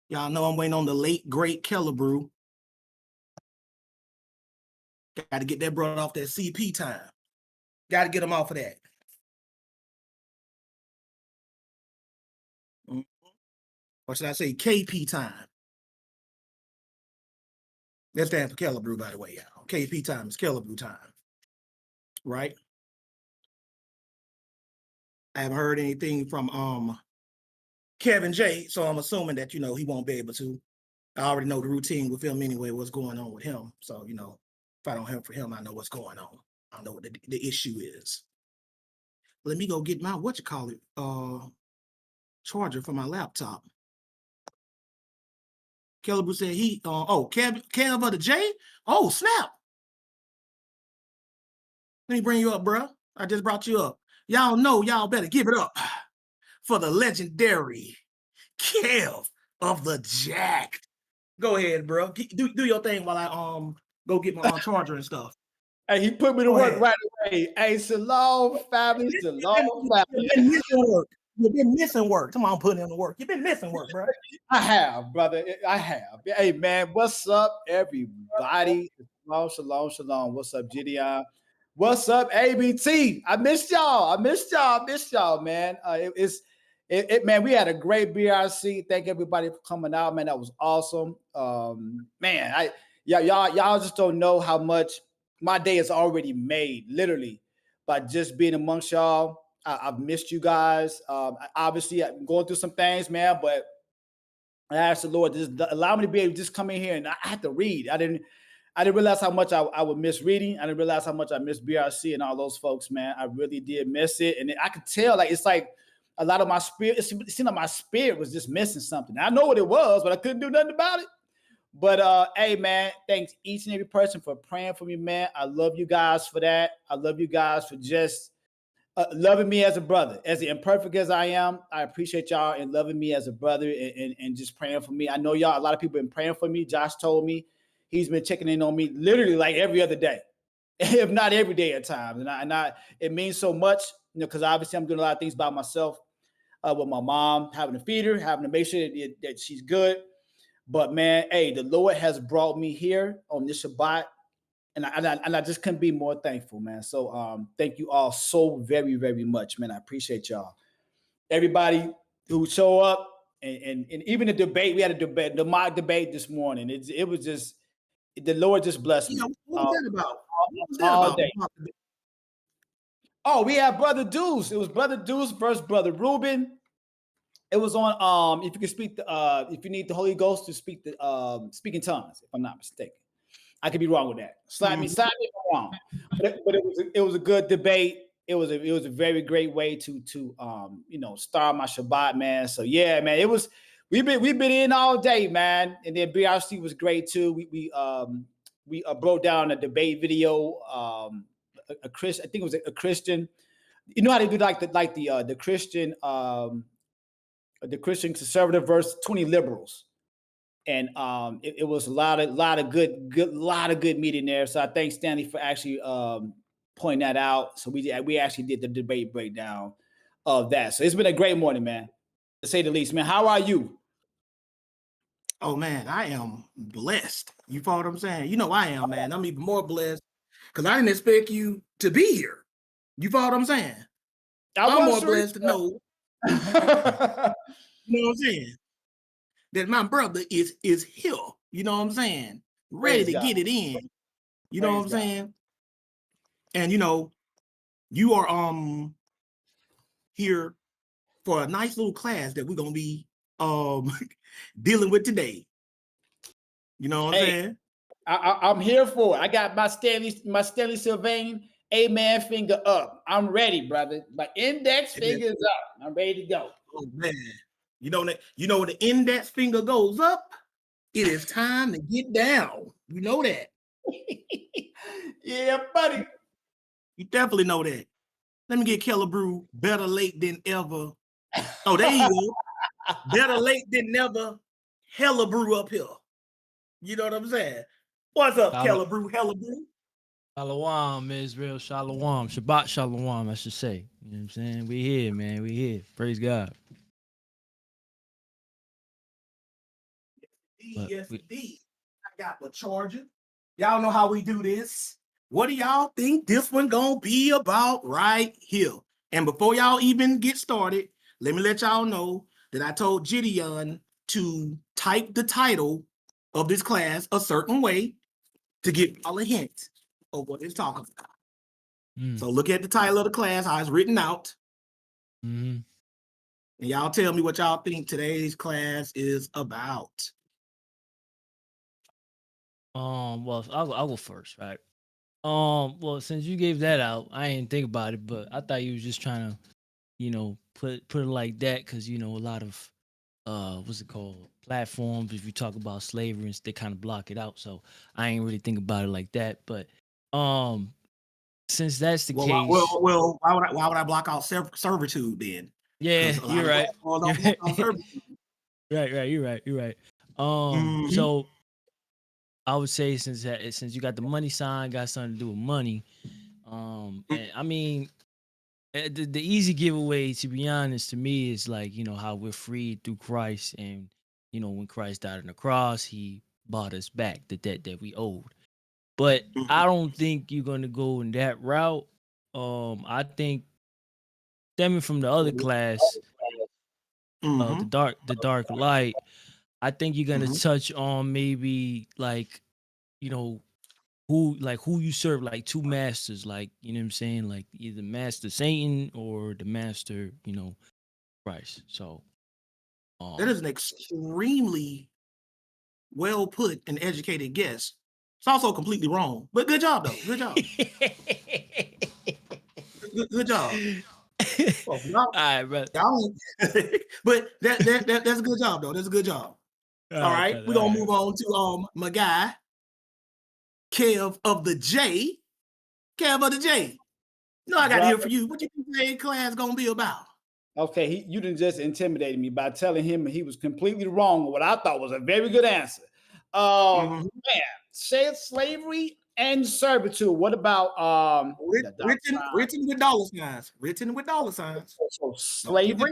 Y'all know I'm waiting on the late, great Kellabrew. Got to get that brother off that CP time. Got to get him off of that. Or should I say KP time? That stands for Kellabrew, by the way, y'all. KP time is Kellabrew time. Right? I haven't heard anything from Kevin J, so I'm assuming that, he won't be able to. I already know the routine with him anyway, what's going on with him. So, if I don't hear from him, I know what's going on. I know what the issue is. Let me go get my, charger for my laptop. Kellabrew said Kev of the J? Oh, snap. Let me bring you up, bro. I just brought you up. Y'all know y'all better give it up for the legendary Kev of the Jack. Go ahead, bro. Do your thing while I go get my charger and stuff. Hey, he put me to work right away. Hey, shalom, family. Shalom, family. You've been missing work. Come on, put in the work. You've been missing work, bro. I have, brother. I have. Hey, man, what's up, everybody? Shalom. What's up, Gideon? What's up, ABT? I missed y'all, man. Man, we had a great BRC. Thank everybody for coming out, man. That was awesome. Man, y'all just don't know how much my day is already made, literally, by just being amongst y'all. I've missed you guys. Obviously, I'm going through some things, man, but I asked the Lord to just allow me to be able to just come in here, and I had to read. I didn't realize how much I would miss reading. I didn't realize how much I miss BRC and all those folks, man. I really did miss it. And I could tell, like, it's like a lot of my spirit, it seemed like my spirit was just missing something. I know what it was, but I couldn't do nothing about it. But hey, man, thanks each and every person for praying for me, man. I love you guys for that. I love you guys for just loving me as a brother. As imperfect as I am, I appreciate y'all and loving me as a brother and just praying for me. I know y'all, a lot of people been praying for me. Josh told me he's been checking in on me literally like every other day, if not every day at times. And it means so much, because obviously I'm doing a lot of things by myself with my mom, having to feed her, having to make sure that she's good. But man, hey, the Lord has brought me here on this Shabbat. And I just couldn't be more thankful, man. So thank you all so very, very much, man. I appreciate y'all. Everybody who show up and even the debate, we had a debate, the mock debate this morning. It was just, the Lord just blessed me. What was that about? What was that about? Day. Oh, we had Brother Deuce. It was Brother Deuce versus Brother Ruben. It was on if you can speak if you need the Holy Ghost to speak in tongues, if I'm not mistaken. I could be wrong with that. Slap me if I'm wrong. But it was a good debate. It was a very great way to start my Shabbat, man. So yeah, man, we've been in all day, man. And then BRC was great too. We broke down a debate video. I think it was a Christian. You know how they do the Christian conservative versus 20 liberals. And it was a lot of good meeting there. So I thank Stanley for actually pointing that out. So we actually did the debate breakdown of that. So it's been a great morning, man, to say the least. Man, how are you? Oh man, I am blessed. You follow what I'm saying? You know I am, man. I'm even more blessed because I didn't expect you to be here. You follow what I'm saying? I'm more blessed to know. You know what I'm saying? That my brother is here. You know what I'm saying? Ready to get it in. You know what I'm saying? And you are here for a nice little class that we're gonna be dealing with today. You know what I'm saying? I'm here for it. I got my Stanley Sylvain amen finger up. I'm ready, brother. My index finger is up. I'm ready to go. Oh man. You know when the index finger goes up, it is time to get down. You know that. Yeah, buddy. You definitely know that. Let me get Kellabrew better late than ever. Oh, there you go. Better late than never. Hella brew up here. You know what I'm saying? What's up, Kellabrew? Hella brew. Shalom, Israel. Shalom. Shabbat shalom, I should say. You know what I'm saying? We here, man. We here. Praise God. Yes, indeed. I got the charger. Y'all know how we do this. What do y'all think this one gonna be about right here? And before y'all even get started, let me let y'all know that I told Gideon to type the title of this class a certain way to give y'all a hint of what it's talking about. So look at the title of the class, how it's written out. And y'all tell me what y'all think today's class is about. Well, I'll go first, right? Well, since you gave that out, I didn't think about it, but I thought you was just trying to, put it like that, because a lot of what's it called, platforms, if you talk about slavery, they kind of block it out. So I ain't really think about it like that. But since that's the case, why would I block out servitude then? Yeah, you're right. You're right. So I would say since you got the money sign, got something to do with money. And I mean, the easy giveaway, to be honest, to me is like, how we're freed through Christ, and when Christ died on the cross, he bought us back the debt that we owed. But I don't think you're gonna go in that route. I think stemming from the other class, the dark light, I think you're gonna touch on maybe like, who you serve, like two masters, like, you know what I'm saying, like either Master Satan or the Master, Christ. So that is an extremely well put and educated guess. It's also completely wrong, but good job though. Good job. good job. Well, all right, bro. But that's a good job though. That's a good job. All right, we're gonna move on to my guy, Kev of the J. Kev of the J. I got to hear from you. What you think today's class gonna be about? Okay, you didn't just intimidate me by telling him he was completely wrong with what I thought was a very good answer. Man, said slavery and servitude. What about written with dollar signs? Written with dollar signs. So slavery.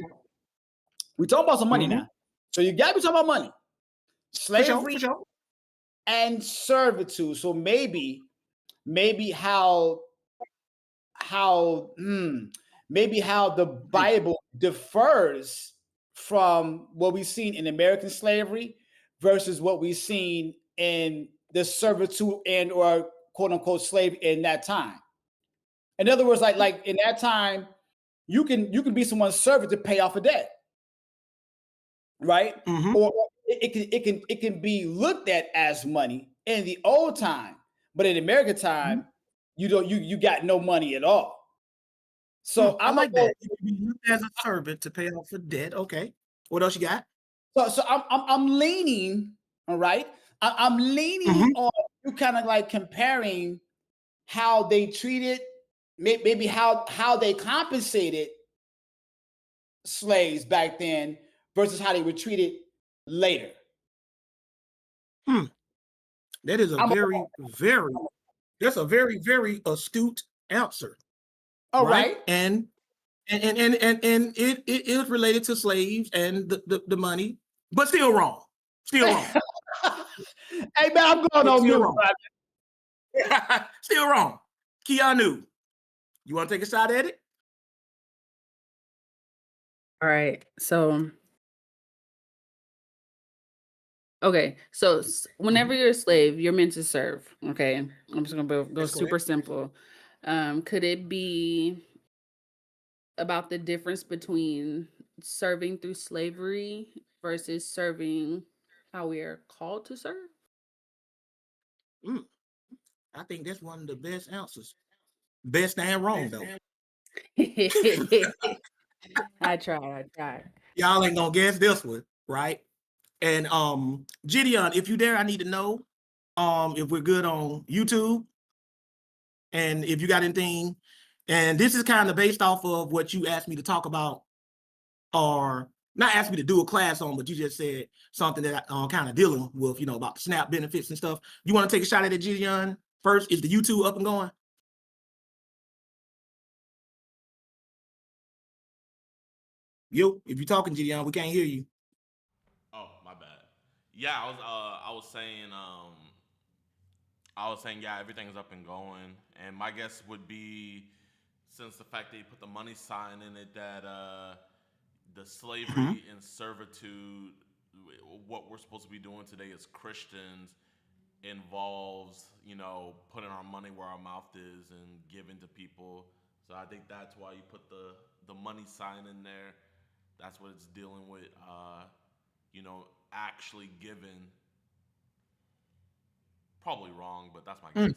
We talking about some money now. So you got to be talking about money. Slavery for sure. And servitude. So maybe how the Bible differs from what we've seen in American slavery versus what we've seen in the servitude and or quote unquote slave in that time. In other words, like in that time, you can be someone's servant to pay off a debt, right? Or it can be looked at as money in the old time, but in American time, you got no money at all. So I like that. You can be looked as a servant to pay off a debt. Okay. What else you got? So I'm leaning, all right. I'm leaning on you kind of like comparing how they treated, maybe how they compensated slaves back then versus how they were treated later. That is that's a very, very astute answer. All right. And it is related to slaves and the money, but still wrong. Still wrong. Hey man, I'm going on mute. Still wrong. Keanu, you want to take a shot at it? All right. So, okay. So whenever you're a slave, you're meant to serve. Okay. I'm just gonna go super simple. Could it be about the difference between serving through slavery versus serving how we are called to serve? I think that's one of the best answers. Best and wrong though. I tried. Y'all ain't gonna guess this one, right? And Gideon, if you there, I need to know if we're good on YouTube and if you got anything. And this is kind of based off of what you asked me to talk about, or not asked me to do a class on, but you just said something that I'm kind of dealing with, about the SNAP benefits and stuff. You want to take a shot at it, Gideon? First, is the YouTube up and going? Yo, if you're talking, Gideon, we can't hear you. Oh, my bad. Yeah, I was saying, yeah, everything's up and going, and my guess would be, since the fact that you put the money sign in it, that the Mhm. slavery and servitude, what we're supposed to be doing today as Christians, involves, putting our money where our mouth is and giving to people. So I think that's why you put the money sign in there. That's what it's dealing with. Actually giving. Probably wrong, but that's my Mm.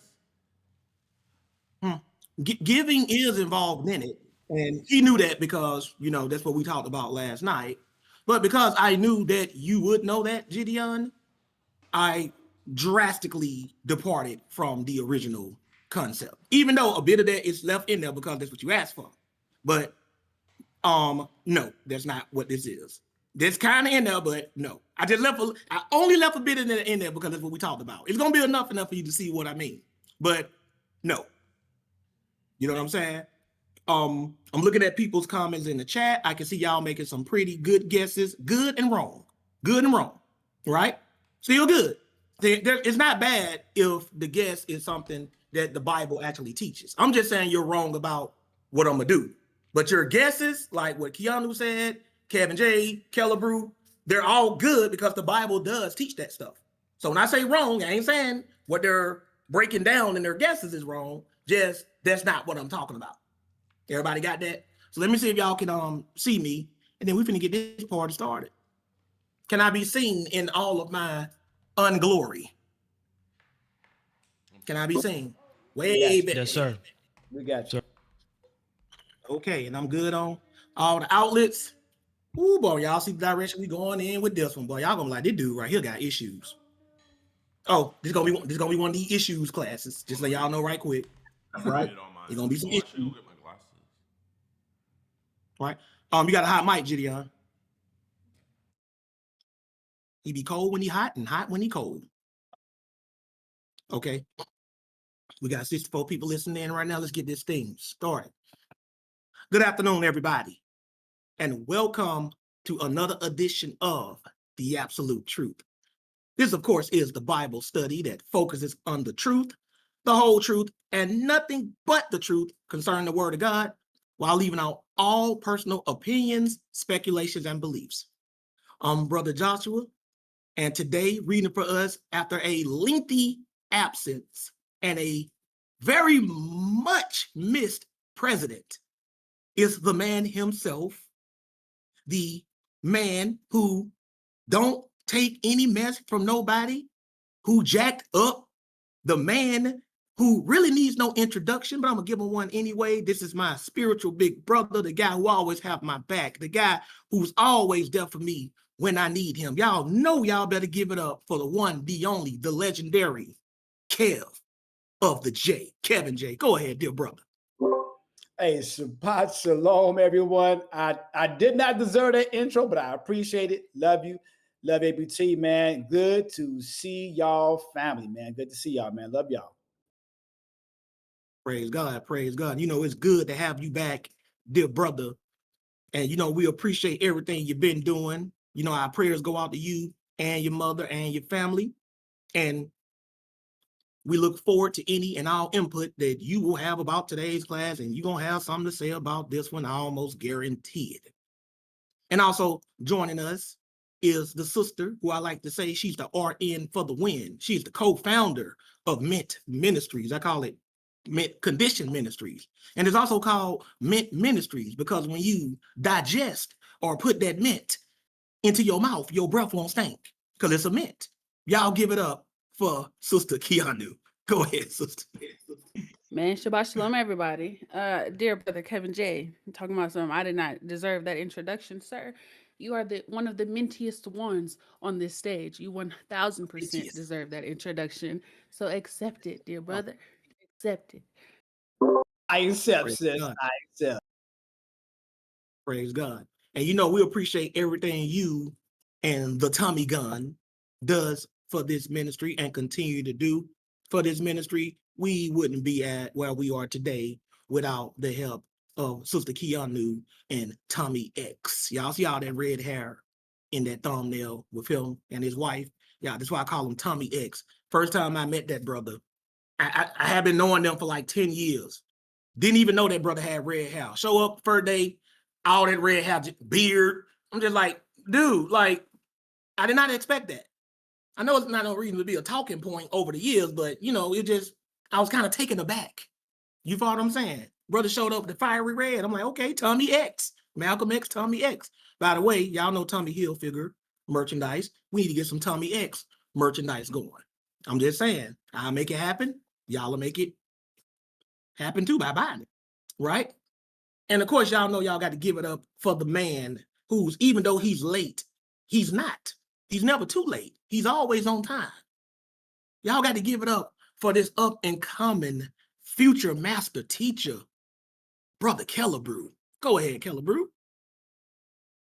guess. Giving is involved in it. And he knew that because, that's what we talked about last night. But because I knew that you would know that, Gideon, I drastically departed from the original concept, even though a bit of that is left in there because that's what you asked for. But no, that's not what this is. That's kind of in there, but no. I only left a bit in there because that's what we talked about. It's gonna be enough for you to see what I mean. But no, you know what I'm saying? I'm looking at people's comments in the chat. I can see y'all making some pretty good guesses, good and wrong, right? Still good. It's not bad if the guess is something that the Bible actually teaches. I'm just saying you're wrong about what I'm gonna do. But your guesses, like what Keanu said, Kevin J, Kellebrew, they're all good because the Bible does teach that stuff. So when I say wrong, I ain't saying what they're breaking down in their guesses is wrong. Just that's not what I'm talking about. Everybody got that? So let me see if y'all can see me, and then we finna get this party started. Can I be seen in all of my unglory? Can I be seen? We got Way you. back. Yes, sir. We got you. Okay, and I'm good on all the outlets. Ooh, boy, y'all see the direction we going in with this one, boy. Y'all gonna be like, this dude right here got issues. Oh, this gonna be one of the issues classes. Just let y'all know right quick. Right? It's gonna be some Oh, I should go issues. get my glasses. Right? You got a hot mic, Gideon. He be cold when he hot and hot when he cold. Okay. We got 64 people listening in right now. Let's get this thing started. Good afternoon, everybody, and welcome to another edition of The Absolute Truth. This, of course, is the Bible study that focuses on the truth, the whole truth, and nothing but the truth concerning the Word of God, while leaving out all personal opinions, speculations, and beliefs. I'm Brother Joshua, and today, reading for us after a lengthy absence and a very much missed president is the man himself, the man who don't take any mess from nobody, who jacked up, the man who really needs no introduction, but I'm gonna give him one anyway. This is my spiritual big brother, the guy who always have my back, the guy who's always there for me when I need him. Y'all know y'all better give it up for the one, the only, the legendary Kev of the J, Kevin J. Go ahead, dear brother. Hey, Shabbat Shalom, everyone. I did not deserve that intro, but I appreciate it. Love you. Love ABT, man. Good to see y'all family, man. Good to see y'all, man. Love y'all. Praise God, praise God. It's good to have you back, dear brother. And, we appreciate everything you've been doing. Our prayers go out to you and your mother and your family. And we look forward to any and all input that you will have about today's class. And you're going to have something to say about this one, I almost guaranteed. And also joining us is the sister who I like to say she's the RN for the win. She's the co-founder of Mint Ministries. I call it Mint Condition Ministries. And it's also called Mint Ministries because when you digest or put that mint into your mouth, your breath won't stink because it's a mint. Y'all give it up for Sister Keanu. Go ahead, sister. Man, Shabbat Shalom, everybody. Dear brother Kevin J, I'm talking about something. I did not deserve that introduction, sir. You are one of the mintiest ones on this stage. You 1000% deserve that introduction. So accept it, dear brother. Accept it. I accept, Praise sis. God. I accept. Praise God. And we appreciate everything you and the Tommy Gun does for this ministry and continue to do for this ministry. We wouldn't be at where we are today without the help of Sister Keanu and Tommy X. Y'all see all that red hair in that thumbnail with him and his wife. Yeah, that's why I call him Tommy X. First time I met that brother, I have been knowing them for like 10 years. Didn't even know that brother had red hair. Show up first day, all that red hair, beard. I'm just like, dude, like, I did not expect that. I know it's not no reason to be a talking point over the years, but you know, I was kind of taken aback. You follow what I'm saying? Brother showed up with the fiery red. I'm like, okay, Tommy X. Malcolm X, Tommy X. By the way, y'all know Tommy Hilfiger merchandise. We need to get some Tommy X merchandise going. I'm just saying, I'll make it happen. Y'all will make it happen too by buying it, right? And of course, y'all know y'all got to give it up for the man who's, even though he's late, he's not. He's never too late. He's always on time. Y'all got to give it up for this up and coming future master teacher, Brother Kellebrew. Go ahead, Kellebrew.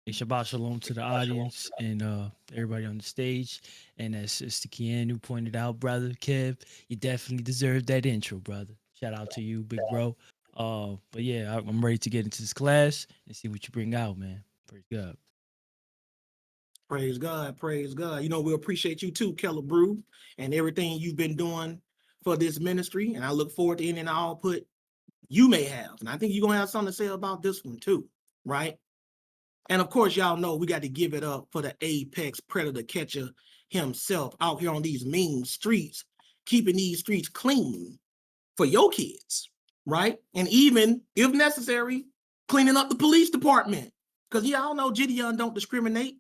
Hey, Shabbat Shalom to the audience and everybody on the stage. And as Sister Keanu pointed out, brother Kev, you definitely deserve that intro, brother. Shout out to you, big bro. But yeah, I'm ready to get into this class and see what you bring out, man. Praise God. Praise God, praise God. You know, we appreciate you too, Kellebrew, and everything you've been doing for this ministry. And I look forward to any and all output you may have. And I think you're going to have something to say about this one too, right? And of course, y'all know we got to give it up for the apex predator catcher himself out here on these mean streets, keeping these streets clean for your kids, right? And even, if necessary, cleaning up the police department. Because y'all know Gideon don't discriminate.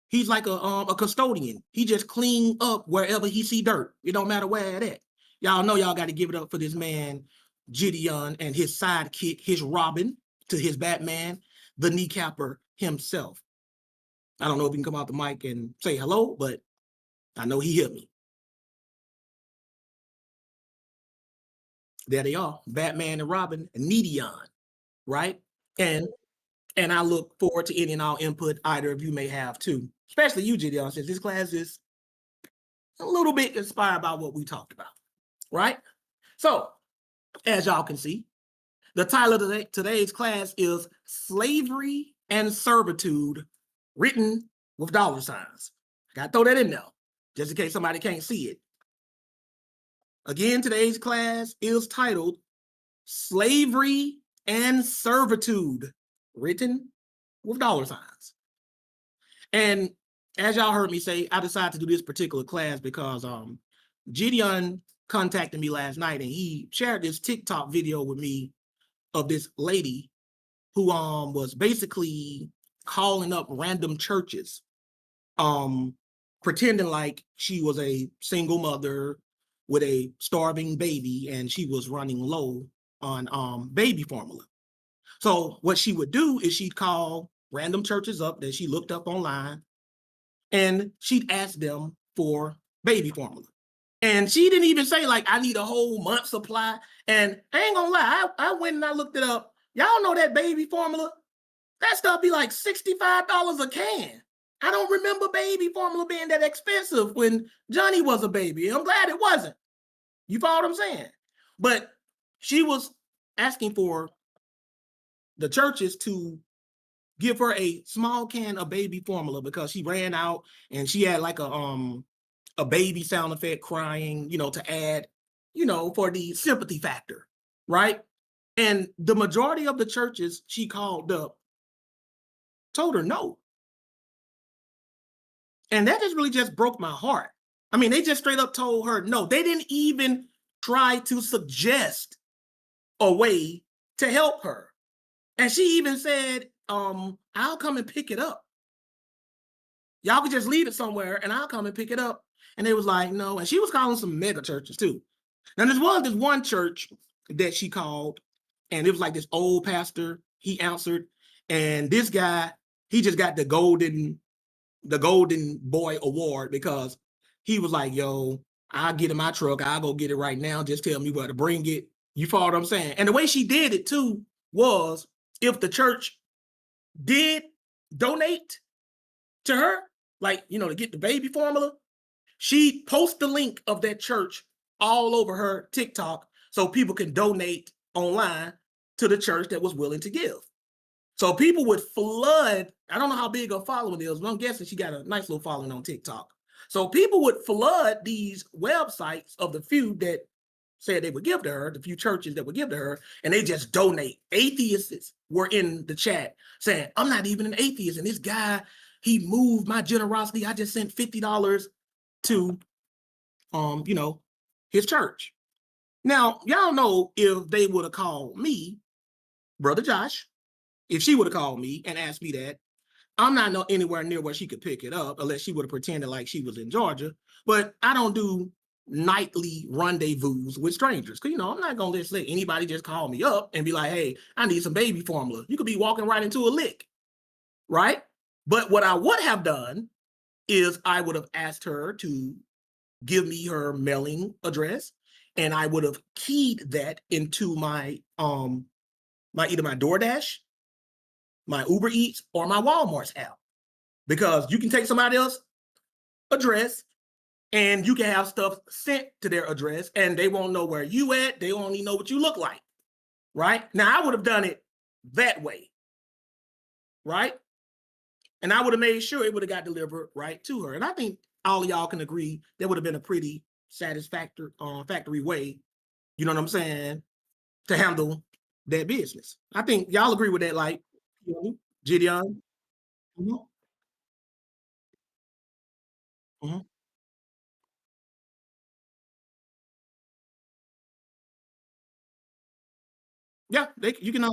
He's like a custodian. He just clean up wherever he see dirt. It don't matter where it at. Y'all know y'all got to give it up for this man, Gideon, and his sidekick, his Robin to his Batman, the kneecapper himself. I don't know if he can come out the mic and say hello, but I know he heard me. There they are, Batman and Robin and Gideon, right? And I look forward to any and all input either of you may have too, especially you, Gideon, since this class is a little bit inspired by what we talked about, right? So, as y'all can see, the title of today's class is Slavery and Servitude, written with dollar signs. I gotta throw that in there, just in case somebody can't see it. Again, today's class is titled Slavery and Servitude, written with dollar signs. And as y'all heard me say, I decided to do this particular class because Gideon contacted me last night and he shared this TikTok video with me of this lady who was basically calling up random churches, pretending like she was a single mother with a starving baby and she was running low on baby formula. So what she would do is she'd call random churches up that she looked up online and she'd ask them for baby formula. And she didn't even say like, I need a whole month supply. And I ain't gonna lie, I went and I looked it up. Y'all know that baby formula? That stuff be like $65 a can. I don't remember baby formula being that expensive when Johnny was a baby. I'm glad it wasn't. You follow what I'm saying? But she was asking for the churches to give her a small can of baby formula because she ran out and she had like a baby sound effect crying, you know, to add, you know, for the sympathy factor, right? And the majority of the churches she called up told her no. And that just really just broke my heart. I mean, they just straight up told her no. They didn't even try to suggest a way to help her. And she even said, I'll come and pick it up. Y'all could just leave it somewhere and I'll come and pick it up. And they was like, no. And she was calling some mega churches too. Now there's one church that she called and it was like this old pastor, he answered. And this guy, he just got the golden boy award because he was like, yo, I'll get in my truck. I'll go get it right now. Just tell me where to bring it. You follow what I'm saying? And the way she did it too was if the church did donate to her, like, you know, to get the baby formula, she'd post the link of that church all over her TikTok so people can donate online to the church that was willing to give. So people would flood. I don't know how big her following is, but I'm guessing she got a nice little following on TikTok. So people would flood these websites of the few that said they would give to her, the few churches that would give to her, and they just donate. Atheists were in the chat saying, I'm not even an atheist. And this guy, he moved my generosity. I just sent $50 to his church. Now, y'all know if they would have called me, Brother Josh, if she would have called me and asked me that, I'm not anywhere near where she could pick it up unless she would have pretended like she was in Georgia. But I don't do nightly rendezvous with strangers. Because, I'm not going to just let anybody just call me up and be like, hey, I need some baby formula. You could be walking right into a lick, right? But what I would have done is I would have asked her to give me her mailing address, and I would have keyed that into my either my DoorDash, my Uber Eats, or my Walmart's app. Because you can take somebody else's address and you can have stuff sent to their address and they won't know where you at. They only know what you look like, right? Now, I would have done it that way, right? And I would have made sure it would have got delivered right to her. And I think all of y'all can agree that would have been a pretty satisfactory way, you know what I'm saying, to handle that business. I think y'all agree with that, like, Gideon. Mm-hmm. Mm-hmm. Yeah, you can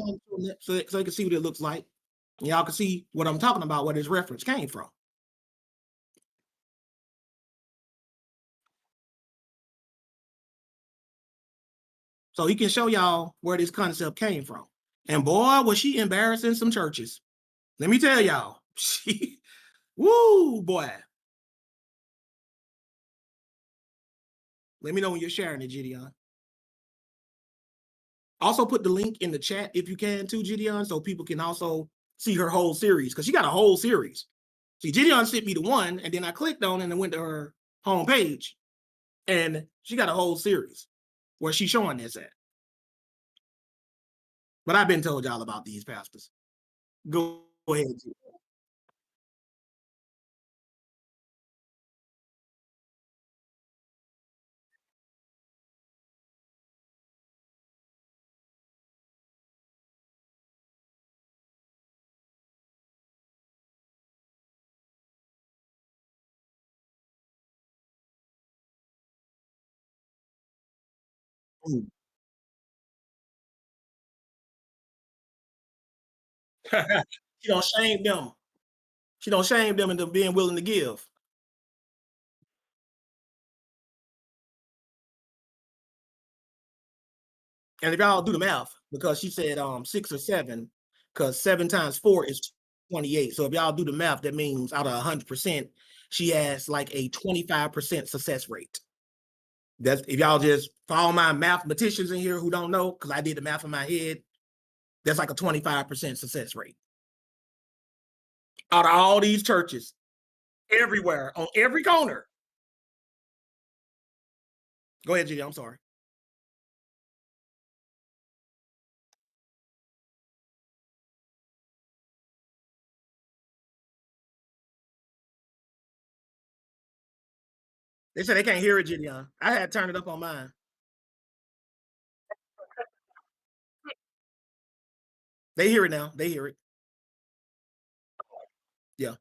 so they can see what it looks like. Y'all can see what I'm talking about, where this reference came from. So he can show y'all where this concept came from. And boy, was she embarrassing some churches. Let me tell y'all. Woo, boy. Let me know when you're sharing it, Gideon. Also put the link in the chat if you can too, Gideon, so people can also see her whole series, because she got a whole series. See, Gideon sent me the one, and then I clicked on it and went to her homepage, and she got a whole series where she's showing this at. But I've been told y'all about these pastors. Go ahead. She don't shame them. She don't shame them into being willing to give. And if y'all do the math, because she said 6 or 7, because 7 times 4 is 28. So if y'all do the math, that means out of 100%, she has like a 25% success rate. That's if y'all just follow my mathematicians in here who don't know, because I did the math in my head, that's like a 25% success rate. Out of all these churches, everywhere, on every corner. Go ahead, Judy. I'm sorry. They said they can't hear it, Gideon. I had turned it up on mine. They hear it now. They hear it. Yeah.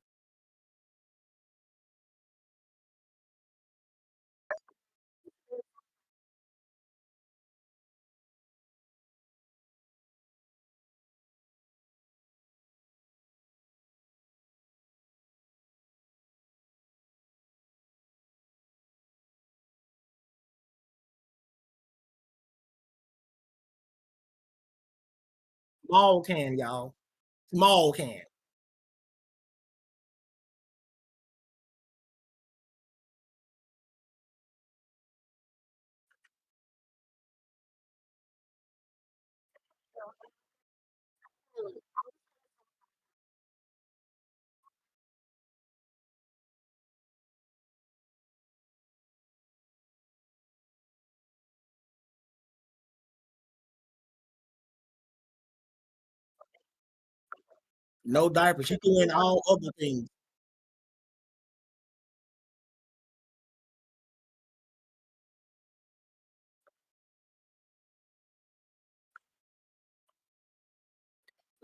Small can, y'all. Small can. No diapers. She threw in all other things.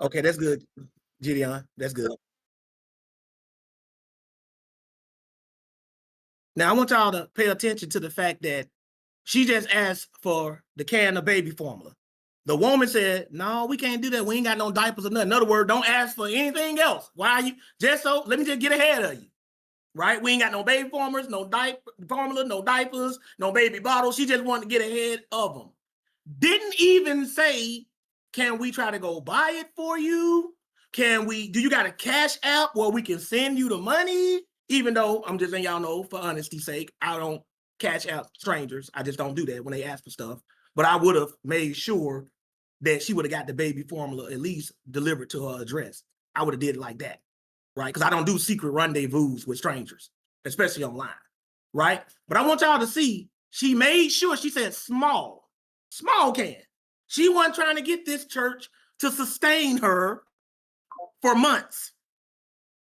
Okay, that's good, Gideon. That's good. Now, I want y'all to pay attention to the fact that she just asked for the can of baby formula. The woman said, no, we can't do that. We ain't got no diapers or nothing. In other words, don't ask for anything else. Why are you let me just get ahead of you, right? We ain't got no baby formulas, no formula, no diapers, no baby bottles. She just wanted to get ahead of them. Didn't even say, can we try to go buy it for you? Do you got a Cash App where we can send you the money? Even though I'm just letting y'all know, for honesty's sake, I don't Cash App strangers. I just don't do that when they ask for stuff. But I would have made sure that she would have got the baby formula at least delivered to her address. I would have did it like that, right? Because I don't do secret rendezvous with strangers, especially online, right? But I want y'all to see, she made sure, she said small can. She wasn't trying to get this church to sustain her for months.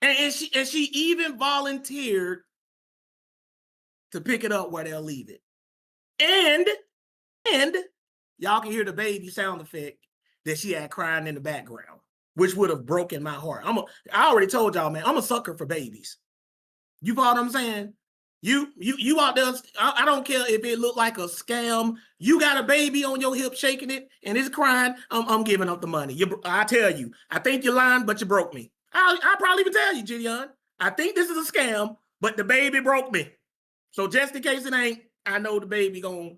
And she even volunteered to pick it up where they'll leave it. And y'all can hear the baby sound effect that she had crying in the background, which would have broken my heart. I already told y'all, man, I'm a sucker for babies. You follow what I'm saying? You out there, I don't care if it looked like a scam. You got a baby on your hip shaking it and it's crying, I'm giving up the money. I tell you, I think you're lying, but you broke me. I'll probably even tell you, Gideon, I think this is a scam, but the baby broke me. So just in case it ain't, I know the baby gonna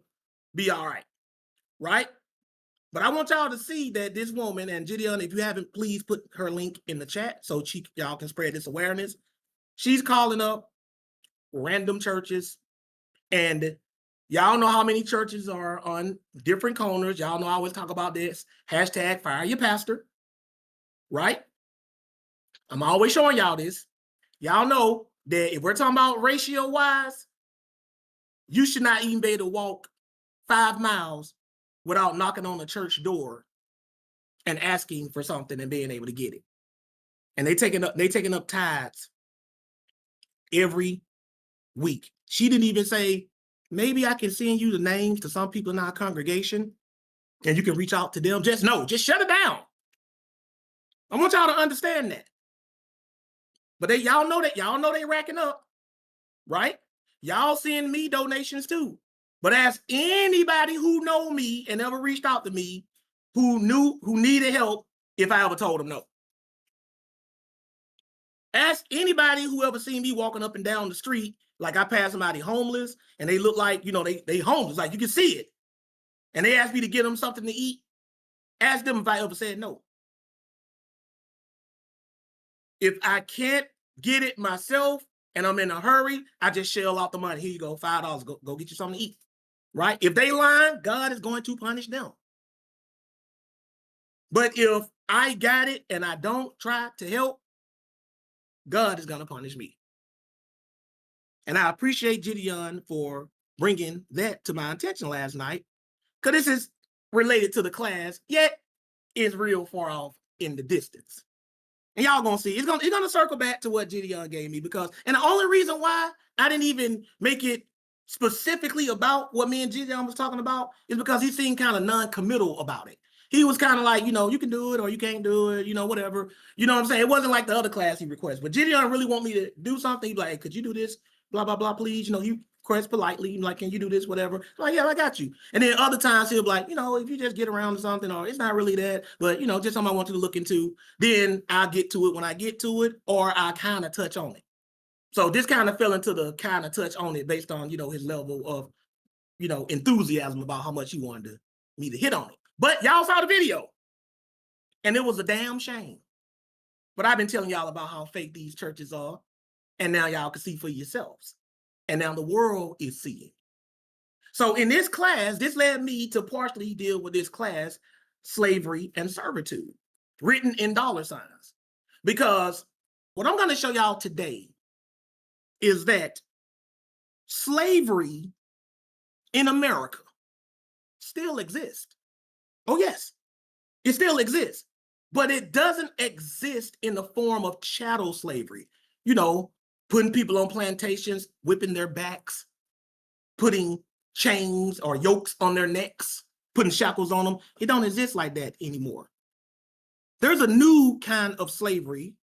be all right? But I want y'all to see that this woman, and Gideon, if you haven't, please put her link in the chat so y'all can spread this awareness. She's calling up random churches, and y'all know how many churches are on different corners. Y'all know I always talk about this. Hashtag fire your pastor, right? I'm always showing y'all this. Y'all know that if we're talking about ratio wise, you should not even be able to walk 5 miles without knocking on a church door and asking for something and being able to get it. And they taking up tithes every week. She didn't even say, maybe I can send you the names to some people in our congregation and you can reach out to them. Just shut it down. I want y'all to understand that. But y'all know they racking up, right? Y'all send me donations too. But ask anybody who know me and ever reached out to me who needed help if I ever told them no. Ask anybody who ever seen me walking up and down the street, like I pass somebody homeless and they look like, they homeless, like you can see it. And they ask me to get them something to eat. Ask them if I ever said no. If I can't get it myself and I'm in a hurry, I just shell out the money. Here you go, $5. Go get you something to eat, right? If they lying, God is going to punish them. But if I got it and I don't try to help, God is going to punish me. And I appreciate Gideon for bringing that to my attention last night, because this is related to the class, yet it's real far off in the distance. And y'all gonna see, it's gonna circle back to what Gideon gave me, and the only reason why I didn't even make it specifically about what me and Gideon was talking about is because he seemed kind of non-committal about it. He was kind of like, you can do it or you can't do it, whatever. You know what I'm saying? It wasn't like the other class he requested. But Gideon really want me to do something. He'd be like, hey, could you do this? Blah, blah, blah, please. He requests politely, like, can you do this, whatever? I'm like, yeah, I got you. And then other times he'll be like, if you just get around to something, or it's not really that, but, just something I want you to look into, then I'll get to it when I get to it, or I kind of touch on it. So this kind of fell into the kind of touch on it based on, his level of, enthusiasm about how much he wanted me to hit on it. But y'all saw the video, and it was a damn shame. But I've been telling y'all about how fake these churches are, and now y'all can see for yourselves. And now the world is seeing. So in this class, this led me to partially deal with this class, slavery and servitude, written in $signs. Because what I'm going to show y'all today is that slavery in America still exists. Oh, yes, it still exists. But it doesn't exist in the form of chattel slavery. Putting people on plantations, whipping their backs, putting chains or yokes on their necks, putting shackles on them. It don't exist like that anymore. there's a new kind of slavery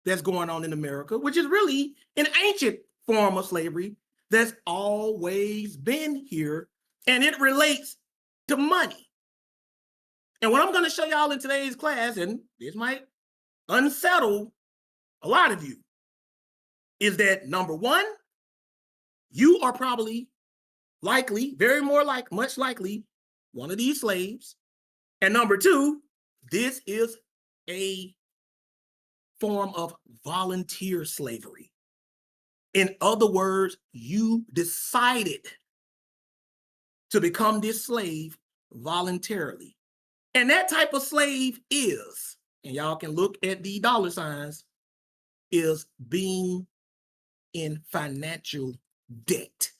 that's going on in America, which is really an ancient form of slavery that's always been here, and it relates to money. And what I'm going to show y'all in today's class, and this might unsettle a lot of you, is that number one, you are probably likely, much likely, one of these slaves. And number two, this is a form of volunteer slavery. In other words, you decided to become this slave voluntarily. And that type of slave is, and y'all can look at the dollar signs, is being in financial debt.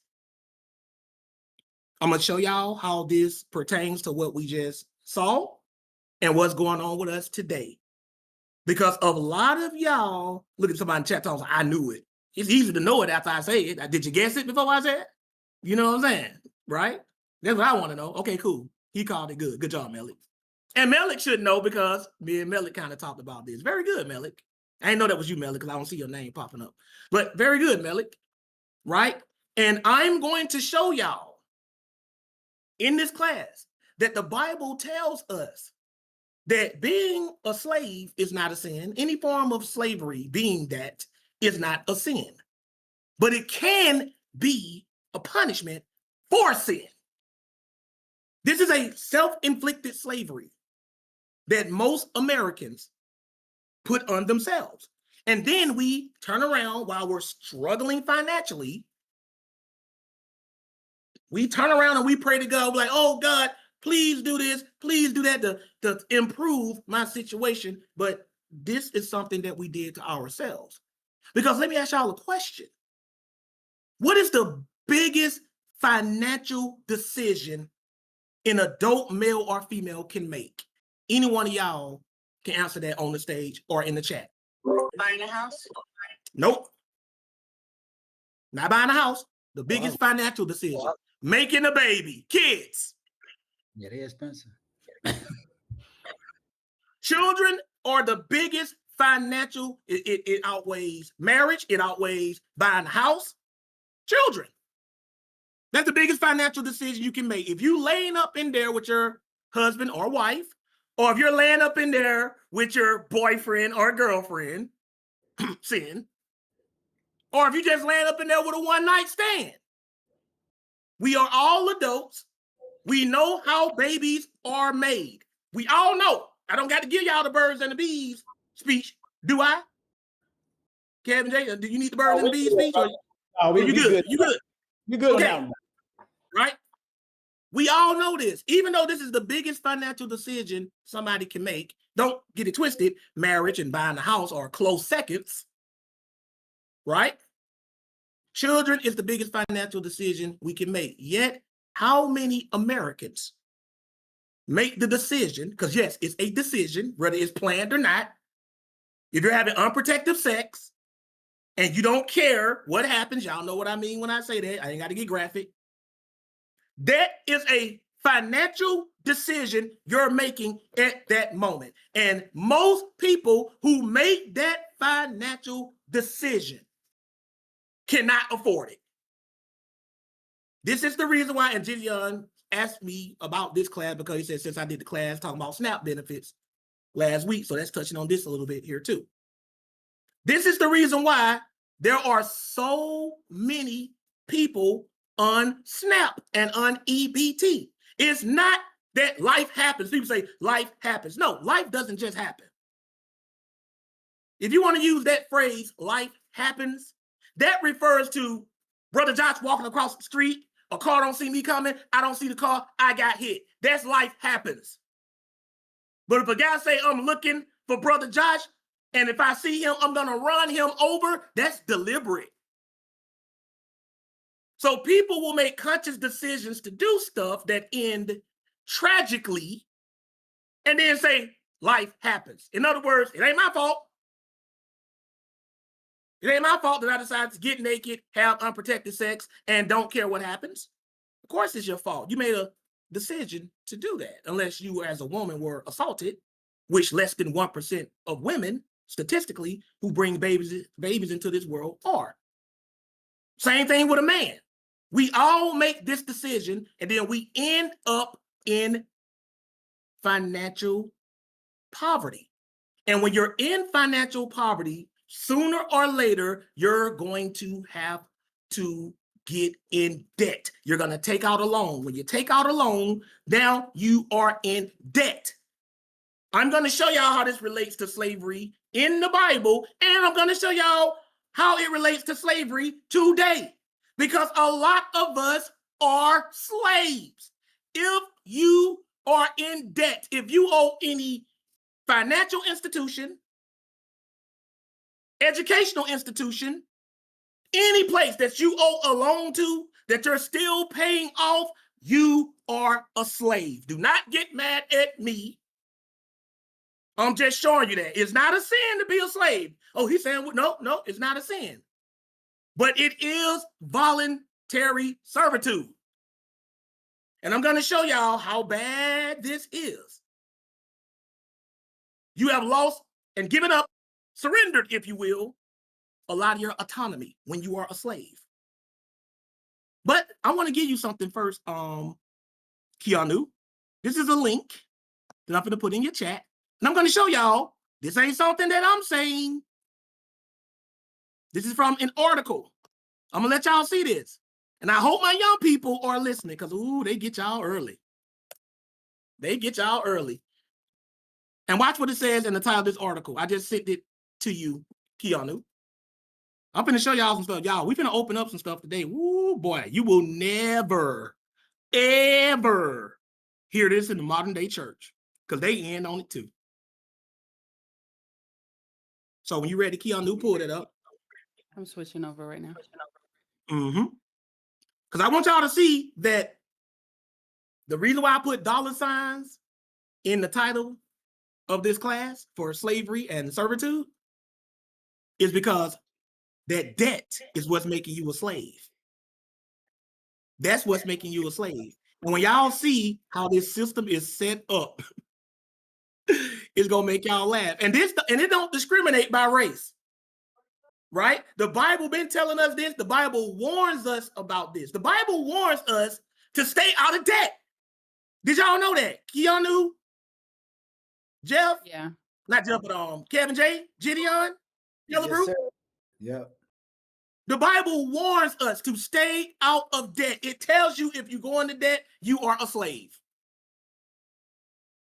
I'm going to show y'all how this pertains to what we just saw and what's going on with us today. Because a lot of y'all, look at somebody in chat talking, I knew it. It's easy to know it after I say it. Did you guess it before I said it? You know what I'm saying? Right? That's what I want to know. Okay, cool. He called it good. Good job, Melik. And Melik should know because me and Melik kind of talked about this. Very good, Melik. I didn't know that was you, Melik, because I don't see your name popping up. But very good, Melik. Right? And I'm going to show y'all in this class that the Bible tells us that being a slave is not a sin. Any form of slavery, being that, is not a sin. But it can be a punishment for sin. This is a self-inflicted slavery that most Americans put on themselves. And then we turn around while we're struggling financially. We turn around and we pray to God, we're like, oh God, please do this, please do that to improve my situation. But this is something that we did to ourselves. Because let me ask y'all a question. What is the biggest financial decision an adult male or female can make? Any one of y'all can answer that on the stage or in the chat. Buying a house? Nope. Not buying a house. The biggest financial decision. Making a baby. Kids. Yeah, they're expensive. Children are the biggest financial. It outweighs marriage. It outweighs buying a house. Children. That's the biggest financial decision you can make. If you laying up in there with your husband or wife, or if you're laying up in there with your boyfriend or girlfriend, sin, or if you just laying up in there with a one-night stand. We are all adults. We know how babies are made. We all know. I don't got to give y'all the birds and the bees speech, do I? Kevin J, do you need the birds and the bees speech? Or you good? You good? You good Okay. on that one. Right? We all know this. Even though this is the biggest financial decision somebody can make, don't get it twisted, marriage and buying a house are close seconds, right? Children is the biggest financial decision we can make. Yet, how many Americans make the decision, because yes, it's a decision, whether it's planned or not, if you're having unprotected sex and you don't care what happens, y'all know what I mean when I say that, I ain't got to get graphic. That is a financial decision you're making at that moment. And most people who make that financial decision cannot afford it. This is the reason why, and Gideon asked me about this class because he said, since I did the class talking about SNAP benefits last week, so that's touching on this a little bit here too. This is the reason why there are so many people on SNAP and on EBT. It's not that life happens. People say life happens. No, life doesn't just happen. If you want to use that phrase, life happens, that refers to Brother Josh walking across the street, a car don't see me coming, I don't see the car, I got hit. That's life happens. But if a guy say, I'm looking for Brother Josh, and if I see him, I'm gonna run him over, that's deliberate. So people will make conscious decisions to do stuff that end tragically and then say, life happens. In other words, it ain't my fault. It ain't my fault that I decided to get naked, have unprotected sex, and don't care what happens. Of course it's your fault. You made a decision to do that, unless you as a woman were assaulted which less than 1% of women, statistically, who bring babies into this world are. Same thing with a man. We all make this decision, and then we end up in financial poverty. And when you're in financial poverty, sooner or later, you're going to have to get in debt. You're going to take out a loan. When you take out a loan, now you are in debt. I'm going to show y'all how this relates to slavery in the Bible, and I'm going to show y'all how it relates to slavery today, because a lot of us are slaves. If you are in debt, if you owe any financial institution, educational institution, any place that you owe a loan to that you're still paying off, you are a slave. Do not get mad at me. I'm just showing you that it's not a sin to be a slave. Oh, he's saying, no, it's not a sin. But it is voluntary servitude. And I'm going to show y'all how bad this is. You have lost and given up, surrendered, if you will, a lot of your autonomy when you are a slave. But I want to give you something first, Keanu. This is a link that I'm going to put in your chat. And I'm going to show y'all, this ain't something that I'm saying. This is from an article. I'm going to let y'all see this. And I hope my young people are listening, because, ooh, they get y'all early. They get y'all early. And watch what it says in the title of this article. I just sent it to you, Keanu. I'm going to show y'all some stuff. Y'all, we're going to open up some stuff today. Woo, boy, you will never, ever hear this in the modern day church, because they end on it too. So when you're ready, Keanu, pull that up. I'm switching over right now. Because I want y'all to see that the reason why I put dollar signs in the title of this class for slavery and servitude is because that debt is what's making you a slave. That's what's making you a slave. And when y'all see how this system is set up, it's gonna make y'all laugh. And it don't discriminate by race, right? The Bible been telling us this. The Bible warns us about this. The Bible warns us to stay out of debt. Did y'all know that? Keanu, Jeff, Yeah. not Jeff, but Kevin J, Gideon, Yellowbrew. Yes, yep. The Bible warns us to stay out of debt. It tells you if you go into debt, you are a slave.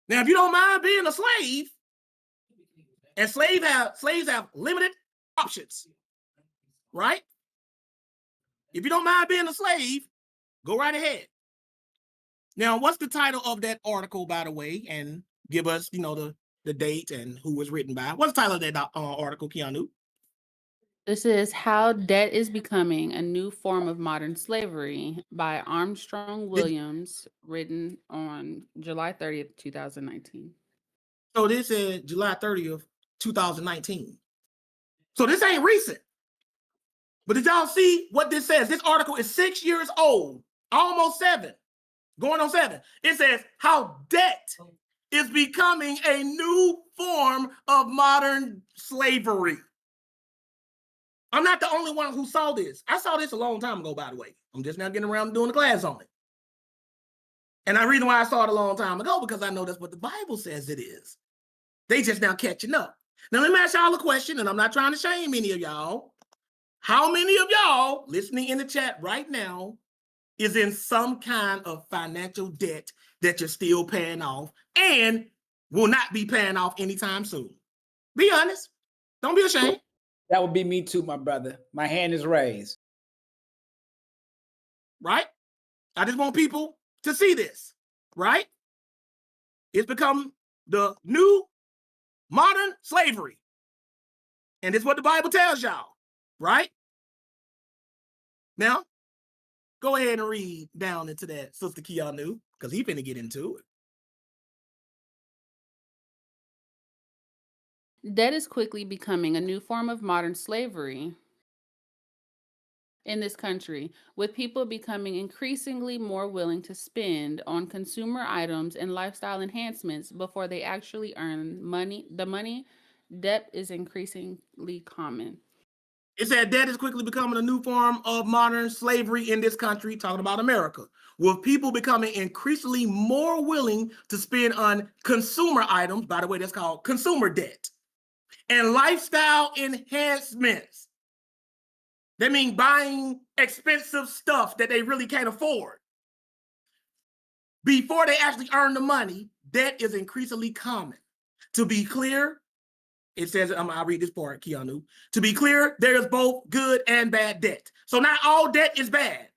Now, if you don't mind being a slave, and slaves have limited options, right? If you don't mind being a slave, go right ahead. Now, what's the title of that article, by the way? And give us, the date and who was written by. What's the title of that article, Keanu? This is How Debt is Becoming a New Form of Modern Slavery by Armstrong Williams, written on July 30th, 2019. So this is July 30th, 2019. So this ain't recent. But did y'all see what this says? This article is 6 years old, almost 7, going on 7. It says how debt is becoming a new form of modern slavery. I'm not the only one who saw this. I saw this a long time ago, by the way. I'm just now getting around to doing the class on it. And the reason why I saw it a long time ago, because I know that's what the Bible says it is. They just now catching up. Now, let me ask y'all a question, and I'm not trying to shame any of y'all. How many of y'all listening in the chat right now is in some kind of financial debt that you're still paying off and will not be paying off anytime soon? Be honest. Don't be ashamed. That would be me too, my brother. My hand is raised. Right? I just want people to see this, right? It's become the new modern slavery. And it's what the Bible tells y'all, right? Now, go ahead and read down into that, Sister Keanu, because he finna get into it. Debt is quickly becoming a new form of modern slavery. in this country, with people becoming increasingly more willing to spend on consumer items and lifestyle enhancements before they actually earn money, debt is increasingly common. It said debt is quickly becoming a new form of modern slavery in this country, talking about America, with people becoming increasingly more willing to spend on consumer items. By the way, that's called consumer debt, and lifestyle enhancements. They mean buying expensive stuff that they really can't afford. Before they actually earn the money, debt is increasingly common. To be clear, it says, I'll read this part, Keanu. To be clear, there is both good and bad debt. So not all debt is bad.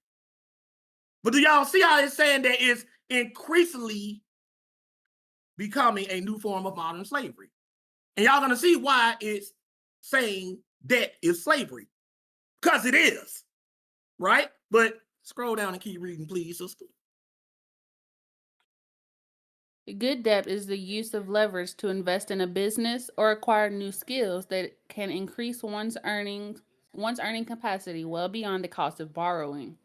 But do y'all see how it's saying that it's increasingly becoming a new form of modern slavery? And y'all gonna see why it's saying debt is slavery. Because it is, right? But scroll down and keep reading, please, sister. Good debt is the use of leverage to invest in a business or acquire new skills that can increase one's earning capacity well beyond the cost of borrowing.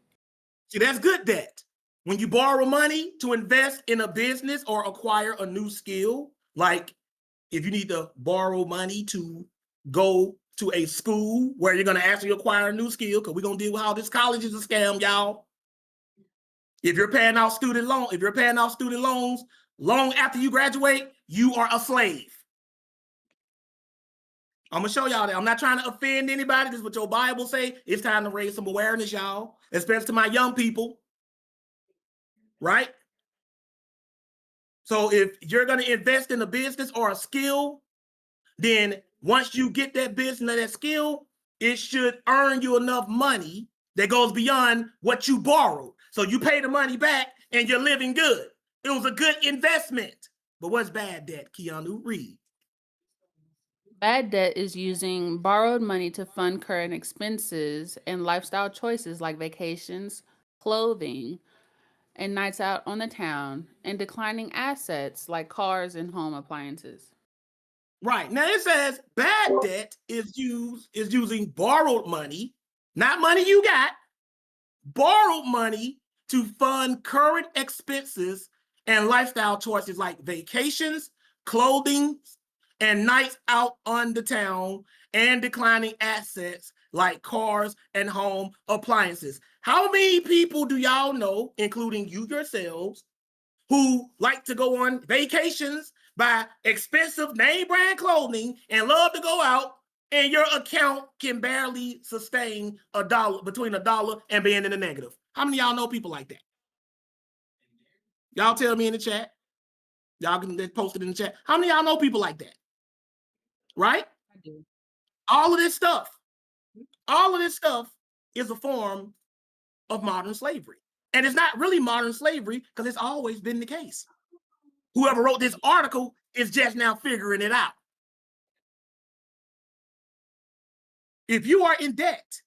See, that's good debt. When you borrow money to invest in a business or acquire a new skill, like if you need to borrow money to go to a school where you're going to actually acquire a new skill, because we're going to deal with how this college is a scam, y'all. If you're paying off student loans long after you graduate, you are a slave. I'm gonna show y'all that. I'm not trying to offend anybody. This is what your Bible say. It's time to raise some awareness, y'all, especially to my young people, right? So if you're gonna invest in a business or a skill, then once you get that business or that skill, it should earn you enough money that goes beyond what you borrowed. So you pay the money back and you're living good. It was a good investment. But what's bad debt, Keanu? Read. Bad debt is using borrowed money to fund current expenses and lifestyle choices like vacations, clothing, and nights out on the town, and declining assets like cars and home appliances. Right. Now it says bad debt is using borrowed money, not money you got, borrowed money to fund current expenses and lifestyle choices like vacations, clothing, and nights out on the town, and declining assets like cars and home appliances. How many people do y'all know, including you yourselves, who like to go on vacations, buy expensive name brand clothing, and love to go out, and your account can barely sustain between $1 and being in the negative? How many of y'all know people like that? Y'all tell me in the chat. Y'all can post it in the chat. How many of y'all know people like that? Right? I do. All of this stuff is a form of modern slavery. And it's not really modern slavery because it's always been the case. Whoever wrote this article is just now figuring it out. If you are in debt,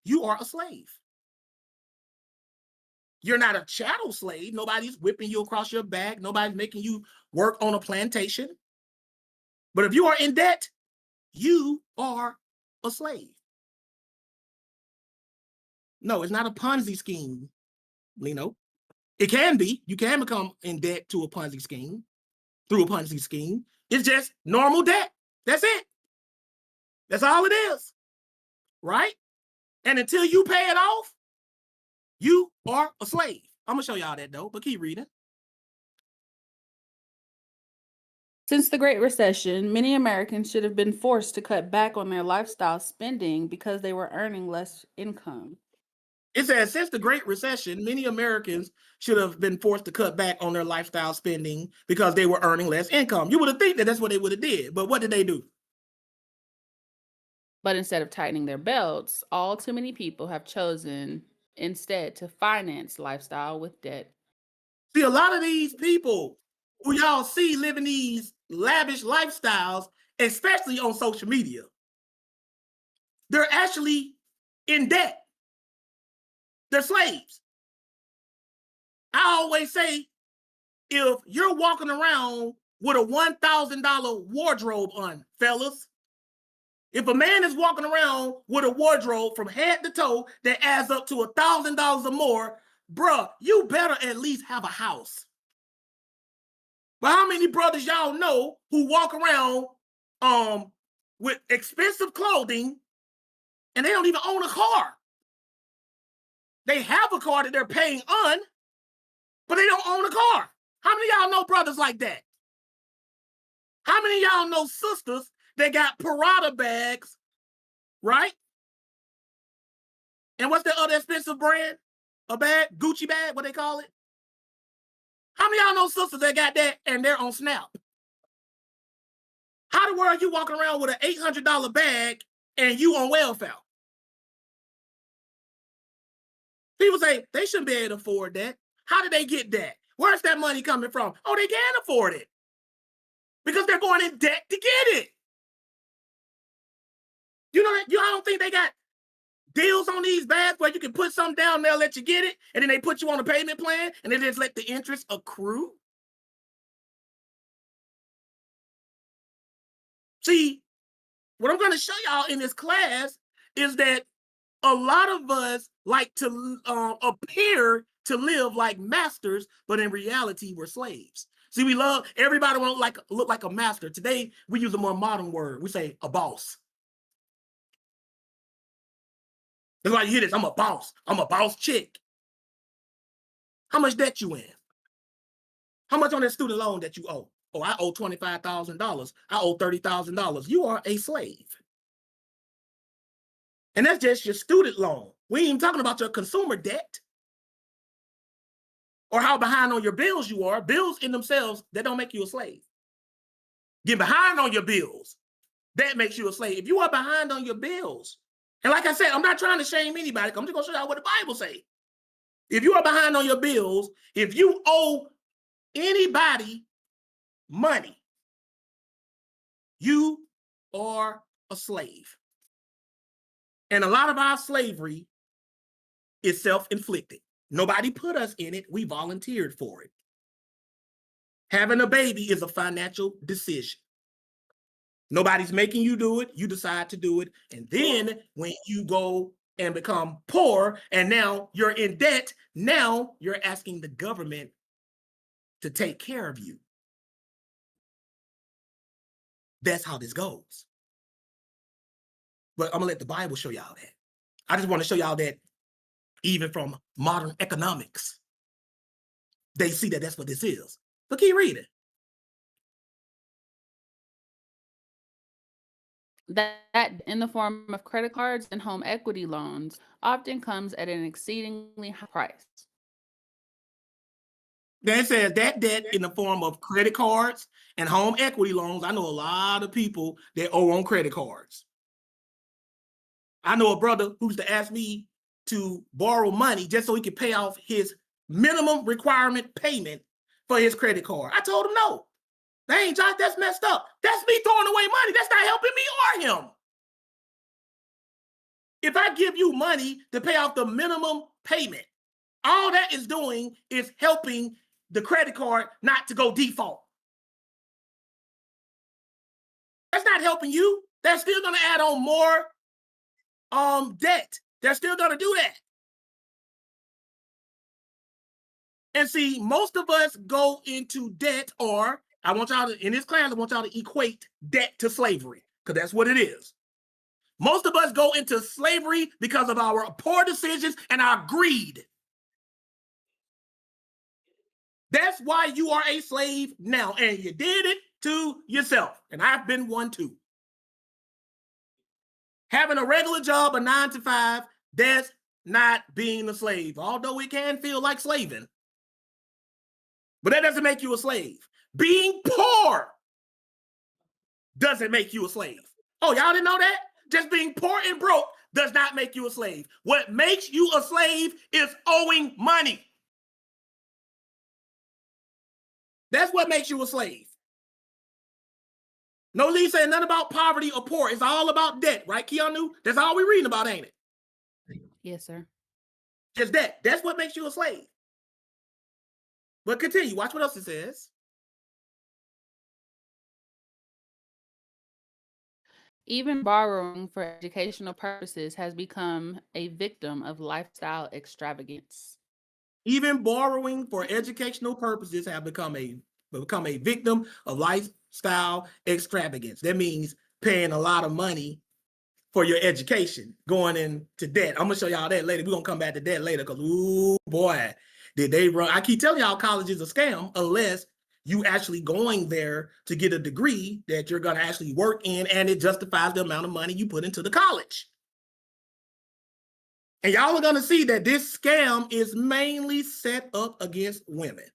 you are a slave. You're not a chattel slave. Nobody's whipping you across your back. Nobody's making you work on a plantation. But if you are in debt, you are a slave. No, it's not a Ponzi scheme, Lino. It can be. You can become in debt to a Ponzi scheme, through a Ponzi scheme. It's just normal debt. That's it. That's all it is. Right? And until you pay it off, you are a slave. I'm going to show y'all that, though, but keep reading. Since the Great Recession, many Americans should have been forced to cut back on their lifestyle spending because they were earning less income. It says, since the Great Recession, many Americans should have been forced to cut back on their lifestyle spending because they were earning less income. You would have think that that's what they would have did, but what did they do? But instead of tightening their belts, all too many people have chosen instead to finance lifestyle with debt. See, a lot of these people who y'all see living these lavish lifestyles, especially on social media, they're actually in debt. They're slaves. I always say, if you're walking around with a $1,000 wardrobe on, fellas, If a man is walking around with a wardrobe from head to toe that adds up to $1,000 or more, bruh, you better at least have a house. But how many brothers y'all know who walk around with expensive clothing and they don't even own a car? They have a car that they're paying on, but they don't own a car. How many of y'all know brothers like that? How many of y'all know sisters that got Prada bags, right? And what's the other expensive brand? A bag? Gucci bag, what they call it? How many of y'all know sisters that got that and they're on Snap? How the world are you walking around with an $800 bag and you on welfare? People say they shouldn't be able to afford that. How did they get that? Where's that money coming from? Oh, they can't afford it because they're going in debt to get it. You know, I don't think they got deals on these bags where you can put something down, they'll let you get it, and then they put you on a payment plan, and they just let the interest accrue. See, what I'm going to show y'all in this class is that a lot of us like to appear to live like masters, but in reality, we're slaves. See, everybody want to look like a master. Today, we use a more modern word. We say a boss. That's why you hear this. I'm a boss. I'm a boss chick. How much debt you in? How much on that student loan that you owe? Oh, I owe $25,000. I owe $30,000. You are a slave. And that's just your student loan. We ain't even talking about your consumer debt or how behind on your bills you are. Bills in themselves, that don't make you a slave. Get behind on your bills, that makes you a slave. If you are behind on your bills, and like I said, I'm not trying to shame anybody. I'm just going to show y'all what the Bible says. If you are behind on your bills, if you owe anybody money, you are a slave. And a lot of our slavery is self-inflicted. Nobody put us in it. We volunteered for it. Having a baby is a financial decision. Nobody's making you do it. You decide to do it. And then when you go and become poor and now you're in debt, now you're asking the government to take care of you. That's how this goes. But I'm going to let the Bible show y'all that. I just want to show y'all that even from modern economics, they see that that's what this is. But keep reading. That in the form of credit cards and home equity loans often comes at an exceedingly high price. Then it says that debt in the form of credit cards and home equity loans. I know a lot of people that owe on credit cards. I know a brother who used to ask me to borrow money just so he could pay off his minimum requirement payment for his credit card. I told him no. That's messed up. That's me throwing away money. That's not helping me or him. If I give you money to pay off the minimum payment, all that is doing is helping the credit card not to go default. That's not helping you. They're still going to add on more debt. They're still going to do that. And see, most of us go into debt, or I want y'all to, in this class, I want y'all to equate debt to slavery, because that's what it is. Most of us go into slavery because of our poor decisions and our greed. That's why you are a slave now, and you did it to yourself. And I've been one too. Having a regular job, a 9 to 5, that's not being a slave, although it can feel like slaving. But that doesn't make you a slave. Being poor doesn't make you a slave. Oh, y'all didn't know that? Just being poor and broke does not make you a slave. What makes you a slave is owing money. That's what makes you a slave. No Lee saying nothing about poverty or poor. It's all about debt, right, Keanu? That's all we're reading about, ain't it? Yes, sir. Just debt. That's what makes you a slave. But continue. Watch what else it says. Even borrowing for educational purposes has become a victim of lifestyle extravagance. Even borrowing for educational purposes have become a victim of lifestyle extravagance. That means paying a lot of money for your education, going into debt. I'm gonna show y'all that later. We're gonna come back to that later because, ooh, boy, did they run. I keep telling y'all college is a scam unless you actually going there to get a degree that you're gonna actually work in and it justifies the amount of money you put into the college. And y'all are gonna see that this scam is mainly set up against women.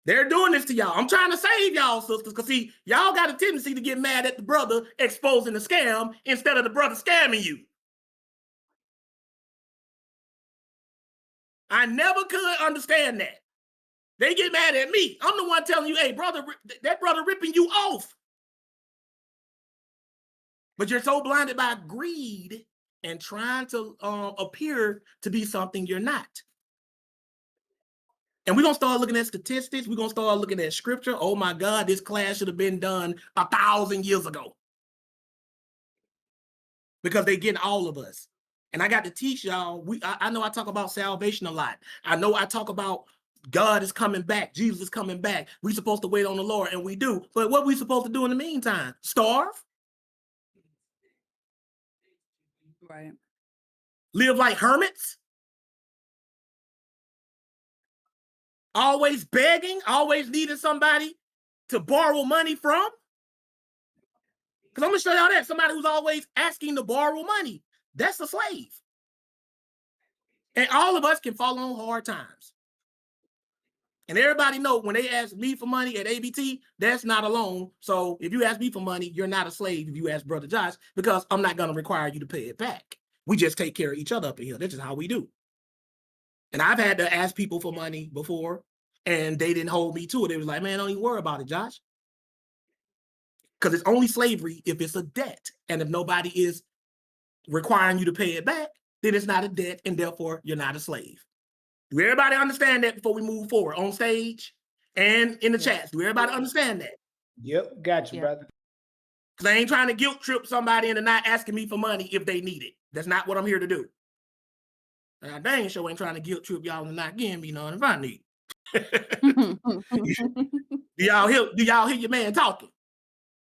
They're doing this to y'all. I'm trying to save y'all, sisters, because see, y'all got a tendency to get mad at the brother exposing the scam instead of the brother scamming you. I never could understand that. They get mad at me. I'm the one telling you, hey, brother, that brother ripping you off. But you're so blinded by greed and trying to appear to be something you're not. And we're going to start looking at statistics. We're going to start looking at scripture. Oh my God, this class should have been done 1,000 years ago. Because they getting all of us. And I got to teach y'all, I know I talk about salvation a lot. I know I talk about God is coming back. Jesus is coming back. We're supposed to wait on the Lord, and we do. But what are we supposed to do in the meantime? Starve? Right. Live like hermits? Always begging? Always needing somebody to borrow money from? Because I'm going to show y'all that. Somebody who's always asking to borrow money. That's a slave. And all of us can fall on hard times. And everybody know when they ask me for money at ABT, that's not a loan. So if you ask me for money, you're not a slave if you ask Brother Josh, because I'm not going to require you to pay it back. We just take care of each other up in here. This is how we do. And I've had to ask people for money before, and they didn't hold me to it. They was like, man, don't even worry about it, Josh. Because it's only slavery if it's a debt. And if nobody is requiring you to pay it back, then it's not a debt, and therefore you're not a slave. Do everybody understand that before we move forward on stage and in the chats? Do everybody understand that? Yep, got you, brother. Because I ain't trying to guilt trip somebody into not asking me for money if they need it. That's not what I'm here to do. And I dang sure ain't trying to guilt trip y'all into not getting me none if I need. Do y'all hear your man talking?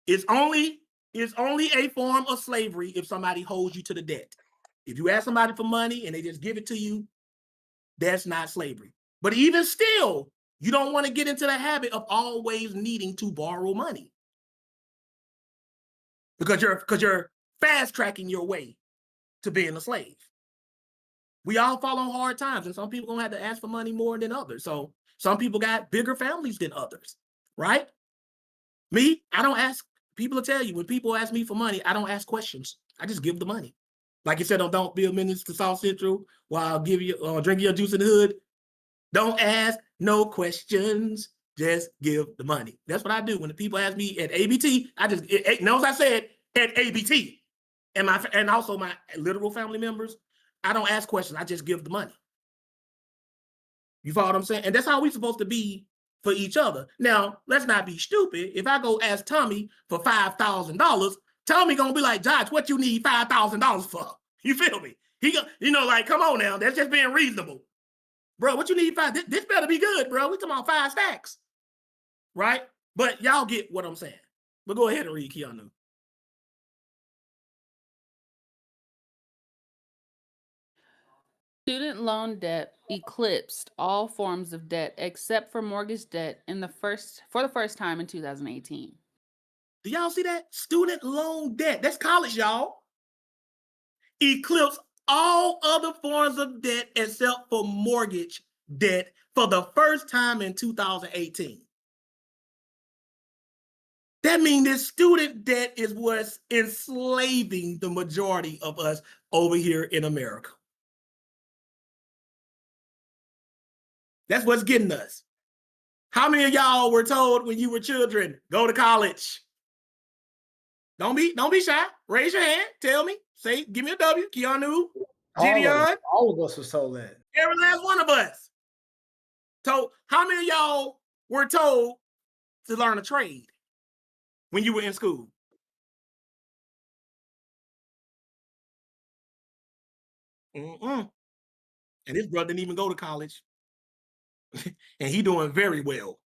It's only a form of slavery if somebody holds you to the debt. If you ask somebody for money and they just give it to you, that's not slavery. But even still, you don't want to get into the habit of always needing to borrow money. Because you're fast tracking your way to being a slave. We all fall on hard times, and some people gonna have to ask for money more than others. So some people got bigger families than others, right? Me, I don't ask. People will tell you when people ask me for money, I don't ask questions. I just give the money. Like you said, don't be a menace to South Central while I'll give you drink your juice in the hood. Don't ask no questions. Just give the money. That's what I do. When the people ask me at ABT, I just, notice I said at ABT. And also my literal family members, I don't ask questions. I just give the money. You follow what I'm saying? And that's how we're supposed to be for each other. Now, let's not be stupid. If I go ask Tommy for $5,000, Tommy gonna be like, Josh, what you need $5,000 for? You feel me? He go, like, come on now. That's just being reasonable. Bro, what you need this better be good, bro. We talking about 5 stacks. Right? But y'all get what I'm saying. But go ahead and read, Keanu. Student loan debt eclipsed all forms of debt except for mortgage debt for the first time in 2018. Do y'all see that? Student loan debt. That's college, y'all. Eclipsed all other forms of debt except for mortgage debt for the first time in 2018. That means this student debt is what's enslaving the majority of us over here in America. That's what's getting us. How many of y'all were told when you were children, go to college? Don't be shy. Raise your hand. Tell me. Say, give me a W. Keanu, Gideon. All of us was told that. Every last one of us. So how many of y'all were told to learn a trade when you were in school? And his brother didn't even go to college. And he doing very well.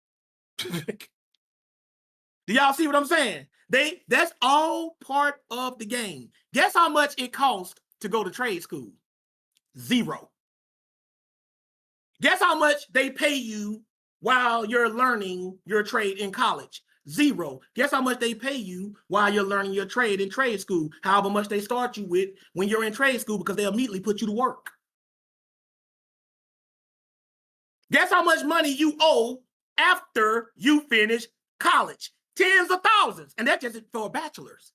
Do y'all see what I'm saying? That's all part of the game. Guess how much it costs to go to trade school? Zero. Guess how much they pay you while you're learning your trade in college? Zero. Guess how much they pay you while you're learning your trade in trade school? However much they start you with when you're in trade school, because they immediately put you to work. Guess how much money you owe after you finish college? Tens of thousands. And that's just for a bachelor's.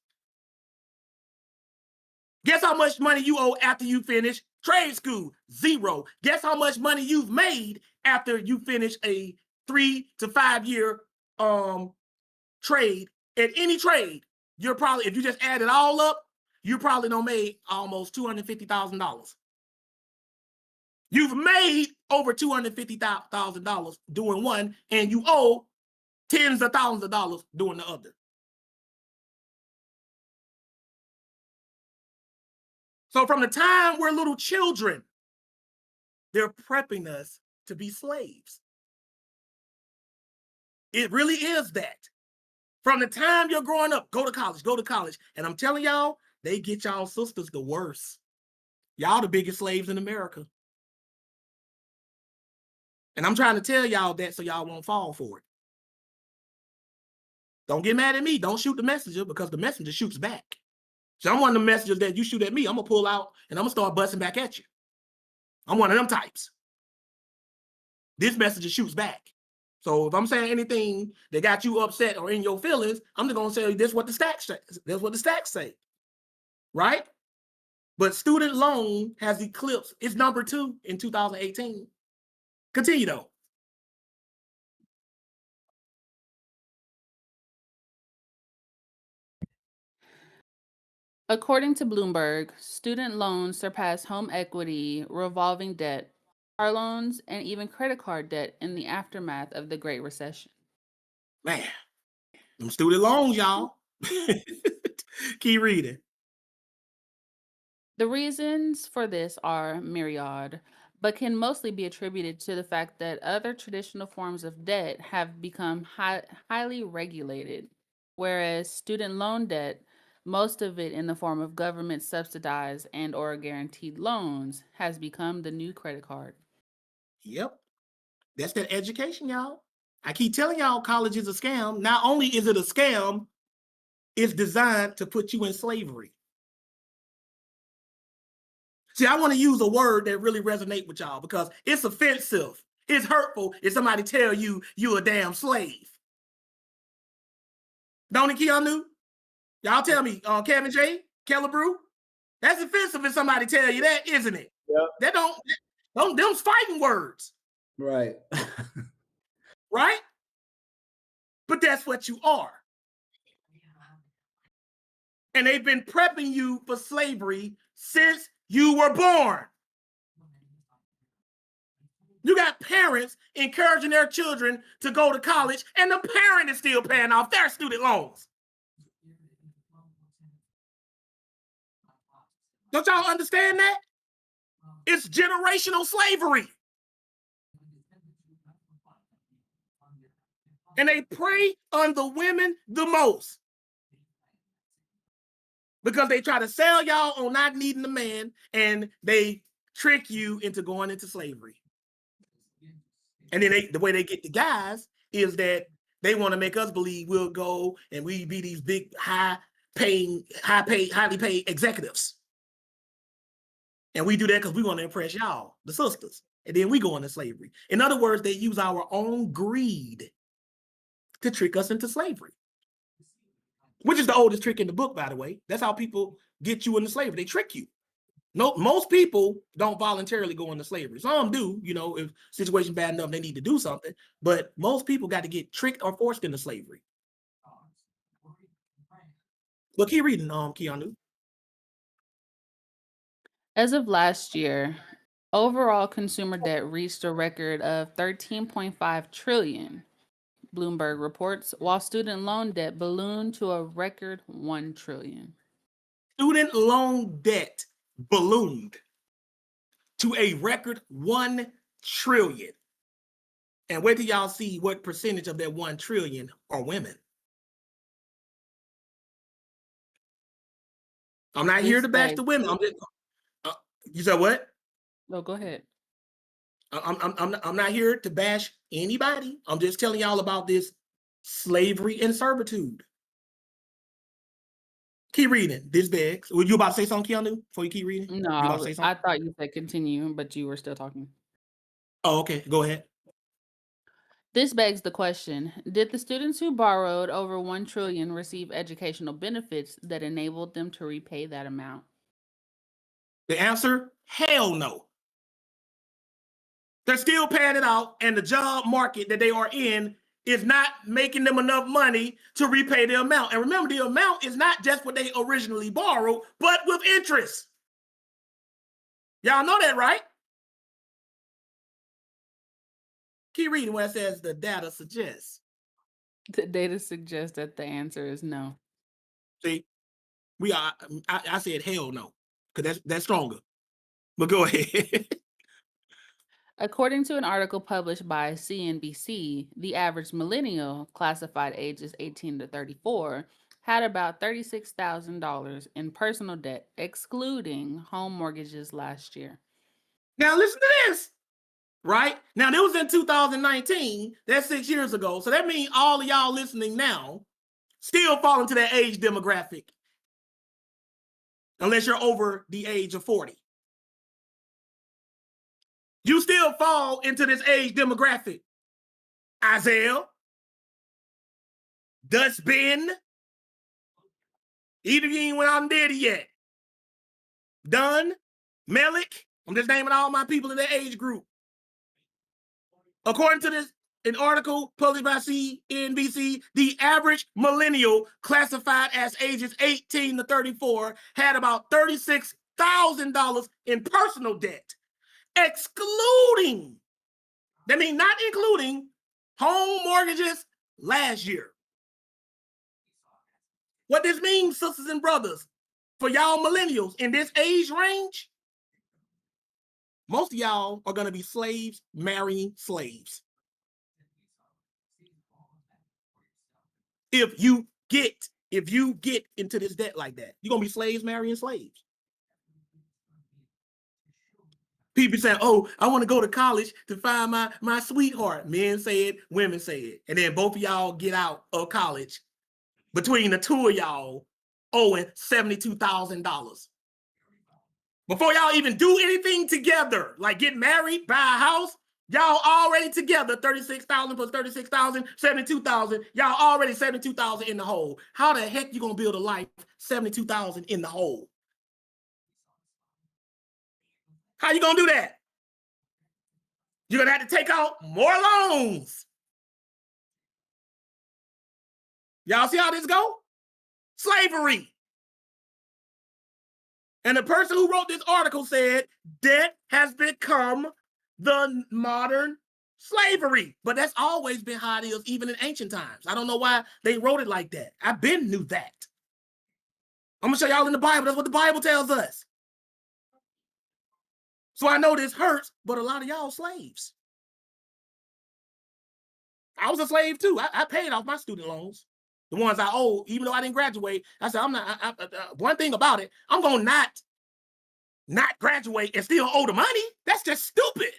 Guess how much money you owe after you finish trade school? Zero. Guess how much money you've made after you finish a 3 to 5 year trade? At any trade, you're probably, if you just add it all up, you probably don't made almost $250,000. You've made over $250,000 doing one, and you owe tens of thousands of dollars doing the other. So from the time we're little children, they're prepping us to be slaves. It really is that. From the time you're growing up, go to college, go to college. And I'm telling y'all, they get y'all sisters the worst. Y'all the biggest slaves in America. And I'm trying to tell y'all that so y'all won't fall for it. Don't get mad at me. Don't shoot the messenger, because the messenger shoots back. So I'm one of the messengers that you shoot at me, I'm going to pull out and I'm going to start busting back at you. I'm one of them types. This messenger shoots back. So if I'm saying anything that got you upset or in your feelings, I'm just going to say this is what the stats say. That's what the stats say. Right? But student loan has eclipsed. It's number 2 in 2018. Continue though. According to Bloomberg, student loans surpass home equity, revolving debt, car loans, and even credit card debt in the aftermath of the Great Recession. Man, them student loans, y'all. Keep reading. The reasons for this are myriad, but can mostly be attributed to the fact that other traditional forms of debt have become highly regulated, whereas student loan debt, most of it in the form of government subsidized and or guaranteed loans, has become the new credit card. Yep. That's that education, y'all. I keep telling y'all college is a scam. Not only is it a scam, it's designed to put you in slavery. See, I want to use a word that really resonates with y'all because it's offensive. It's hurtful if somebody tell you you're a damn slave. Don't it, Keanu? Y'all tell me, Kevin J, Kellebrew, that's offensive if somebody tell you that, isn't it? Yep. That don't them's fighting words. Right. Right? But that's what you are. And they've been prepping you for slavery since you were born. You got parents encouraging their children to go to college, and the parent is still paying off their student loans. Don't y'all understand that? It's generational slavery. And they prey on the women the most because they try to sell y'all on not needing a man, and they trick you into going into slavery. And then the way they get the guys is that they want to make us believe we'll go and we be these big, highly paid executives. And we do that because we want to impress y'all, the sisters. And then we go into slavery. In other words, they use our own greed to trick us into slavery, which is the oldest trick in the book, by the way. That's how people get you into slavery. They trick you. No, most people don't voluntarily go into slavery. Some do, if situation bad enough, they need to do something. But most people got to get tricked or forced into slavery. But keep reading, Keanu. As of last year, overall consumer debt reached a record of $13.5 trillion, Bloomberg reports, while student loan debt ballooned to a record $1 trillion. Student loan debt ballooned. to a record 1 trillion. And wait till y'all see what percentage of that 1 trillion are women. I'm not here to bash the women. I'm just, you said what? No, go ahead. I'm not here to bash anybody. I'm just telling y'all about this slavery and servitude. Keep reading. This begs. Were you about to say something, Keanu, before you keep reading? No, You about to say I something? thought you said continue, but you were still talking. Oh, okay. Go ahead. This begs the question, did the students who borrowed over 1 trillion receive educational benefits that enabled them to repay that amount? The answer, hell no. They're still paying it out, and the job market that they are in is not making them enough money to repay the amount. And remember, the amount is not just what they originally borrowed, but with interest. Y'all know that, right? Keep reading where it says the data suggests. The data suggests that the answer is no. See, I said hell no, because that's stronger. But go ahead. According to an article published by CNBC, the average millennial, classified ages 18 to 34, had about $36,000 in personal debt, excluding home mortgages last year. Now listen to this, right? Now, that was in 2019. That's 6 years ago. So that means all of y'all listening now still fall into that age demographic, unless you're over the age of 40. You still fall into this age demographic. Isaiah, Dustbin, even if you ain't went out and did it yet. Dunn, Melik, I'm just naming all my people in that age group. According to an article published by CNBC, the average millennial classified as ages 18 to 34 had about $36,000 in personal debt, excluding, that means not including, home mortgages last year. What this means, sisters and brothers, for y'all millennials in this age range, most of y'all are going to be slaves marrying slaves. If you get into this debt like that, you're going to be slaves marrying slaves. People saying, oh, I want to go to college to find my sweetheart. Men say it, women say it. And then both of y'all get out of college, between the two of y'all owing $72,000. Before y'all even do anything together, like get married, buy a house, y'all already together, 36,000 plus 36,000, 72,000. Y'all already 72,000 in the hole. How the heck you gonna build a life 72,000 in the hole? How you gonna do that? You're gonna have to take out more loans. Y'all see how this go? Slavery. And the person who wrote this article said debt has become the modern slavery. But that's always been how it is, even in ancient times. I don't know why they wrote it like that. I been knew that. I'm gonna show y'all in the Bible. That's what the Bible tells us. So I know this hurts, but a lot of y'all slaves. I was a slave too. I paid off my student loans, the ones I owe, even though I didn't graduate. I said, I'm not. One thing about it, I'm gonna not graduate and still owe the money. That's just stupid.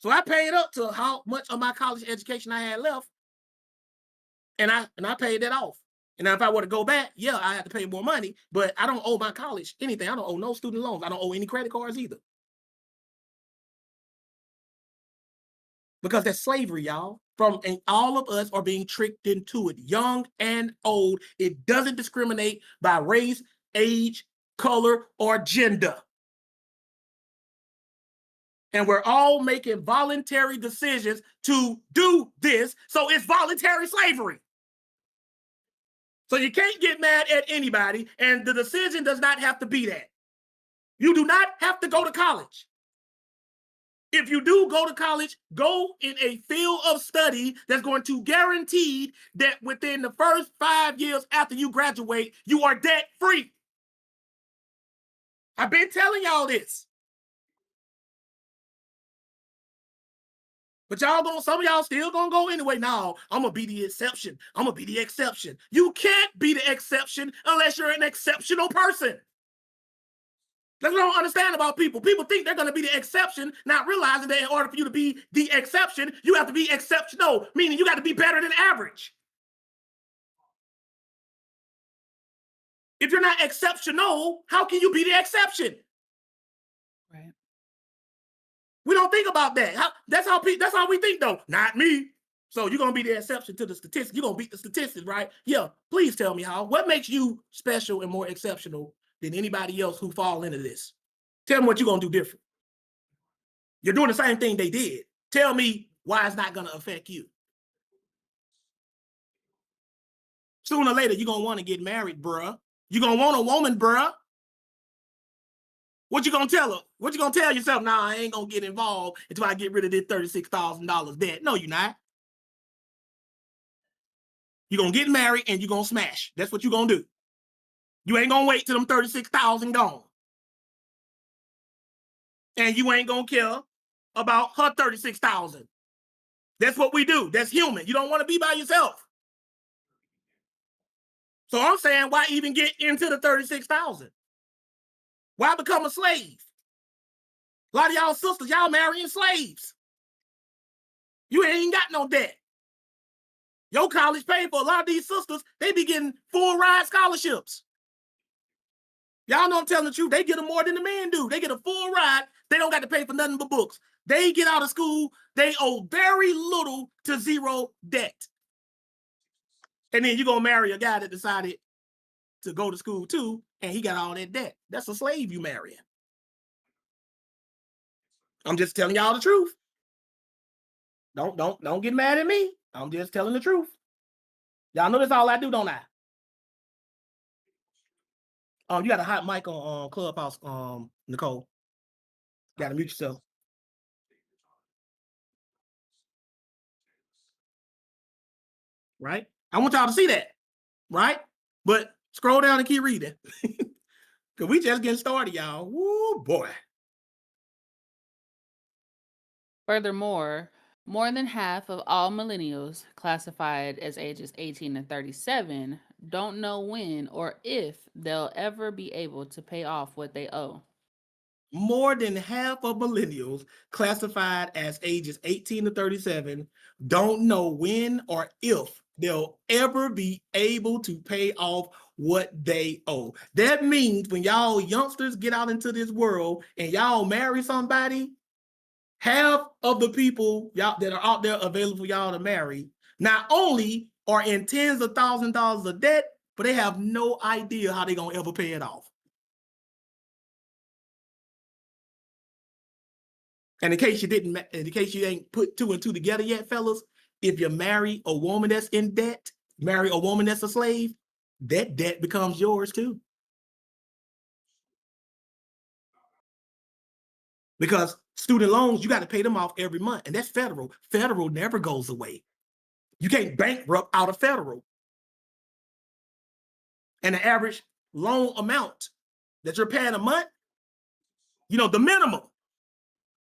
So I paid up to how much of my college education I had left, and I paid that off. And now if I were to go back, yeah, I had to pay more money, but I don't owe my college anything. I don't owe no student loans. I don't owe any credit cards either. Because that's slavery, y'all. And all of us are being tricked into it, young and old. It doesn't discriminate by race, age, color, or gender. And we're all making voluntary decisions to do this, so it's voluntary slavery. So you can't get mad at anybody, and the decision does not have to be that. You do not have to go to college. If you do go to college, go in a field of study that's going to guarantee that within the first 5 years after you graduate, you are debt free. I've been telling y'all this. But some of y'all still gonna go anyway. No, I'm gonna be the exception. I'm gonna be the exception. You can't be the exception unless you're an exceptional person. That's what I don't understand about people. People think they're gonna be the exception, not realizing that in order for you to be the exception, you have to be exceptional, meaning you got to be better than average. If you're not exceptional, how can you be the exception? Right. We don't think about that. That's how we think, though. Not me. So you're gonna be the exception to the statistics. You're gonna beat the statistics, right? Yeah. Please tell me how. What makes you special and more exceptional than anybody else who fall into this? Tell me what you're gonna do different. You're doing the same thing they did. Tell me why it's not gonna affect you. Sooner or later, you're gonna want to get married, bruh. You're gonna want a woman, bruh. What you gonna tell her? What you gonna tell yourself? Nah, I ain't gonna get involved until I get rid of this $36,000 debt. No, you're not. You're gonna get married and you're gonna smash. That's what you're gonna do. You ain't gonna wait till them 36,000 gone. And you ain't gonna care about her 36,000. That's what we do. That's human. You don't want to be by yourself. So I'm saying, why even get into the 36,000? Why become a slave? A lot of y'all sisters, y'all marrying slaves. You ain't got no debt. Your college paid for a lot of these sisters. They be getting full ride scholarships. Y'all know I'm telling the truth. They get them more than the men do. They get a full ride. They don't got to pay for nothing but books. They get out of school. They owe very little to zero debt. And then you're going to marry a guy that decided to go to school too, and he got all that debt. That's a slave you marrying. I'm just telling y'all the truth. Don't get mad at me. I'm just telling the truth. Y'all know that's all I do, don't I? You got a hot mic on Clubhouse, Nicole. Got to mute yourself. Right? I want y'all to see that. Right? But scroll down and keep reading. Because we just getting started, y'all. Woo, boy. Furthermore, more than half of all millennials classified as ages 18 to 37 don't know when or if they'll ever be able to pay off what they owe. More than half of millennials classified as ages 18 to 37 don't know when or if they'll ever be able to pay off what they owe. That means when y'all youngsters get out into this world and y'all marry somebody, half of the people y'all that are out there available for y'all to marry not only are in tens of thousands of dollars of debt, but they have no idea how they're gonna ever pay it off. And in case you ain't put two and two together yet, fellas, if you marry a woman that's in debt, marry a woman that's a slave, that debt becomes yours too. Because student loans, you got to pay them off every month, and that's federal. Federal never goes away. You can't bankrupt out of federal. And the average loan amount that you're paying a month, the minimum,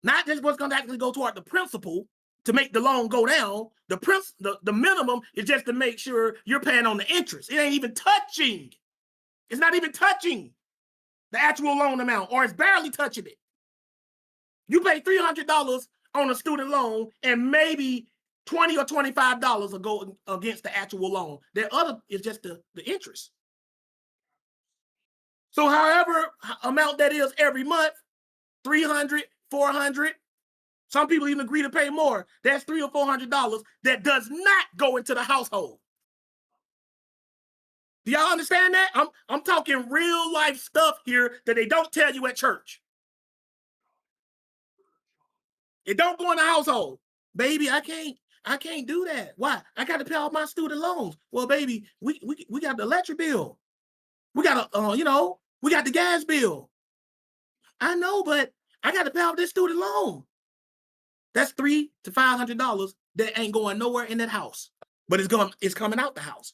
not just what's going to actually go toward the principal to make the loan go down. The minimum is just to make sure you're paying on the interest. It ain't even touching. It's not even touching the actual loan amount, or it's barely touching it. You pay $300 on a student loan, and maybe $20 or $25 will go against the actual loan. The other is just the interest. So however amount that is every month, $300, $400, some people even agree to pay more. That's $300 or $400 that does not go into the household. Do y'all understand that? I'm talking real life stuff here that they don't tell you at church. It don't go in the household. Baby, I can't do that. Why? I got to pay off my student loans. Well, baby, we got the electric bill. We got we got the gas bill. I know, but I got to pay off this student loan. That's $300 to $500 that ain't going nowhere in that house, but it's coming out the house.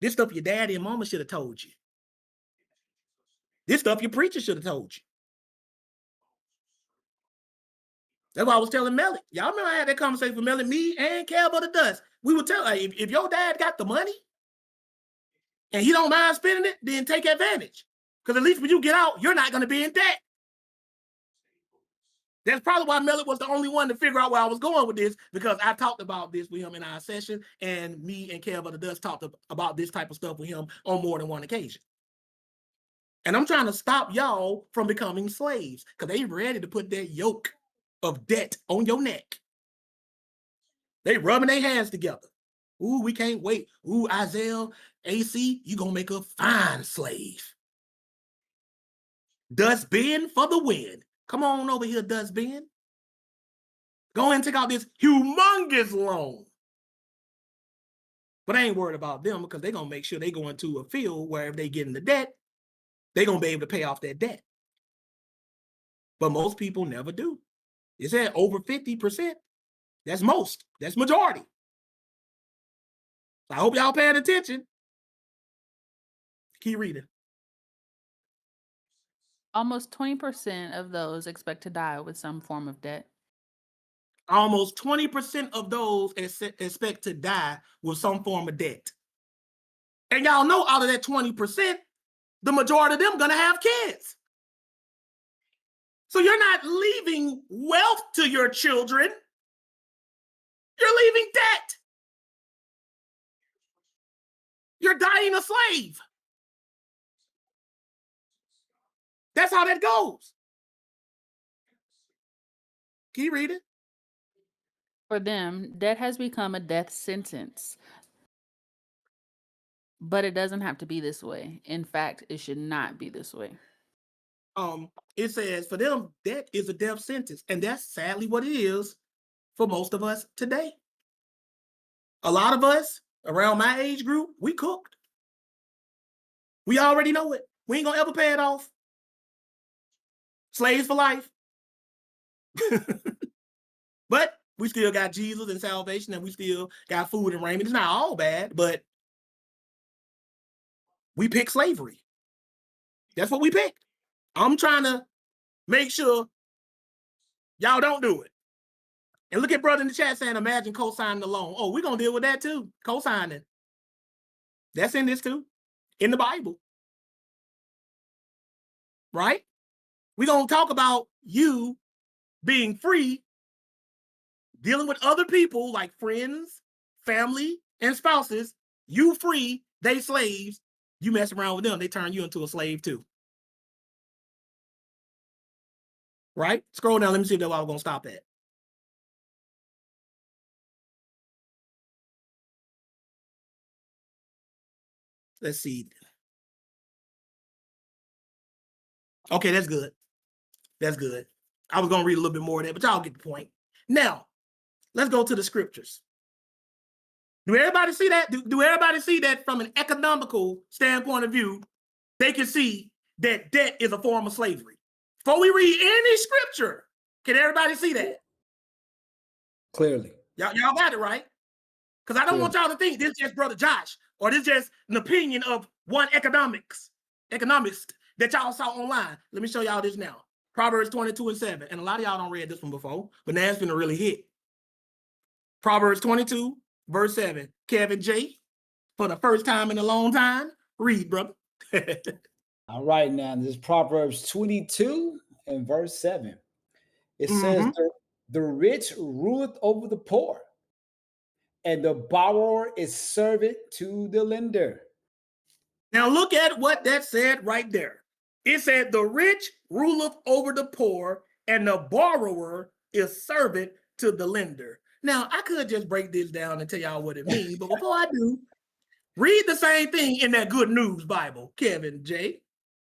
This stuff your daddy and mama should have told you. This stuff your preacher should have told you. That's why I was telling Melly. Y'all remember I had that conversation with Melly, me and Kev of the Dust. We would tell, like, if your dad got the money and he don't mind spending it, then take advantage. Because at least when you get out, you're not going to be in debt. That's probably why Melly was the only one to figure out where I was going with this, because I talked about this with him in our session, and me and Kev of the Dust talked about this type of stuff with him on more than one occasion. And I'm trying to stop y'all from becoming slaves, because they ready to put that yoke of debt on your neck. They rubbing their hands together. Ooh, we can't wait. Ooh, Isaiah, AC, you gonna make a fine slave. Dustbin for the win. Come on over here, Dustbin. Go ahead and take out this humongous loan. But I ain't worried about them, because they're gonna make sure they go into a field where if they get into debt, they're gonna be able to pay off that debt. But most people never do. It said over 50%. That's most. That's majority. I hope y'all paying attention. Keep reading. Almost 20% of those expect to die with some form of debt. Almost 20% of those expect to die with some form of debt. And y'all know out of that 20%, the majority of them gonna have kids. So you're not leaving wealth to your children. You're leaving debt. You're dying a slave. That's how that goes. Can you read it? For them, debt has become a death sentence. But it doesn't have to be this way. In fact, it should not be this way. It says for them, debt is a death sentence. And that's sadly what it is for most of us today. A lot of us around my age group, we cooked. We already know it. We ain't gonna ever pay it off. Slaves for life. But we still got Jesus and salvation, and we still got food and raiment. It's not all bad, but we pick slavery. That's what we picked. I'm trying to make sure y'all don't do it. And look at brother in the chat saying, imagine co-signing the loan. Oh, we're going to deal with that too. Co-signing. That's in this too. In the Bible. Right? We're going to talk about you being free, dealing with other people like friends, family, and spouses. You free, they slaves. You mess around with them, they turn you into a slave too. Right? Scroll down. Let me see if that's where I'm going to stop at. Let's see. Okay, that's good. That's good. I was going to read a little bit more of that, but y'all get the point. Now, let's go to the scriptures. Do everybody see that? Do everybody see that from an economical standpoint of view? They can see that debt is a form of slavery. Before we read any scripture, can everybody see that? Clearly. Y'all got it, right? Because I don't want y'all to think this is just Brother Josh, or this is just an opinion of one economist that y'all saw online. Let me show y'all this now. Proverbs 22:7. And a lot of y'all don't read this one before, but now it's going to really hit. Proverbs 22, verse 7. Kevin J, for the first time in a long time, read, brother. All right, now this is Proverbs 22 and verse 7. It says, the rich ruleth over the poor, and the borrower is servant to the lender. Now look at what that said right there. It said, the rich ruleth over the poor, and the borrower is servant to the lender. Now, I could just break this down and tell y'all what it means, but before I do, read the same thing in that Good News Bible, Kevin J.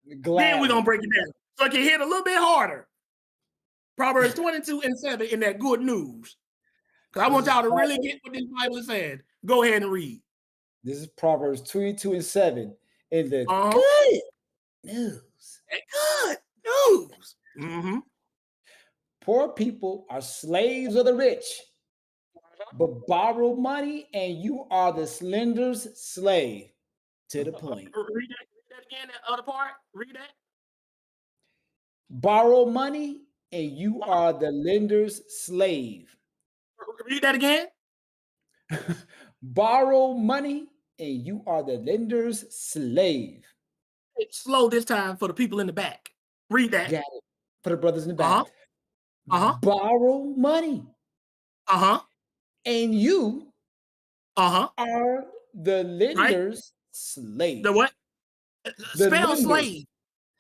Then we're going to break it down so it can hit a little bit harder. Proverbs 22:7 in that Good News. Because I want y'all to really get what this Bible is saying. Go ahead and read. This is Proverbs 22:7 in the Good News. Good News. Poor people are slaves of the rich, but borrow money and you are the lender's slave. To the point. Read that again, that other part. Read that. Borrow money and you are the lender's slave. Read that again. Borrow money and you are the lender's slave. Slow this time for the people in the back. Read that. Got it. For the brothers in the back. Uh-huh. Uh-huh. Borrow money Uh-huh. and you Uh-huh. are the lender's slave. The what? The Spell lenders. slave.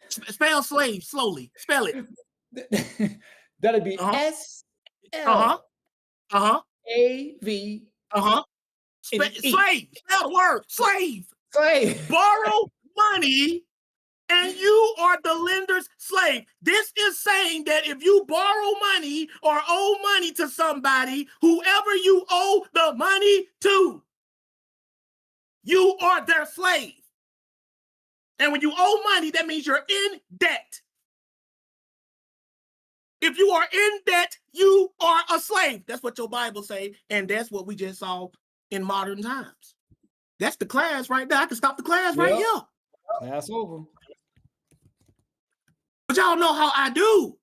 Spell slave slowly. Spell it. That'd be Uh-huh. S-L-A-V. Uh-huh. Uh-huh. Slave. Spell the word. Slave. Slave. Borrow money and you are the lender's slave. This is saying that if you borrow money or owe money to somebody, whoever you owe the money to, you are their slave. And when you owe money, that means you're in debt. If you are in debt, you are a slave. That's what your Bible say, and that's what we just saw in modern times. That's the class right there. I can stop the class right here. Class over. But y'all know how I do.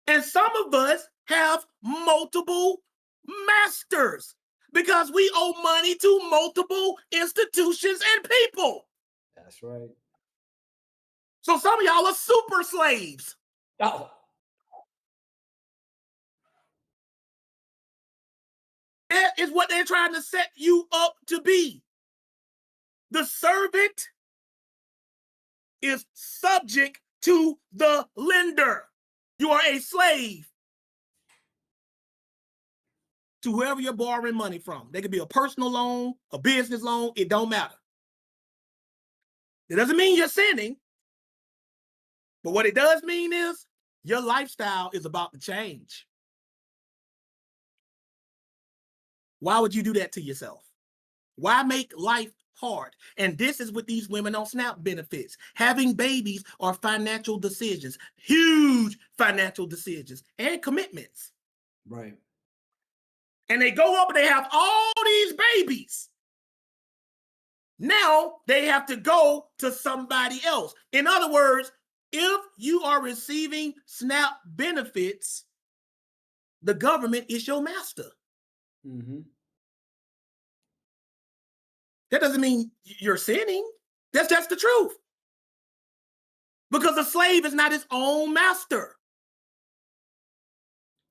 And some of us have multiple masters because we owe money to multiple institutions and people. That's right. So some of y'all are super slaves. Oh. That is what they're trying to set you up to be. The servant is subject to the lender. You are a slave to whoever you're borrowing money from. They could be a personal loan, a business loan, it don't matter. It doesn't mean you're sinning, but what it does mean is your lifestyle is about to change. Why would you do that to yourself? Why make life hard? And this is with these women on SNAP benefits. Having babies are financial decisions, huge financial decisions and commitments. Right. And they go up and they have all these babies. Now they have to go to somebody else. In other words, if you are receiving SNAP benefits, the government is your master. Mm-hmm. That doesn't mean you're sinning. That's just the truth. Because a slave is not his own master.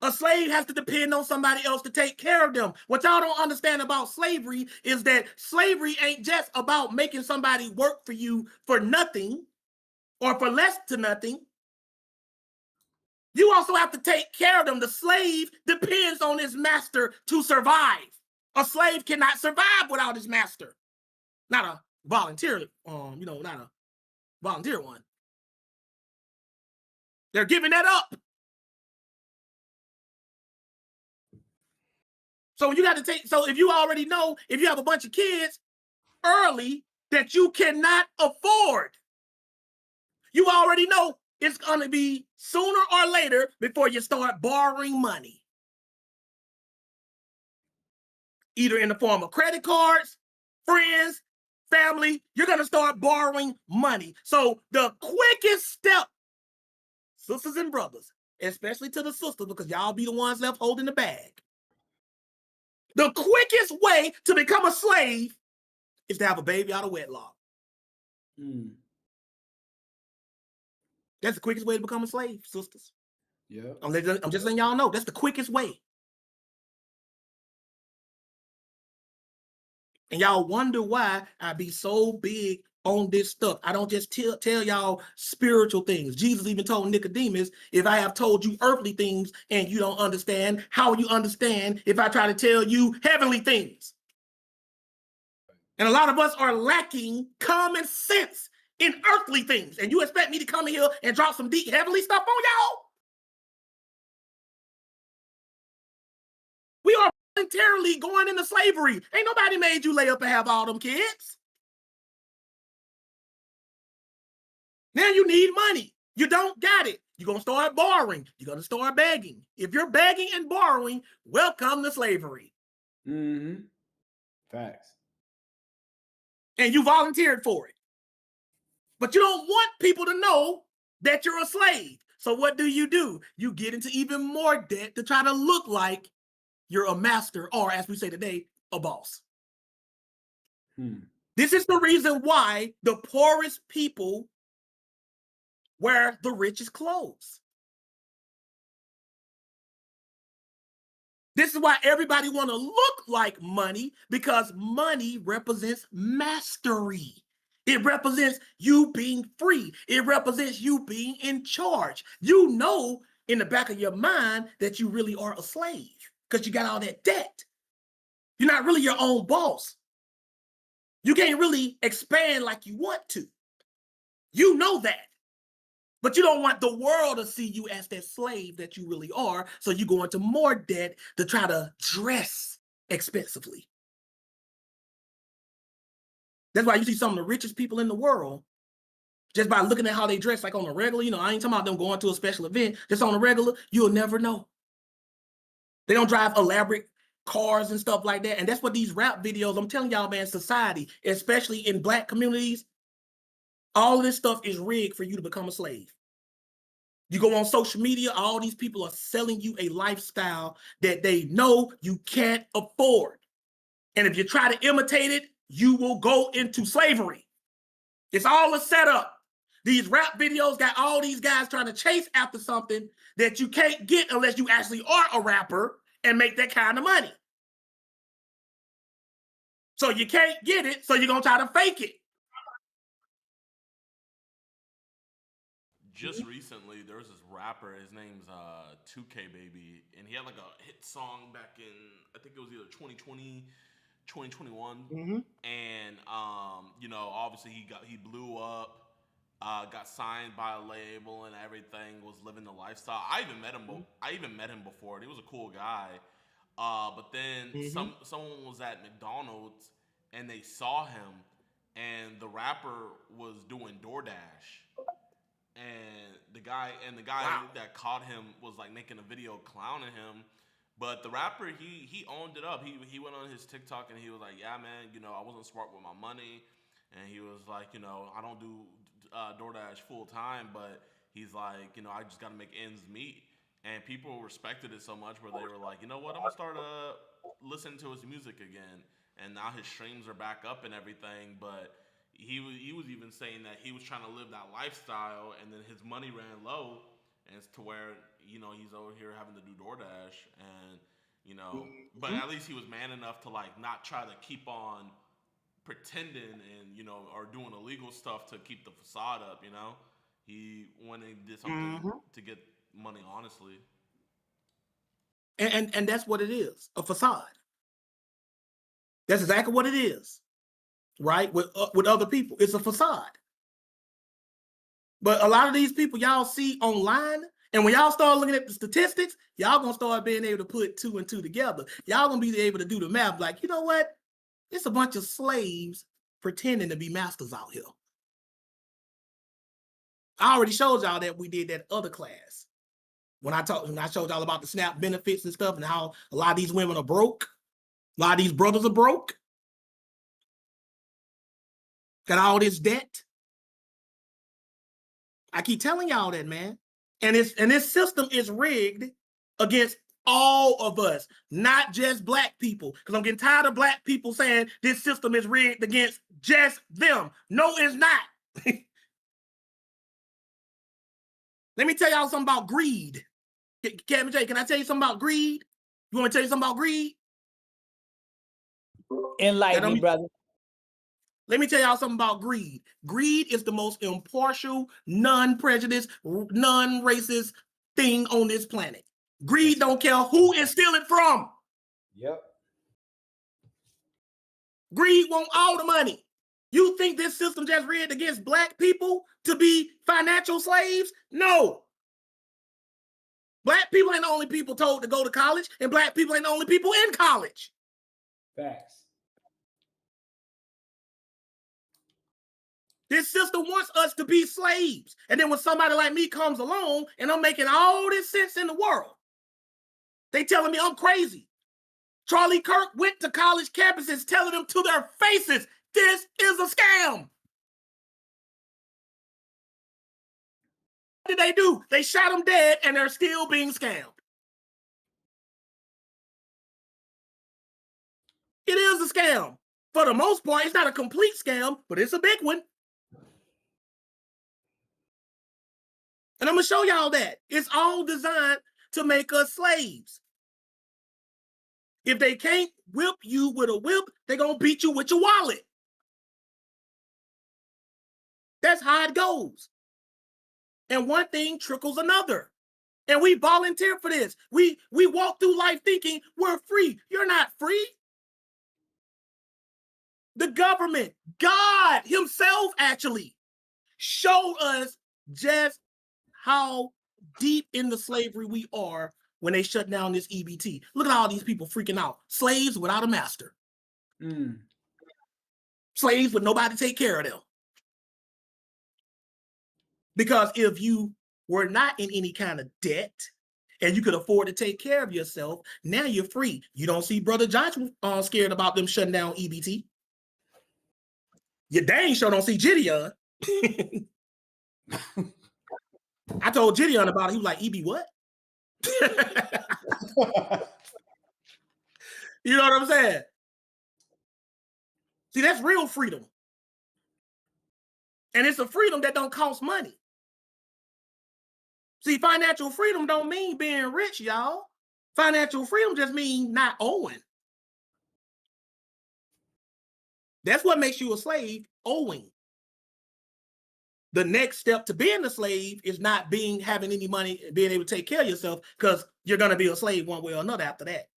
A slave has to depend on somebody else to take care of them. What y'all don't understand about slavery is that slavery ain't just about making somebody work for you for nothing or for less to nothing. You also have to take care of them. The slave depends on his master to survive. A slave cannot survive without his master. Not a volunteer, not a volunteer one. They're giving that up. So you got to if you already know, if you have a bunch of kids early that you cannot afford, you already know it's going to be sooner or later before you start borrowing money. Either in the form of credit cards, friends, family, you're going to start borrowing money. So the quickest step, sisters and brothers, especially to the sisters, because y'all be the ones left holding the bag. The quickest way to become a slave is to have a baby out of wedlock. Mm. That's the quickest way to become a slave, sisters. Yeah. I'm just letting y'all know that's the quickest way. And y'all wonder why I be so big on this stuff. I don't just tell y'all spiritual things. Jesus even told Nicodemus, if I have told you earthly things and you don't understand, how will you understand if I try to tell you heavenly things? And a lot of us are lacking common sense in earthly things. And you expect me to come in here and drop some deep heavenly stuff on y'all? We are voluntarily going into slavery. Ain't nobody made you lay up and have all them kids. Now you need money. You don't got it. You're going to start borrowing. You're going to start begging. If you're begging and borrowing, welcome to slavery. Mm-hmm. Facts. And you volunteered for it. But you don't want people to know that you're a slave. So what do? You get into even more debt to try to look like you're a master, or as we say today, a boss. This is the reason why the poorest people wear the richest clothes. This is why everybody want to look like money, because money represents mastery. It represents you being free. It represents you being in charge. You know in the back of your mind that you really are a slave because you got all that debt. You're not really your own boss. You can't really expand like you want to. You know that. But you don't want the world to see you as that slave that you really are. So you go into more debt to try to dress expensively. That's why you see some of the richest people in the world, just by looking at how they dress, like on a regular, I ain't talking about them going to a special event, just on a regular, you'll never know. They don't drive elaborate cars and stuff like that. And that's what these rap videos, I'm telling y'all, man, society, especially in Black communities, all of this stuff is rigged for you to become a slave. You go on social media, all these people are selling you a lifestyle that they know you can't afford. And if you try to imitate it, you will go into slavery. It's all a setup. These rap videos got all these guys trying to chase after something that you can't get unless you actually are a rapper and make that kind of money. So you can't get it, so you're going to try to fake it. Just recently, there was this rapper. His name's 2K Baby, and he had like a hit song back in, I think it was either 2020, 2021, and obviously he blew up, got signed by a label and everything. Was living the lifestyle. I even met him before. And he was a cool guy, but then someone was at McDonald's and they saw him, and the rapper was doing DoorDash. And the guy Wow. that caught him was like making a video clowning him, but the rapper he owned it up. He went on his TikTok and he was like, "Yeah, man, I wasn't smart with my money," and he was like, "I don't do DoorDash full time, but he's like, I just got to make ends meet." And people respected it so much where they were like, "You know what? I'm gonna start listening to his music again." And now his streams are back up and everything, but he was even saying that he was trying to live that lifestyle, and then his money ran low, and it's to where he's over here having to do DoorDash, and but at least he was man enough to like not try to keep on pretending and or doing illegal stuff to keep the facade up. He went and did something to get money honestly. And that's what it is, a facade. That's exactly what it is. Right? With other people. It's a facade. But a lot of these people y'all see online, and when y'all start looking at the statistics, y'all gonna start being able to put 2 and 2 together. Y'all gonna be able to do the math like, you know what? It's a bunch of slaves pretending to be masters out here. I already showed y'all that we did that other class. When I showed y'all about the SNAP benefits and stuff and how a lot of these women are broke. A lot of these brothers are broke. Got all this debt. I keep telling y'all that, man. And this system is rigged against all of us, not just Black people. Because I'm getting tired of Black people saying this system is rigged against just them. No, it's not. Let me tell y'all something about greed. Kevin J, can I tell you something about greed? You want me to tell you something about greed? Enlighten me, brother. Let me tell y'all something about greed. Greed is the most impartial, non-prejudiced, non-racist thing on this planet. Greed don't care who it's stealing from. Yep. Greed want all the money. You think this system just rigged against Black people to be financial slaves? No. Black people ain't the only people told to go to college, and Black people ain't the only people in college. Facts. This system wants us to be slaves. And then when somebody like me comes along and I'm making all this sense in the world, they telling me I'm crazy. Charlie Kirk went to college campuses telling them to their faces, this is a scam. What did they do? They shot them dead, and they're still being scammed. It is a scam. For the most part, it's not a complete scam, but it's a big one. And I'm going to show y'all that. It's all designed to make us slaves. If they can't whip you with a whip, they're going to beat you with your wallet. That's how it goes. And one thing trickles another. And we volunteer for this. We walk through life thinking we're free. You're not free. The government, God himself actually showed us just how deep in the slavery we are when they shut down this EBT. Look at all these people freaking out. Slaves without a master. Slaves with nobody to take care of them. Because if you were not in any kind of debt and you could afford to take care of yourself, now you're free. You don't see Brother Josh scared about them shutting down EBT. You dang sure don't see Gideon. I told Gideon about it. He was like, EB what? You know what I'm saying? See, that's real freedom. And it's a freedom that don't cost money. See, financial freedom don't mean being rich, y'all. Financial freedom just means not owing. That's what makes you a slave, owing. The next step to being a slave is not having any money, being able to take care of yourself, because you're going to be a slave one way or another after that.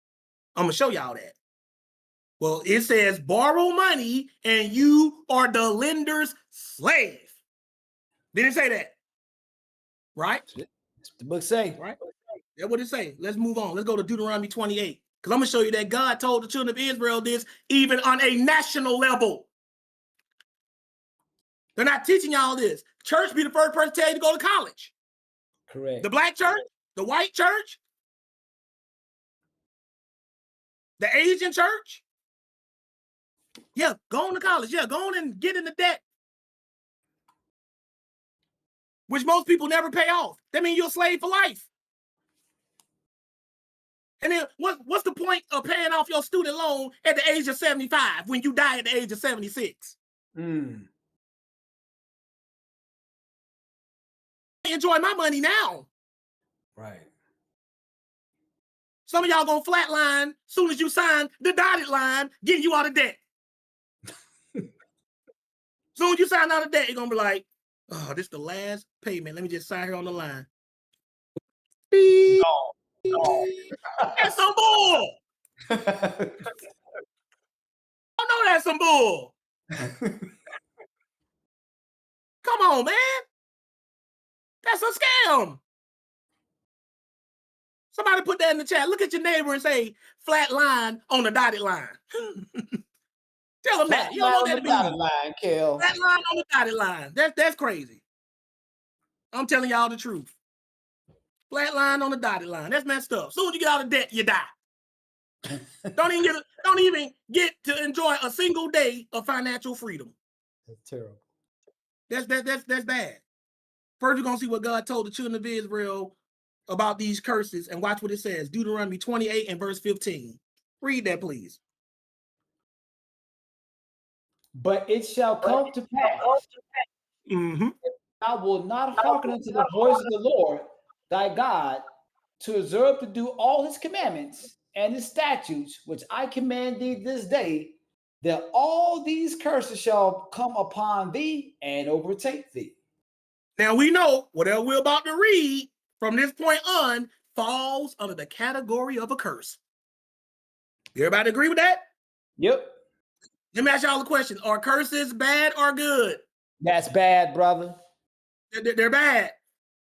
I'm going to show y'all that. Well, it says borrow money and you are the lender's slave. Didn't it say that? Right? That's what the book say. Right? That's what it say. Let's move on. Let's go to Deuteronomy 28. Because I'm going to show you that God told the children of Israel this even on a national level. They're not teaching y'all this. Church be the first person to tell you to go to college. Correct. The black church, the white church, the Asian church. Yeah, go on to college. Yeah, go on and get into debt, which most people never pay off. That means you're a slave for life. And then what's the point of paying off your student loan at the age of 75 when you die at the age of 76? Enjoy my money now. Right. Some of y'all gonna flatline as soon as you sign the dotted line, getting you out of debt. Soon as you sign out of debt, you're gonna be like, oh, this is the last payment. Let me just sign here on the line. No. That's some bull. I know that's some bull. Come on, man. That's a scam. Somebody put that in the chat. Look at your neighbor and say, flat line on the dotted line. Tell them that. You don't want that to be dotted line, Kel. flat line on the dotted line. That's crazy. I'm telling y'all the truth. Flat line on the dotted line. That's messed up. As soon as you get out of debt, you die. Don't even get to enjoy a single day of financial freedom. That's terrible. That's bad. First, we're gonna see what God told the children of Israel about these curses, and watch what it says. Deuteronomy 28 and verse 15. Read that, please. But it shall come to pass, thou wilt not hearken unto the voice of the Lord thy God, to observe to do all his commandments and his statutes, which I command thee this day, that all these curses shall come upon thee and overtake thee. Now we know whatever we're about to read from this point on falls under the category of a curse. Everybody agree with that? Yep. Let me ask y'all a question. Are curses bad or good? That's bad, brother. They're bad.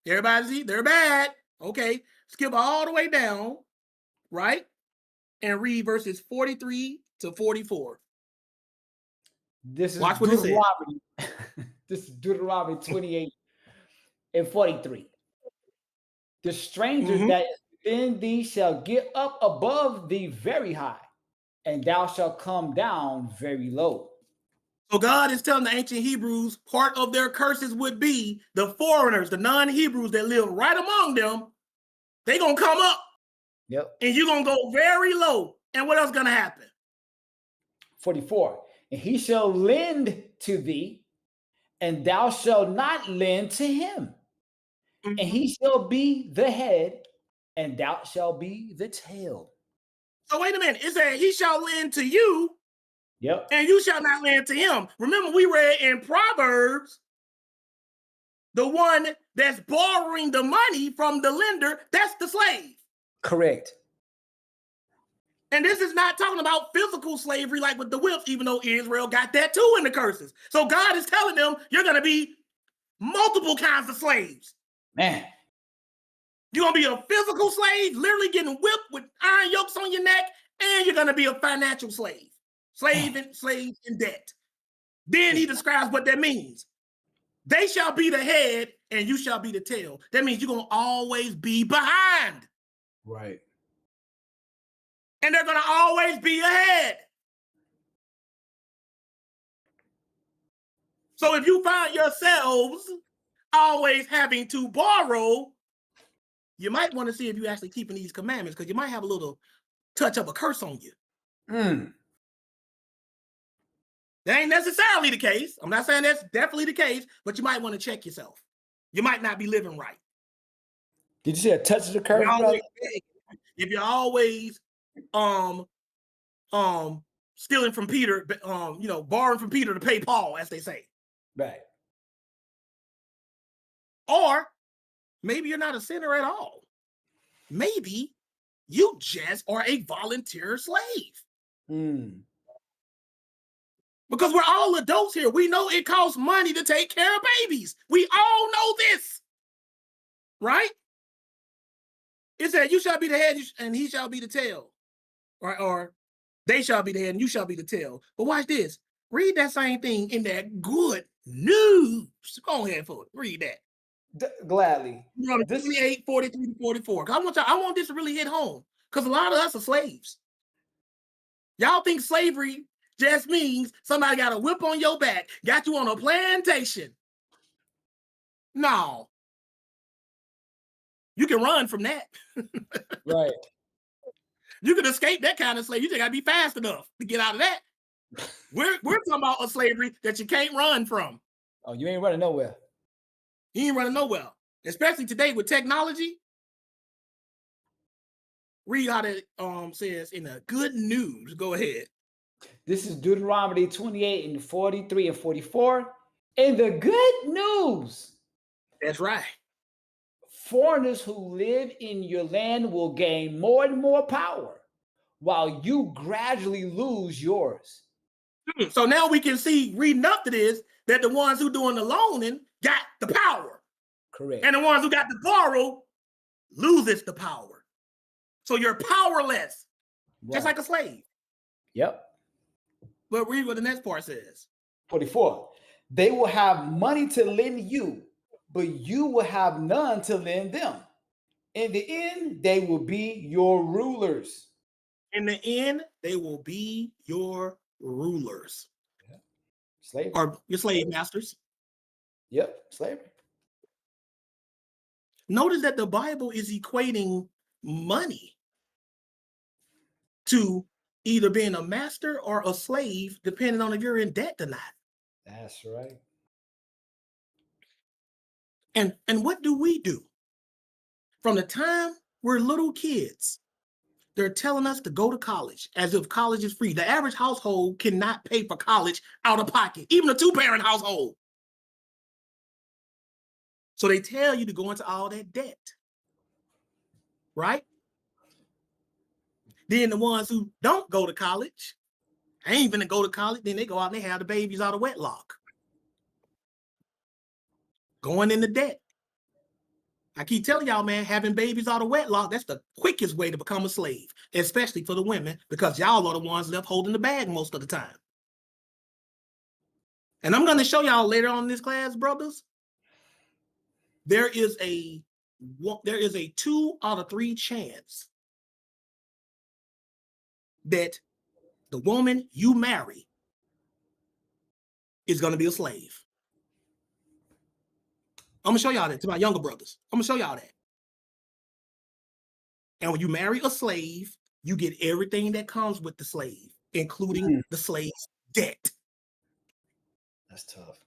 Everybody see? They're bad. Okay. Skip all the way down, right? And read verses 43 to 44. This is Watch what it says. This is Deuteronomy 28 and 43. The stranger that is within thee shall get up above thee very high, and thou shalt come down very low. So God is telling the ancient Hebrews part of their curses would be the foreigners, the non-Hebrews that live right among them. They're going to come up. Yep. And you're going to go very low. And what else going to happen? 44. And he shall lend to thee, and thou shalt not lend to him. Mm-hmm. And he shall be the head, and thou shalt be the tail. So wait a minute. It said he shall lend to you, Yep. and you shall not lend to him. Remember, we read in Proverbs, the one that's borrowing the money from the lender, that's the slave. Correct. And this is not talking about physical slavery like with the whips, even though Israel got that too in the curses. So God is telling them you're going to be multiple kinds of slaves. Man. You're going to be a physical slave, literally getting whipped with iron yokes on your neck, and you're going to be a financial slave. Slave in debt. Then he describes what that means. They shall be the head, and you shall be the tail. That means you're going to always be behind. Right. And they're going to always be ahead. So if you find yourselves always having to borrow, you might want to see if you're actually keeping these commandments, because you might have a little touch of a curse on you. That ain't necessarily the case. I'm not saying that's definitely the case, but you might want to check yourself. You might not be living right. Did you say a touch of the curse, brother? If you're always stealing from Peter, borrowing from Peter to pay Paul, as they say. Right. Or maybe you're not a sinner at all. Maybe you just are a volunteer slave. Because we're all adults here. We know it costs money to take care of babies. We all know this. Right? It said, you shall be the head and he shall be the tail. Or they shall be the head and you shall be the tail. But watch this. Read that same thing in that good news. Go ahead for it. Read that. Gladly. 28, 43 to 44. I want this to really hit home. Because a lot of us are slaves. Y'all think slavery just means somebody got a whip on your back, got you on a plantation. No. You can run from that. Right. You can escape that kind of slavery. You just got to be fast enough to get out of that. We're talking about a slavery that you can't run from. Oh, you ain't running nowhere. You ain't running nowhere. Especially today with technology. Read how that says in the good news. Go ahead. This is Deuteronomy 28 and 43 and 44. In the good news. That's right. Foreigners who live in your land will gain more and more power while you gradually lose yours. So now we can see, reading up to this, that the ones who doing the loaning got the power. Correct. And the ones who got to borrow loses the power. So you're powerless, just like a slave. Yep. But read what the next part says. 44. They will have money to lend you, but you will have none to lend them. In the end, they will be your rulers. In the end, they will be your rulers. Yeah. Slavery. Or your slave masters. Yep, slavery. Notice that the Bible is equating money to either being a master or a slave, depending on if you're in debt or not. That's right. And what do we do? From the time we're little kids, they're telling us to go to college as if college is free. The average household cannot pay for college out of pocket, even a two-parent household. So they tell you to go into all that debt, right? Then the ones who don't go to college, ain't gonna go to college, then they go out and they have the babies out of wedlock. Going into debt. I keep telling y'all, man, having babies out of wedlock, that's the quickest way to become a slave, especially for the women, because y'all are the ones left holding the bag most of the time. And I'm going to show y'all later on in this class, brothers, there is a 2 out of 3 chance that the woman you marry is going to be a slave. I'm going to show y'all that to my younger brothers. I'm going to show y'all that. And when you marry a slave, you get everything that comes with the slave, including the slave's debt. That's tough.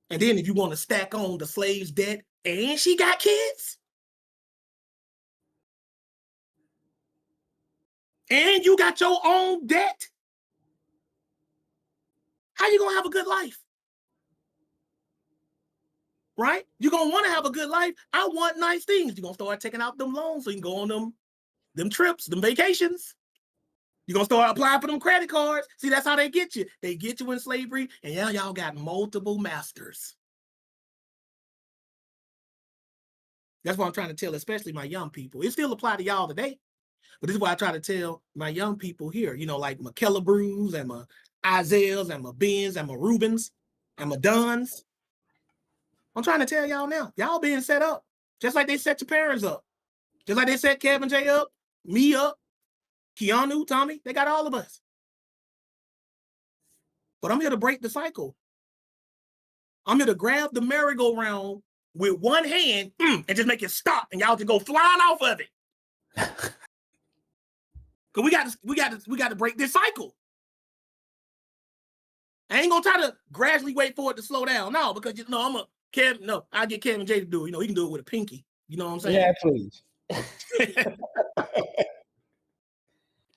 And then if you want to stack on the slave's debt and she got kids, and you got your own debt, how you going to have a good life? Right? You're going to want to have a good life. I want nice things. You're going to start taking out them loans so you can go on them trips, them vacations. You're going to start applying for them credit cards. See, that's how they get you. They get you in slavery, and y'all got multiple masters. That's what I'm trying to tell, especially my young people. It still apply to y'all today, but this is what I try to tell my young people here, like my Kellebrews and my Isaiahs and my Bens and my Rubens and my Duns. I'm trying to tell y'all now, y'all being set up, just like they set your parents up, just like they set Kevin J up, me up, Keanu, Tommy, they got all of us. But I'm here to break the cycle. I'm here to grab the merry-go-round with one hand and just make it stop, and y'all just go flying off of it. Cause we got to break this cycle. I ain't gonna try to gradually wait for it to slow down. No, because I get Kevin J to do it. He can do it with a pinky. You know what I'm saying? Yeah, please.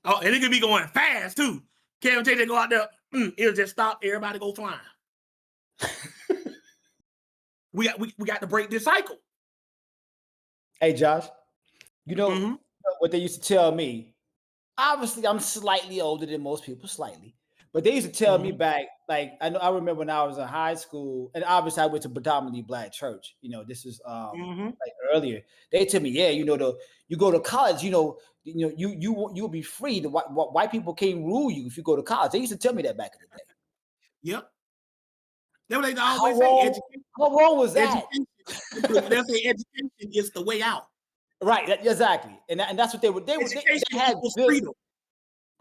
Oh, and it could be going fast too. Kevin J go out there, it'll just stop. Everybody go flying. we got to break this cycle. Hey, Josh, what they used to tell me? Obviously, I'm slightly older than most people, slightly. But they used to tell me back, like, I remember when I was in high school, and obviously I went to predominantly Black church. This is like earlier. They tell me, yeah, you go to college, you'll be free. The white people can't rule you if you go to college. They used to tell me that back in the day. Yep. That's what they always say. How wrong was that? They'll say education is the way out. Right, exactly, and that's what they would. They had freedom.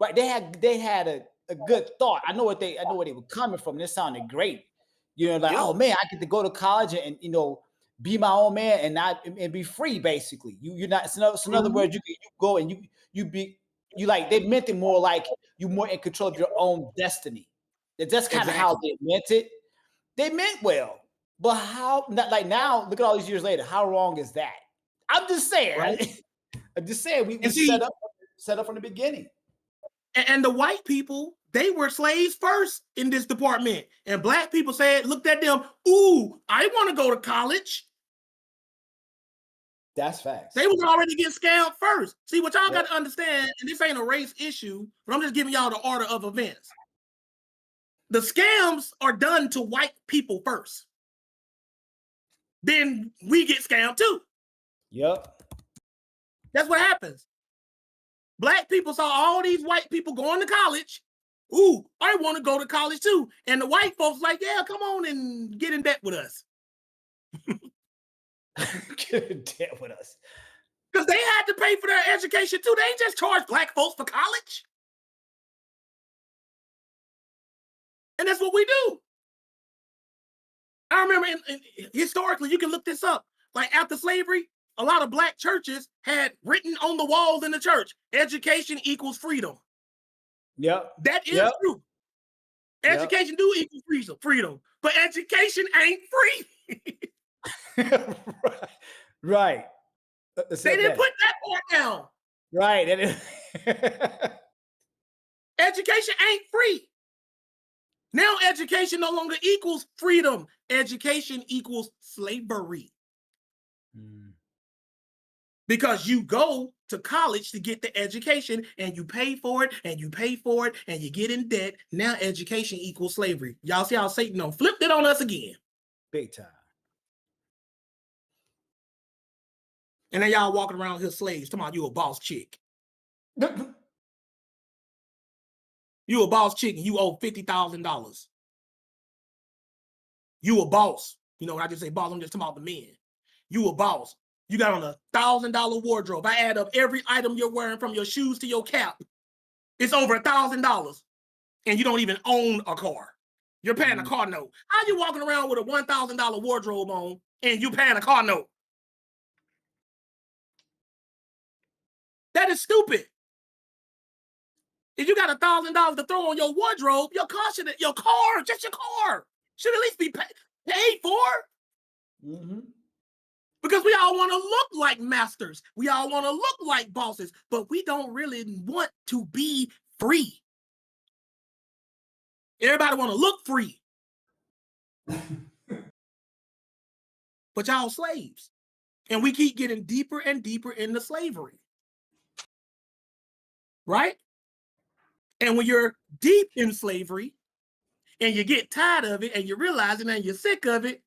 Right, they had a good thought. I know where they were coming from. This sounded great. Oh man, I get to go to college and be my own man and be free. Basically, you're not. So in other words, you go and you like. They meant it more like you're more in control of your own destiny. That's kind of how they meant it. They meant well, but how? Not like now. Look at all these years later. How wrong is that? I'm just saying. Right? I'm just saying. We set up from the beginning. And the white people, they were slaves first in this department. And Black people looked at them, ooh, I want to go to college. That's facts. They was already getting scammed first. See, what y'all got to understand, and this ain't a race issue, but I'm just giving y'all the order of events. The scams are done to white people first. Then we get scammed too. Yep. That's what happens. Black people saw all these white people going to college. Ooh, I want to go to college too. And the white folks like, yeah, come on and get in debt with us. Get in debt with us. Because they had to pay for their education too. They ain't just charge Black folks for college. And that's what we do. I remember historically, you can look this up. Like after slavery, a lot of Black churches had written on the walls in the church, education equals freedom. Yep. That is true. Education do equal freedom, but education ain't free. Right. They didn't put that part down. Right. Education ain't free. Now education no longer equals freedom. Education equals slavery. Because you go to college to get the education and you pay for it and you pay for it and you get in debt. Now education equals slavery. Y'all see how Satan flipped it on us again. Big time. And then y'all walking around here slaves, talking about you a boss chick. You a boss chick and you owe $50,000. You a boss. When I just say boss, I'm just talking about the men. You a boss. You got on $1,000 wardrobe. I add up every item you're wearing from your shoes to your cap. It's over $1,000. And you don't even own a car. You're paying a car note. How you walking around with a $1,000 wardrobe on and you paying a car note? That is stupid. If you got $1,000 to throw on your wardrobe, your car, just your car, should at least be paid for. Mm-hmm. Because we all want to look like masters. We all want to look like bosses, but we don't really want to be free. Everybody want to look free. But y'all slaves. And we keep getting deeper and deeper into slavery. Right? And when you're deep in slavery and you get tired of it and you realize it and you're sick of it,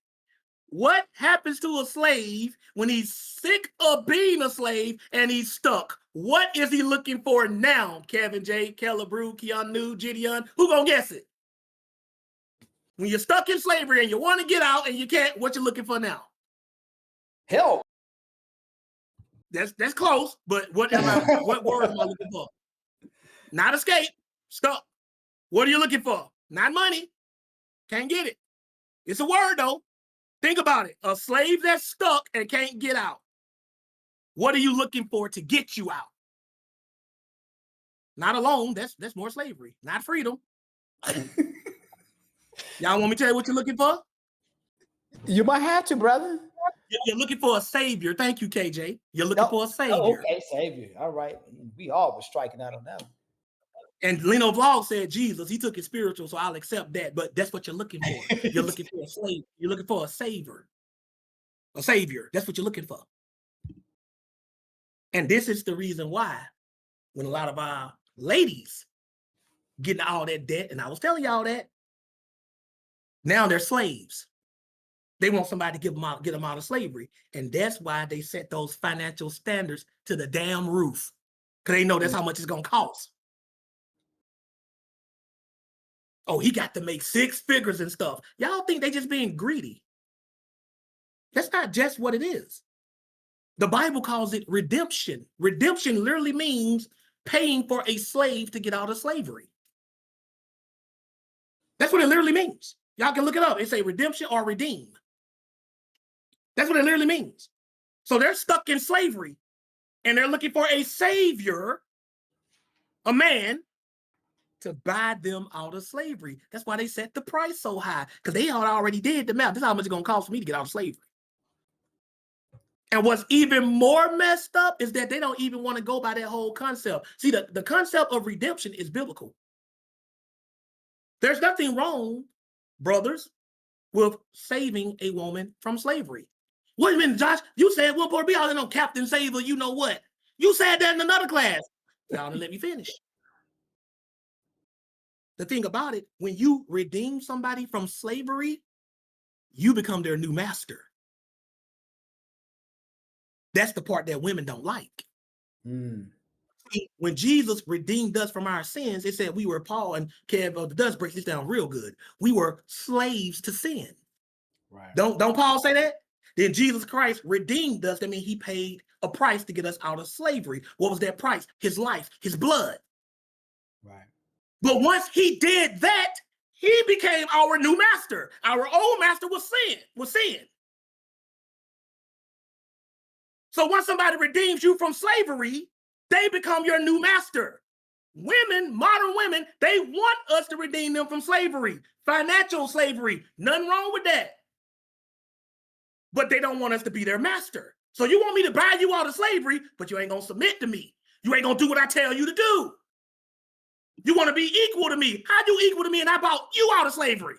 what happens to a slave when he's sick of being a slave and he's stuck? What is he looking for now? Kevin J, Kellabrew, Keanu, Gideon, who gonna guess it? When you're stuck in slavery and you want to get out and you can't, what you looking for now? Help. That's close, but what word am I looking for? Not escape, stuck. What are you looking for? Not money. Can't get it. It's a word though. Think about it. A slave that's stuck and can't get out. What are you looking for to get you out? Not alone. That's more slavery. Not freedom. Y'all want me to tell you what you're looking for? You might have to, brother. You're looking for a savior. Thank you, KJ. You're looking for a savior. Oh, okay, savior. All right. We all were striking out on that one. And Leno Vlog said Jesus. He took it spiritual, so I'll accept that. But that's what you're looking for. You're looking for a slave. You're looking for a savior. A savior. That's what you're looking for. And this is the reason why when a lot of our ladies getting all that debt, and I was telling y'all that, now they're slaves. They want somebody to get them out of slavery. And that's why they set those financial standards to the damn roof. Because they know that's how much it's going to cost. Oh, he got to make 6 figures and stuff. Y'all think they just being greedy. That's not just what it is. The Bible calls it redemption. Redemption literally means paying for a slave to get out of slavery. That's what it literally means. Y'all can look it up. It's a redemption or redeem. That's what it literally means. So they're stuck in slavery and they're looking for a savior, a man, to buy them out of slavery. That's why they set the price so high, because they already did the math. This is how much it's going to cost for me to get out of slavery. And what's even more messed up is that they don't even want to go by that whole concept. See, the concept of redemption is biblical. There's nothing wrong, brothers, with saving a woman from slavery. Wait a minute, Josh, you said we'll be out there no Captain Saver, you know what? You said that in another class. Y'all didn't let me finish. The thing about it, when you redeem somebody from slavery, you become their new master. That's the part that women don't like. See, when Jesus redeemed us from our sins, it said we were, Paul and Kev of the Dust breaks this down real good. We were slaves to sin. Right. Don't Paul say that? Then Jesus Christ redeemed us. That means he paid a price to get us out of slavery. What was that price? His life, his blood. Right. But once he did that, he became our new master. Our old master was sin. So once somebody redeems you from slavery, they become your new master. Women, modern women, they want us to redeem them from slavery, financial slavery. Nothing wrong with that. But they don't want us to be their master. So you want me to buy you out of slavery, but you ain't gonna submit to me. You ain't gonna do what I tell you to do. You want to be equal to me. How you equal to me and I bought you out of slavery?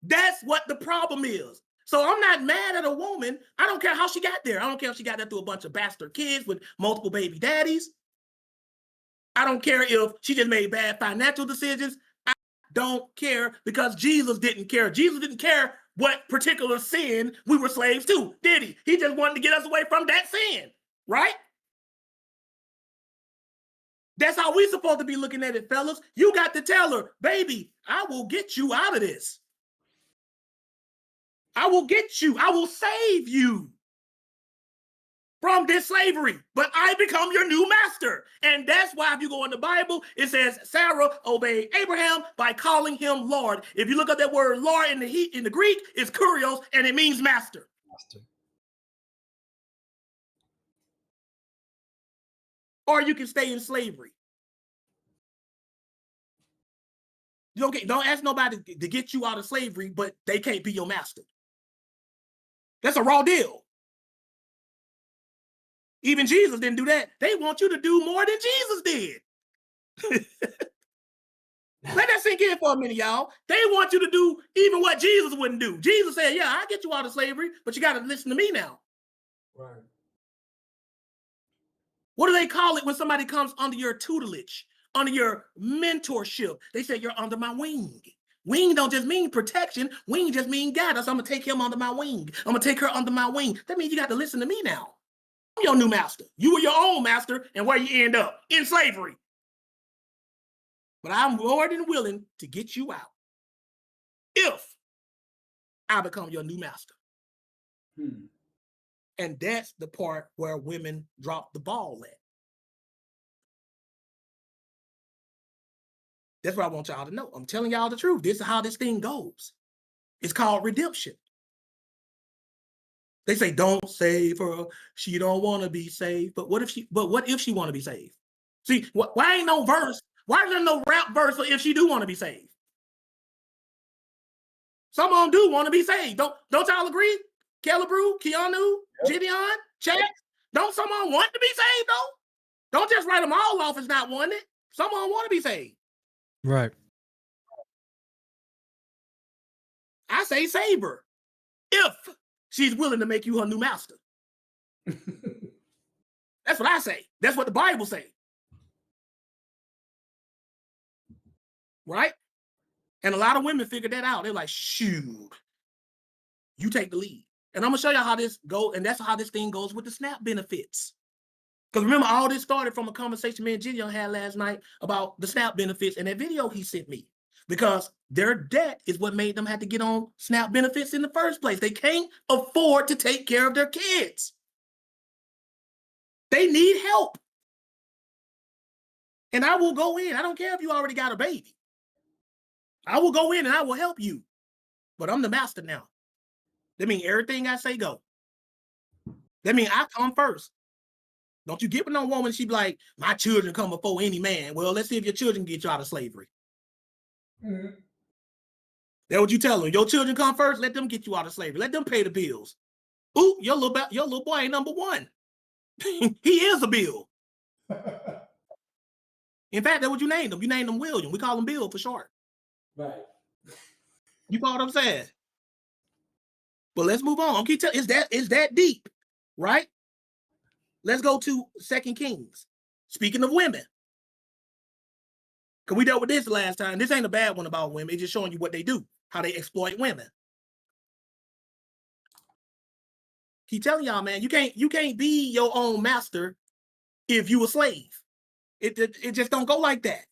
That's what the problem is. So I'm not mad at a woman. I don't care how she got there. I don't care if she got there through a bunch of bastard kids with multiple baby daddies. I don't care if she just made bad financial decisions. I don't care, because Jesus didn't care. Jesus didn't care what particular sin we were slaves to, did he? He just wanted to get us away from that sin, right? That's how we're supposed to be looking at it, fellas. You got to tell her, baby, I will get you out of this. I will get you. I will save you. from this slavery, but I become your new master. And that's why if you go in the Bible, it says Sarah obeyed Abraham by calling him Lord. If you look at that word Lord in the Greek, it's kurios, and it means master. Or you can stay in slavery. Don't ask nobody to get you out of slavery, but they can't be your master. That's a raw deal. Even Jesus didn't do that. They want you to do more than Jesus did. Let that sink in for a minute, y'all. They want you to do even what Jesus wouldn't do. Jesus said, yeah, I'll get you out of slavery, but you got to listen to me now. Right. What do they call it when somebody comes under your tutelage, under your mentorship? They say, you're under my wing. Wing don't just mean protection. Wing just mean guidance. I'm going to take him under my wing. I'm going to take her under my wing. That means you got to listen to me now. I'm your new master. You were your own master, and where you end up? In slavery. But I'm more than willing to get you out if I become your new master. And that's the part where women drop the ball at. That's what I want y'all to know. I'm telling y'all the truth. This is how this thing goes. It's called redemption. They say, don't save her. She don't want to be saved. But what if she want to be saved? See, why ain't no verse? Why is there no rap verse for if she do want to be saved? Some of them do want to be saved. Don't y'all agree? Kellebrew, Keanu, Gideon, Chad. Don't some of them want to be saved though? Don't just write them all off as not wanting it. Some of them want to be saved. Right. I say save her if she's willing to make you her new master. That's what I say. That's what the Bible say. Right? And a lot of women figured that out. They're like, shoot, you take the lead. And I'm going to show you how this goes. And that's how this thing goes with the SNAP benefits. Because remember, all this started from a conversation me and Gideon had last night about the SNAP benefits and that video he sent me. Because their debt is what made them have to get on SNAP benefits in the first place. They can't afford to take care of their kids. They need help. And I will go in. I don't care if you already got a baby. I will go in and I will help you. But I'm the master now. That means everything I say go. That means I come first. Don't you get with no woman, she be like, my children come before any man. Well, let's see if your children get you out of slavery. Mm-hmm. That's what you tell them. Your children come first, let them get you out of slavery. Let them pay the bills. Ooh, your little boy ain't number one. He is a bill. In fact, that's what you named him. You named him William. We call him Bill for short. Right. You know what I'm saying? But let's move on. I'm keep telling it's that deep, right? Let's go to 2 Kings. Speaking of women. Because we dealt with this last time. This ain't a bad one about women. It's just showing you what they do, how they exploit women. Keep telling y'all, man, you can't be your own master if you a slave. It just don't go like that.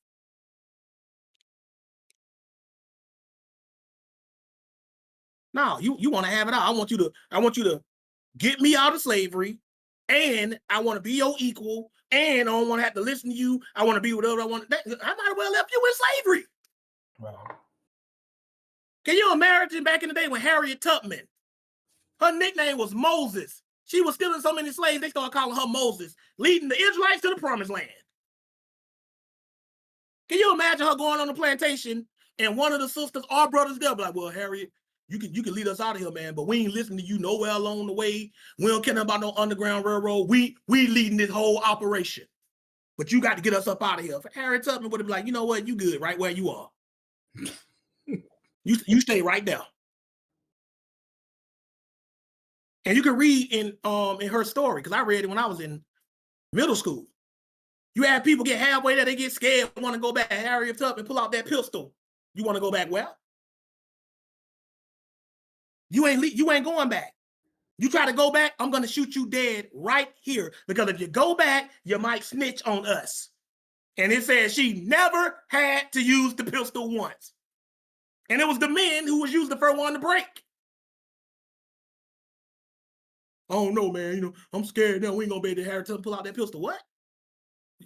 No, you want to have it out. I want you to get me out of slavery, and I want to be your equal, and I don't want to have to listen to you. I want to be whatever I want. I might as well left you in slavery. Wow. Can you imagine back in the day when Harriet Tubman, her nickname was Moses. She was stealing so many slaves, they started calling her Moses, leading the Israelites to the promised land. Can you imagine her going on the plantation and one of the sisters or brothers there be like, well, Harriet, you can lead us out of here, man, but we ain't listening to you nowhere along the way. We don't care about no Underground Railroad. We leading this whole operation. But you got to get us up out of here. Harriet Tubman would have been like, you know what? You good right where you are. You stay right there. And you can read in her story, because I read it when I was in middle school. You have people get halfway there, they get scared, want to go back. Harriet Tubman pull out that pistol. You want to go back where? You ain't going back. You try to go back, I'm going to shoot you dead right here. Because if you go back, you might snitch on us. And it says she never had to use the pistol once. And it was the men who was used the first one to break. I don't know, man. You know, I'm scared now. We ain't gonna be able to Harry Tubman pull out that pistol. What?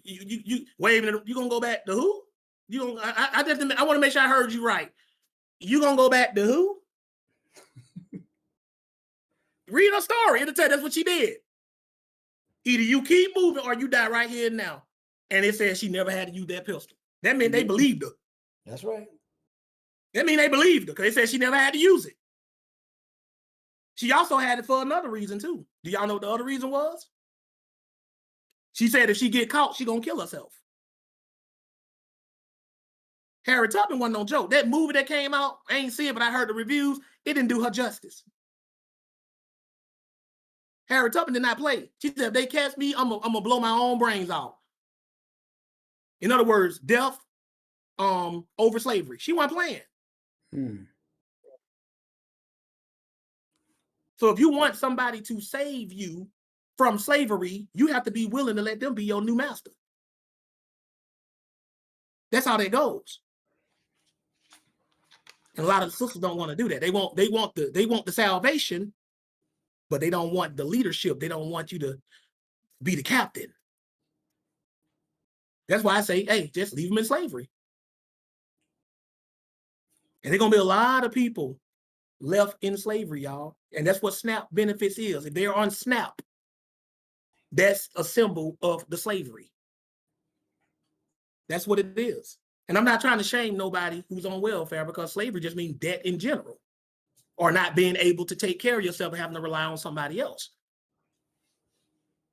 You waving it? You gonna go back to who? You gonna? I want to make sure I heard you right. You gonna go back to who? Read her story. It'll tell you that's what she did. Either you keep moving or you die right here and now. And it says she never had to use that pistol. That meant they believed her. That's right. That means they believed her because they said she never had to use it. She also had it for another reason too. Do y'all know what the other reason was? She said if she get caught, she gonna kill herself. Harriet Tubman wasn't no joke. That movie that came out, I ain't see it, but I heard the reviews. It didn't do her justice. Harriet Tubman did not play. She said, if they catch me, I'm gonna blow my own brains out. In other words, death over slavery. She wasn't playing. So if you want somebody to save you from slavery, you have to be willing to let them be your new master. That's how that goes. And a lot of sisters don't want to do that. They want the salvation, but they don't want the leadership. They don't want you to be the captain. That's why I say, hey, just leave them in slavery. And there's gonna be a lot of people left in slavery, y'all. And that's what SNAP benefits is. If they're on SNAP, that's a symbol of the slavery. That's what it is. And I'm not trying to shame nobody who's on welfare because slavery just means debt in general or not being able to take care of yourself and having to rely on somebody else.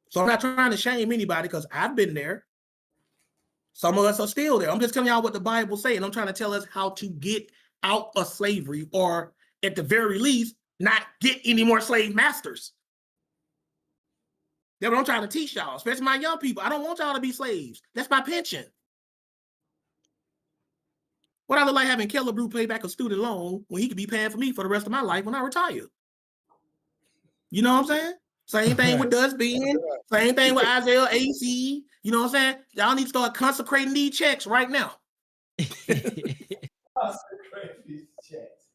So I'm not trying to shame anybody because I've been there. Some of us are still there. I'm just telling y'all what the Bible says, and I'm trying to tell us how to get out of slavery or at the very least, not get any more slave masters. That's what I'm trying to teach y'all, especially my young people. I don't want y'all to be slaves. That's my pension. What I look like having Keller Brew pay back a student loan when he could be paying for me for the rest of my life when I retire. You know what I'm saying? Same thing with Dustbin. Same thing with Isaiah AC. You know what I'm saying? Y'all need to start consecrating these checks right now. Consecrate these checks.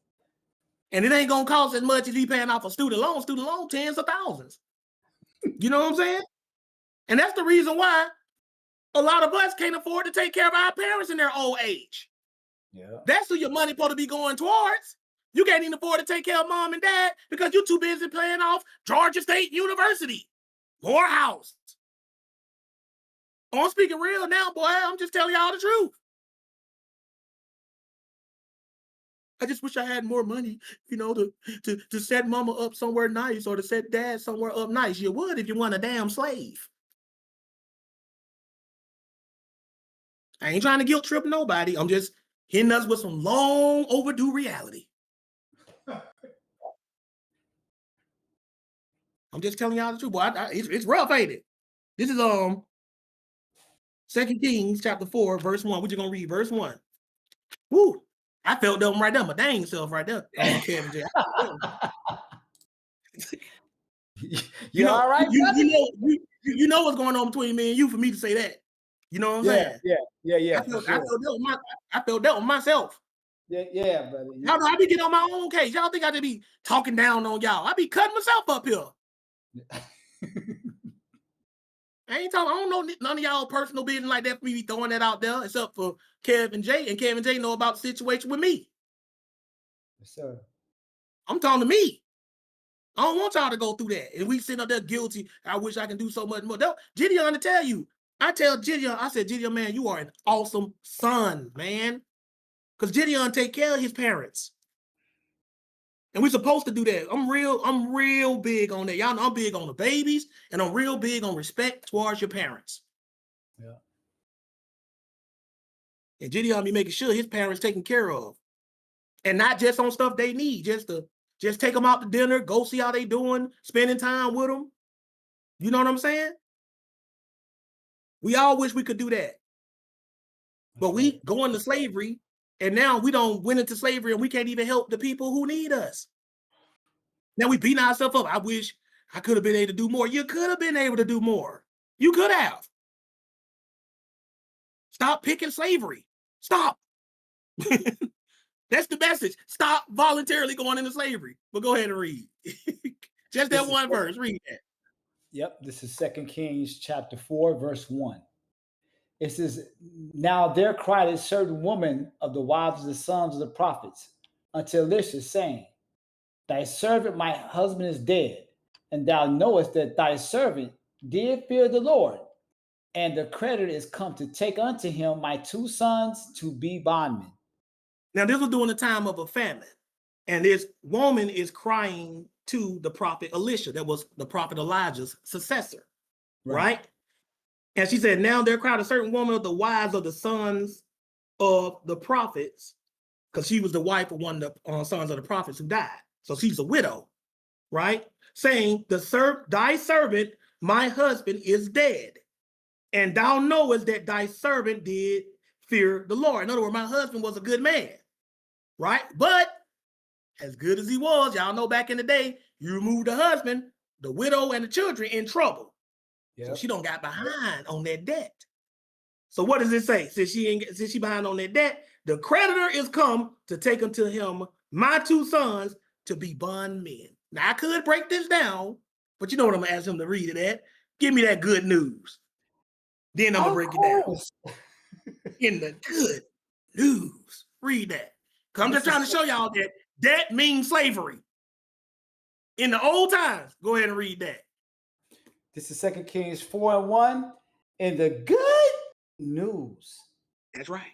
And it ain't gonna cost as much as he paying off a student loan, tens of thousands. You know what I'm saying? And that's the reason why a lot of us can't afford to take care of our parents in their old age. Yeah. That's who your money supposed to be going towards. You can't even afford to take care of mom and dad because you're too busy paying off Georgia State University, Morehouse. I'm speaking real now, boy. I'm just telling y'all the truth. I just wish I had more money, you know, to set mama up somewhere nice or to set dad somewhere up nice. You would if you want a damn slave. I ain't trying to guilt trip nobody. I'm just hitting us with some long overdue reality. I'm just telling y'all the truth, boy. It's rough, ain't it? This is 2 Kings chapter 4, verse 1. We're just gonna read verse 1. Woo! I felt that one right there, my dang self right there. Kevin J. You all right, you know what's going on between me and you for me to say that. You know what I'm saying? Yeah. I felt that one myself. Yeah, brother. Y'all know I be getting on my own case. Y'all think I just be talking down on y'all. I be cutting myself up here. I ain't talking. I don't know none of y'all personal business like that for me be throwing that out there, except for Kevin J. And Kevin J know about the situation with me. Yes, sir. I'm talking to me. I don't want y'all to go through that. And we sitting up there guilty. I wish I can do so much more. Gideon to tell you. I tell Gideon, I said, Gideon, man, you are an awesome son, man. Because Gideon take care of his parents. And we're supposed to do that. I'm real big on that. Y'all know I'm big on the babies, and I'm real big on respect towards your parents. Yeah. And Gideon be making sure his parents taken care of. And not just on stuff they need, just take them out to dinner, go see how they doing, spending time with them. You know what I'm saying? We all wish we could do that. But we go into slavery, and now we don't went into slavery, and we can't even help the people who need us. Now we beating ourselves up. I wish I could have been able to do more. You could have been able to do more. You could have. Stop picking slavery. Stop. That's the message. Stop voluntarily going into slavery. But go ahead and read. Just This that is one verse. Read that. Yep, this is 2 Kings chapter 4, verse 1. It says, Now there cried a certain woman of the wives of the sons of the prophets unto Elisha, saying, Thy servant my husband is dead, and thou knowest that thy servant did fear the Lord, and the creditor is come to take unto him my 2 sons to be bondmen. Now, this was during the time of a famine. And this woman is crying to the prophet Elisha, that was the prophet Elijah's successor, right? And she said, now there cried a certain woman of the wives of the sons of the prophets, because she was the wife of one of the sons of the prophets who died. So she's a widow, right? Saying, thy servant, my husband, is dead. And thou knowest that thy servant did fear the Lord. In other words, my husband was a good man, right? But as good as he was, y'all know back in the day, you remove the husband, the widow, and the children in trouble. Yep. So she don't got behind on that debt. So what does it say? Since she behind on that debt, the creditor is come to take unto him my 2 sons to be bondmen. Now I could break this down, but you know what I'm gonna ask him to read it at. Give me that good news. Then I'm gonna break it down. In the good news. Read that. Because I'm just trying to show y'all that debt means slavery. In the old times, go ahead and read that. This is 2 Kings 4 and 1. In the good news. That's right.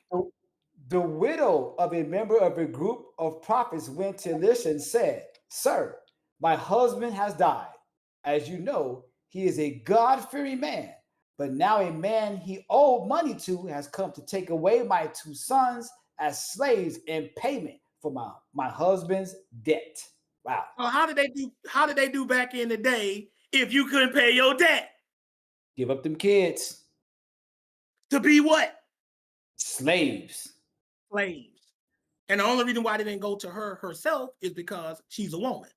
The widow of a member of a group of prophets went to Elisha and said, Sir, my husband has died. As you know, he is a God-fearing man. But now a man he owed money to has come to take away my 2 sons as slaves in payment for my husband's debt. Wow. Well, how did they do back in the day if you couldn't pay your debt? Give up them kids. To be what? Slaves. Slaves. And the only reason why they didn't go to her herself is because she's a woman.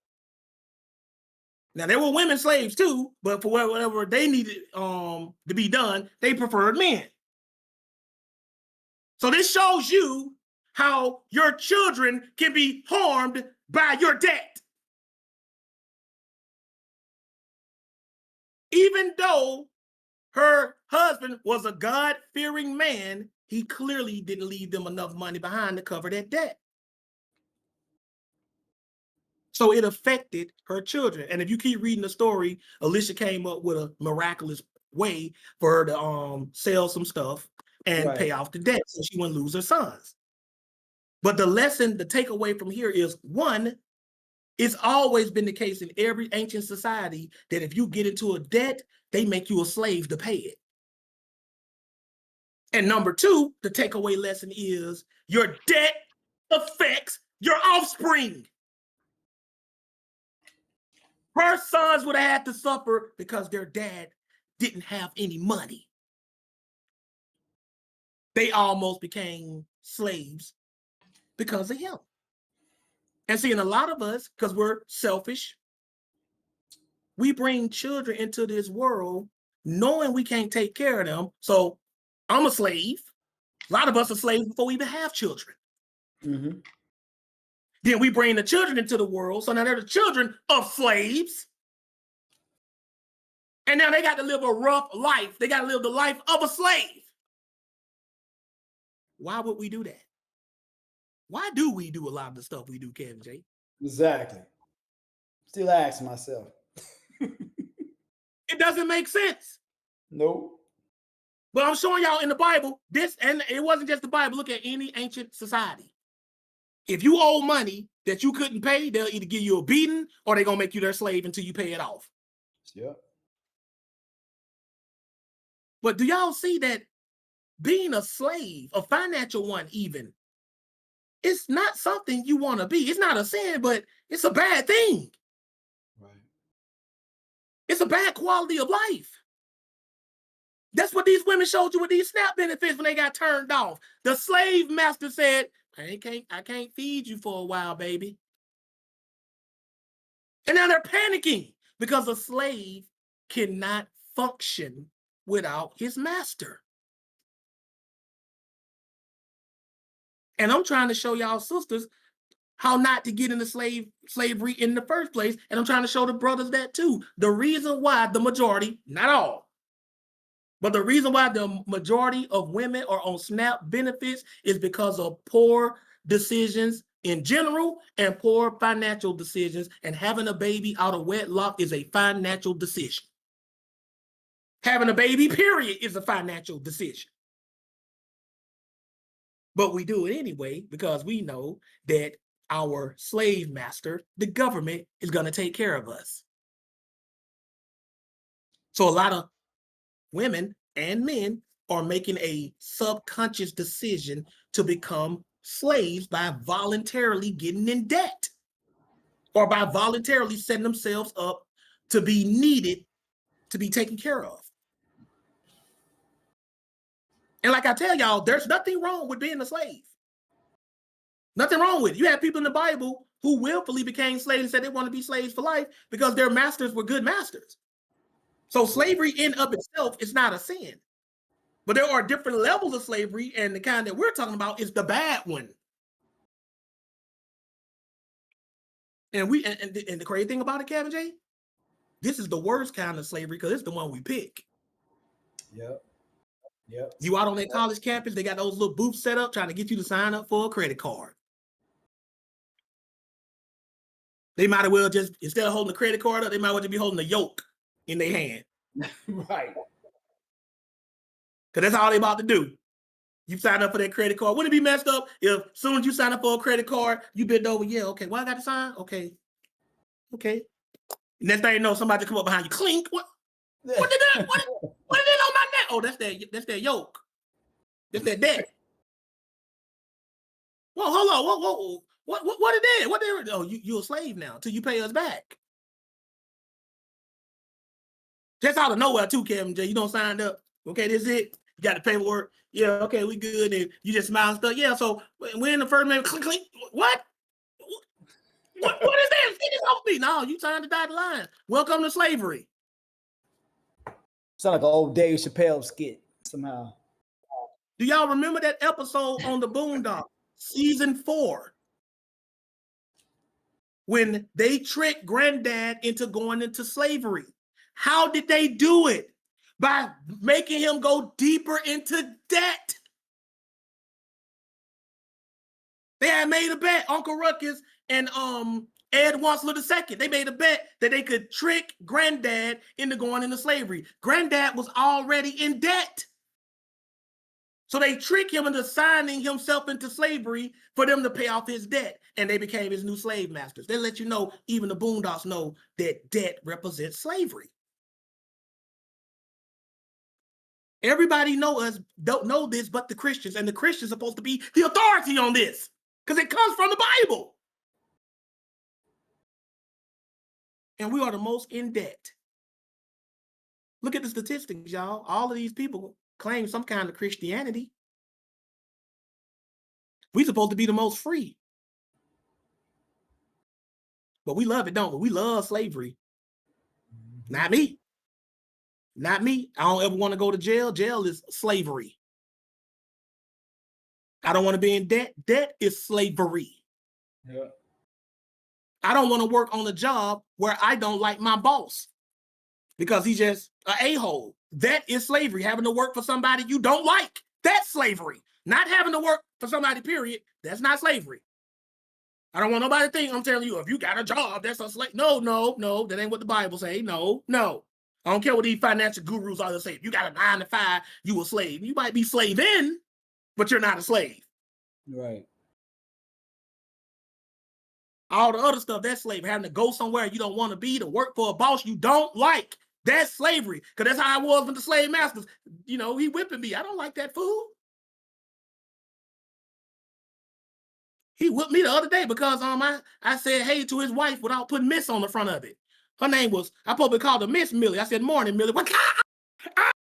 Now, there were women slaves too, but for whatever they needed to be done, they preferred men. So this shows you how your children can be harmed by your debt. Even though her husband was a God-fearing man, he clearly didn't leave them enough money behind to cover that debt. So it affected her children. And if you keep reading the story, Elisha came up with a miraculous way for her to sell some stuff and pay off the debt so she wouldn't lose her sons. But the lesson, the takeaway from here is, one, it's always been the case in every ancient society that if you get into a debt, they make you a slave to pay it. And number 2, the takeaway lesson is your debt affects your offspring. Her sons would have had to suffer because their dad didn't have any money. They almost became slaves because of him. And see, and a lot of us, because we're selfish, we bring children into this world knowing we can't take care of them. So I'm a slave. A lot of us are slaves before we even have children. Mm-hmm. Then we bring the children into the world. So now they're the children of slaves. And now they got to live a rough life. They got to live the life of a slave. Why would we do that? Why do we do a lot of the stuff we do, Kevin J? Exactly. Still asking myself. It doesn't make sense. Nope. But I'm showing y'all in the Bible, this, and it wasn't just the Bible. Look at any ancient society. If you owe money that you couldn't pay, they'll either give you a beating or they're going to make you their slave until you pay it off. Yep. But do y'all see that being a slave, a financial one even, it's not something you want to be. It's not a sin, but it's a bad thing. Right. It's a bad quality of life. That's what these women showed you with these SNAP benefits when they got turned off. The slave master said, I can't feed you for a while, baby. And now they're panicking because a slave cannot function without his master. And I'm trying to show y'all sisters how not to get into slavery in the first place. And I'm trying to show the brothers that too. The reason why the majority, not all, but the reason why the majority of women are on SNAP benefits is because of poor decisions in general and poor financial decisions. And having a baby out of wedlock is a financial decision. Having a baby, period, is a financial decision. But we do it anyway because we know that our slave master, the government, is going to take care of us. So a lot of women and men are making a subconscious decision to become slaves by voluntarily getting in debt or by voluntarily setting themselves up to be needed, to be taken care of. And like I tell y'all, there's nothing wrong with being a slave. Nothing wrong with it. You have people in the Bible who willfully became slaves and said they want to be slaves for life because their masters were good masters. So slavery in of itself is not a sin. But there are different levels of slavery, and the kind that we're talking about is the bad one. And the crazy thing about it, Kevin J, this is the worst kind of slavery because it's the one we pick. Yep. You out on that college campus, they got those little booths set up trying to get you to sign up for a credit card. They might as well just, instead of holding the credit card up, they might as well just be holding the yoke in their hand. Right. Because that's all they about to do. You sign up for that credit card. Wouldn't it be messed up if as soon as you sign up for a credit card, you bend over, yeah, okay, well, I got to sign? Okay. Next thing you know, somebody come up behind you, clink. What did that? What did it on my neck? Oh, that's that yoke. That's that debt. Whoa, hold on. Whoa. What is that? What they? Oh, you're a slave now till you pay us back. Just out of nowhere too, Kevin J. You don't sign up. Okay, this is it. You got the paperwork. Yeah, okay, we good. And you just smile and stuff. Yeah, so we're in the first minute. Clink, clink. What? What is that? Get this off me. No, you signed the dotted line. Welcome to slavery. Sound like an old Dave Chappelle skit somehow. Do y'all remember that episode on the Boondocks, season 4? When they tricked Granddad into going into slavery. How did they do it? By making him go deeper into debt. They had made a bet, Uncle Ruckus and Ed Wansler II. They made a bet that they could trick Granddad into going into slavery. Granddad was already in debt. So they tricked him into signing himself into slavery for them to pay off his debt. And they became his new slave masters. They let you know, even the Boondocks know that debt represents slavery. Everybody don't know this but the Christians. And the Christians are supposed to be the authority on this because it comes from the Bible. And we are the most in debt. Look at the statistics, y'all. All of these people claim some kind of Christianity. We're supposed to be the most free. But we love it, don't we? We love slavery. Not me. Not me. I don't ever want to go to jail. Jail is slavery. I don't want to be in debt. Debt is slavery. Yeah. I don't want to work on a job where I don't like my boss because he's just an a-hole. That is slavery. Having to work for somebody you don't like. That's slavery. Not having to work for somebody, period. That's not slavery. I don't want nobody to think I'm telling you, if you got a job, that's a slave. No. That ain't what the Bible say. No. I don't care what these financial gurus are to say. If you got a 9 to 5, you a slave. You might be slaving, but you're not a slave. Right. All the other stuff, that's slavery. Having to go somewhere you don't want to be, to work for a boss you don't like. That's slavery. Because that's how I was with the slave masters. You know, he whipping me. I don't like that fool. He whipped me the other day because I said hey to his wife without putting Miss on the front of it. Her name was, I probably called her Miss Millie. I said, morning, Millie. What?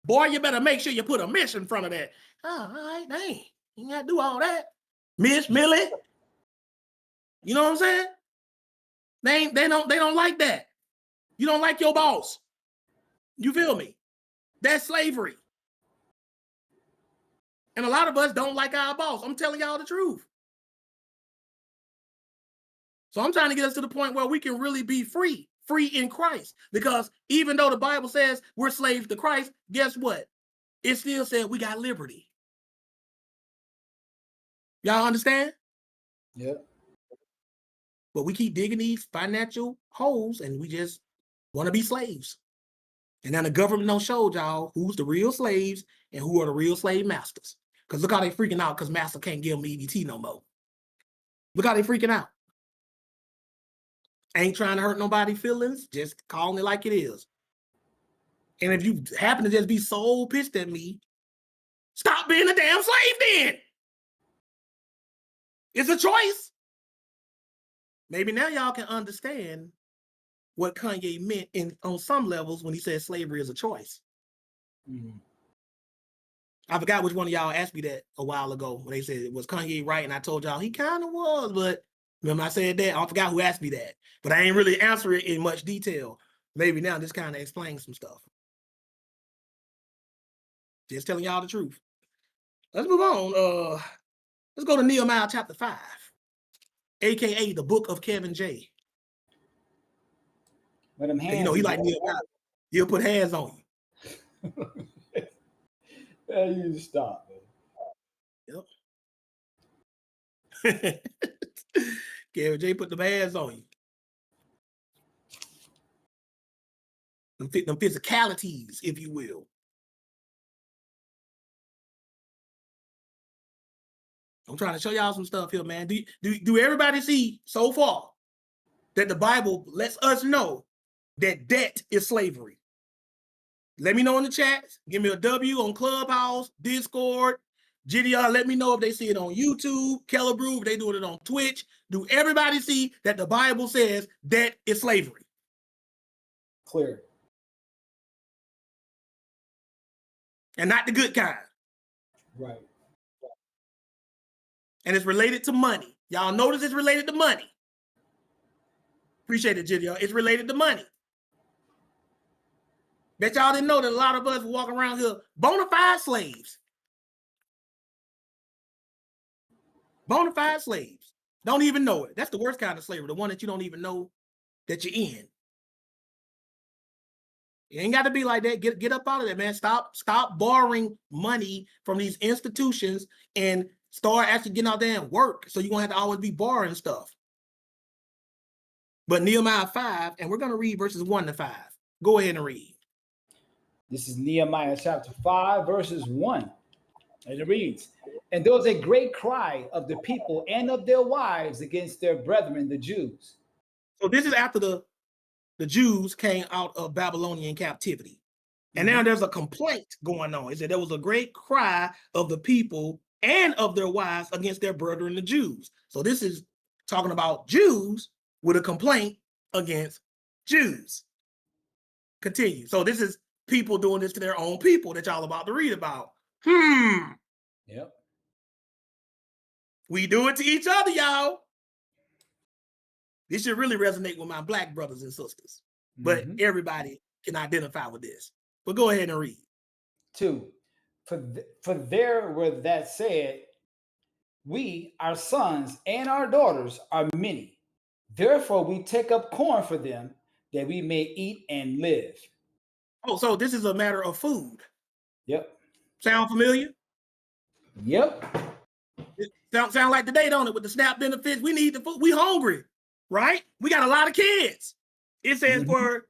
Boy, you better make sure you put a Miss in front of that. Oh, all right, dang. You got to do all that. Miss Millie. You know what I'm saying? They don't like that. You don't like your boss. You feel me? That's slavery. And a lot of us don't like our boss. I'm telling y'all the truth. So I'm trying to get us to the point where we can really be free in Christ. Because even though the Bible says we're slaves to Christ, guess what? It still said we got liberty. Y'all understand? Yeah. But we keep digging these financial holes and we just want to be slaves. And then the government don't show y'all who's the real slaves and who are the real slave masters. Because look how they freaking out because master can't give them EBT no more. Look how they freaking out. Ain't trying to hurt nobody's feelings, just calling it like it is. And if you happen to just be so pissed at me, stop being a damn slave then. It's a choice. Maybe now y'all can understand what Kanye meant on some levels when he said slavery is a choice. Mm-hmm. I forgot which one of y'all asked me that a while ago when they said, was Kanye right? And I told y'all he kind of was, but remember I said that? I forgot who asked me that, but I ain't really answer it in much detail. Maybe now this kind of explains some stuff. Just telling y'all the truth. Let's move on. Let's go to Nehemiah chapter 5, aka the book of Kevin J. But them hands, you know, he like Nehemiah. He'll put hands on you. You stop, man. Yep. Kevin J put the hands on you. Them physicalities, if you will. I'm trying to show y'all some stuff here, man. Do everybody see so far that the Bible lets us know that debt is slavery? Let me know in the chat. Give me a W on Clubhouse, Discord, GDR. Let me know if they see it on YouTube, Keller Brew, if they doing it on Twitch. Do everybody see that the Bible says debt is slavery? Clear. And not the good kind. Right. And it's related to money. Y'all notice it's related to money. Appreciate it, GDR. It's related to money. Bet y'all didn't know that a lot of us walk around here bona fide slaves. Bona fide slaves. Don't even know it. That's the worst kind of slavery, the one that you don't even know that you're in. It ain't got to be like that. Get up out of that, man. Stop borrowing money from these institutions and start actually getting out there and work. So you're going to have to always be borrowing stuff. But Nehemiah 5, and we're going to read verses 1 to 5. Go ahead and read. This is Nehemiah chapter 5, verses 1. And it reads, "And there was a great cry of the people and of their wives against their brethren, the Jews." So this is after the Jews came out of Babylonian captivity. And now there's a complaint going on. It said there was a great cry of the people and of their wives against their brethren, the Jews. So this is talking about Jews with a complaint against Jews. Continue. So this is people doing this to their own people that y'all about to read about. Yep. We do it to each other, y'all. This should really resonate with my Black brothers and sisters. But everybody can identify with this. But go ahead and read. 2. For there were that said, "We, our sons and our daughters, are many. Therefore we take up corn for them, that we may eat and live." Oh, so this is a matter of food. Yep. Sound familiar? Yep. It sound like today, don't it? With the SNAP benefits, we need the food. We hungry, right? We got a lot of kids. It says, for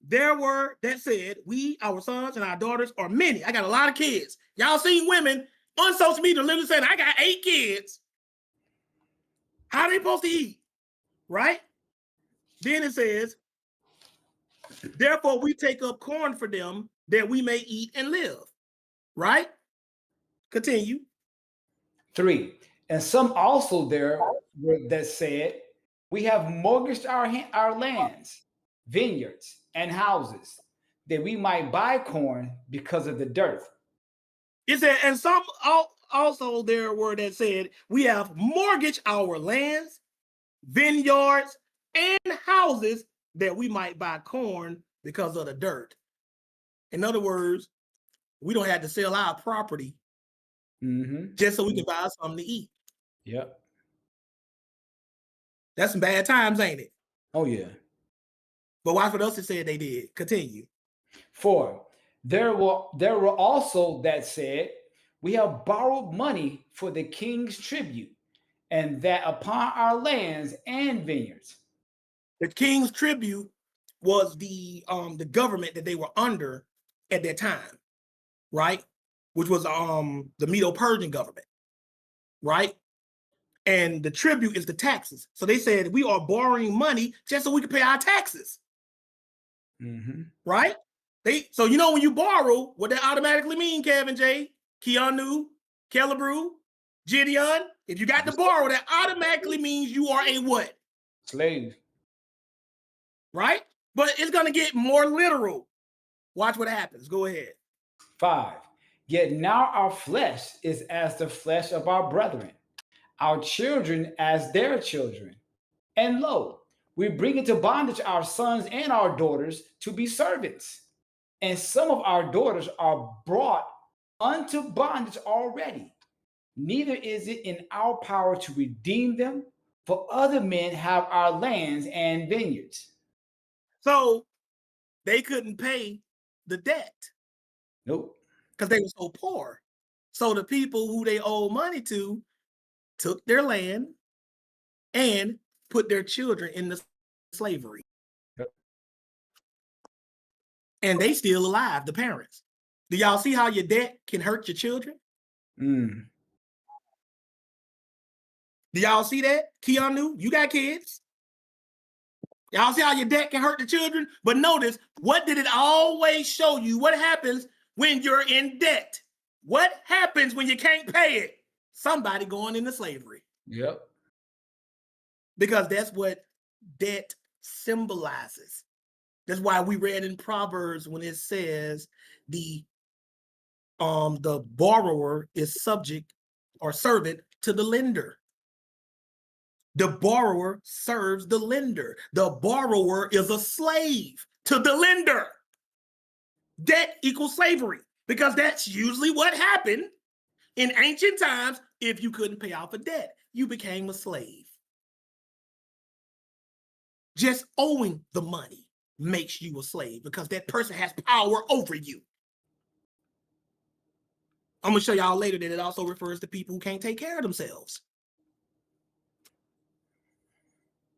there were that said, "We, our sons and our daughters are many." I got a lot of kids. Y'all seen women on social media literally saying, "I got 8 kids." How are they supposed to eat? Right? Then it says, "Therefore we take up corn for them, that we may eat and live." Right? Continue. 3. And some also there were that said, "We have mortgaged our lands, vineyards, and houses, that we might buy corn because of the dearth." It said, and some also there were that said, "We have mortgaged our lands, vineyards, and houses, that we might buy corn because of the dirt." In other words, we don't have to sell our property just so we can buy something to eat. Yep. That's some bad times, ain't it? Oh, yeah. But watch what else it said they did. Continue. 4. There were also that said, we have borrowed money for the king's tribute, and that upon our lands and vineyards. The king's tribute was the government that they were under at that time, right? Which was the Medo-Persian government, right? And the tribute is the taxes. So they said we are borrowing money just so we can pay our taxes, right? So you know when you borrow, what that automatically mean, Kevin J, Keanu, Kellebrew, Gideon. If you got to borrow, that automatically means you are a what? Slave. Right? But it's going to get more literal. Watch what happens. Go ahead. 5. Yet now our flesh is as the flesh of our brethren, our children as their children. And lo, we bring into bondage our sons and our daughters to be servants. And some of our daughters are brought unto bondage already. Neither is it in our power to redeem them, for other men have our lands and vineyards. So they couldn't pay the debt. Nope. Because they were so poor. So the people who they owe money to took their land and put their children into slavery. Yep. And they still alive, the parents. Do y'all see how your debt can hurt your children? Do y'all see that? Keanu, you got kids. Y'all see how your debt can hurt the children? But notice, what did it always show you? What happens when you're in debt? What happens when you can't pay it? Somebody going into slavery. Yep. Because that's what debt symbolizes. That's why we read in Proverbs when it says the borrower is subject or servant to the lender. The borrower serves the lender. The borrower is a slave to the lender. Debt equals slavery, because that's usually what happened in ancient times. If you couldn't pay off a debt, you became a slave. Just owing the money makes you a slave because that person has power over you. I'm going to show y'all later that it also refers to people who can't take care of themselves.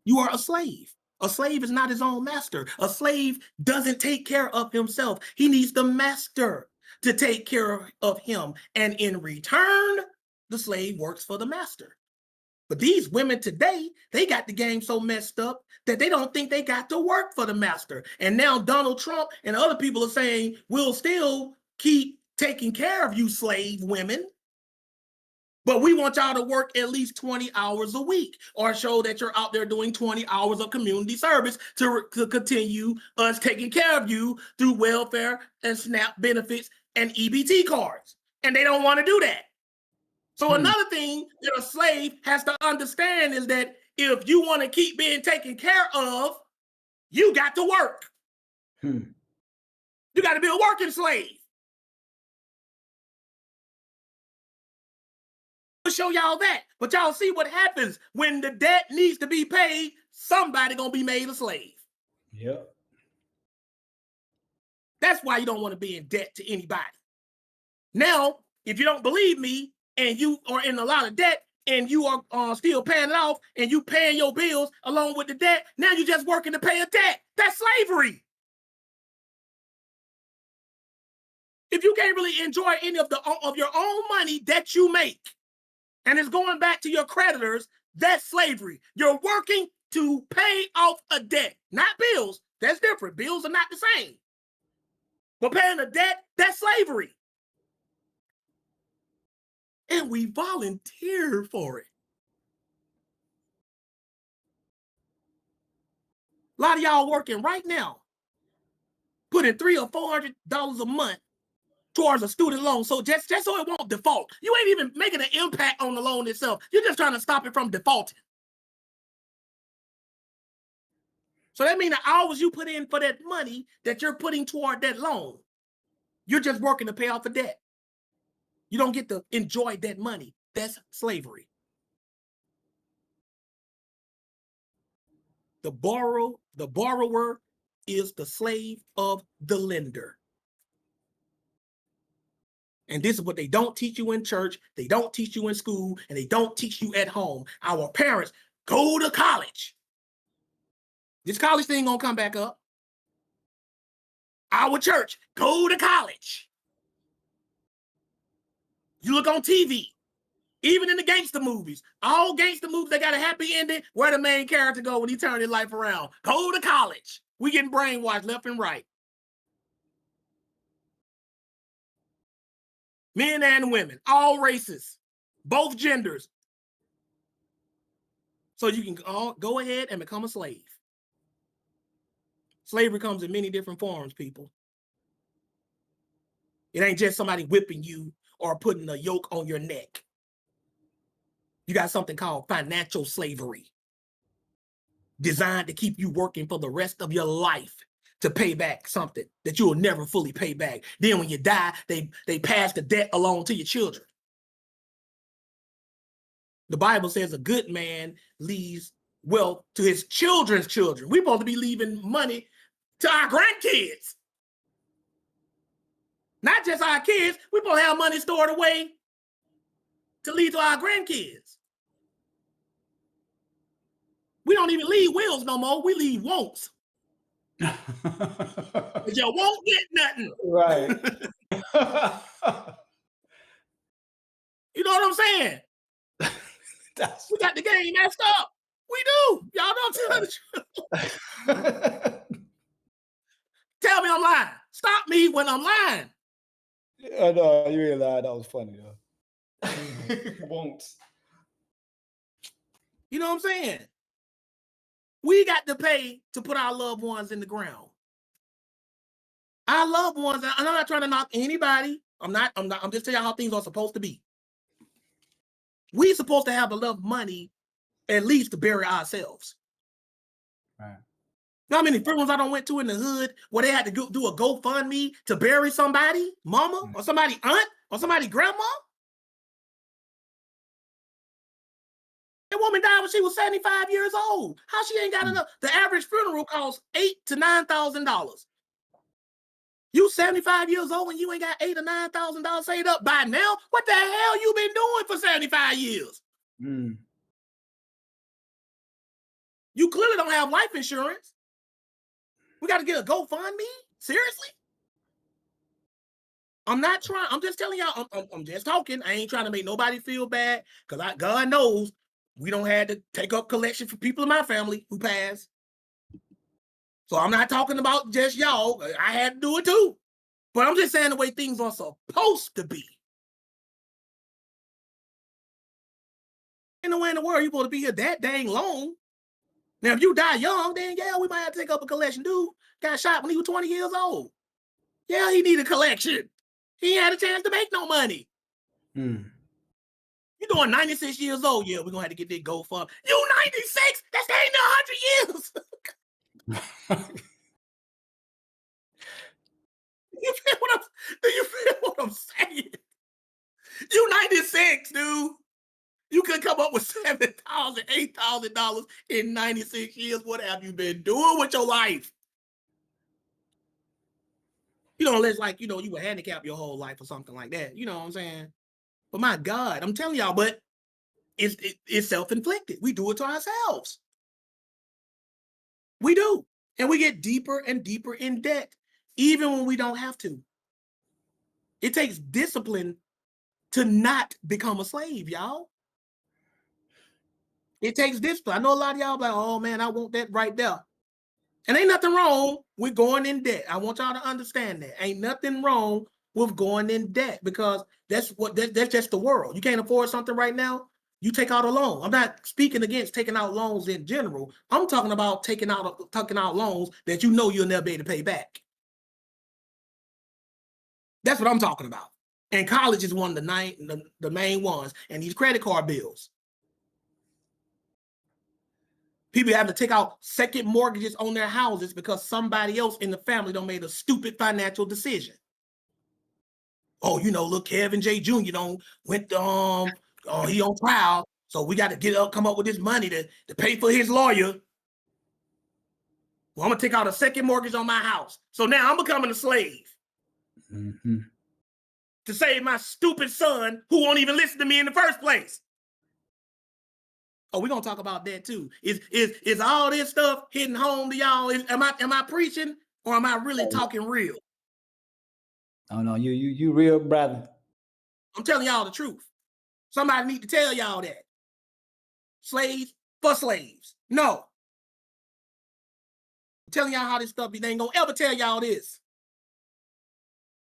You are a slave. A slave is not his own master. A slave doesn't take care of himself. He needs the master to take care of him. And in return, the slave works for the master. But these women today, they got the game so messed up that they don't think they got to work for the master. And now Donald Trump and other people are saying, we'll still keep taking care of you slave women, but we want y'all to work at least 20 hours a week, or show that you're out there doing 20 hours of community service to continue us taking care of you through welfare and SNAP benefits and EBT cards. And they don't want to do that. So another thing that a slave has to understand is that if you want to keep being taken care of, you got to work. You got to be a working slave. Show y'all that, but y'all see what happens when the debt needs to be paid. Somebody gonna be made a slave. Yep. That's why you don't want to be in debt to anybody. Now, if you don't believe me and you are in a lot of debt and you are still paying it off and you paying your bills along with the debt, now you're just working to pay a debt. That's slavery. If you can't really enjoy any of your own money that you make, and it's going back to your creditors, that's slavery. You're working to pay off a debt, not bills. That's different. Bills are not the same. But paying a debt, that's slavery. And we volunteer for it. A lot of y'all working right now, putting $300 or $400 a month towards a student loan. So just so it won't default. You ain't even making an impact on the loan itself. You're just trying to stop it from defaulting. So that means the hours you put in for that money that you're putting toward that loan, you're just working to pay off the debt. You don't get to enjoy that money. That's slavery. The borrower is the slave of the lender. And this is what they don't teach you in church, they don't teach you in school, and they don't teach you at home. Our parents, go to college. This college thing gonna come back up. Our church, go to college. You look on TV, even in the gangster movies, all gangster movies, they got a happy ending. Where the main character go when he turn his life around? Go to college. We getting brainwashed left and right. Men and women, all races, both genders. So you can go ahead and become a slave. Slavery comes in many different forms, people. It ain't just somebody whipping you or putting a yoke on your neck. You got something called financial slavery, designed to keep you working for the rest of your life to pay back something that you will never fully pay back. Then when you die, they pass the debt along to your children. The Bible says a good man leaves wealth to his children's children. We're supposed to be leaving money to our grandkids. Not just our kids, we're supposed to have money stored away to leave to our grandkids. We don't even leave wills no more, we leave wants. But you won't get nothing. Right. You know what I'm saying? We got the game messed up. We do. Y'all don't tell the truth. Tell me I'm lying. Stop me when I'm lying. I know, you ain't lying. That was funny, though. Won't. You know what I'm saying? We got to pay to put our loved ones in the ground. Our loved ones, and I'm not trying to knock anybody. I'm just telling you how things are supposed to be. We're supposed to have enough money at least to bury ourselves. Right. You know how many funerals I done went to in the hood where they had to do a GoFundMe to bury somebody, mama, or somebody aunt, or somebody grandma? That woman died when she was 75 years old. How she ain't got enough? The average funeral costs $8,000 to $9,000. You 75 years old and you ain't got $8,000 or $9,000 saved up by now? What the hell you been doing for 75 years? You clearly don't have life insurance. We got to get a GoFundMe? Seriously? I'm not trying. I'm just telling y'all. I'm just talking. I ain't trying to make nobody feel bad because God knows we don't have to take up collection for people in my family who passed. So I'm not talking about just y'all. I had to do it too. But I'm just saying the way things are supposed to be. Ain't no way in the world you're supposed to be here that dang long. Now, if you die young, then yeah, we might have to take up a collection. Dude got shot when he was 20 years old. Yeah, he need a collection. He ain't had a chance to make no money. You doing 96 years old? Yeah, we're going to have to get that GoFundMe. You 96? That's ain't 100 years. Do you feel what I'm saying? You 96, dude. You could come up with $7,000, $8,000 in 96 years. What have you been doing with your life? You know, unless like, you were handicapped your whole life or something like that. You know what I'm saying? But my God, I'm telling y'all, but it's self-inflicted. We do it to ourselves. We do. And we get deeper and deeper in debt, even when we don't have to. It takes discipline to not become a slave, y'all. It takes discipline. I know a lot of y'all like, oh man, I want that right there. And ain't nothing wrong with going in debt. I want y'all to understand that. Ain't nothing wrong with going in debt because that's just the world. You can't afford something right now, you take out a loan. I'm not speaking against taking out loans in general. I'm talking about taking out loans that you know you'll never be able to pay back. That's what I'm talking about. And college is one of the main ones. And these credit card bills. People have to take out second mortgages on their houses because somebody else in the family done made a stupid financial decision. Oh, look, Kevin J. Jr. went he on trial, so we got to come up with this money to pay for his lawyer. Well, I'm gonna take out a second mortgage on my house. So now I'm becoming a slave to save my stupid son who won't even listen to me in the first place. Oh, we're gonna talk about that too. Is all this stuff hitting home to y'all? Am I preaching or am I really talking real? Oh no, you real, brother. I'm telling y'all the truth. Somebody need to tell y'all that. Slaves for slaves. No. I'm telling y'all how this stuff be. They ain't gonna ever tell y'all this.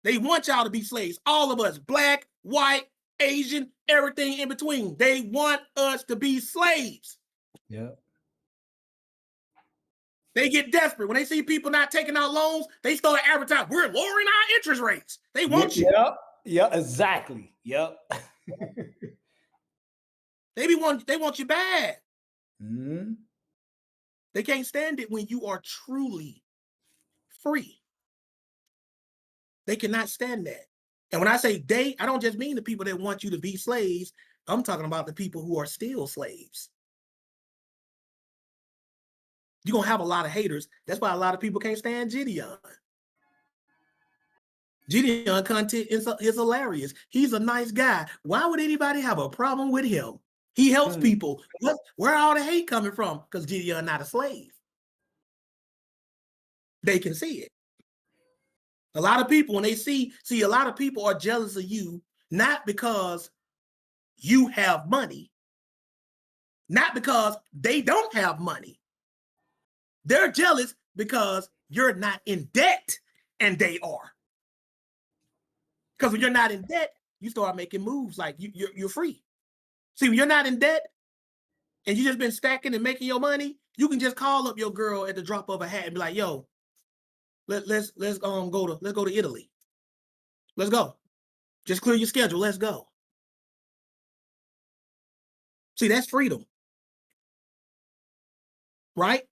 They want y'all to be slaves. All of us, black, white, Asian, everything in between. They want us to be slaves. Yeah. They get desperate. When they see people not taking out loans, they start advertising, we're lowering our interest rates. They want you. Yeah, exactly. Yep. They want you bad. Mm-hmm. They can't stand it when you are truly free. They cannot stand that. And when I say they, I don't just mean the people that want you to be slaves. I'm talking about the people who are still slaves. You're going to have a lot of haters. That's why a lot of people can't stand Gideon. Gideon content is hilarious. He's a nice guy. Why would anybody have a problem with him? He helps people. Where all the hate coming from? Because Gideon not a slave. They can see it. A lot of people, when they see a lot of people are jealous of you, not because you have money, not because they don't have money. They're jealous because you're not in debt and they are. Because when you're not in debt, you start making moves like you're free. See, when you're not in debt and you just been stacking and making your money, you can just call up your girl at the drop of a hat and be like, "Yo, let's go to Italy. Let's go. Just clear your schedule. Let's go." See, that's freedom, right?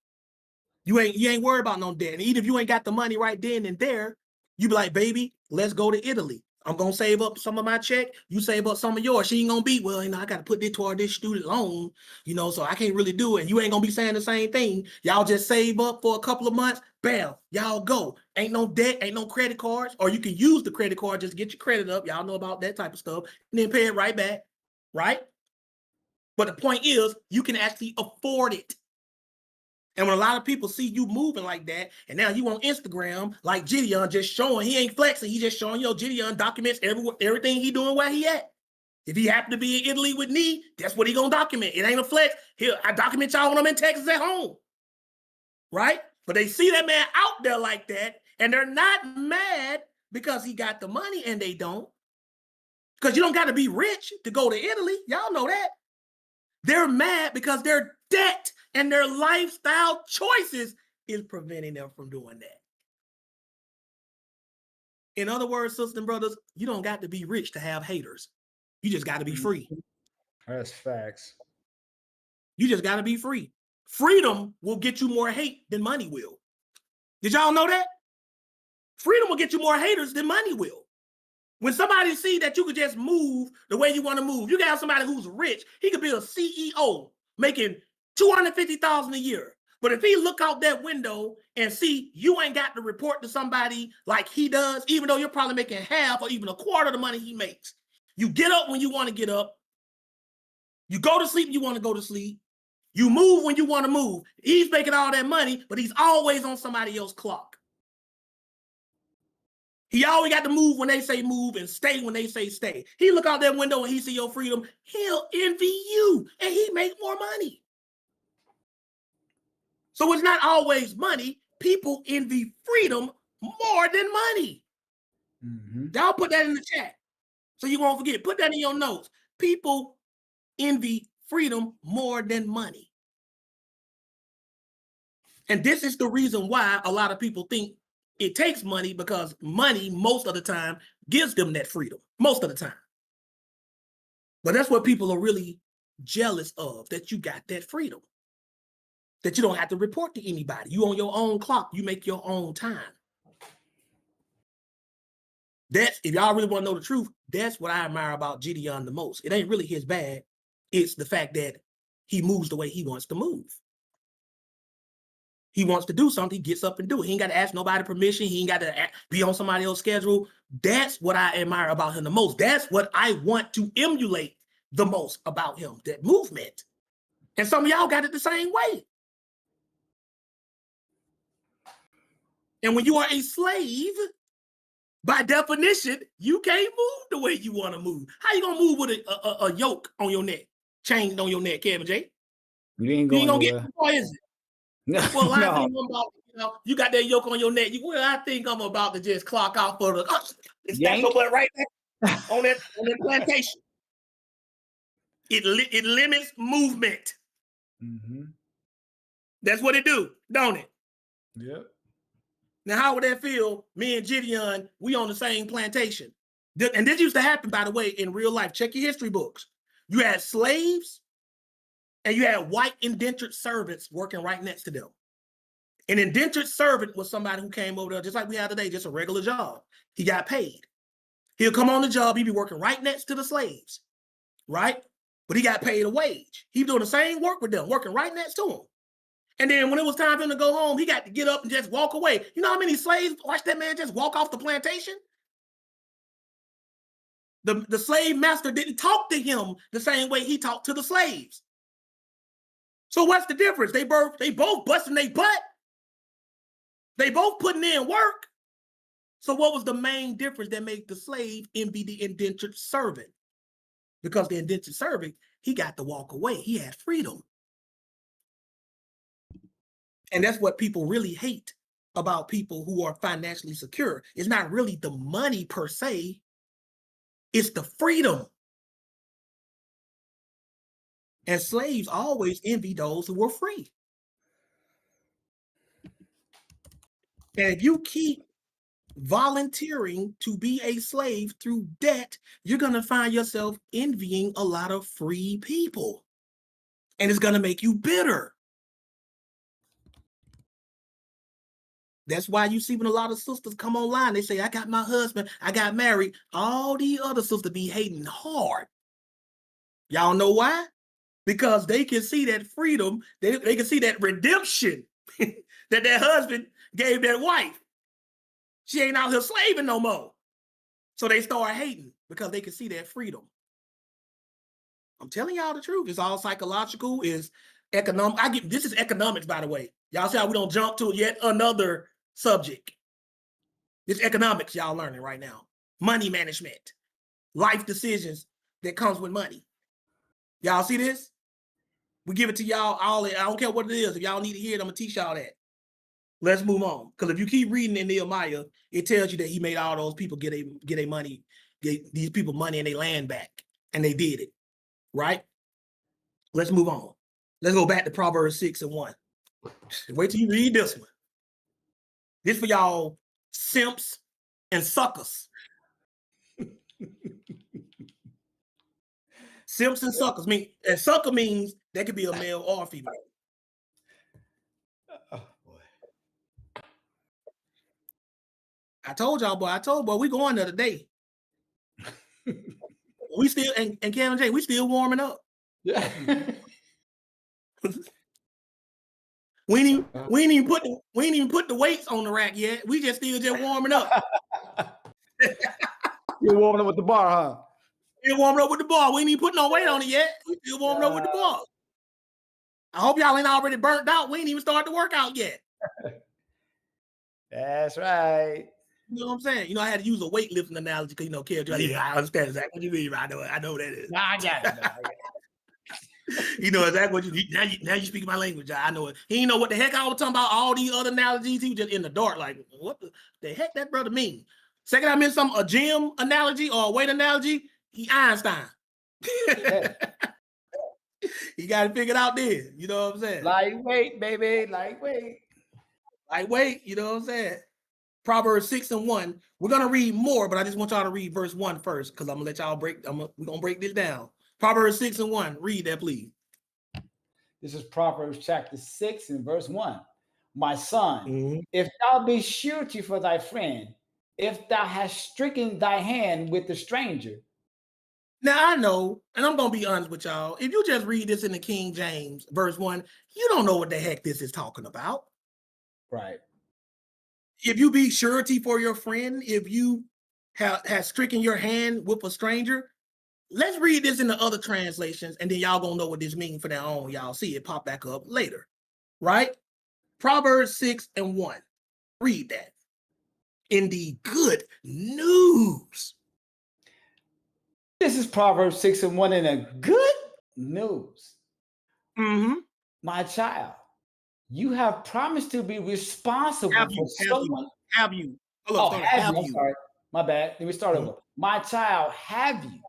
You ain't worried about no debt. And even if you ain't got the money right then and there, you be like, "Baby, let's go to Italy. I'm gonna save up some of my check. You save up some of yours." She ain't gonna be, "Well, I gotta put this toward this student loan, so I can't really do it." And you ain't gonna be saying the same thing. Y'all just save up for a couple of months, bam, y'all go. Ain't no debt, ain't no credit cards, or you can use the credit card, just get your credit up. Y'all know about that type of stuff, and then pay it right back, right? But the point is, you can actually afford it. And when a lot of people see you moving like that, and now you on Instagram, like Gideon, just showing, he ain't flexing, he just showing, Gideon documents everything he doing where he at. If he happen to be in Italy with me, that's what he gonna document. It ain't a flex. I document y'all when I'm in Texas at home, right? But they see that man out there like that, and they're not mad because he got the money, and they don't. Because you don't got to be rich to go to Italy. Y'all know that. They're mad because their debt and their lifestyle choices is preventing them from doing that. In other words, sisters and brothers, you don't got to be rich to have haters. You just got to be free. That's facts. You just got to be free. Freedom will get you more hate than money will. Did y'all know that? Freedom will get you more haters than money will. When somebody see that you could just move the way you want to move, you can have somebody who's rich. He could be a CEO making $250,000 a year. But if he look out that window and see you ain't got to report to somebody like he does, even though you're probably making half or even a quarter of the money he makes, you get up when you want to get up. You go to sleep when you want to go to sleep. You move when you want to move. He's making all that money, but he's always on somebody else's clock. He always got to move when they say move and stay when they say stay. He look out that window and he see your freedom. He'll envy you and he make more money. So it's not always money. People envy freedom more than money. Y'all put that in the chat so you won't forget. Put that in your notes. People envy freedom more than money. And this is the reason why a lot of people think it takes money, because money most of the time gives them that freedom, most of the time. But that's what people are really jealous of, that you got that freedom, that you don't have to report to anybody. You on your own clock, you make your own time. That's, if y'all really want to know the truth, that's what I admire about Gideon the most. It ain't really his bad. It's the fact that he moves the way he wants to move. he wants to do something, he gets up and do it. He ain't got to ask nobody permission. He ain't got to be on somebody else's schedule. That's what I admire about him the most. That's what I want to emulate the most about him, that movement. And some of y'all got it the same way. And when you are a slave, by definition, you can't move the way you want to move. How you gonna move with a yoke on your neck, chained on your neck, Kevin J? You ain't You going ain't gonna nowhere. get why is it? No, Well, I no. think I'm about, you got that yoke on your neck. I think I'm about to just clock out for the stack your butt right there on that plantation. It limits movement. Mm-hmm. That's what it do, don't it? Yep. Now, how would that feel? Me and Gideon, we on the same plantation. And this used to happen, by the way, in real life. Check your history books. You had slaves and you had white indentured servants working right next to them. An indentured servant was somebody who came over there, just like we have today, just a regular job. He got paid. He'll come on the job, he'd be working right next to the slaves, right? But he got paid a wage. He doing the same work with them, working right next to them. And then when it was time for him to go home, he got to get up and just walk away. You know how many slaves watched that man just walk off the plantation? The slave master didn't talk to him the same way he talked to the slaves. So what's the difference? They both busting their butt. They both putting in work. So what was the main difference that made the slave envy the indentured servant? Because the indentured servant, he got to walk away. He had freedom. And that's what people really hate about people who are financially secure. It's not really the money per se. It's the freedom. And slaves always envy those who are free. And if you keep volunteering to be a slave through debt, you're going to find yourself envying a lot of free people. And it's going to make you bitter. That's why you see when a lot of sisters come online, they say, I got my husband, I got married. All the other sisters be hating hard. Y'all know why? Because they can see that freedom, they can see that redemption that their husband gave their wife. She ain't out here slaving no more. So they start hating because they can see that freedom. I'm telling y'all the truth. It's all psychological, it's economic. This is economics, by the way. Y'all see how we don't jump to yet another subject. It's economics y'all learning right now. Money management, life decisions that comes with money. Y'all see this? We give it to y'all all. I don't care what it is. If y'all need to hear it, I'm gonna teach y'all that. Let's move on. Because if you keep reading in Nehemiah, it tells you that he made all those people get a money, get these people money and they land back. And they did it. Right? Let's move on. Let's go back to Proverbs 6:1. Wait till you read this one. This for y'all simps and suckers. Simps and suckers and sucker means that could be a male or a female. Oh, boy. I told boy, we going there today. We still, and Kevin J, we still warming up. Yeah. We ain't even put the weights on the rack yet. We just warming up. You're warming up with the bar, huh? Still warming up with the bar. We ain't even put no weight on it yet. We still warming up with the bar. I hope y'all ain't already burnt out. We ain't even started the workout yet. That's right. You know what I'm saying? I had to use a weightlifting analogy because Kevin, I understand exactly what you mean. I know what that is. Nah, I got it. You know exactly what you need. Now you speak my language. I know it. He didn't know what the heck I was talking about. All these other analogies. He was just in the dark, like, what the heck that brother mean? Second I meant a gym analogy or a weight analogy, he Einstein. He got it figured out there. You know what I'm saying? Lightweight, baby. Lightweight. Lightweight, you know what I'm saying? Proverbs 6:1. We're gonna read more, but I just want y'all to read verse 1 first, because I'm gonna let y'all we're gonna break this down. Proverbs 6:1. Read that, please. This is Proverbs chapter 6 and verse 1. My son, if thou be surety for thy friend, if thou hast stricken thy hand with the stranger. Now I know, and I'm gonna be honest with y'all. If you just read this in the King James, verse 1, you don't know what the heck this is talking about. Right. If you be surety for your friend, if you have stricken your hand with a stranger, let's read this in the other translations, and then y'all gonna know what this means for their own. Y'all see it pop back up later, right? Proverbs 6:1. Read that. In the good news. This is Proverbs 6:1 in a good news. Mm-hmm. My child, you have promised to be responsible for someone. Have you? Oh, have you? I'm you? sorry. My bad. Let me start over. My child, have you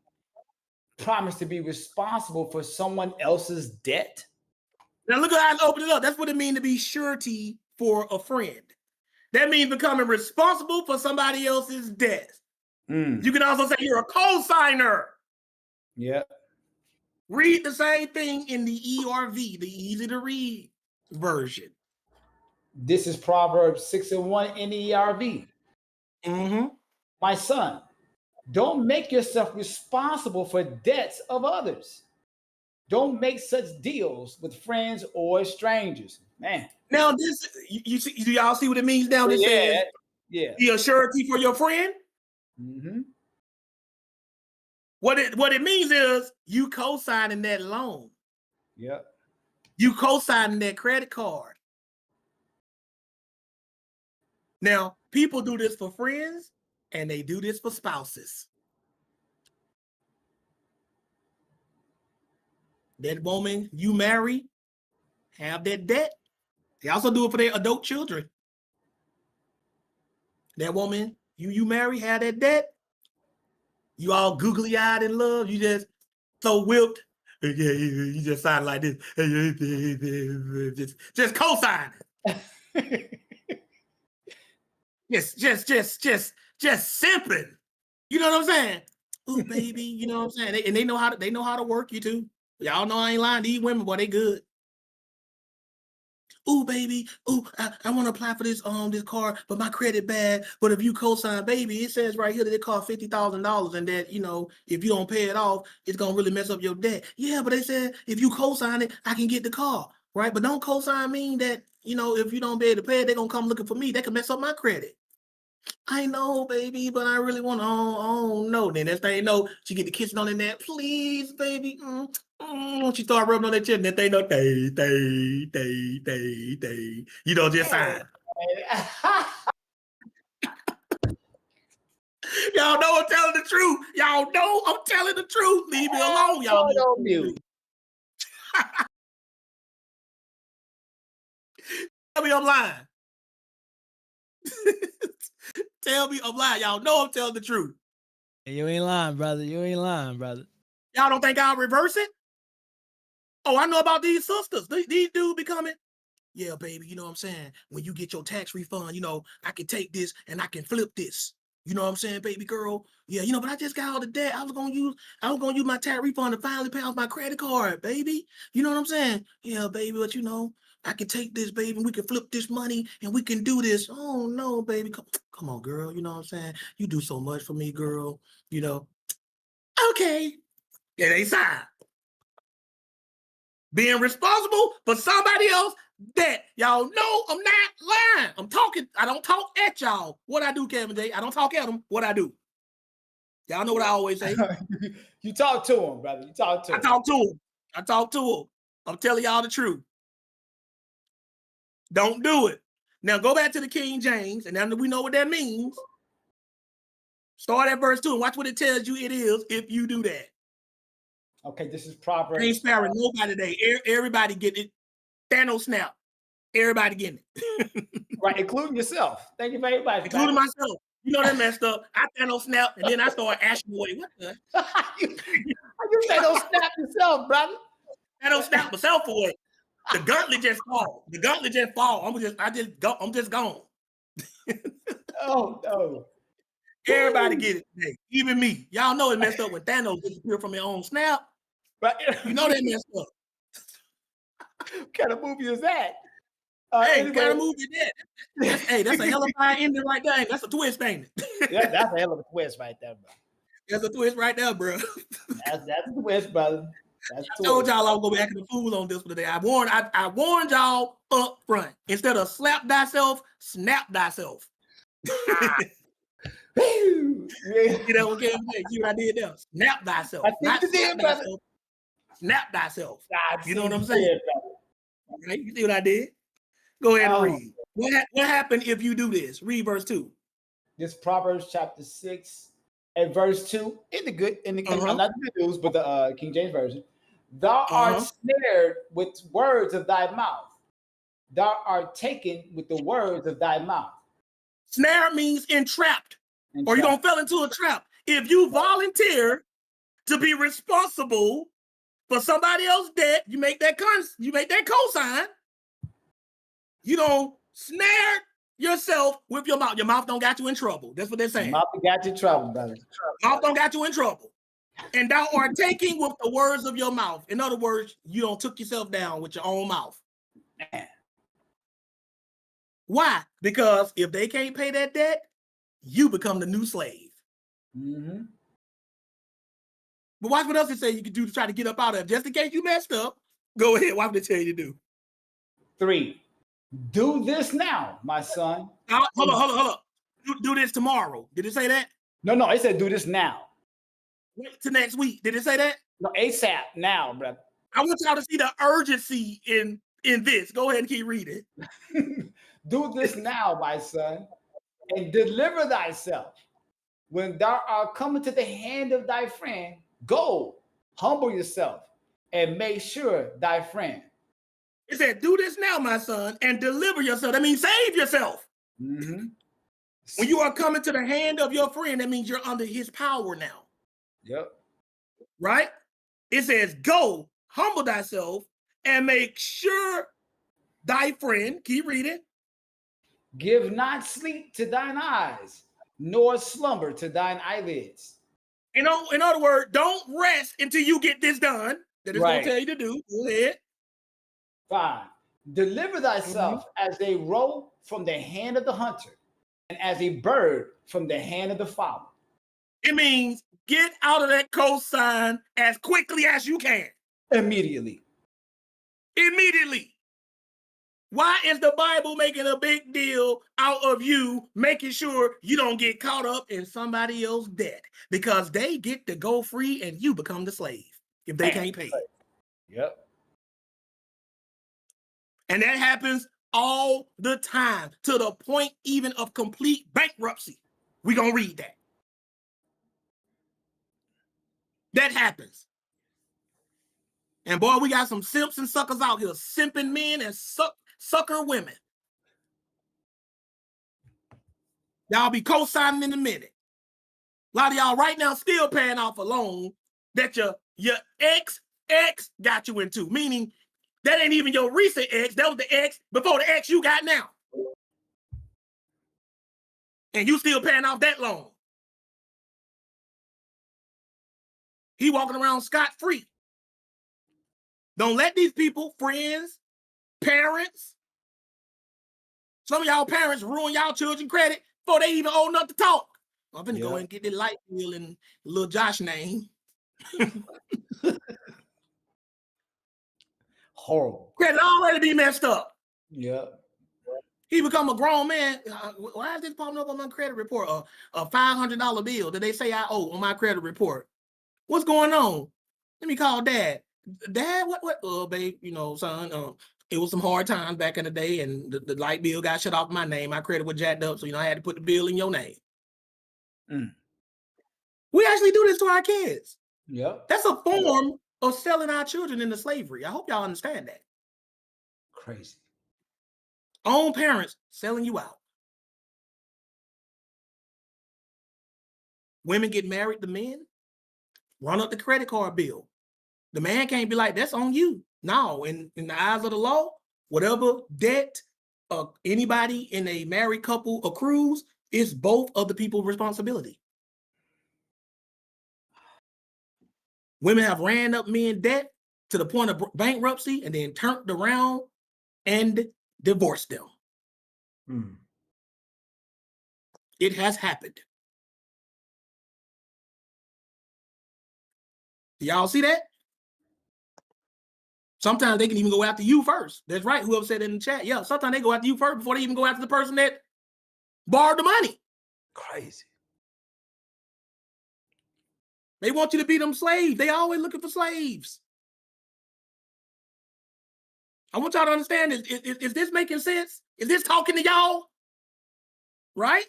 promised to be responsible for someone else's debt? Now look at how I open it up. That's what it means to be surety for a friend. That means becoming responsible for somebody else's debt. You can also say you're a co-signer. Yeah. Read the same thing in the ERV, the easy to read version. This is Proverbs 6:1 in the ERV. Mm-hmm. My son, don't make yourself responsible for debts of others. Don't make such deals with friends or strangers. Man. Now this, you see, do y'all see what it means now? This says, be a surety for your friend. Mm-hmm. What it means is you co-signing that loan. Yep. You co-signing that credit card. Now, people do this for friends and they do this for spouses. That woman you marry have that debt. They also do it for their adult children. That woman you marry have that debt. You all googly-eyed in love. You just so whipped. You just sign like this. Just co-sign. just simping. You know what I'm saying? Ooh, baby, you know what I'm saying? And they know how to work you too. Y'all know I ain't lying. These women, boy, they good. Ooh, baby, ooh, I want to apply for this car, but my credit bad. But if you co-sign, baby, it says right here that it costs $50,000, and that if you don't pay it off, it's gonna really mess up your debt. Yeah, but they said if you co-sign it, I can get the car, right? But don't co-sign mean that if you don't be able to pay it, they're gonna come looking for me. They can mess up my credit. I know, baby, but I really want to. Oh no. Then that's thing she get the kissing on the neck. Please, baby. She start rubbing on that chin, and that thing day. Just sign. Y'all know I'm telling the truth. Y'all know I'm telling the truth. Leave me alone, y'all. Don't mute. Tell me I'm lying. Tell me I'm lying. Y'all know I'm telling the truth. You ain't lying, brother. You ain't lying, brother. Y'all don't think I'll reverse it? Oh, I know about these sisters. These dudes be coming. Yeah, baby, you know what I'm saying? When you get your tax refund, I can take this and I can flip this. You know what I'm saying, baby girl? Yeah, but I just got all the debt. I was gonna use my tax refund to finally pay off my credit card, baby. You know what I'm saying? Yeah, baby, but I can take this, baby, and we can flip this money and we can do this. Oh no, baby. Come on, girl. You know what I'm saying? You do so much for me, girl. Okay. Yeah, they sign. Being responsible for somebody else debt. Y'all know I'm not lying. I'm talking. I don't talk at y'all. What I do, Kevin J. I don't talk at them. What I do. Y'all know what I always say. You talk to him, brother. You talk to him. I talk to him. I'm telling y'all the truth. Don't do it. Now go back to the King James, and now that we know what that means, start at verse 2 and watch what it tells you it is if you do that. Okay, this is Proverbs. Ain't sparing nobody today. Everybody get it. Thanos snap. Everybody getting it. Right, including yourself. Thank you very much. Including myself. You know that messed up. I Thanos snap, and then I start ashing away. What the? you Thanos snap yourself, brother? Thanos snap myself away. The gauntlet just fall. The gauntlet just fall. I'm just gone. Oh no. Everybody get it today. Even me. Y'all know it messed up when Thanos disappeared from your own snap. Right. You know that messed up. What kind of movie is that? Hey, what kind of movie is that? Hey, that's a hell of a ending right there. That's a twist, ain't it? Yeah, that's a hell of a twist right there, bro. That's a twist right there, bro. That's a twist, brother. That's I told y'all I was gonna be acting a fool on this one today. I warned y'all up front. Instead of slap thyself, snap thyself. You know what I'm saying? See what I did there? Snap thyself. I think Not you snap did, brother. thyself. Snap thyself. I You know what see I'm you saying? did, brother. Right? You see what I did? Go ahead and Oh. read. What happened if you do this? Read verse 2. This Proverbs chapter 6 and verse 2 in the not the good news, but the King James version. Thou art snared with words of thy mouth. Thou art taken with the words of thy mouth. Snare means entrapped. Or you're gonna fall into a trap. If you volunteer to be responsible for somebody else's debt, you make that cosign. You don't snare yourself with your mouth. Your mouth don't got you in trouble. That's what they're saying. Mouth got you in trouble, brother. Mouth don't got you in trouble. And thou art taking with the words of your mouth. In other words, you don't took yourself down with your own mouth. Man. Why? Because if they can't pay that debt, you become the new slave. Mm-hmm. But watch what else it say you can do to try to get up out of it. Just in case you messed up, go ahead. Watch what it tell you to do. 3. Do this now, my son. Hold on. Do this tomorrow. Did it say that? No, it said do this now. Wait till next week. Did it say that? No, ASAP now, brother. I want y'all to see the urgency in this. Go ahead and keep reading. Do this now, my son, and deliver thyself. When thou art coming to the hand of thy friend, go, humble yourself, and make sure thy friend. It said, do this now, my son, and deliver yourself. That means save yourself. Mm-hmm. When you are coming to the hand of your friend, that means you're under his power now. Yep. Right? It says, go, humble thyself, and make sure thy friend, keep reading. Give not sleep to thine eyes, nor slumber to thine eyelids. In other words, don't rest until you get this done. That is going to tell you to do. Go ahead. 5. Deliver thyself as a roe from the hand of the hunter, and as a bird from the hand of the fowler. It means get out of that cosign as quickly as you can. Immediately. Why is the Bible making a big deal out of you making sure you don't get caught up in somebody else's debt? Because they get to go free and you become the slave if they can't pay. Yep. And that happens all the time to the point even of complete bankruptcy. We're going to read that. That happens. And boy, we got some simps and suckers out here, simping men and sucker women. Y'all be co-signing in a minute. A lot of y'all right now still paying off a loan that your ex got you into, meaning that ain't even your recent ex. That was the ex before the ex you got now. And you still paying off that loan. He walking around scot-free. Don't let these people, friends, parents, some of y'all parents ruin y'all children credit before they even old enough to talk. I'm gonna go and get the light bill in little Josh's name. Horrible. Credit already be messed up. Yeah. He become a grown man. Why is this popping up on my credit report? A $500 bill that they say I owe on my credit report. What's going on? Let me call dad. Dad, what? Babe, son, it was some hard times back in the day, and the light bill got shut off my name. My credit was jacked up, so I had to put the bill in your name. We actually do this to our kids. Yep. That's a form of selling our children into slavery. I hope y'all understand that. Crazy. Own parents selling you out. Women get married to men, run up the credit card bill. The man can't be like, that's on you. No, in the eyes of the law, whatever debt anybody in a married couple accrues is both of the people's responsibility. Women have ran up men debt to the point of bankruptcy and then turned around and divorced them. It has happened. Y'all see that? Sometimes they can even go after you first. That's right. Whoever said it in the chat. Yeah, sometimes they go after you first before they even go after the person that borrowed the money. Crazy. They want you to be them slaves. They always looking for slaves. I want y'all to understand this. Is this making sense? Is this talking to y'all? Right?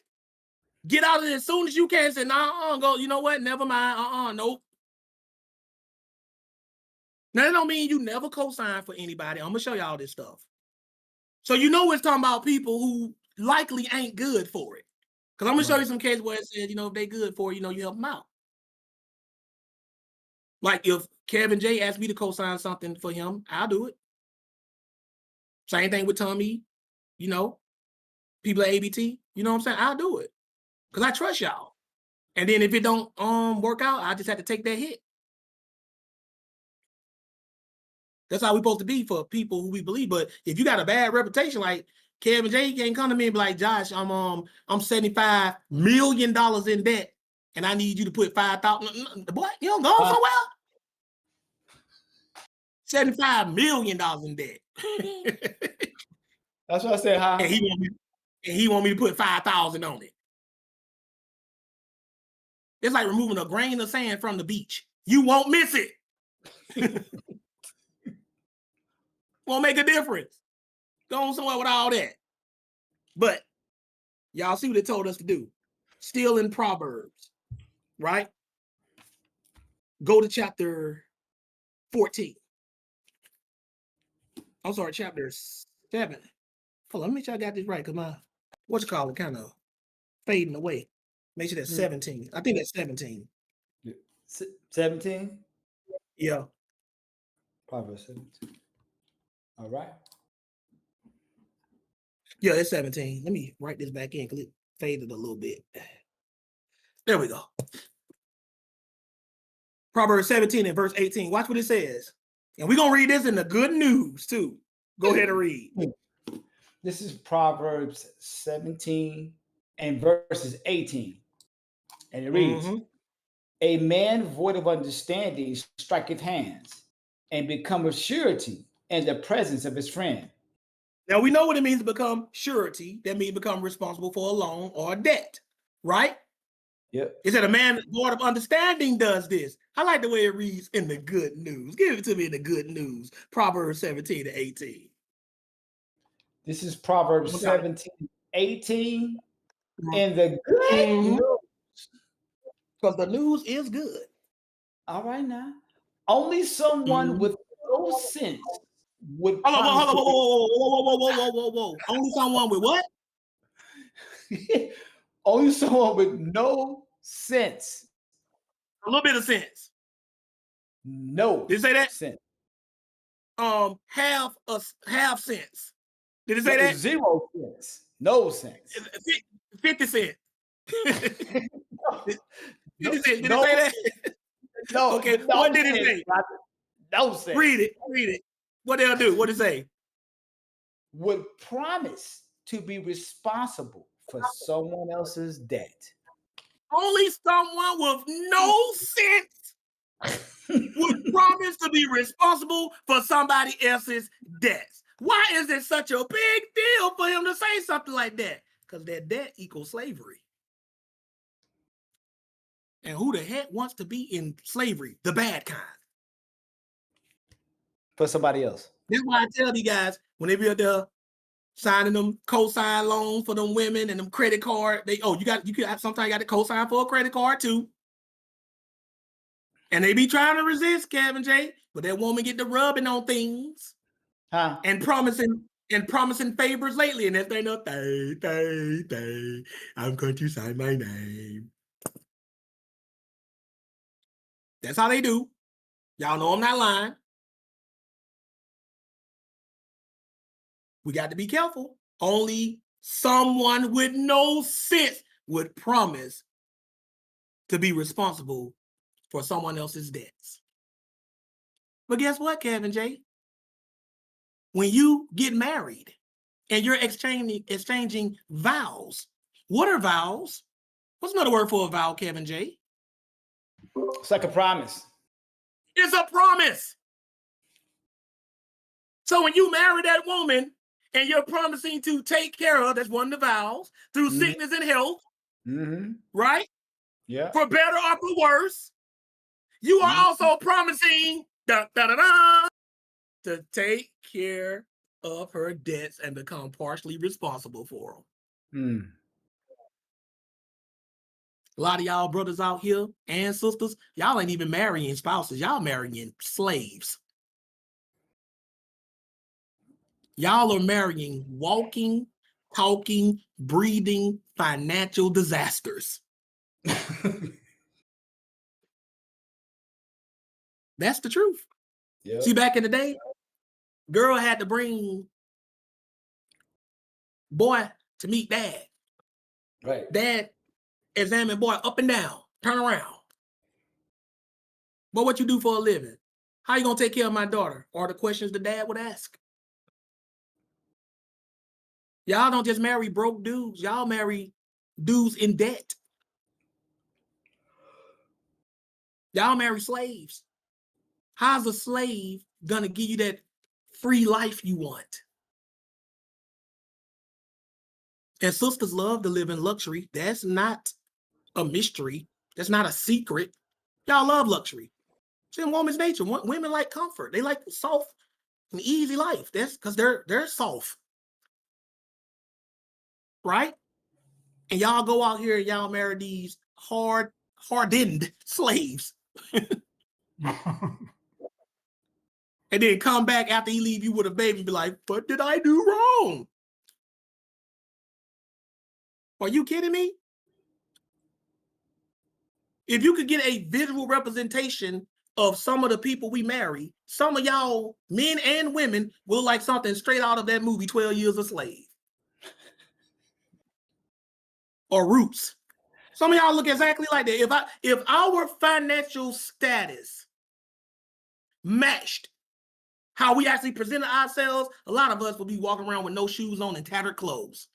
Get out of it as soon as you can. Say, nah, go, you know what? Never mind. Nope. Now, that don't mean you never co-sign for anybody. I'm going to show y'all this stuff. So you know it's talking about people who likely ain't good for it. Because I'm going to show you some cases where it says, if they good for it, you help them out. Like if Kevin J asked me to co-sign something for him, I'll do it. Same thing with Tommy, people at ABT, you know what I'm saying? I'll do it. Because I trust y'all. And then if it don't work out, I just have to take that hit. That's how we're supposed to be for people who we believe. But if you got a bad reputation, like Kevin J can't come to me and be like, Josh, I'm $75 million in debt, and I need you to put 5,000. What? You don't go somewhere? $75 million in debt. That's what I said. Huh? And he want me to put 5,000 on it. It's like removing a grain of sand from the beach. You won't miss it. Won't make a difference. Go on somewhere with all that. But y'all see what it told us to do. Still in Proverbs, right? Go to chapter 14. I'm sorry, chapter 7. Hold on, let me make sure I got this right, because my, kind of fading away. Make sure that's 17. I think that's 17. 17? Yeah. Proverbs 17. All right. Yeah, it's 17. Let me write this back in because it faded a little bit. There we go. Proverbs 17 and verse 18. Watch what it says. And we're going to read this in the good news too. Go ahead and read. This is Proverbs 17 and verses 18. And it reads, A man void of understanding striketh hands and becometh surety in the presence of his friend. Now we know what it means to become surety. That means become responsible for a loan or a debt, right? Yep. It said a man void of understanding does this. I like the way it reads in the good news. Give it to me in the good news. Proverbs 17 to 18. This is Proverbs 17, 18 in the good news. Because the news is good. All right now. Only someone with no sense would Hold on, whoa. Only someone with what? Only someone with no sense. A little bit of sense. No. Did it say that? Sense. Half sense. Did it say that? 0 cents. No sense. 50 cents. Did it say that? No. Okay, no what did it say? No sense. Read it. What they'll do? What did it say? Would promise to be responsible for someone else's debt. Only someone with no sense would promise to be responsible for somebody else's debts. Why is it such a big deal for him to say something like that? Because that debt equals slavery. And who the heck wants to be in slavery? The bad kind. For somebody else. That's why I tell you guys, whenever you're there signing them co-sign loans for them women and them credit card, sometimes you got to co-sign for a credit card too. And they be trying to resist, Kevin J, but that woman get the rubbing on things. And promising favors lately. And they know, I'm going to sign my name. That's how they do. Y'all know I'm not lying. We got to be careful. Only someone with no sense would promise to be responsible for someone else's debts. But guess what, Kevin J? When you get married and you're exchanging vows, what are vows? What's another word for a vow, Kevin J? It's like a promise. It's a promise. So when you marry that woman and you're promising to take care of, that's one of the vows, through sickness and health, right? Yeah. For better or for worse, you are also promising to take care of her debts and become partially responsible for them. A lot of y'all brothers out here and sisters, y'all ain't even marrying spouses. Y'all marrying slaves. Y'all are marrying walking, talking, breathing financial disasters. That's the truth. Yep. See, back in the day, girl had to bring boy to meet dad. Right. Dad examine boy up and down, turn around. But what you do for a living? How you gonna take care of my daughter? Are the questions the dad would ask. Y'all don't just marry broke dudes. Y'all marry dudes in debt. Y'all marry slaves. How's a slave gonna give you that free life you want? And sisters love to live in luxury. That's not a mystery. That's not a secret. Y'all love luxury. It's in woman's nature. Women like comfort. They like soft and easy life. That's because they're soft. Right? And y'all go out here and y'all marry these hardened slaves. And then come back after he leave you with a baby and be like, what did I do wrong? Are you kidding me? If you could get a visual representation of some of the people we marry, some of y'all, men and women, will like something straight out of that movie, 12 Years a Slave. Or Roots. Some of y'all look exactly like that. If our financial status matched how we actually presented ourselves, a lot of us will be walking around with no shoes on and tattered clothes.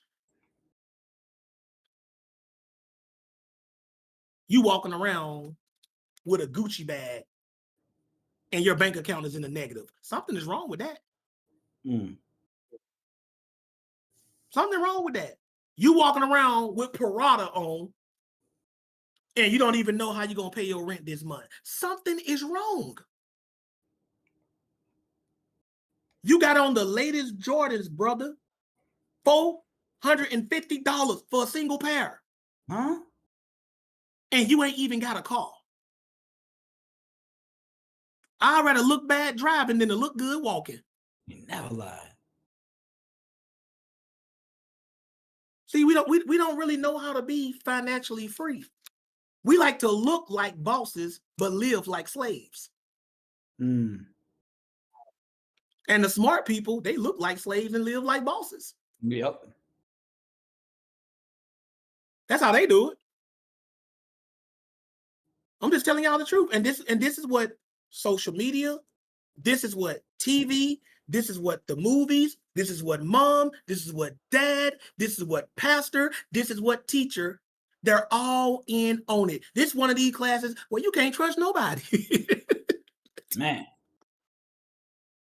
You walking around with a Gucci bag and your bank account is in the negative. Something is wrong with that. Something wrong with that. You walking around with Parada on and you don't even know how you're going to pay your rent this month. Something is wrong. You got on the latest Jordans, brother. $450 for a single pair. Huh? And you ain't even got a car. I'd rather look bad driving than to look good walking. You never lie. See, we don't really know how to be financially free. We like to look like bosses, but live like slaves. And the smart people, they look like slaves and live like bosses. Yep. That's how they do it. I'm just telling y'all the truth. And this is what social media, this is what TV, this is what the movies, this is what mom, this is what dad, this is what pastor, this is what teacher, they're all in on it. This one of these classes where you can't trust nobody. Man.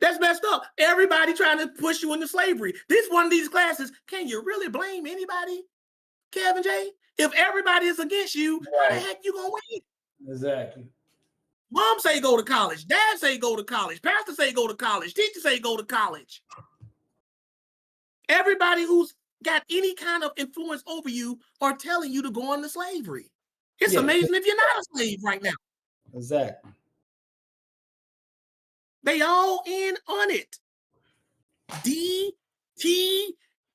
That's messed up. Everybody trying to push you into slavery. This one of these classes, can you really blame anybody, Kevin J? If everybody is against you, how the heck you gonna win? Exactly. Mom say go to college. Dad say go to college. Pastor say go to college. Teacher say go to college. Everybody who's got any kind of influence over you are telling you to go into slavery. It's amazing if you're not a slave right now. Exactly. They all in on it.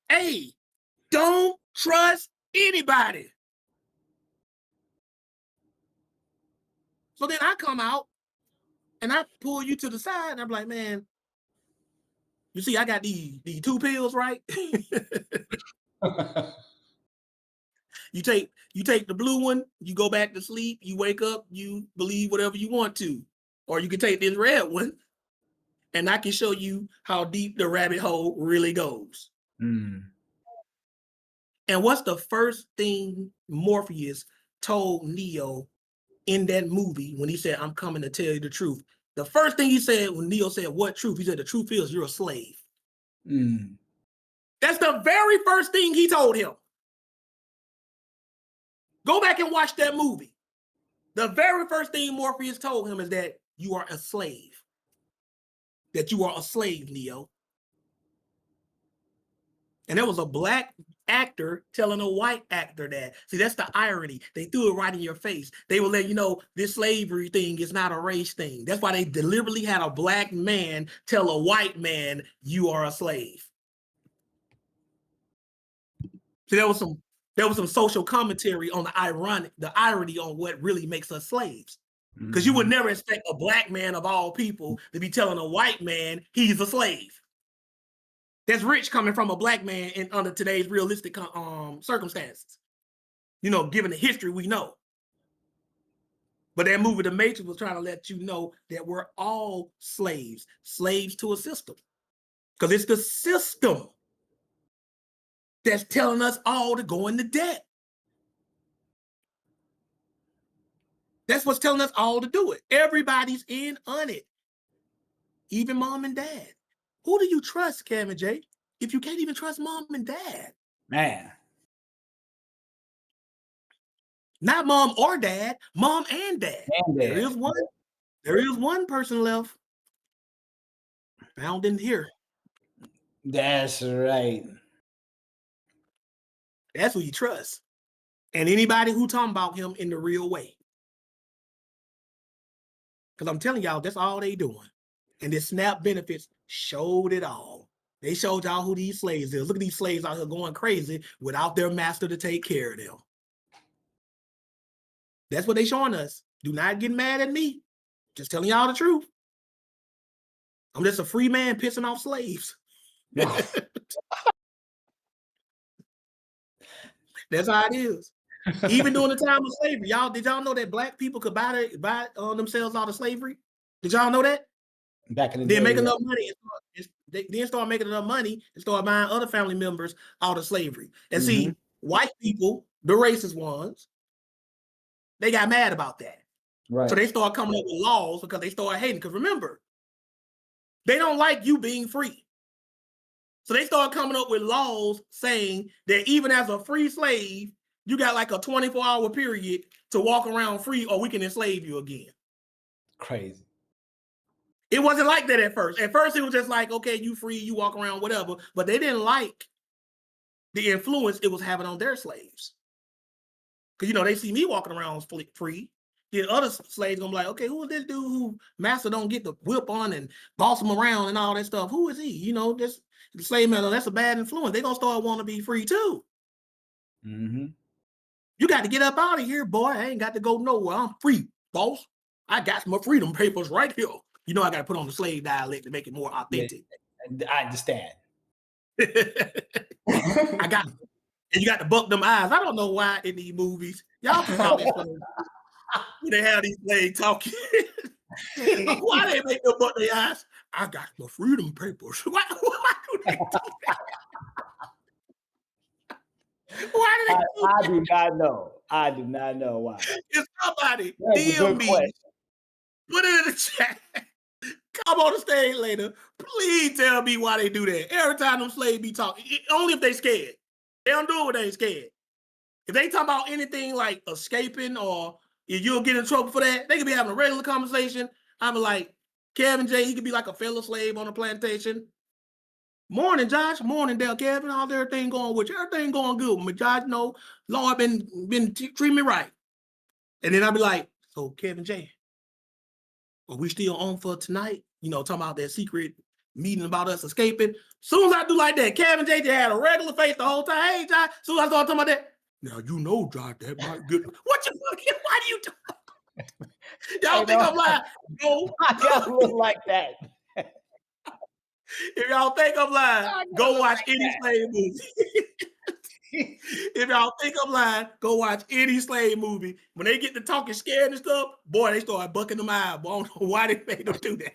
DTA. Don't trust anybody. So then I come out and I pull you to the side and I'm like, man, you see, I got these 2 pills, right? You take the blue one, you go back to sleep, you wake up, you believe whatever you want to. Or you can take this red one and I can show you how deep the rabbit hole really goes. And what's the first thing Morpheus told Neo in that movie when he said, I'm coming to tell you the truth? The first thing he said when Neo said, "What truth?" He said, "The truth is you're a slave." Mm. That's the very first thing he told him. Go back and watch that movie. The very first thing Morpheus told him is that you are a slave. That you are a slave, Neo. And there was a black actor telling a white actor that. See, that's the irony. They threw it right in your face. They will let you know this slavery thing is not a race thing. That's why they deliberately had a black man tell a white man, you are a slave. See, there was some social commentary on the irony on what really makes us slaves. Because you would never expect a black man of all people to be telling a white man he's a slave. That's rich coming from a black man in under today's realistic circumstances. You know, given the history we know. But that movie, The Matrix, was trying to let you know that we're all slaves to a system. Because it's the system that's telling us all to go into debt. That's what's telling us all to do it. Everybody's in on it. Even mom and dad. Who do you trust, Cam and Jay, if you can't even trust mom and dad? Man. Not mom or dad, mom and dad. There is one person left. Found in here. That's right. That's who you trust. And anybody who talking about him in the real way. Because I'm telling y'all, that's all they doing. And this SNAP benefits showed it all. They showed y'all who these slaves is. Look at these slaves out here going crazy without their master to take care of them. That's what they showing us. Do not get mad at me. Just telling y'all the truth. I'm just a free man pissing off slaves. That's how it is. Even during the time of slavery, did y'all know that black people could buy themselves out of slavery? Did y'all know that? Back in the day, Then make enough money. They start making enough money and start buying other family members out of slavery. And see, white people, the racist ones, they got mad about that. Right. So they start coming up with laws because they start hating. Because remember, they don't like you being free. So they start coming up with laws saying that even as a free slave, you got like a 24-hour period to walk around free or we can enslave you again. Crazy. It wasn't like that at first. At first, it was just like, okay, you free, you walk around, whatever. But they didn't like the influence it was having on their slaves. Because, you know, they see me walking around free. The other slaves gonna be like, okay, who is this dude who master don't get the whip on and boss him around and all that stuff? Who is he? You know, this slave man, that's a bad influence. They're gonna start wanting to be free too. You got to get up out of here, boy. I ain't got to go nowhere. I'm free, boss. I got my freedom papers right here. You know, I got to put on the slave dialect to make it more authentic. Yeah, I understand. I got it. And you got to buck them eyes. I don't know why in these movies, y'all talking when they have these slaves talking. Why they make them buck their eyes? I got my freedom papers. Why do they do that? Why do they do I do not know. I do not know why. If somebody That's a good DM me, question. put it in the chat. Come on the stage later. Please tell me why they do that. Every time them slaves be talking, only if they scared. They don't do it when they ain't scared. If they talk about anything like escaping or if you'll get in trouble for that, they could be having a regular conversation. I'm like, Kevin J, he could be like a fellow slave on a plantation. Morning, Josh. Morning, Del Kevin. How's everything going with you? Everything going good with me, Josh. No, Lord been treating me right. And then I'll be like, so Kevin J, are we still on for tonight? You know, talking about that secret meeting about us escaping. Soon as I do like that, Kevin J had a regular face the whole time. Hey, Josh. Soon as I start talking about that, now you know, Josh, that might get. What you fucking? Why do you talk? Y'all think I'm lying? Go. I gotta look like that. If y'all think I'm lying, go watch any slave movie. If y'all think I'm lying, go watch any slave movie. When they get to talking scared and stuff, boy, they start bucking them eyes. Boy, I don't know why they made them do that.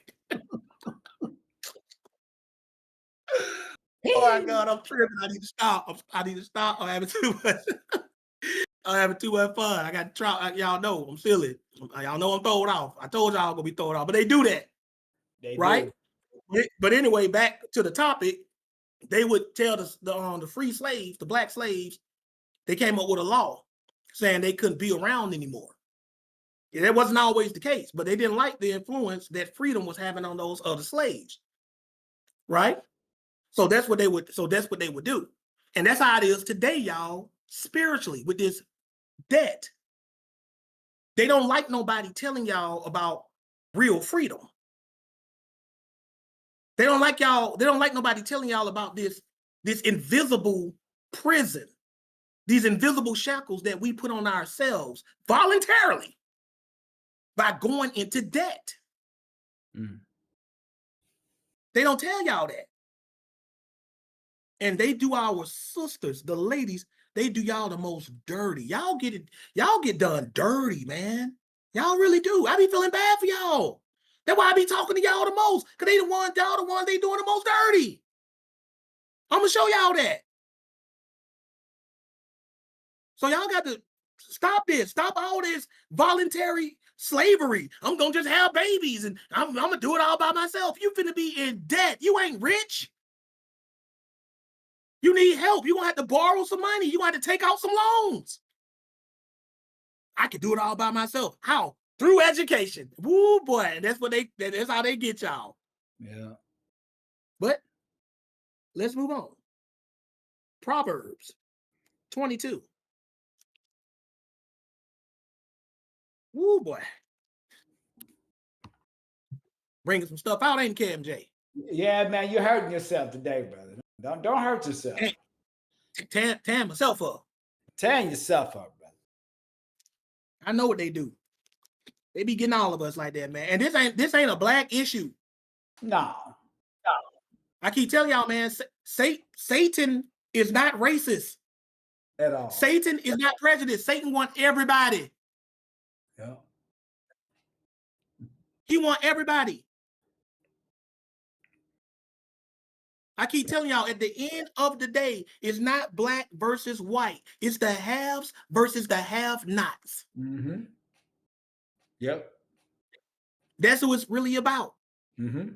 Oh my God, I'm tripping. I need to stop. I need to stop. I'm having too much. I'm having too much fun. I got to try. Y'all know I'm silly. Y'all know I'm throwed off. I told y'all I'm gonna be thrown off, but they do that, They right? do. But anyway, back to the topic. They would tell the free slaves, the black slaves, they came up with a law saying they couldn't be around anymore. That wasn't always the case, but they didn't like the influence that freedom was having on those other slaves, right? So that's what they would. So that's what they would do, and that's how it is today, y'all. Spiritually, with this debt, they don't like nobody telling y'all about real freedom. They don't like y'all. They don't like nobody telling y'all about this invisible prison, these invisible shackles that we put on ourselves voluntarily by going into debt. They don't tell y'all that. And they do our sisters, the ladies, they do y'all the most dirty. Y'all get done dirty, man. Y'all really do. I be feeling bad for y'all. That's why I be talking to y'all the most, because y'all the ones they doing the most dirty. I'm gonna show y'all that. So y'all got to stop this. Stop all this voluntary slavery. I'm gonna just have babies and I'm gonna do it all by myself. You finna be in debt. You ain't rich. You need help. You're gonna have to borrow some money. You're gonna have to take out some loans. I can do it all by myself. How? Through education. Woo boy. That's how they get y'all. Yeah. But let's move on. Proverbs 22. Woo boy. Bringing some stuff out, ain't KMJ? Yeah, man, you're hurting yourself today, brother. Don't hurt yourself. Tearing myself up. Tearing yourself up, brother. I know what they do. They be getting all of us like that, man. And this ain't a black issue. No. I keep telling y'all, man, Satan is not racist. At all. Satan is not prejudiced. Satan wants everybody. Yeah. He wants everybody. I keep telling y'all, at the end of the day, it's not black versus white. It's the haves versus the have-nots. Mm-hmm. Yep. That's what it's really about. Mm-hmm.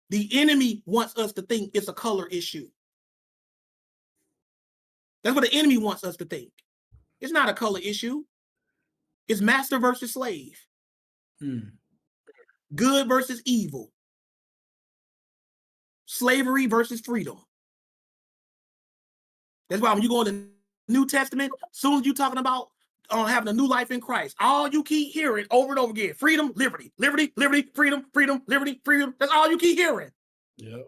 The enemy wants us to think it's a color issue. That's what the enemy wants us to think. It's not a color issue. It's master versus slave. Good versus evil. Slavery versus freedom. That's why when you go in the New Testament, as soon as you're talking about having a new life in Christ, all you keep hearing over and over again: freedom, liberty, liberty, liberty, freedom, freedom, liberty, freedom. That's all you keep hearing. Yep.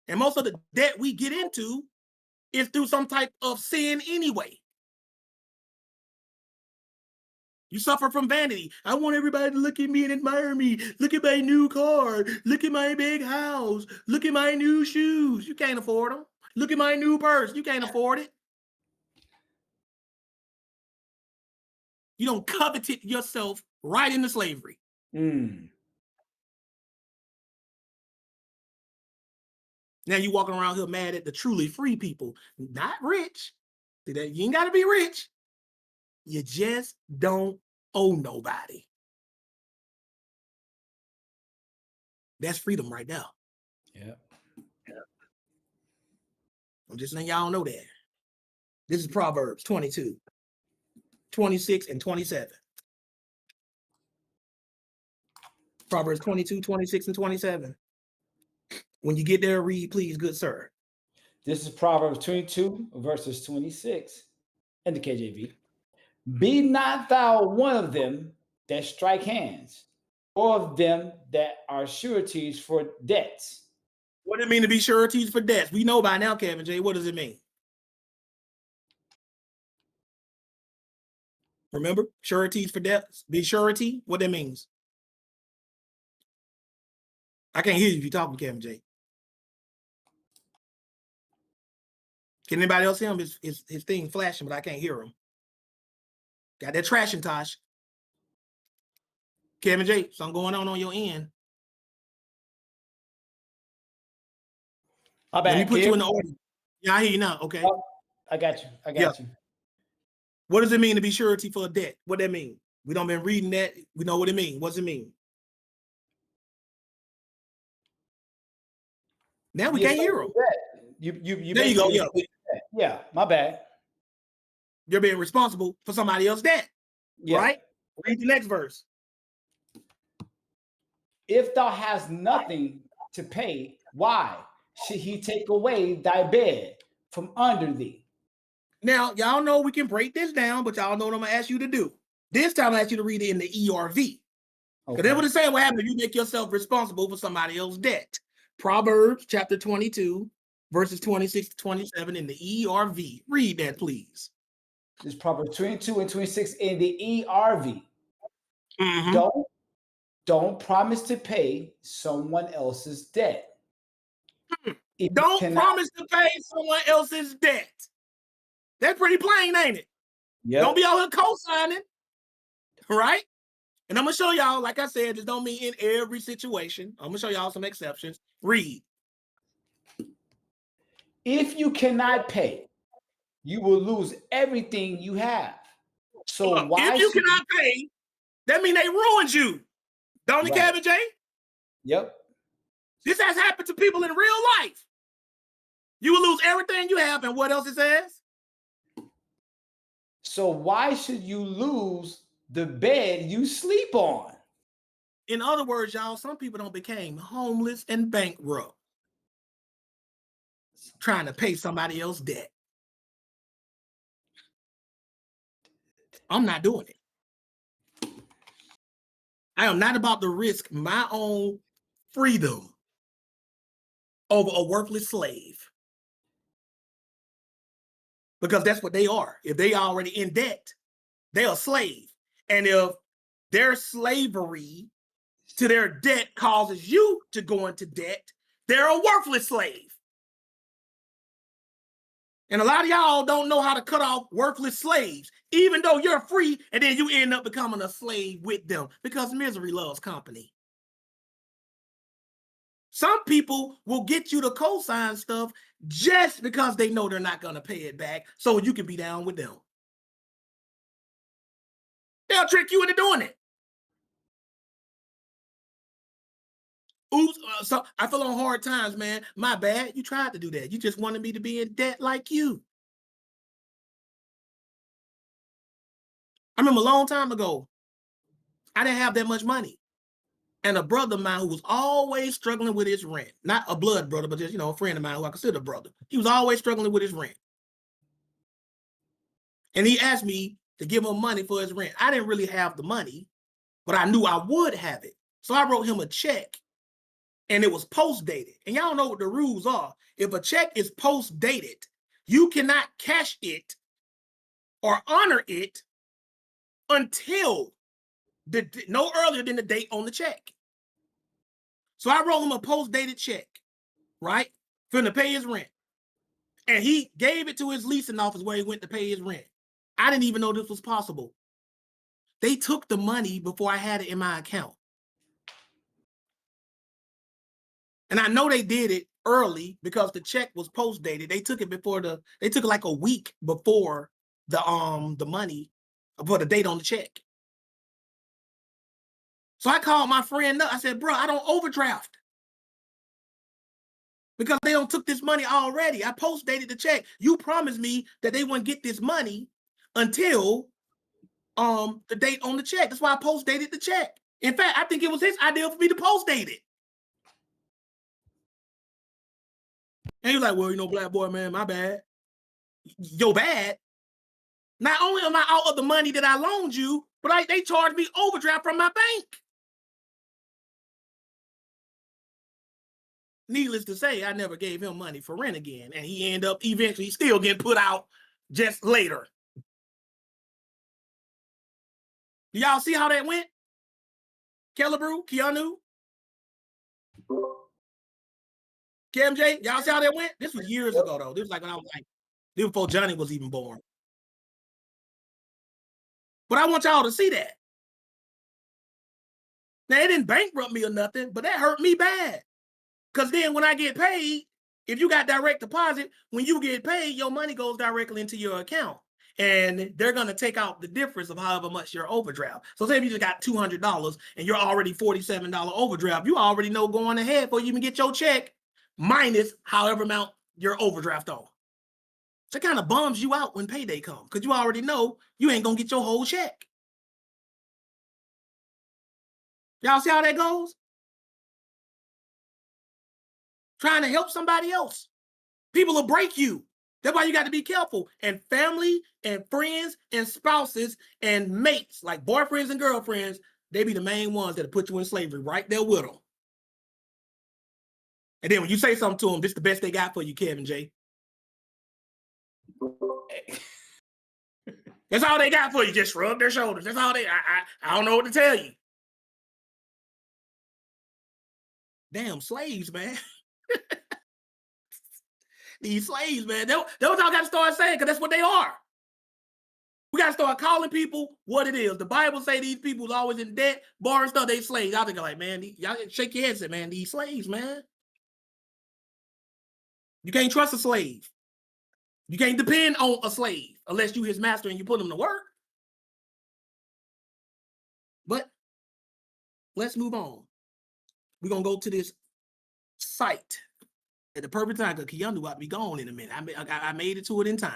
And most of the debt we get into is through some type of sin anyway. You suffer from vanity. I want everybody to look at me and admire me. Look at my new car. Look at my big house. Look at my new shoes. You can't afford them. Look at my new purse. You can't afford it. You don't covet yourself right into slavery. Now you walking around here mad at the truly free people. Not rich. You ain't got to be rich. You just don't owe nobody. That's freedom right now. Yeah. I'm just letting y'all know that. This is Proverbs 22, 26, and 27. Proverbs 22, 26, and 27. When you get there, read, please, good sir. This is Proverbs 22, verses 26 in the KJV. Be not thou one of them that strike hands, or of them that are sureties for debts. What does it mean to be sureties for debts? We know by now, Kevin J. What does it mean? Remember, sureties for debts. Be surety. What that means? I can't hear you if you're talking, Kevin J. Can anybody else hear him? His thing flashing, but I can't hear him. Got that trashing, Tosh. Kevin J, something going on your end. My bad, Let me put kid. you in the audience. Yeah, I hear you now. Okay. I got you. What does it mean to be surety for a debt? What that mean? We don't been reading that. We know what it mean. What's it mean? Now we can't hear them. You There you go. Yeah. Yeah, my bad. You're being responsible for somebody else's debt. Yeah. Right? Read the next verse. If thou hast nothing to pay, why should he take away thy bed from under thee? Now, y'all know we can break this down, but y'all know what I'm going to ask you to do. This time I ask you to read it in the ERV. Because they would say what happens if you make yourself responsible for somebody else's debt. Proverbs chapter 22, verses 26 to 27 in the ERV. Read that, please. This Proverbs 22 and 26 in the ERV. Mm-hmm. Don't promise to pay someone else's debt. Don't promise to pay someone else's debt. That's pretty plain, ain't it? Yep. Don't be out here co-signing, right? And I'm going to show y'all, like I said, this don't mean in every situation. I'm going to show y'all some exceptions. Read. If you cannot pay, you will lose everything you have. So why? If you cannot pay, that means they ruined you. Don't it, Kevin J? Yep. This has happened to people in real life. You will lose everything you have, and what else it says? So why should you lose the bed you sleep on? In other words, y'all, some people don't became homeless and bankrupt trying to pay somebody else's debt. I'm not doing it. I am not about to risk my own freedom over a worthless slave. Because that's what they are. If they are already in debt, they're a slave. And if their slavery to their debt causes you to go into debt, they're a worthless slave. And a lot of y'all don't know how to cut off worthless slaves, even though you're free, and then you end up becoming a slave with them because misery loves company. Some people will get you to co-sign stuff just because they know they're not going to pay it back, so you can be down with them. They'll trick you into doing it. Oops, so I feel on hard times, man. My bad. You tried to do that. You just wanted me to be in debt like you. I remember a long time ago, I didn't have that much money. And a brother of mine who was always struggling with his rent, not a blood brother, but just, a friend of mine who I consider a brother. He was always struggling with his rent. And he asked me to give him money for his rent. I didn't really have the money, but I knew I would have it. So I wrote him a check, and it was post-dated. And y'all know what the rules are. If a check is post-dated, you cannot cash it or honor it until no earlier than the date on the check. So I wrote him a post-dated check, right, for him to pay his rent. And he gave it to his leasing office where he went to pay his rent. I didn't even know this was possible. They took the money before I had it in my account. And I know they did it early because the check was post-dated. They took it they took it like a week before the money, before the date on the check. So I called my friend up. I said, bro, I don't overdraft because they don't took this money already. I post-dated the check. You promised me that they wouldn't get this money until the date on the check. That's why I post-dated the check. In fact, I think it was his idea for me to post-date it. And he was like, well, black boy, man, my bad. Yo bad. Not only am I out of the money that I loaned you, but they charged me overdraft from my bank. Needless to say, I never gave him money for rent again. And he ended up eventually still getting put out just later. Do y'all see how that went? Kellabrew, Keanu? Kim J, y'all see how that went? This was years ago, though. This was like when I was like, this was before Johnny was even born. But I want y'all to see that. Now, it didn't bankrupt me or nothing, but that hurt me bad. Because then when I get paid, If you got direct deposit, when you get paid, your money goes directly into your account. And they're going to take out the difference of however much your overdraft. So say if you just got $200 and you're already $47 overdraft, you already know going ahead before you even get your check, minus however amount your overdraft on. So it kind of bums you out when payday comes because you already know you ain't going to get your whole check. Y'all see how that goes? Trying to help somebody else. People will break you. That's why you got to be careful. And family and friends and spouses and mates, like boyfriends and girlfriends, they be the main ones that put you in slavery right there with them. And then when you say something to them, this is the best they got for you, Kevin J. That's all they got for you. Just shrug their shoulders. That's all I don't know what to tell you. Damn slaves, man. These slaves, man. That's what y'all got to start saying, because that's what they are. We got to start calling people what it is. The Bible say these people is always in debt, borrowing stuff, they slaves. Y'all think like, man, y'all shake your head and say, man, these slaves, man. You can't trust a slave. You can't depend on a slave unless you his master and you put him to work. But let's move on. We're going to go to this site at the perfect time, because Keanu about to be gone in a minute. I made it to it in time.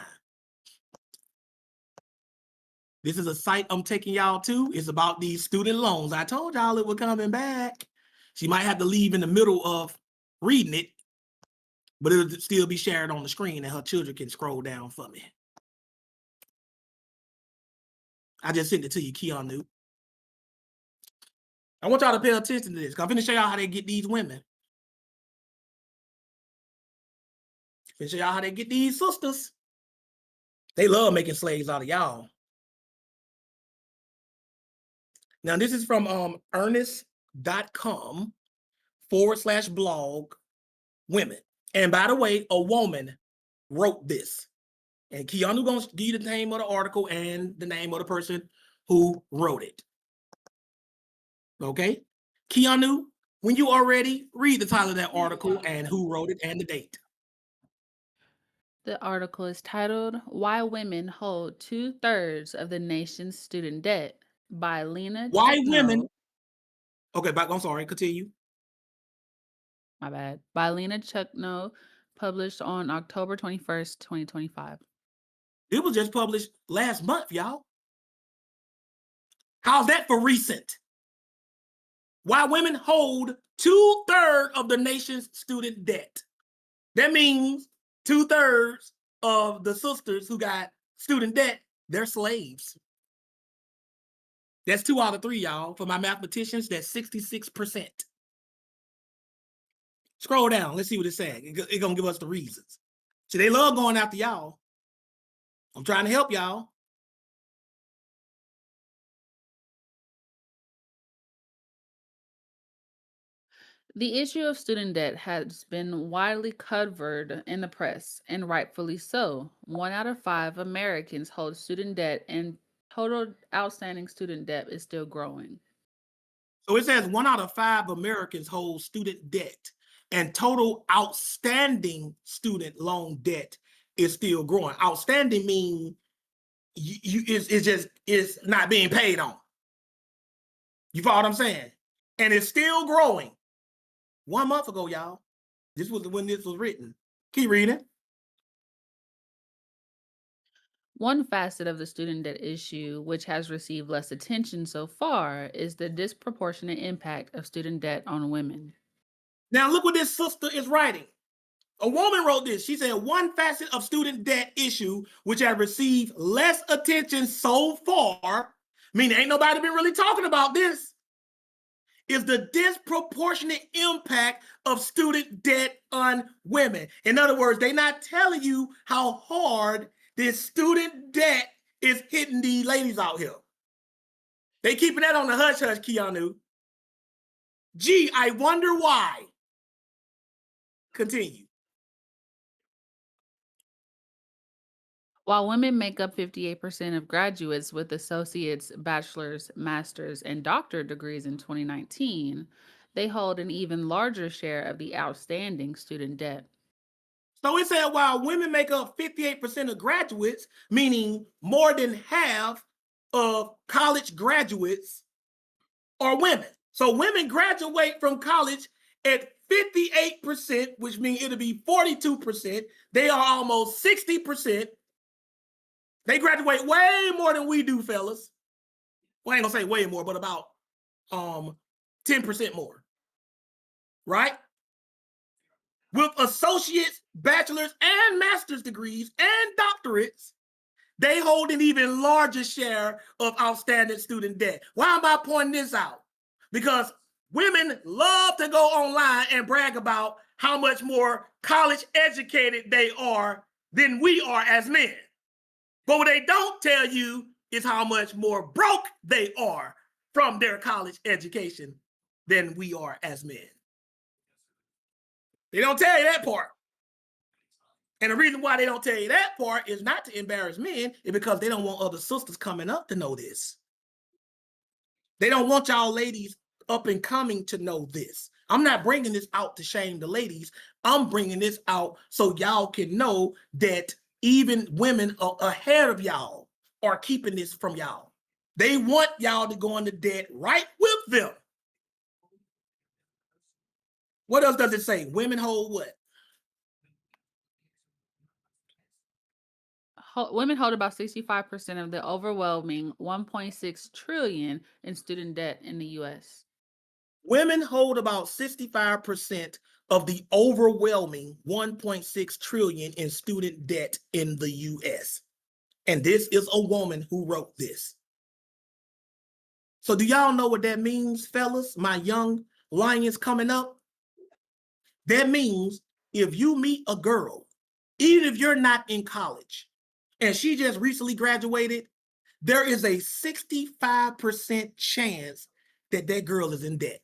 This is a site I'm taking y'all to. It's about these student loans. I told y'all it was coming back. She might have to leave in the middle of reading it, but it'll still be shared on the screen and her children can scroll down for me. I just sent it to you, Keanu. I want y'all to pay attention to this, because I'm going to show y'all how they get these women. I'm going to show y'all how they get these sisters. They love making slaves out of y'all. Now, this is from earnest.com/blog women. And by the way, a woman wrote this. And Keanu going to give you the name of the article and the name of the person who wrote it. Okay? Keanu, when you are ready, read the title of that article and who wrote it and the date. The article is titled Why Women Hold 2/3 of the Nation's Student Debt by Lena Why Chekno. women? Okay, I'm sorry, continue. My bad. By Lena Chekno, published on October 21st, 2025. It was just published last month, y'all. How's that for recent? Why women hold 2/3 of the nation's student debt. That means 2/3 of the sisters who got student debt, they're slaves. That's 2 out of 3, y'all. For my mathematicians, that's 66%. Scroll down. Let's see what it's saying. It's going to give us the reasons. See, they love going after y'all. I'm trying to help y'all. The issue of student debt has been widely covered in the press, and rightfully so. 1 out of 5 Americans hold student debt, and total outstanding student debt is still growing. So it says 1 out of 5 Americans hold student debt, and total outstanding student loan debt is still growing. Outstanding means it's not being paid on. You follow what I'm saying? And it's still growing. 1 month ago, y'all. This was when this was written. Keep reading. One facet of the student debt issue, which has received less attention so far, is the disproportionate impact of student debt on women. Now, look what this sister is writing. A woman wrote this. She said, one facet of student debt issue, which has received less attention so far, meaning ain't nobody been really talking about this, is the disproportionate impact of student debt on women. In other words, they're not telling you how hard this student debt is hitting these ladies out here. They keeping that on the hush-hush, Keanu. Gee, I wonder why. Continue. While women make up 58% of graduates with associates, bachelor's, master's, and doctorate degrees in 2019, they hold an even larger share of the outstanding student debt. So it said while women make up 58% of graduates, meaning more than half of college graduates are women. So women graduate from college at 58%, which means it'll be 42%. They are almost 60%. They graduate way more than we do, fellas. Well, I ain't gonna say way more, but about 10% more. Right? With associates, bachelor's, and master's degrees and doctorates, they hold an even larger share of outstanding student debt. Why am I pointing this out? Because women love to go online and brag about how much more college educated they are than we are as men. But what they don't tell you is how much more broke they are from their college education than we are as men. They don't tell you that part. And the reason why they don't tell you that part is not to embarrass men, is because they don't want other sisters coming up to know this. They don't want y'all ladies up and coming to know this. I'm not bringing this out to shame the ladies. I'm bringing this out so y'all can know that even women ahead of y'all are keeping this from y'all. They want y'all to go into debt right with them. What else does it say? Women hold what? Women hold about 65% of the overwhelming 1.6 trillion in student debt in the U.S. Women hold about 65% of the overwhelming 1.6 trillion in student debt in the U.S. And this is a woman who wrote this. So do y'all know what that means, fellas? My young lions coming up? That means if you meet a girl, even if you're not in college, and she just recently graduated, there is a 65% chance that that girl is in debt.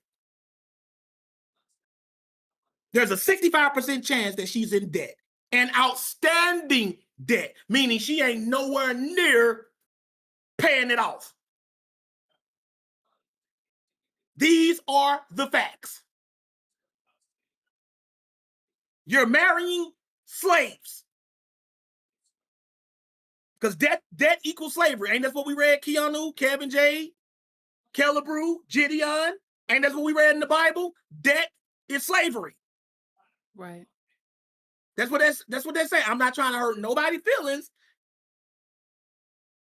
There's a 65% chance that she's in debt, and outstanding debt, meaning she ain't nowhere near paying it off. These are the facts. You're marrying slaves. Because debt equals slavery. Ain't that what we read, Keanu, Kevin J, Kellebrew, Gideon? Ain't that what we read in the Bible? Debt is slavery. Right. That's what they say. I'm not trying to hurt nobody's feelings.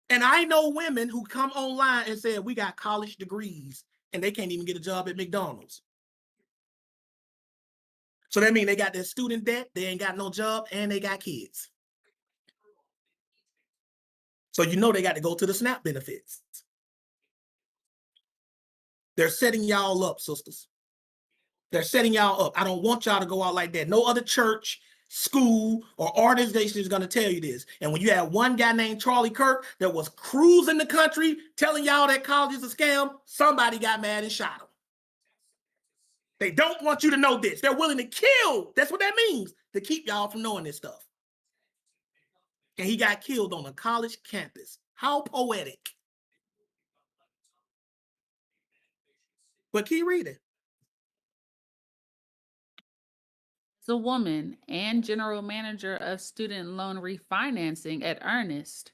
And I know women who come online and say, we got college degrees and they can't even get a job at McDonald's. So that means they got their student debt, they ain't got no job, and they got kids. So you know they got to go to the SNAP benefits. They're setting y'all up, sisters. They're setting y'all up. I don't want y'all to go out like that. No other church, school, or organization is going to tell you this. And when you have one guy named Charlie Kirk that was cruising the country telling y'all that college is a scam, somebody got mad and shot him. They don't want you to know this. They're willing to kill. That's what that means, to keep y'all from knowing this stuff. And he got killed on a college campus. How poetic. But keep reading. As a woman and general manager of student loan refinancing at Earnest,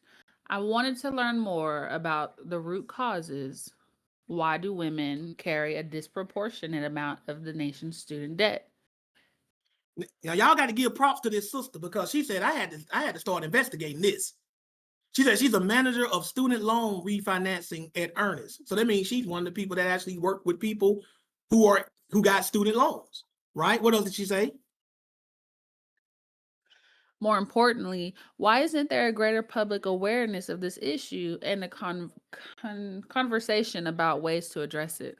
I wanted to learn more about the root causes. Why do women carry a disproportionate amount of the nation's student debt? Now y'all got to give props to this sister, because she said I had to start investigating this. She said she's a manager of student loan refinancing at Earnest. So that means she's one of the people that actually work with people who got student loans, right? What else did she say? More importantly, why isn't there a greater public awareness of this issue and a conversation about ways to address it?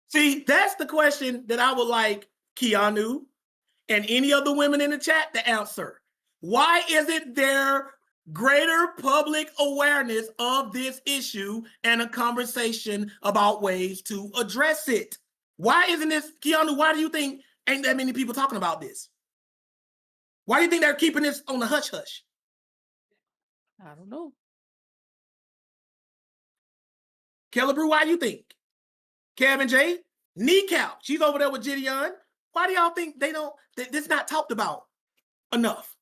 See, that's the question that I would like Keanu and any of the women in the chat to answer. Why isn't there greater public awareness of this issue and a conversation about ways to address it? Why isn't this, Keanu, why do you think ain't that many people talking about this? Why do you think they're keeping this on the hush-hush? I don't know. Kellebrew, why do you think? Kevin J, Kneecap, she's over there with Gideon. Why do y'all think this not talked about? enough.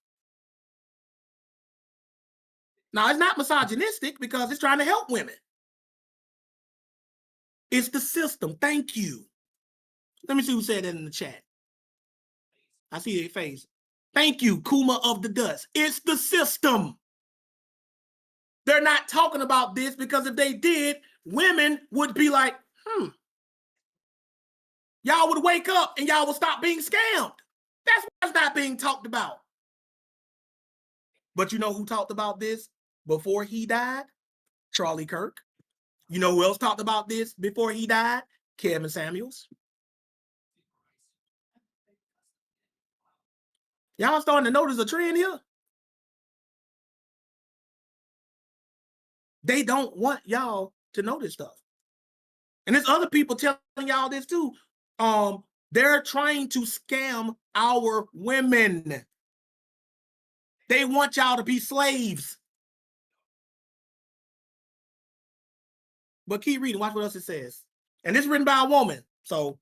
Now, it's not misogynistic because it's trying to help women. It's the system. Thank you. Let me see who said that in the chat. I see their face. Thank you, Kuma of the Dust. It's the system. They're not talking about this because if they did, women would be like, y'all would wake up and y'all would stop being scammed. That's what's not being talked about. But you know who talked about this before he died? Charlie Kirk. You know who else talked about this before he died? Kevin Samuels. Y'all starting to notice a trend here? They don't want y'all to know this stuff. And there's other people telling y'all this too. They're trying to scam our women. They want y'all to be slaves. But keep reading. Watch what else it says. And this is written by a woman. So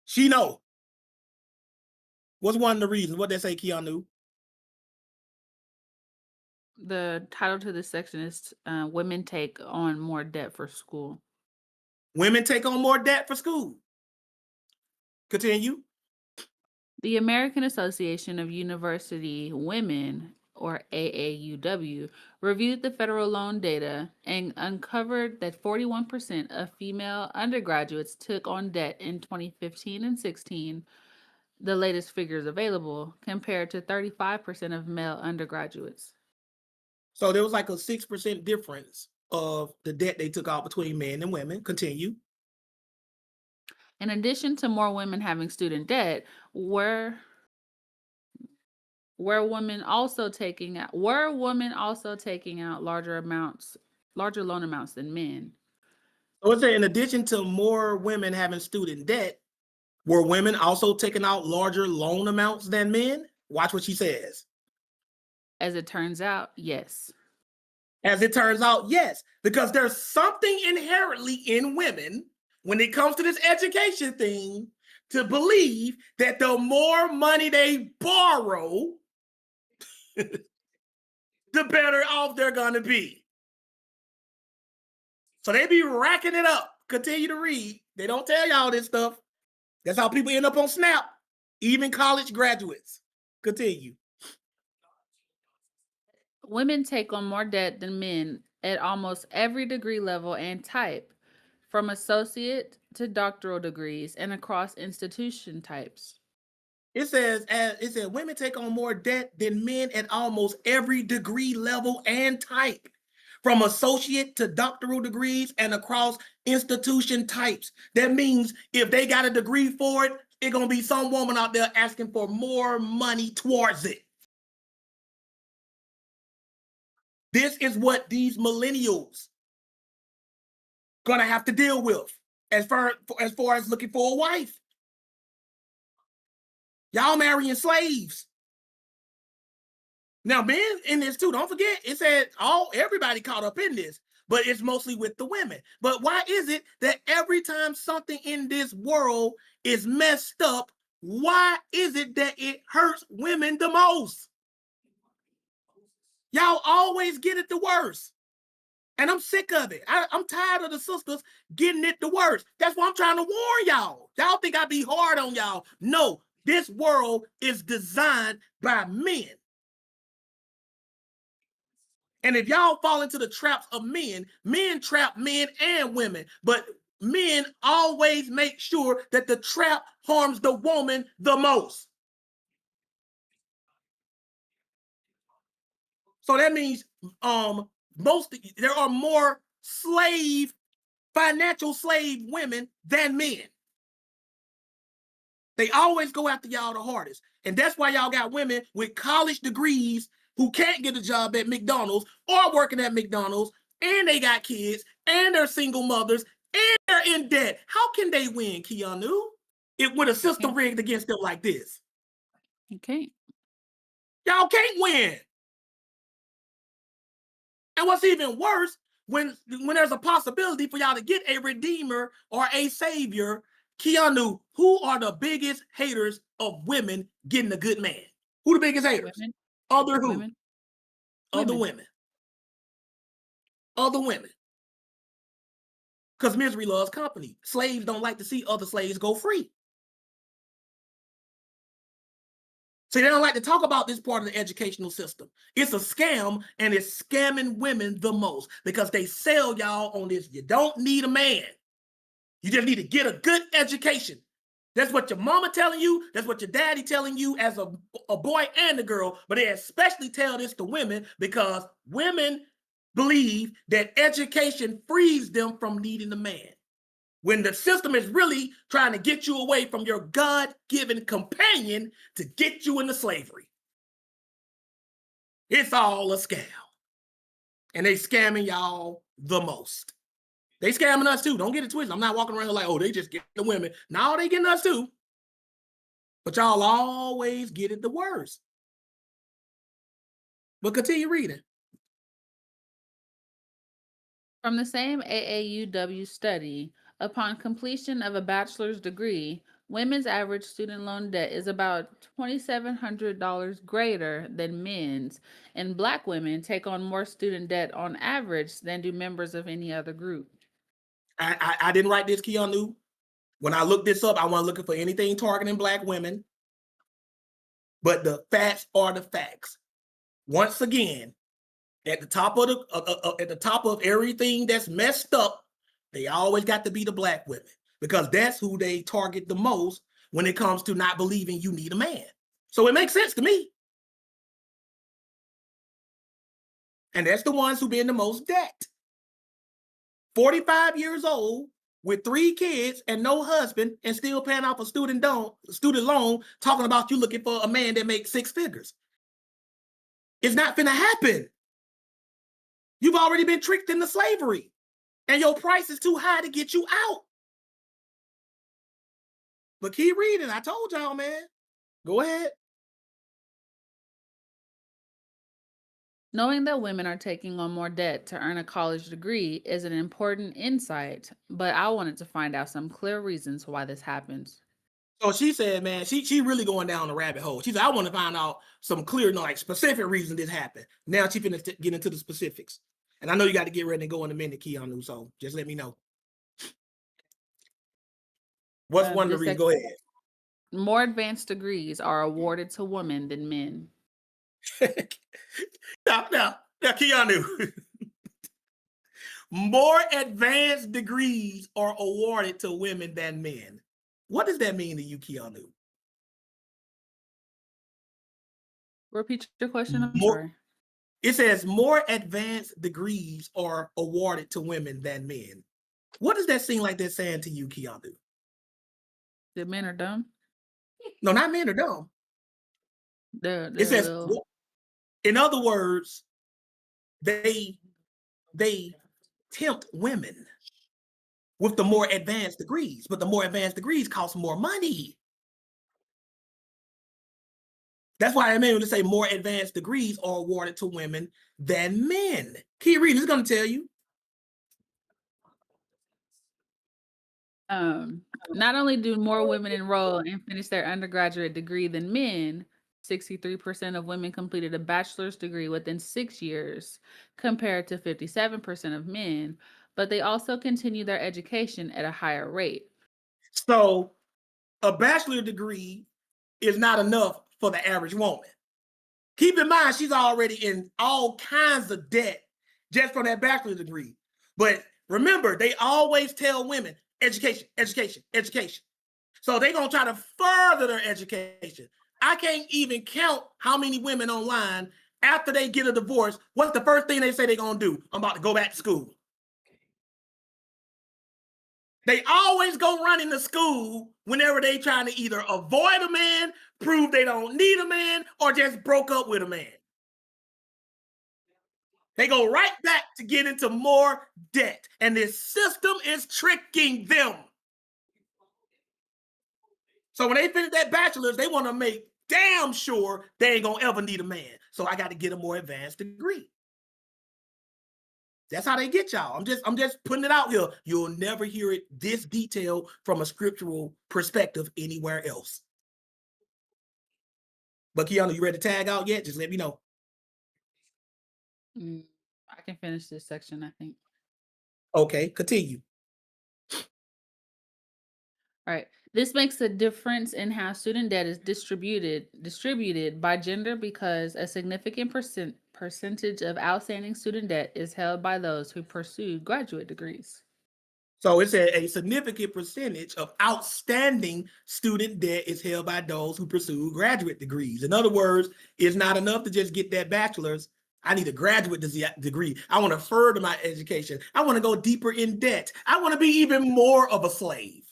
she know. What's one of the reasons? What they say, Keanu? The title to this section is Women Take on More Debt for School. Women take on more debt for school. Continue. The American Association of University Women, or AAUW, reviewed the federal loan data and uncovered that 41% of female undergraduates took on debt in 2015 and 16, the latest figures available, compared to 35% of male undergraduates. So there was like a 6% difference of the debt they took out between men and women. Continue. In addition to more women having student debt, were women also taking out larger loan amounts than men? So it's in addition to more women having student debt, were women also taking out larger loan amounts than men? Watch what she says. As it turns out, yes. As it turns out, yes, because there's something inherently in women when it comes to this education thing to believe that the more money they borrow, the better off they're going to be. So they be racking it up. Continue to read. They don't tell y'all this stuff. That's how people end up on Snap, even college graduates. Continue. Women take on more debt than men at almost every degree level and type, from associate to doctoral degrees and across institution types. It says women take on more debt than men at almost every degree level and type, from associate to doctoral degrees and across institution types. That means if they got a degree for it, it's going to be some woman out there asking for more money towards it. This is what these millennials going to have to deal with as far as looking for a wife. Y'all marrying slaves. Now, men in this too, don't forget, it said everybody caught up in this, but it's mostly with the women. But why is it that every time something in this world is messed up, why is it that it hurts women the most? Y'all always get it the worst. And I'm sick of it. I'm tired of the sisters getting it the worst. That's why I'm trying to warn y'all. Y'all think I be hard on y'all. No, this world is designed by men. And if y'all fall into the traps of men trap men and women, but men always make sure that the trap harms the woman the most. So that means there are more financial slave women than men. They always go after y'all the hardest. And that's why y'all got women with college degrees who can't get a job at McDonald's or working at McDonald's, and they got kids, and they're single mothers, and they're in debt. How can they win, Keanu, with a system rigged against them like this? You can't. Y'all can't win. And what's even worse, when there's a possibility for y'all to get a redeemer or a savior, Keanu, who are the biggest haters of women getting a good man? Who the biggest haters? Women. Other who? Women. Other women. Other women. Because misery loves company. Slaves don't like to see other slaves go free. See, they don't like to talk about this part of the educational system. It's a scam, and it's scamming women the most because they sell y'all on this. You don't need a man. You just need to get a good education. That's what your mama telling you. That's what your daddy telling you as a boy and a girl. But they especially tell this to women because women believe that education frees them from needing a man. When the system is really trying to get you away from your God-given companion to get you into slavery. It's all a scam. And they scamming y'all the most. They scamming us too. Don't get it twisted. I'm not walking around like, oh, they just get the women. No, they getting us too. But y'all always get it the worst. But continue reading. From the same AAUW study, upon completion of a bachelor's degree, women's average student loan debt is about $2,700 greater than men's, and Black women take on more student debt on average than do members of any other group. I didn't write this, Keanu. When I looked this up, I wasn't looking for anything targeting Black women. But the facts are the facts. Once again, at the top of everything that's messed up, they always got to be the Black women because that's who they target the most when it comes to not believing you need a man. So it makes sense to me. And that's the ones who be in the most debt. 45 years old with 3 kids and no husband and still paying off a student loan, talking about you looking for a man that makes 6 figures. It's not finna happen. You've already been tricked into slavery and your price is too high to get you out. But keep reading. I told y'all, man. Go ahead. Knowing that women are taking on more debt to earn a college degree is an important insight, but I wanted to find out some clear reasons why this happens. So she said, man, she really going down the rabbit hole. She said, I want to find out some clear, like specific reason this happened. Now she finna get into the specifics. And I know you got to get ready and go in a minute, Keanu, so just let me know. What's one of the reasons? Go ahead. More advanced degrees are awarded to women than men. Now, Keanu. More advanced degrees are awarded to women than men. What does that mean to you, Keanu? Repeat your question. I'm sorry. It says more advanced degrees are awarded to women than men. What does that seem like they're saying to you, Keanu? That men are dumb? No, not men are dumb. It says, in other words, they tempt women with the more advanced degrees, but the more advanced degrees cost more money. That's why I mean to say more advanced degrees are awarded to women than men. Key reading is going to tell you. Not only do more women enroll and finish their undergraduate degree than men, 63% of women completed a bachelor's degree within 6 years, compared to 57% of men, but they also continue their education at a higher rate. So a bachelor degree is not enough for the average woman. Keep in mind, she's already in all kinds of debt just from that bachelor degree. But remember, they always tell women, education, education, education. So they're going to try to further their education. I can't even count how many women online, after they get a divorce, what's the first thing they say they're going to do? I'm about to go back to school. They always go running to school whenever they trying to either avoid a man, prove they don't need a man, or just broke up with a man. They go right back to get into more debt. And this system is tricking them. So when they finish that bachelor's, they want to make damn sure they ain't going to ever need a man. So I got to get a more advanced degree. That's how they get y'all. I'm just putting it out here. You'll never hear it this detailed from a scriptural perspective anywhere else. But Keanu, you ready to tag out yet? Just let me know. I can finish this section, I think. Okay, continue. All right. This makes a difference in how student debt is distributed by gender because a significant percentage of outstanding student debt is held by those who pursue graduate degrees. So it said a significant percentage of outstanding student debt is held by those who pursue graduate degrees. In other words, it's not enough to just get that bachelor's. I need a graduate degree. I want to further my education. I want to go deeper in debt. I want to be even more of a slave.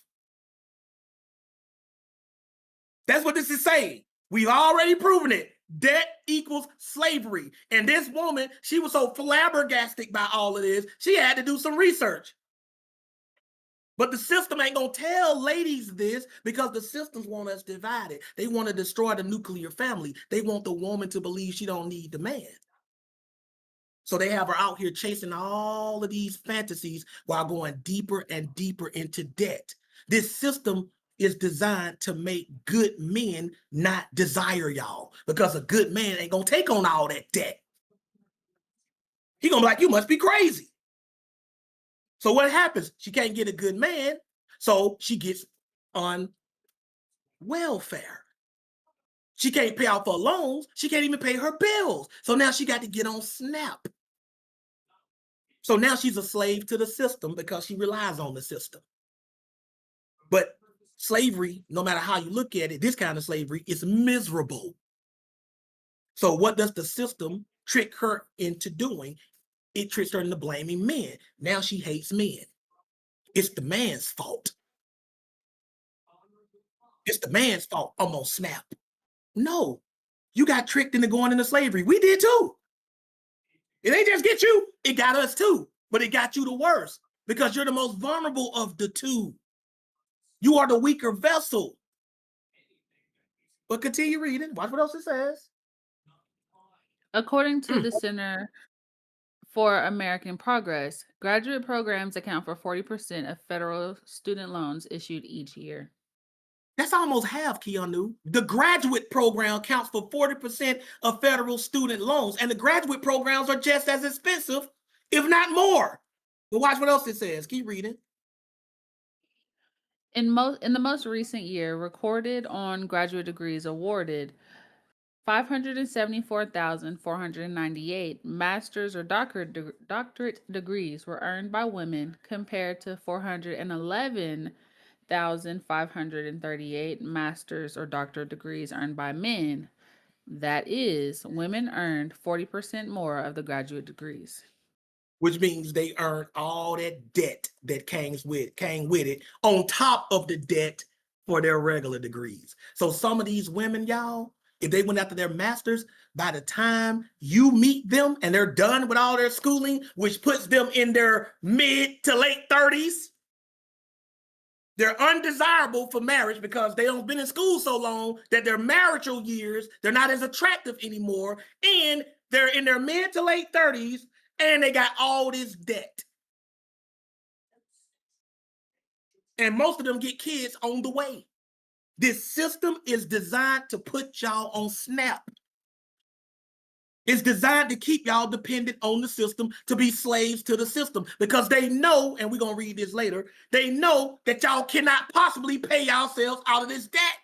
That's what this is saying. We've already proven it. Debt equals slavery. And this woman, she was so flabbergasted by all of this, she had to do some research. But the system ain't gonna tell ladies this because the systems want us divided. They want to destroy the nuclear family. They want the woman to believe she don't need the man. So they have her out here chasing all of these fantasies while going deeper and deeper into debt. This system is designed to make good men not desire y'all because a good man ain't gonna take on all that debt. He gonna be like, you must be crazy. So what happens? She can't get a good man, so she gets on welfare. She can't pay off her loans. She can't even pay her bills. So now she got to get on SNAP. So now she's a slave to the system because she relies on the system. But slavery, no matter how you look at it, this kind of slavery is miserable. So what does the system trick her into doing? It tricks her into blaming men. Now she hates men. It's the man's fault. It's the man's fault. I'm gonna snap. No, you got tricked into going into slavery. We did too. It ain't just get you, it got us too. But it got you the worst because you're the most vulnerable of the two. You are the weaker vessel. But continue reading. Watch what else it says. According to the Center for American Progress, graduate programs account for 40% of federal student loans issued each year. That's almost half, Keanu. The graduate program counts for 40% of federal student loans, and the graduate programs are just as expensive, if not more. But watch what else it says. Keep reading. In the most recent year, recorded on graduate degrees awarded, 574,498 master's or doctorate degrees were earned by women compared to 411,538 master's or doctorate degrees earned by men. That is, women earned 40% more of the graduate degrees. Which means they earned all that debt that came with it on top of the debt for their regular degrees. So some of these women, y'all, if they went after their masters, by the time you meet them and they're done with all their schooling, which puts them in their mid to late 30s, they're undesirable for marriage because they don't been in school so long that their marital years, they're not as attractive anymore. And they're in their mid to late 30s and they got all this debt. And most of them get kids on the way. This system is designed to put y'all on SNAP. It's designed to keep y'all dependent on the system, to be slaves to the system, because they know, and we're going to read this later, they know that y'all cannot possibly pay yourselves out of this debt.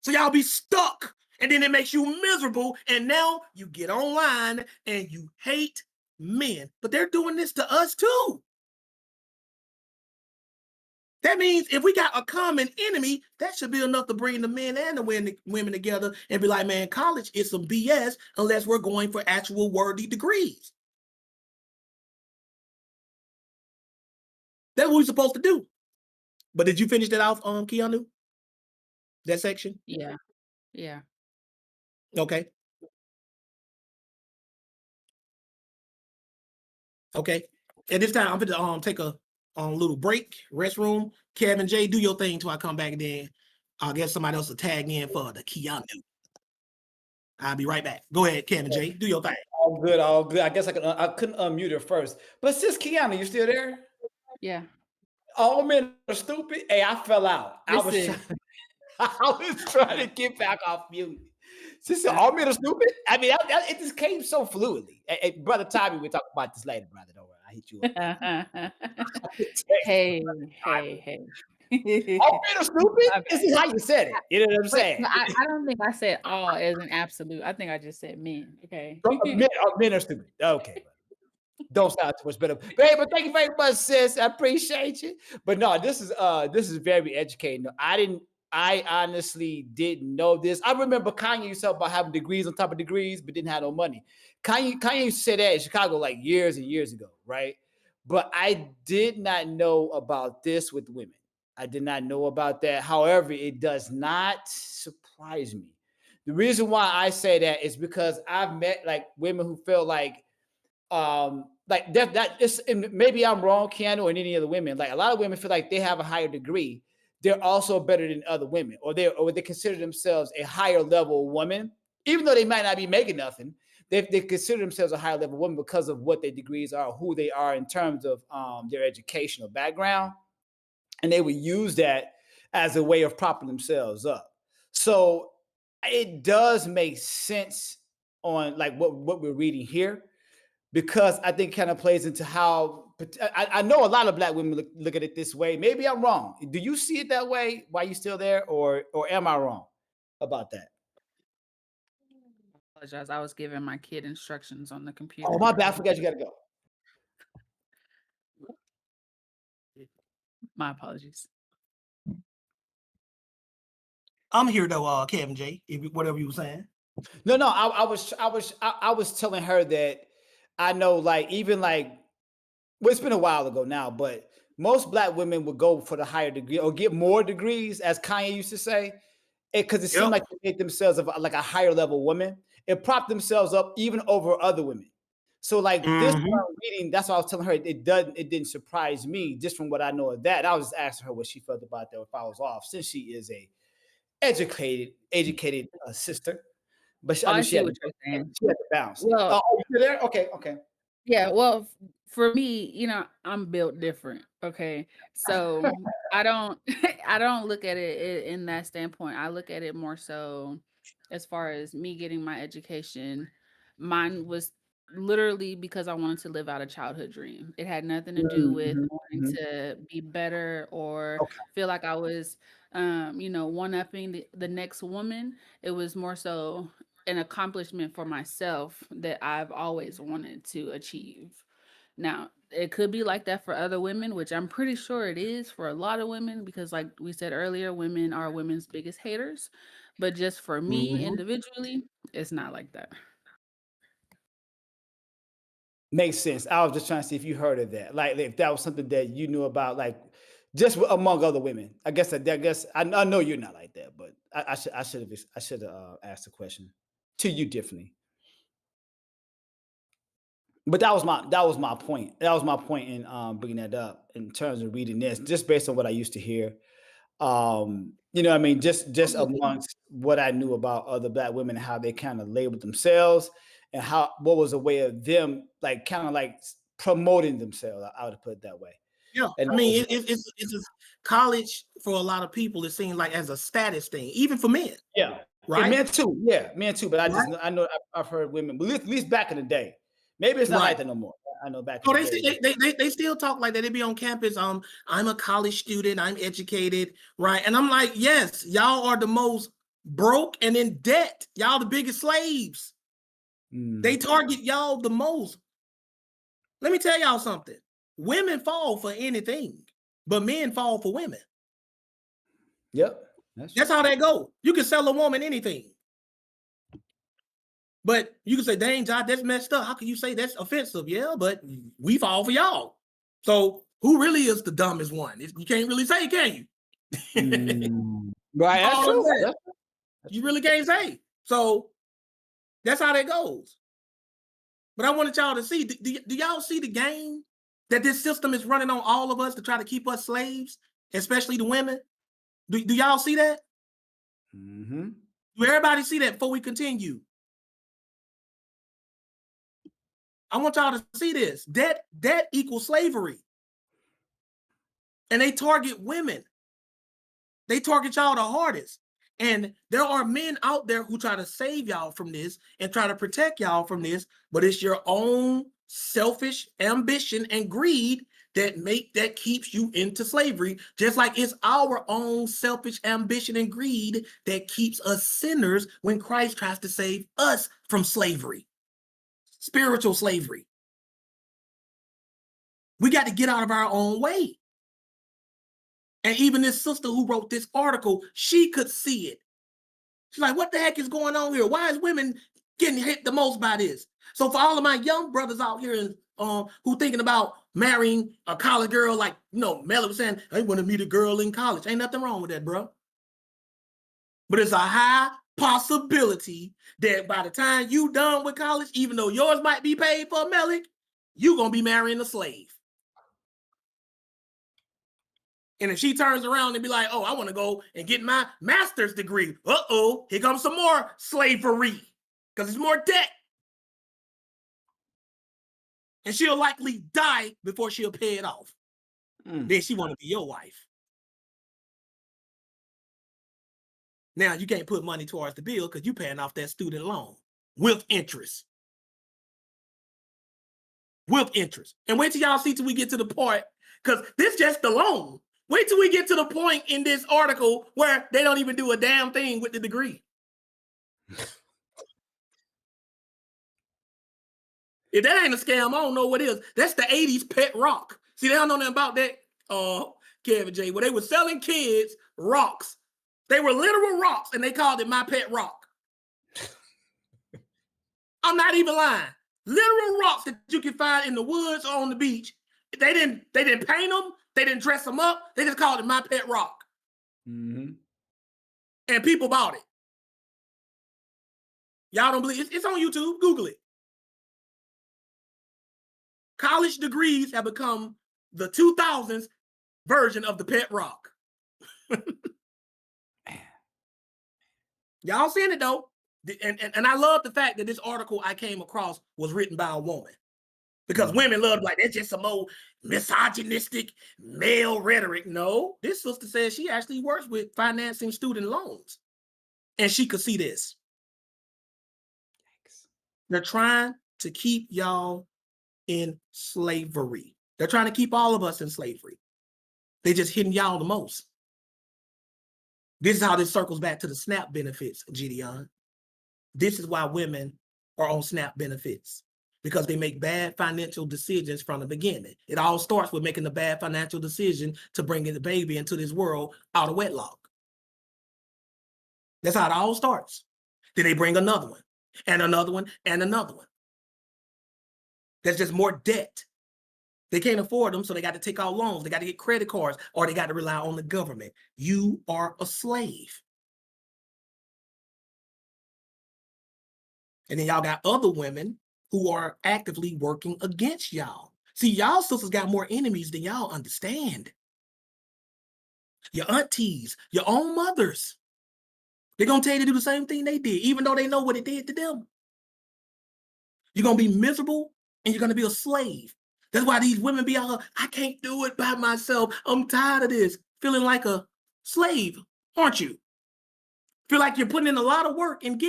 So y'all be stuck, and then it makes you miserable, and now you get online and you hate men. But they're doing this to us too. That means if we got a common enemy, that should be enough to bring the men and the women together and be like, man, college is some BS unless we're going for actual worthy degrees. That's what we're supposed to do. But did you finish that off, Keanu? That section? Yeah. Yeah. Okay. Okay. At this time, I'm going to take a little break, restroom. Kevin J, do your thing till I come back, and then I'll get somebody else to tag in for the Keanu. I'll be right back. Go ahead, Kevin J, do your thing. All good, all good. I guess I couldn't unmute her first. But sis Kiana, you still there? Yeah. All men are stupid. Hey, I fell out. I was Listen. I was trying to get back off mute. She said, all men are stupid. I mean, it just came so fluidly. Hey, brother Tommy, we'll talk about this later, brother. Don't worry. I hit you up. Hey, hey. All men are stupid? My This bad. is how you said it. You know what I'm Wait, saying? I don't think I said all as an absolute. I think I just said men. Okay. Men are stupid. Okay. Don't sound too much better. But thank you very much, sis. I appreciate you. But no, this is very educating. I honestly didn't know this. I remember Kanye used to talk about having degrees on top of degrees, but didn't have no money. Kanye used to say that in Chicago like years and years ago, right? But I did not know about this with women. I did not know about that. However, it does not surprise me. The reason why I say that is because I've met like women who feel like that is, and maybe I'm wrong, Keanu, or any other women. Like a lot of women feel like they have a higher degree. They're also better than other women, or they consider themselves a higher level woman, even though they might not be making nothing. They consider themselves a higher level woman because of what their degrees are, who they are in terms of their educational background, and they would use that as a way of propping themselves up. So it does make sense on like what we're reading here, because I think it kind of plays into how I know a lot of black women look at it this way. Maybe I'm wrong. Do you see it that way? Why you still there, or am I wrong about that? Apologize. I was giving my kid instructions on the computer. Oh, my bad. I forgot you got to go. My apologies. I'm here though, Kevin J. Whatever you were saying. No, I was telling her that I know, like, even like, well, it's been a while ago now, but most black women would go for the higher degree or get more degrees, as Kanye used to say, because it seemed Yep. like they made themselves like a higher level woman. It propped themselves up even over other women. So like this reading, that's why I was telling her it didn't surprise me just from what I know of that. I was just asking her what she felt about that if I was off, since she is a educated sister. But Oh, I knew I see what you're saying. she had to bounce. Well, Oh, you're there? Okay. yeah, well, for me, I'm built different. Okay. So I don't I don't look at it in that standpoint. I look at it more so as far as me getting my education. Mine was literally because I wanted to live out a childhood dream. It had nothing to do with wanting to be better or Okay. feel like I was one-upping the next woman. It was more so an accomplishment for myself that I've always wanted to achieve. Now, it could be like that for other women, which I'm pretty sure it is for a lot of women, because, like we said earlier, women are women's biggest haters. But just for me individually, it's not like that. Makes sense. I was just trying to see if you heard of that, like if that was something that you knew about, like just among other women. I guess I know you're not like that, but I should have asked the question to you differently. But that was my point. That was my point in bringing that up in terms of reading this, just based on what I used to hear. You know what I mean, just amongst what I knew about other black women and how they kind of labeled themselves, and what was a way of them like kind of like promoting themselves. I would put it that way. Yeah, And I mean, it's a college for a lot of people. It seems like as a status thing, even for men, yeah, right? men too. Yeah, men too. But Right? I know I've heard women, but at least back in the day. Maybe it's not like Right. that no more. I know back Oh, in the day. they still talk like that. They be on campus. I'm a college student. I'm educated, right? And I'm like, yes, y'all are the most broke and in debt. Y'all the biggest slaves. They target y'all the most. Let me tell y'all something. Women fall for anything, but men fall for women. Yep. That's how that go. You can sell a woman anything. But you can say, dang, Josh, that's messed up. How can you say that's offensive? Yeah, but we fall for y'all. So who really is the dumbest one? You can't really say, can you? Right. That's true. You really can't say. So that's how that goes. But I wanted y'all to see, do y'all see the game that this system is running on all of us to try to keep us slaves, especially the women? Do y'all see that? Do everybody see that before we continue? I want y'all to see this. Debt equals slavery. And they target women. They target y'all the hardest. And there are men out there who try to save y'all from this and try to protect y'all from this, but it's your own selfish ambition and greed that keeps you into slavery, just like it's our own selfish ambition and greed that keeps us sinners when Christ tries to save us from slavery, spiritual slavery. We got to get out of our own way. And even this sister who wrote this article, she could see it. She's like, what the heck is going on here? Why is women getting hit the most by this? So for all of my young brothers out here who thinking about marrying a college girl, like, Melly was saying, I want to meet a girl in college. Ain't nothing wrong with that, bro. But it's a high possibility that by the time you done with college, even though yours might be paid for, Melly, you going to be marrying a slave. And if she turns around and be like, oh, I want to go and get my master's degree. Uh-oh, here comes some more slavery because it's more debt. And she'll likely die before she'll pay it off. Then she want to be your wife. Now, you can't put money towards the bill because you're paying off that student loan with interest. With interest. And wait till y'all see till we get to the point, because this just the loan. Wait till we get to the point in this article where they don't even do a damn thing with the degree. If that ain't a scam, I don't know what is. That's the 80s pet rock. See, they don't know nothing about that, Kevin J, where they were selling kids rocks. They were literal rocks, and they called it my pet rock. I'm not even lying. Literal rocks that you can find in the woods or on the beach. They didn't paint them. They didn't dress them up. They just called it my pet rock. Mm-hmm. And people bought it. Y'all don't believe it's on YouTube. Google it. College degrees have become the 2000s version of the pet rock. Y'all seen it though. And I love the fact that this article I came across was written by a woman. Because women love like, that's just some old misogynistic male rhetoric. No, this sister says she actually works with financing student loans. And she could see this. They're trying to keep y'all in slavery. They're trying to keep all of us in slavery. They're just hitting y'all the most. This is how this circles back to the SNAP benefits, Gideon. This is why women are on SNAP benefits, because they make bad financial decisions from the beginning. It all starts with making the bad financial decision to bringing the baby into this world out of wedlock. That's how it all starts. Then they bring another one, and another one, and another one. That's just more debt. They can't afford them, so they got to take out loans. They got to get credit cards, or they got to rely on the government. You are a slave. And then y'all got other women who are actively working against y'all. See, y'all sisters got more enemies than y'all understand. Your aunties, your own mothers. They're going to tell you to do the same thing they did, even though they know what it did to them. You're going to be miserable, and you're going to be a slave. That's why these women be out, I can't do it by myself. I'm tired of this. Feeling like a slave, aren't you? Feel like you're putting in a lot of work and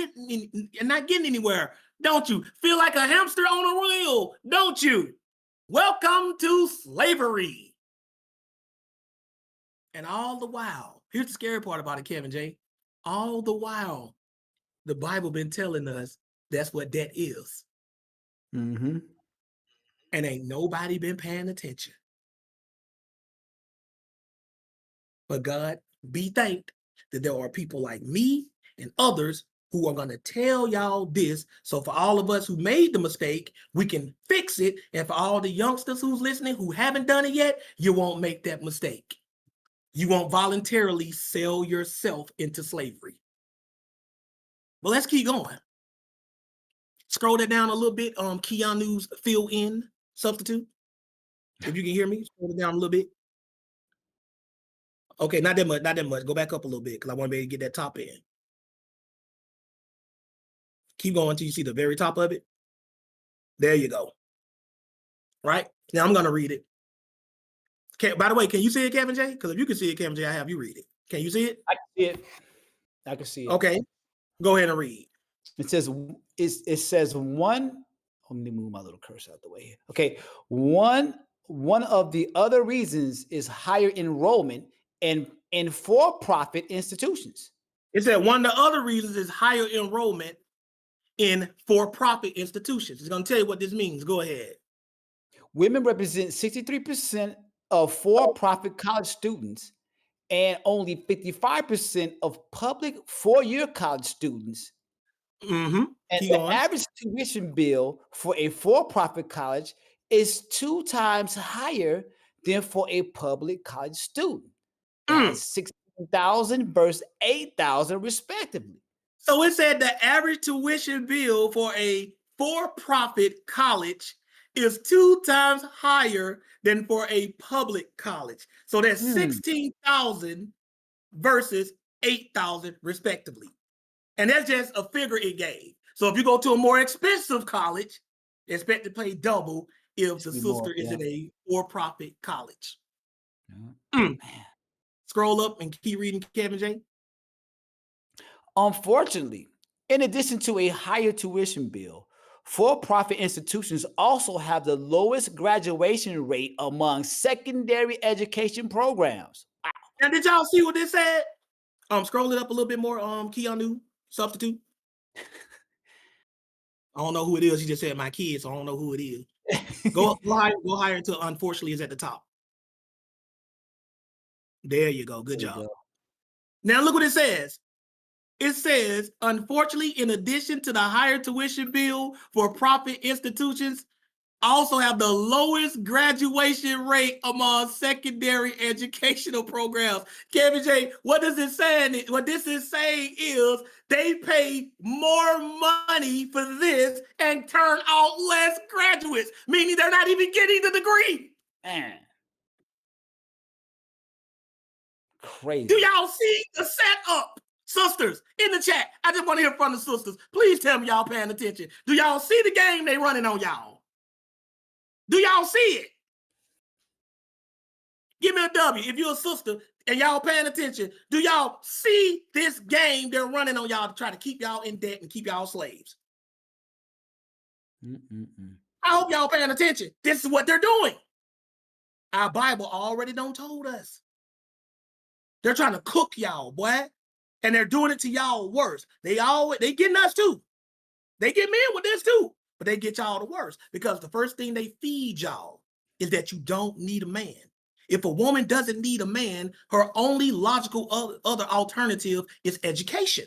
not getting anywhere, don't you? Feel like a hamster on a wheel, don't you? Welcome to slavery. And all the while, here's the scary part about it, Kevin J. All the while, the Bible been telling us that's what debt is. Mm-hmm. And ain't nobody been paying attention. But God, be thanked that there are people like me and others who are going to tell y'all this. So for all of us who made the mistake, we can fix it. And for all the youngsters who's listening who haven't done it yet, you won't make that mistake. You won't voluntarily sell yourself into slavery. Well, let's keep going. Scroll that down a little bit. Keanu's fill in substitute. If you can hear me, scroll it down a little bit. Okay, not that much. Go back up a little bit because I want to be able to get that top in. Keep going until you see the very top of it. There you go. Right? Now I'm going to read it. By the way, can you see it, Kevin J? Because if you can see it, Kevin J, I have you read it. Can you see it? I can see it. I can see it. Okay, go ahead and read. It says one. Let me move my little cursor out the way here. Okay, one of the other reasons is higher enrollment in for-profit institutions. It said one of the other reasons is higher enrollment in for-profit institutions. It's going to tell you what this means. Go ahead. Women represent 63% of for-profit college students and only 55% of public four-year college students. Mm-hmm. And Keep the going. average tuition bill for a for-profit college is 2 times higher than for a public college student. That's 16,000 versus 8,000 respectively. So it said the average tuition bill for a for-profit college is 2 times higher than for a public college. So that's 16,000 versus 8,000 respectively. And that's just a figure it gave. So if you go to a more expensive college, expect to pay double if the sister is in a for-profit college. Scroll up and keep reading, Kevin J. Unfortunately, in addition to a higher tuition bill, for-profit institutions also have the lowest graduation rate among secondary education programs. Wow. Now, did y'all see what this said? Scroll it up a little bit more. Keanu, substitute. I don't know who it is. He just said my kids, so I don't know who it is. Go higher until unfortunately is at the top. There you go. Good job. Now look what it says. It says, unfortunately, in addition to the higher tuition bill for profit institutions, also have the lowest graduation rate among secondary educational programs. Kevin J, what does it say? What this is saying is they pay more money for this and turn out less graduates, meaning they're not even getting the degree. Man. Crazy. Do y'all see the setup? Sisters, in the chat, I just want to hear from the sisters. Please tell me y'all paying attention. Do y'all see the game they running on y'all? Do y'all see it? Give me a W if you're a sister and y'all paying attention. Do y'all see this game they're running on y'all to try to keep y'all in debt and keep y'all slaves? I hope y'all paying attention. This is what they're doing. Our Bible already done told us. They're trying to cook y'all, boy. And they're doing it to y'all worse. They getting us too. They get men with this too. But they get y'all the worst because the first thing they feed y'all is that you don't need a man. If a woman doesn't need a man, her only logical other alternative is education.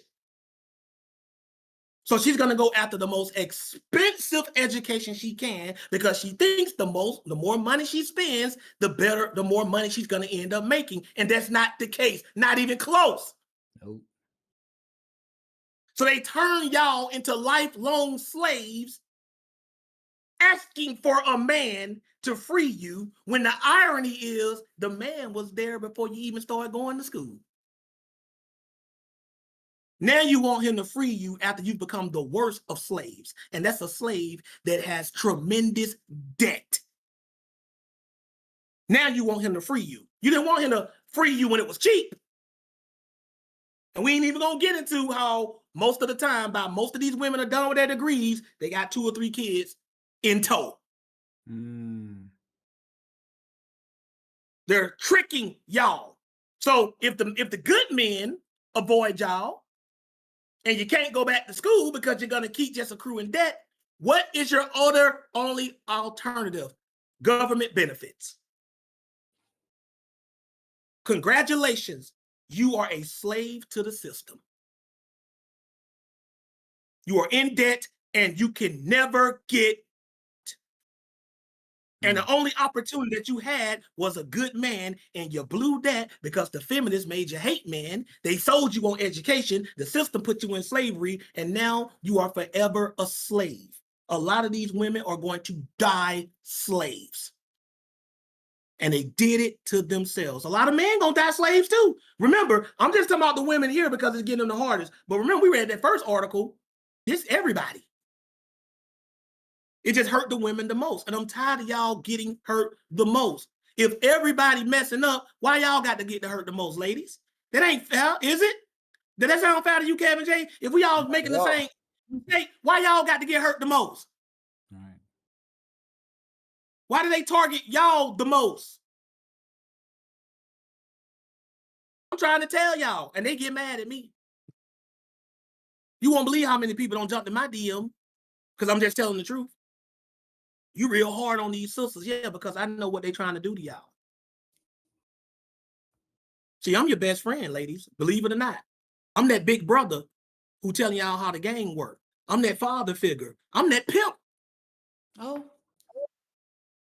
So she's going to go after the most expensive education she can because she thinks the more money she spends, the more money she's going to end up making. And that's not the case. Not even close. Nope. So they turn y'all into lifelong slaves, asking for a man to free you when the irony is the man was there before you even started going to school. Now you want him to free you after you've become the worst of slaves. And that's a slave that has tremendous debt. Now you want him to free you. You didn't want him to free you when it was cheap. And we ain't even gonna get into how most of the time, by most of these women are done with their degrees, they got 2 or 3 kids in tow. They're tricking y'all. So if the good men avoid y'all, and you can't go back to school because you're gonna keep just accruing debt, what is your only alternative? Government benefits. Congratulations, you are a slave to the system. You are in debt and you can never get. And the only opportunity that you had was a good man, and you blew that because the feminists made you hate men. They sold you on education. The system put you in slavery, and now you are forever a slave. A lot of these women are going to die slaves. And they did it to themselves. A lot of men gonna die slaves too. Remember, I'm just talking about the women here because it's getting them the hardest. But remember, we read that first article. This everybody. It just hurt the women the most. And I'm tired of y'all getting hurt the most. If everybody messing up, why y'all got to get to hurt the most, ladies? That ain't fair, is it? Did that sound fair to you, Kevin J? If we all making the same mistake, why y'all got to get hurt the most? All right. Why do they target y'all the most? I'm trying to tell y'all, and they get mad at me. You won't believe how many people don't jump to my DM because I'm just telling the truth. You real hard on these sisters, yeah, because I know what they're trying to do to y'all. See, I'm your best friend, ladies, believe it or not. I'm that big brother who telling y'all how the game work. I'm that father figure. I'm that pimp. Oh,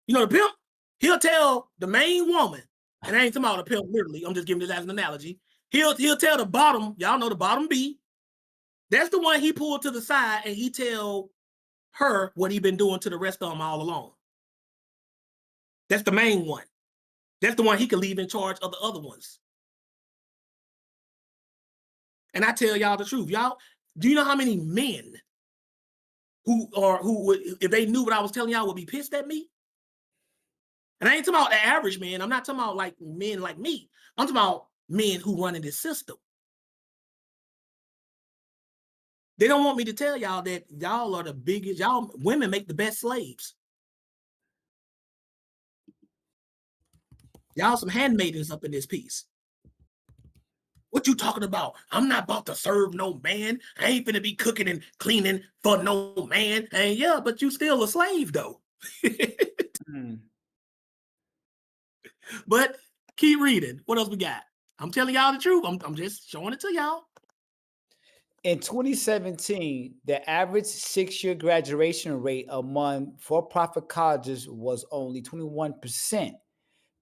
You know the pimp? He'll tell the main woman, and I ain't talking about the pimp literally, I'm just giving this as an analogy. He'll tell the bottom, y'all know the bottom B. That's the one he pulled to the side and he tell her what he been doing to the rest of them all along. That's the main one. That's the one he can leave in charge of the other ones. And I tell y'all the truth. Y'all, do you know how many men who would, if they knew what I was telling y'all, would be pissed at me? And I ain't talking about the average man. I'm not talking about like men like me. I'm talking about men who run in this system. They don't want me to tell y'all that y'all are the biggest, y'all women make the best slaves. Y'all some handmaidens up in this piece. What you talking about? I'm not about to serve no man. I ain't finna be cooking and cleaning for no man. And yeah, but you still a slave though. But keep reading. What else we got? I'm telling y'all the truth. I'm just showing it to y'all. in 2017, the average 6-year graduation rate among for-profit colleges was only 21%,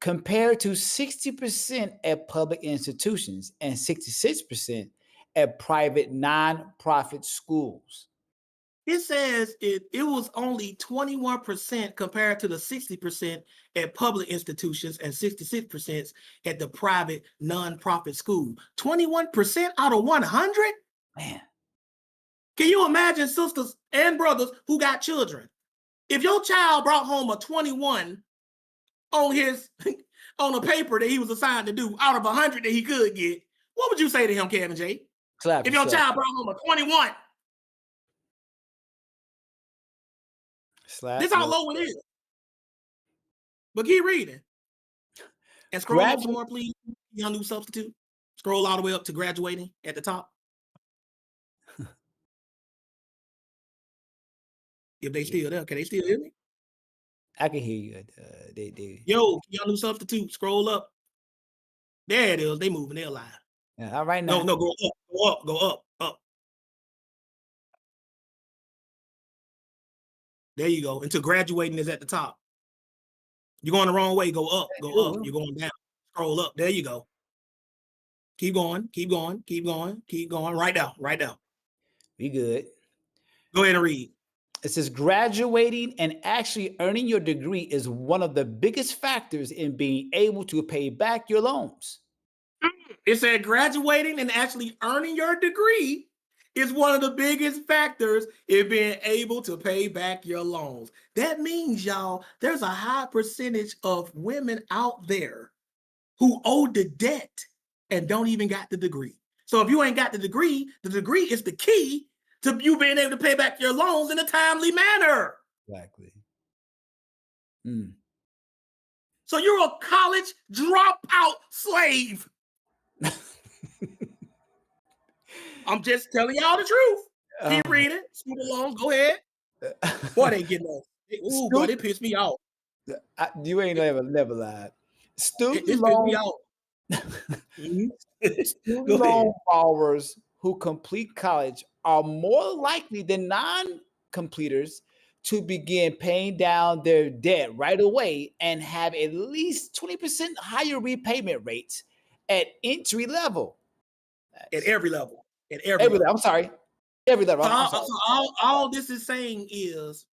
compared to 60% at public institutions and 66% at private non-profit schools. It says it was only 21% compared to the 60% at public institutions and 66% at the private nonprofit school. 21% out of 100? Man, Can you imagine sisters and brothers who got children? If your child brought home a 21 on his on a paper that he was assigned to do out of 100 that he could get, what would you say to him, Kevin J? clap If your yourself. child brought home a 21, Slap this how your- low it is. But keep reading. And scroll up some more, please. Young new substitute. Scroll all the way up to graduating at the top. If they still there, can they still hear me? I can hear you. They. Yo, young new substitute. Scroll up. There it is. They moving. They're live. Yeah, all right now. No, go up, go up. There you go. Until graduating is at the top. You're going the wrong way. Go up, go up. You're going down. Scroll up. There you go. Keep going, keep going, keep going, keep going. Right now, right now. We good. Go ahead and read. It says graduating and actually earning your degree is one of the biggest factors in being able to pay back your loans. It said graduating and actually earning your degree is one of the biggest factors in being able to pay back your loans. That means, y'all, there's a high percentage of women out there who owe the debt and don't even got the degree. So if you ain't got the degree is the key to you being able to pay back your loans in a timely manner. Exactly. So you're a college dropout slave. I'm just telling y'all the truth. Keep reading. Student loans, go ahead. Boy, they getting off. Ooh, boy, it pissed me off. You ain't never lied. Student It pissed loan me off. Student loan borrowers who complete college are more likely than non-completers to begin paying down their debt right away and have at least 20% higher repayment rates at entry level. At every level. At every level. I'm sorry. Every level. All this is saying is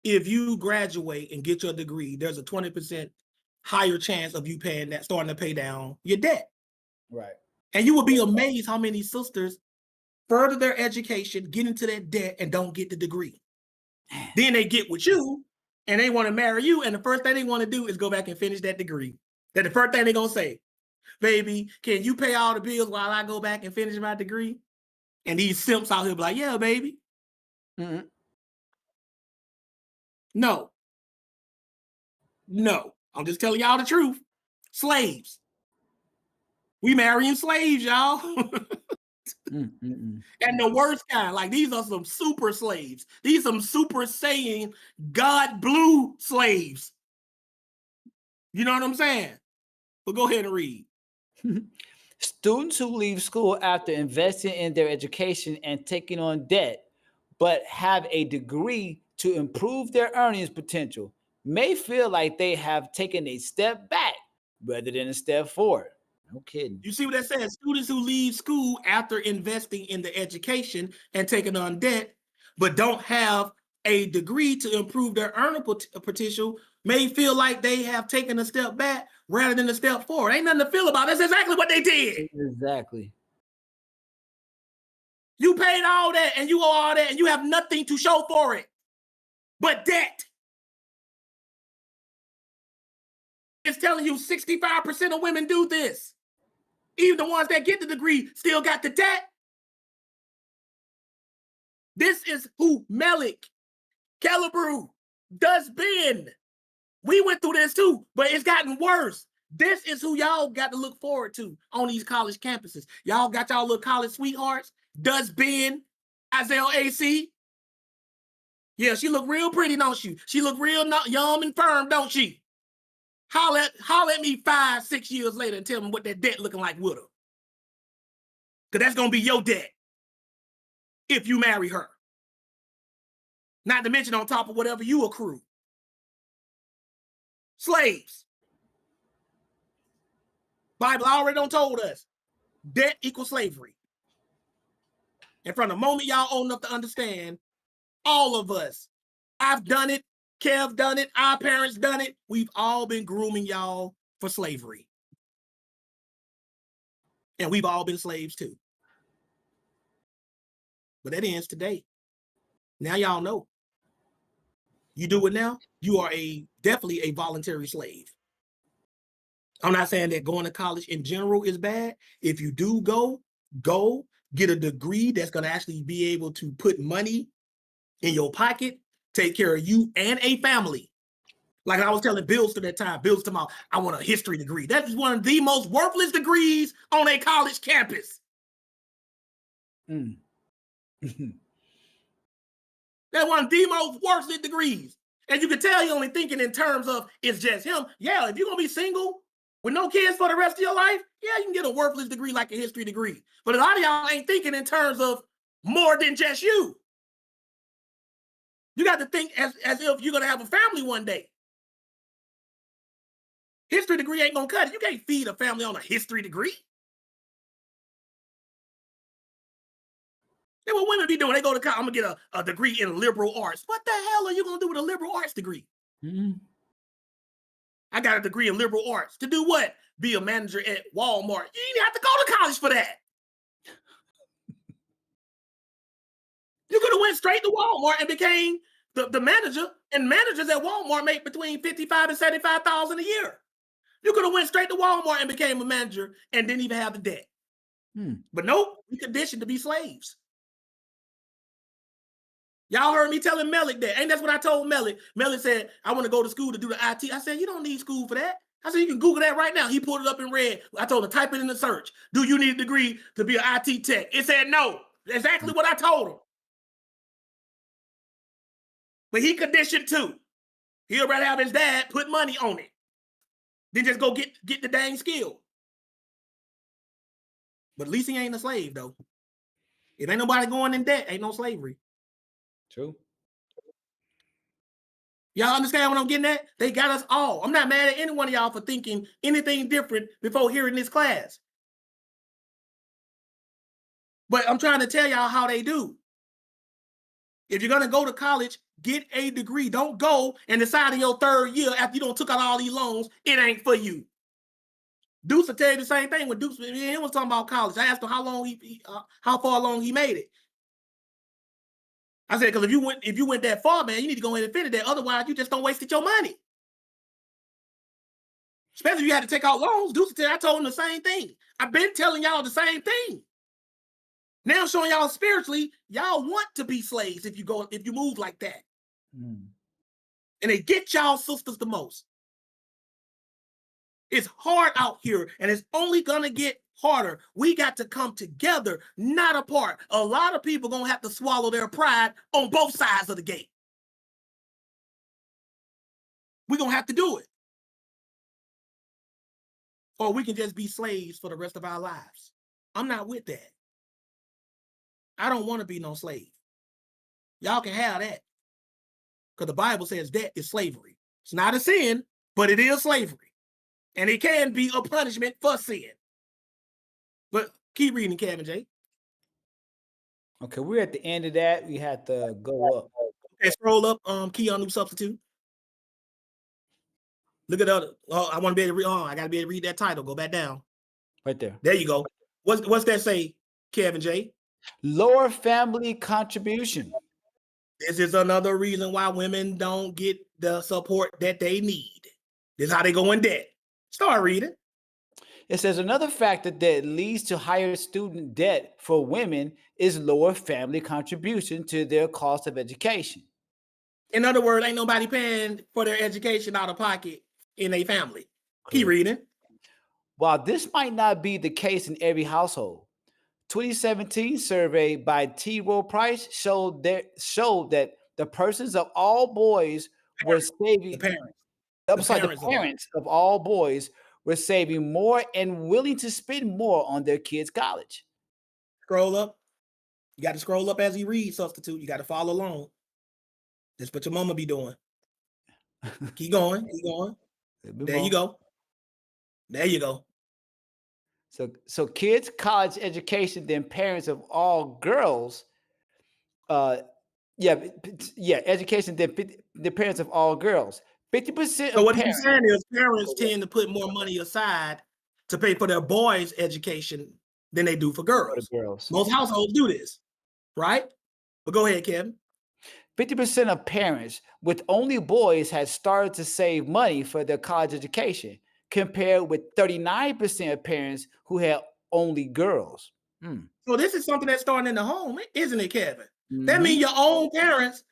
if you graduate and get your degree, there's a 20% higher chance of you starting to pay down your debt. Right. And you will be amazed how many sisters further their education, get into that debt, and don't get the degree. Then they get with you and they want to marry you. And the first thing they want to do is go back and finish that degree. That's the first thing they're going to say. baby, can you pay all the bills while I go back and finish my degree? And these simps out here be like, yeah, baby. Mm-mm. No. No. I'm just telling y'all the truth. Slaves. We marrying slaves, y'all. Mm-mm. And the worst kind, like these are some super slaves. These some super Saiyan God blue slaves. You know what I'm saying? But go ahead and read. Students who leave school after investing in their education and taking on debt, but have a degree to improve their earnings potential, may feel like they have taken a step back rather than a step forward. No kidding. You see what that says? Students who leave school after investing in the education and taking on debt, but don't have a degree to improve their earning potential, may feel like they have taken a step back rather than a step forward. Ain't nothing to feel about. That's exactly what they did. Exactly. You paid all that and you owe all that and you have nothing to show for it but debt. It's telling you 65% of women do this. Even the ones that get the degree still got the debt. This is who Melik, Calibru, does been. We went through this too, but it's gotten worse. This is who y'all got to look forward to on these college campuses. Y'all got y'all little college sweethearts. Does Ben, Isaiah AC. Yeah, she look real pretty, don't she? She look real young and firm, don't she? Holler at me 5-6 years later and tell me what that debt looking like with her. Because that's going to be your debt if you marry her. Not to mention on top of whatever you accrue. Slaves. Bible already done told us debt equals slavery. And from the moment y'all old enough to understand, all of us, I've done it, Kev done it, our parents done it, we've all been grooming y'all for slavery. And we've all been slaves too. But that ends today. Now y'all know. You do it now, you are definitely a voluntary slave. I'm not saying that going to college in general is bad. If you do go get a degree that's going to actually be able to put money in your pocket, take care of you and a family. Like I was telling Bills to that time, Bills to I want a history degree. That is one of the most worthless degrees on a college campus. That's one of the most worthless degrees. And you can tell you're only thinking in terms of it's just him. Yeah, if you're going to be single with no kids for the rest of your life, yeah, you can get a worthless degree like a history degree. But a lot of y'all ain't thinking in terms of more than just you. You got to think as if you're going to have a family one day. History degree ain't going to cut it. You can't feed a family on a history degree. Then what women be doing, they go to college, I'm going to get a degree in liberal arts. What the hell are you going to do with a liberal arts degree? Mm-hmm. I got a degree in liberal arts. To do what? Be a manager at Walmart. You didn't have to go to college for that. You could have went straight to Walmart and became the manager, and managers at Walmart make between $55,000 and $75,000 a year. You could have went straight to Walmart and became a manager and didn't even have the debt. But nope, we conditioned to be slaves. Y'all heard me telling Melik that. Ain't that's what I told Melik. Melik said, I want to go to school to do the IT. I said, you don't need school for that. I said, you can Google that right now. He pulled it up and read. I told him, type it in the search. Do you need a degree to be an IT tech? It said no. Exactly what I told him. But he conditioned too. He'll rather have his dad put money on it than just go get the dang skill. But at least he ain't a slave, though. If ain't nobody going in debt, ain't no slavery. True. Y'all understand what I'm getting at? They got us all. I'm not mad at any one of y'all for thinking anything different before hearing this class. But I'm trying to tell y'all how they do. If you're going to go to college, get a degree. Don't go and decide in your third year after you took out all these loans, it ain't for you. Deuce will tell you the same thing when Deuce he was talking about college. I asked him how far along he made it. I said, because if you went that far, man, you need to go ahead and finish that. Otherwise, you just don't wasted your money. Especially if you had to take out loans. I told him the same thing. I've been telling y'all the same thing. Now I'm showing y'all spiritually, y'all want to be slaves if you move like that. And they get y'all sisters the most. It's hard out here, and it's only gonna get harder. We got to come together, not apart. A lot of people gonna have to swallow their pride on both sides of the gate. We're gonna have to do it. Or we can just be slaves for the rest of our lives. I'm not with that. I don't want to be no slave. Y'all can have that. Because the Bible says that is slavery. It's not a sin, but it is slavery. And it can be a punishment for sin. But keep reading, Kevin J. Okay, we're at the end of that. We had to go up. Okay, scroll up, key on new substitute. Look at the other. Oh, I want to be able to read. Oh, I got to be able to read that title. Go back down. Right there. There you go. What's that say, Kevin J? Lower family contribution. This is another reason why women don't get the support that they need. This is how they go in debt. Start reading. It says another factor that leads to higher student debt for women is lower family contribution to their cost of education. In other words, ain't nobody paying for their education out of pocket in a family. Keep reading. While this might not be the case in every household, 2017 survey by T. Rowe Price showed that the persons of all boys were saving. The parents. The parents of all boys were saving more and willing to spend more on their kids' college. Scroll up. You got to scroll up as you read, substitute. You got to follow along. That's what your mama be doing. Keep going. Keep going. There you go. There you go. So kids' college education, then parents of all girls, education, then the parents of all girls. 50%. So what you're saying is parents tend to put more money aside to pay for their boys' education than they do for girls. Most households do this, right? But go ahead, Kevin. 50% of parents with only boys had started to save money for their college education, compared with 39% of parents who had only girls. So this is something that's starting in the home, isn't it, Kevin? That means your own parents,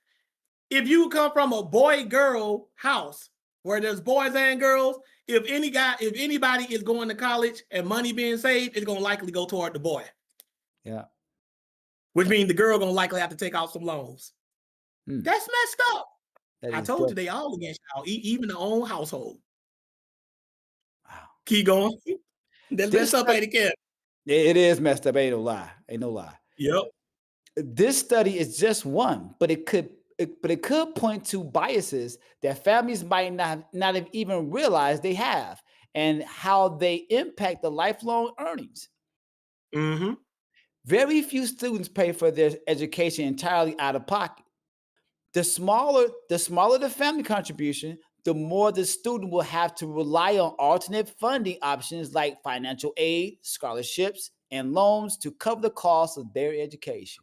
if you come from a boy-girl house where there's boys and girls, if anybody is going to college and money being saved, it's going to likely go toward the boy. Yeah. Which means the girl going to likely have to take out some loans. That's messed up. I told you they all against y'all, even the own household. Wow. Keep going. That's messed up, ain't it, Kevin? It is messed up. Ain't no lie. Ain't no lie. Yep. This study is just one, but it could point to biases that families might not have even realized they have, and how they impact the lifelong earnings. Very few students pay for their education entirely out of pocket. The smaller the family contribution, the more the student will have to rely on alternate funding options like financial aid, scholarships, and loans to cover the cost of their education.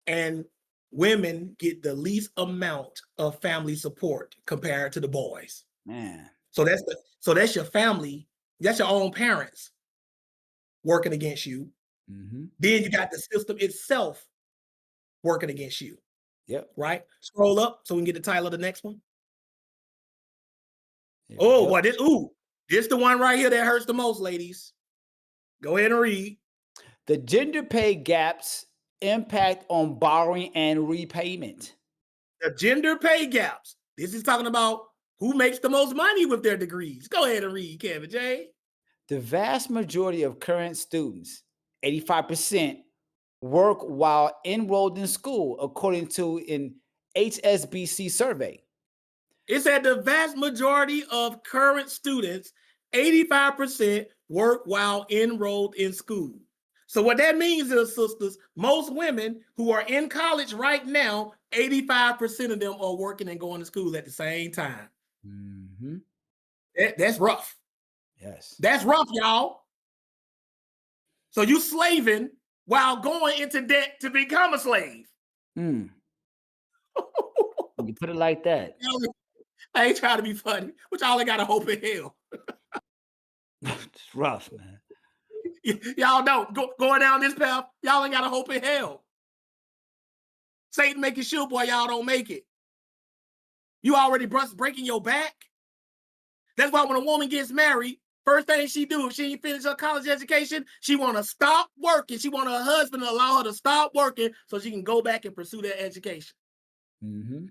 And women get the least amount of family support compared to the boys. Man. So that's your family, that's your own parents working against you. Then you got the system itself working against you. Yep. Right? Scroll up so we can get the title of the next one. Boy, this the one right here that hurts the most, ladies. Go ahead and read. The gender pay gaps impact on borrowing and repayment. The gender pay gaps. This is talking about who makes the most money with their degrees. Go ahead and read, Kevin J. The vast majority of current students, 85%, work while enrolled in school, according to an HSBC survey. It said the vast majority of current students, 85%, work while enrolled in school. So what that means is, sisters, most women who are in college right now, 85% of them are working and going to school at the same time. That's rough. Yes. That's rough, y'all. So you slaving while going into debt to become a slave. You put it like that. I ain't trying to be funny, but y'all ain't got a hope in hell. It's rough, man. Y'all know, going down this path, y'all ain't got a hope in hell. Satan making sure, boy, y'all don't make it. You already breaking your back. That's why when a woman gets married, first thing she do, if she ain't finished her college education, she want to stop working. She want her husband to allow her to stop working so she can go back and pursue that education. Mm-hmm.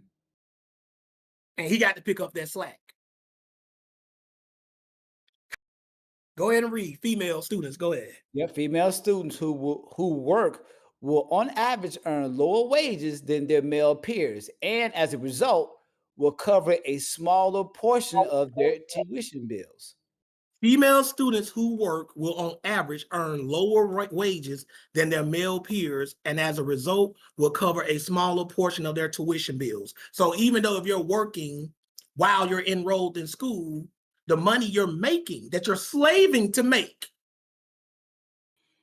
And he got to pick up that slack. Go ahead and read. Female students, go ahead. Yeah, female students who work will on average earn lower wages than their male peers, and as a result, will cover a smaller portion of their tuition bills. Female students who work will on average earn lower wages than their male peers, and as a result, will cover a smaller portion of their tuition bills. So even though if you're working while you're enrolled in school, the money you're making, that you're slaving to make,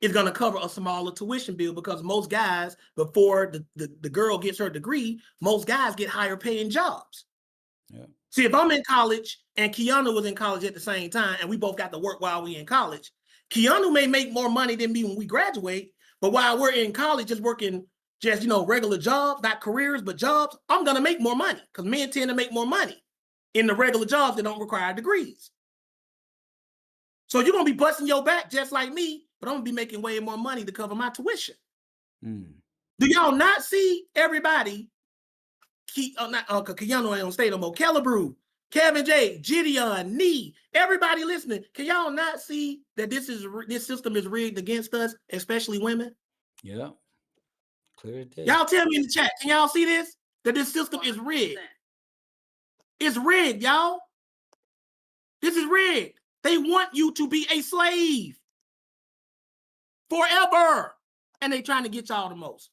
is going to cover a smaller tuition bill, because most guys, before the girl gets her degree, most guys get higher paying jobs. Yeah. See, if I'm in college and Keanu was in college at the same time, and we both got to work while we in college, Keanu may make more money than me when we graduate, but while we're in college just working just, regular jobs, not careers, but jobs, I'm going to make more money, because men tend to make more money in the regular jobs that don't require degrees. So you're going to be busting your back just like me, but I'm going to be making way more money to cover my tuition. Mm. Do y'all not see everybody? Not Keanu ain't on stage no more. Kellebrew, Kevin J, Gideon, Nee, everybody listening. Can y'all not see that this system is rigged against us, especially women? Yeah. Clear as day. Y'all tell me in the chat. Can y'all see this? That this system is rigged. It's rigged, y'all. This is rigged. They want you to be a slave forever, and they trying to get y'all the most.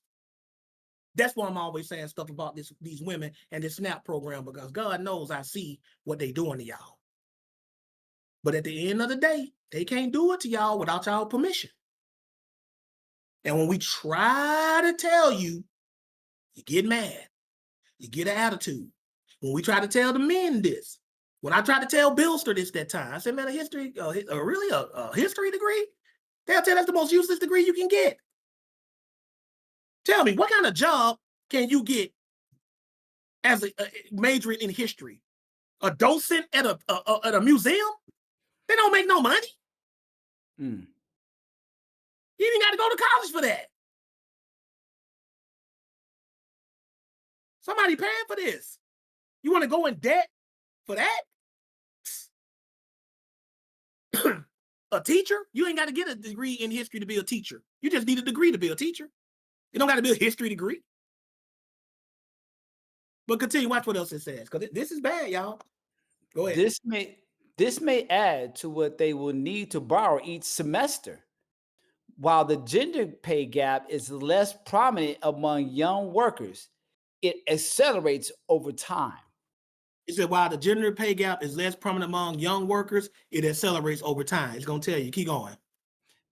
That's why I'm always saying stuff about these women and this SNAP program, because God knows I see what they doing to y'all. But at the end of the day, they can't do it to y'all without y'all permission. And when we try to tell you, you get mad. You get an attitude. When we try to tell the men this, when I tried to tell Billster this that time, I said, man, a history degree? They'll tell that's the most useless degree you can get. Tell me, what kind of job can you get as a majoring in history? A docent at a museum? They don't make no money. Mm. You even got to go to college for that. Somebody paying for this. You want to go in debt for that? A teacher? You ain't got to get a degree in history to be a teacher. You just need a degree to be a teacher. You don't got to be a history degree. But continue, watch what else it says, because this is bad, y'all. Go ahead. This may add to what they will need to borrow each semester. While the gender pay gap is less prominent among young workers, it accelerates over time. It said, while the gender pay gap is less prominent among young workers, it accelerates over time. It's going to tell you. Keep going.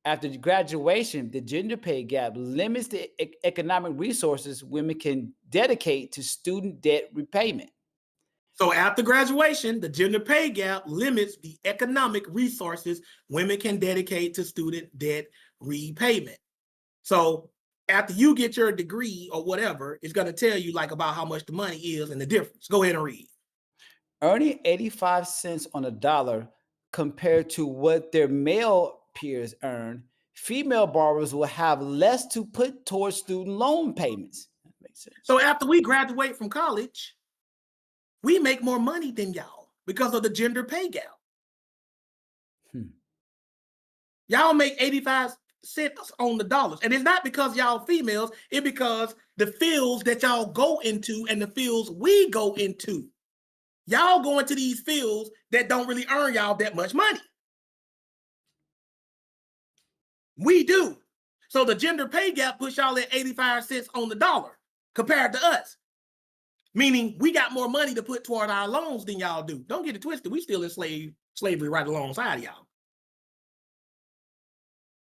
After graduation, the gender pay gap limits the economic resources women can dedicate to student debt repayment. So after graduation, the gender pay gap limits the economic resources women can dedicate to student debt repayment. So after you get your degree or whatever, it's going to tell you about how much the money is and the difference. Go ahead and read. Earning 85 cents on a dollar compared to what their male peers earn, female borrowers will have less to put towards student loan payments. That makes sense. So after we graduate from college, we make more money than y'all because of the gender pay gap. Y'all make 85 cents on the dollars. And it's not because y'all females, it's because the fields that y'all go into and the fields we go into. Y'all go into these fields that don't really earn y'all that much money. We do. So the gender pay gap puts y'all at 85 cents on the dollar compared to us. Meaning we got more money to put toward our loans than y'all do. Don't get it twisted. We still in slavery right alongside of y'all.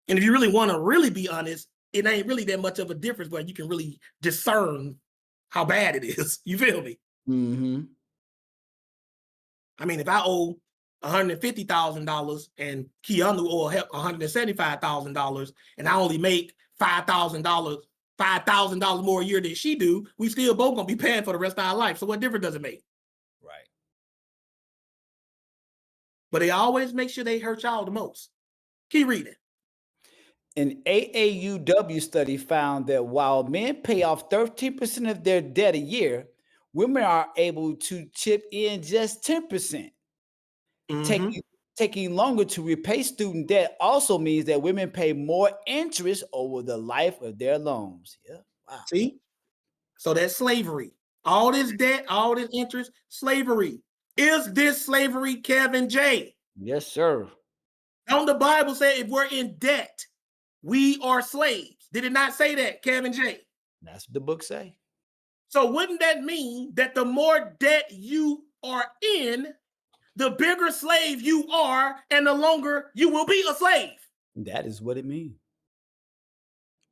And if you really want to really be honest, it ain't really that much of a difference where you can really discern how bad it is. You feel me? Mm-hmm. I mean, if I owe $150,000 and Keanu will help $175,000, and I only make $5,000 more a year than she do, we still both gonna be paying for the rest of our life. So what difference does it make? Right. But they always make sure they hurt y'all the most. Keep reading. An AAUW study found that while men pay off 13% of their debt a year, women are able to chip in just 10%. Taking longer to repay student debt also means that women pay more interest over the life of their loans. Yeah. Wow. See? So that's slavery. All this debt, all this interest, slavery. Is this slavery, Kevin J? Yes, sir. Don't the Bible say if we're in debt, we are slaves? Did it not say that, Kevin J? That's what the book say. So wouldn't that mean that the more debt you are in, the bigger slave you are, and the longer you will be a slave? That is what it means.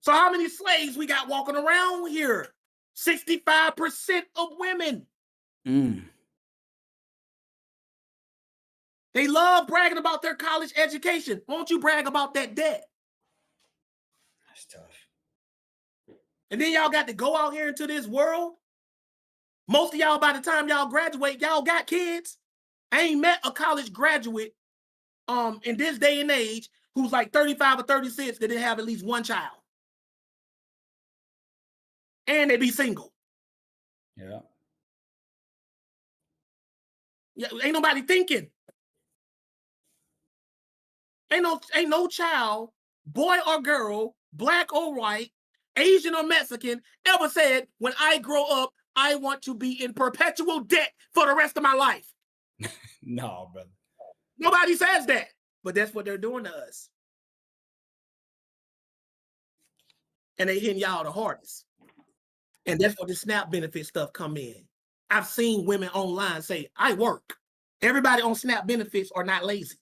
So how many slaves we got walking around here? 65% of women. They love bragging about their college education. Won't you brag about that debt? That's tough. And then y'all got to go out here into this world. Most of y'all, by the time y'all graduate, y'all got kids. I ain't met a college graduate in this day and age who's like 35 or 36 that didn't have at least one child. And they be single. Yeah. Yeah, ain't nobody thinking. Ain't no child, boy or girl, black or white, Asian or Mexican, ever said, when I grow up, I want to be in perpetual debt for the rest of my life. No, brother. Nobody says that, but that's what they're doing to us. And they hitting y'all the hardest. And that's where the SNAP benefit stuff come in. I've seen women online say, I work. Everybody on SNAP benefits are not lazy.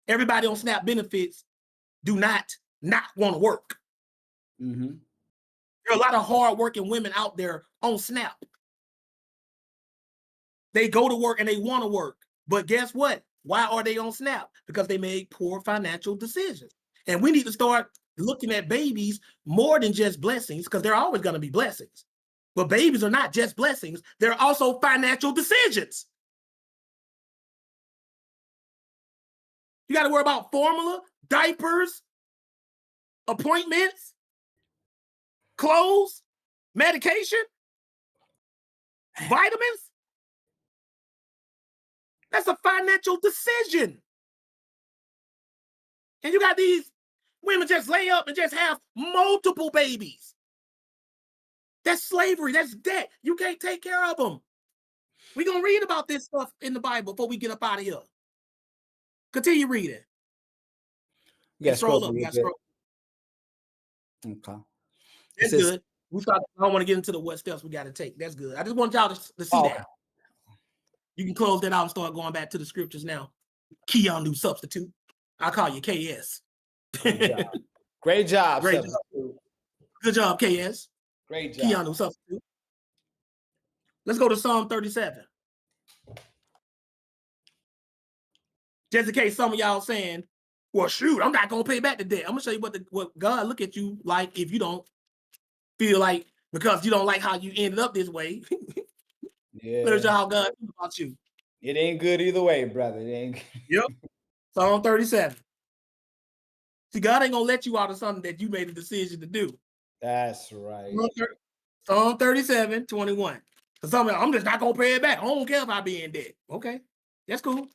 Everybody on SNAP benefits do not want to work. There are a lot of hardworking women out there on SNAP. They go to work and they want to work. But guess what? Why are they on SNAP? Because they made poor financial decisions. And we need to start looking at babies more than just blessings, because they're always going to be blessings. But babies are not just blessings. They're also financial decisions. You got to worry about formula, diapers, appointments, clothes, medication, vitamins. That's a financial decision. And you got these women just lay up and just have multiple babies. That's slavery. That's debt. You can't take care of them. We're going to read about this stuff in the Bible before we get up out of here. Continue reading. Yeah, scroll up. Okay. That's good. I don't want to get into the what steps we got to take. That's good. I just want y'all to see that. You can close that out and start going back to the scriptures now. Keanu substitute. I'll call you KS. Great job. Great job. Good job, KS. Great job. Keanu substitute. Let's go to Psalm 37. Just in case some of y'all saying, well, shoot, I'm not going to pay back the debt. I'm going to show you what God look at you like if you don't feel like, because you don't like how you ended up this way. Yeah. Let us know how God thinks about you. It ain't good either way, brother. It ain't. Yep. Psalm 37. See, God ain't going to let you out of something that you made a decision to do. That's right. Psalm 37, 21. So some of y'all, I'm just not going to pay it back. I don't care if I be in debt. Okay. That's cool.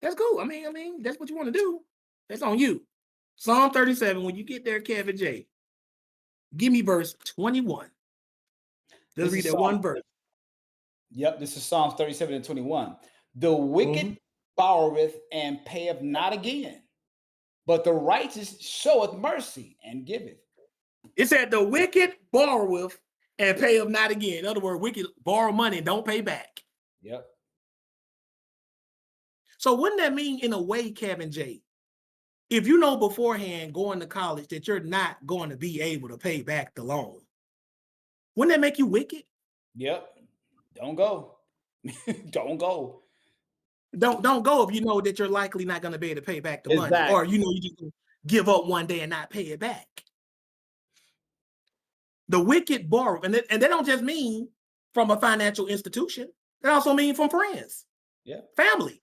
That's cool. I mean, that's what you want to do. That's on you. Psalm 37, when you get there, Kevin J, give me verse 21. Let's read that one verse. Yep, this is Psalms 37 and 21. The wicked borroweth and payeth not again, but the righteous showeth mercy and giveth. It said the wicked borroweth and payeth not again. In other words, wicked borrow money and don't pay back. Yep. So wouldn't that mean, in a way, Kevin J, if you know beforehand going to college that you're not going to be able to pay back the loan, wouldn't that make you wicked? Yep. Don't go. Don't go. Don't go if you know that you're likely not going to be able to pay back the money, Exactly. or you know you just gonna give up one day and not pay it back. The wicked borrow, and they don't just mean from a financial institution. They also mean from friends, Yeah. family.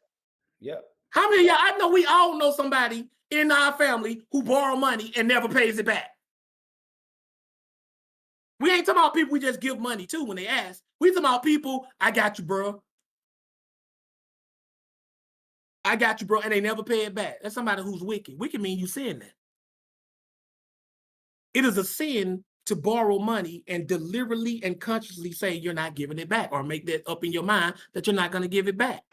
Yeah. How many of y'all? I know we all know somebody in our family who borrow money and never pays it back. We ain't talking about people we just give money to when they ask. We talking about people, I got you, bro. I got you, bro, and they never pay it back. That's somebody who's wicked. Wicked mean you sin that. It is a sin to borrow money and deliberately and consciously say you're not giving it back, or make that up in your mind that you're not going to give it back.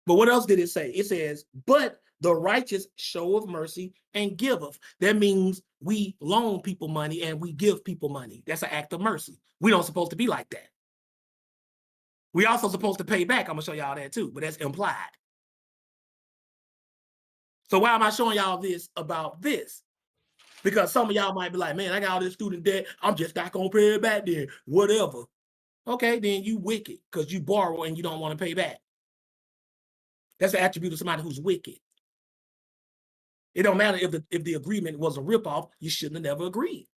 But what else did it say? It says, but the righteous showeth mercy and giveth. That means we loan people money and we give people money. That's an act of mercy. We don't supposed to be like that. We also supposed to pay back. I'm going to show y'all that too, but that's implied. So why am I showing y'all this about this? Because some of y'all might be like, man, I got all this student debt. I'm just not going to pay it back then. Whatever. Okay, then you wicked because you borrow and you don't want to pay back. That's the attribute of somebody who's wicked. It don't matter if the agreement was a ripoff, you shouldn't have never agreed.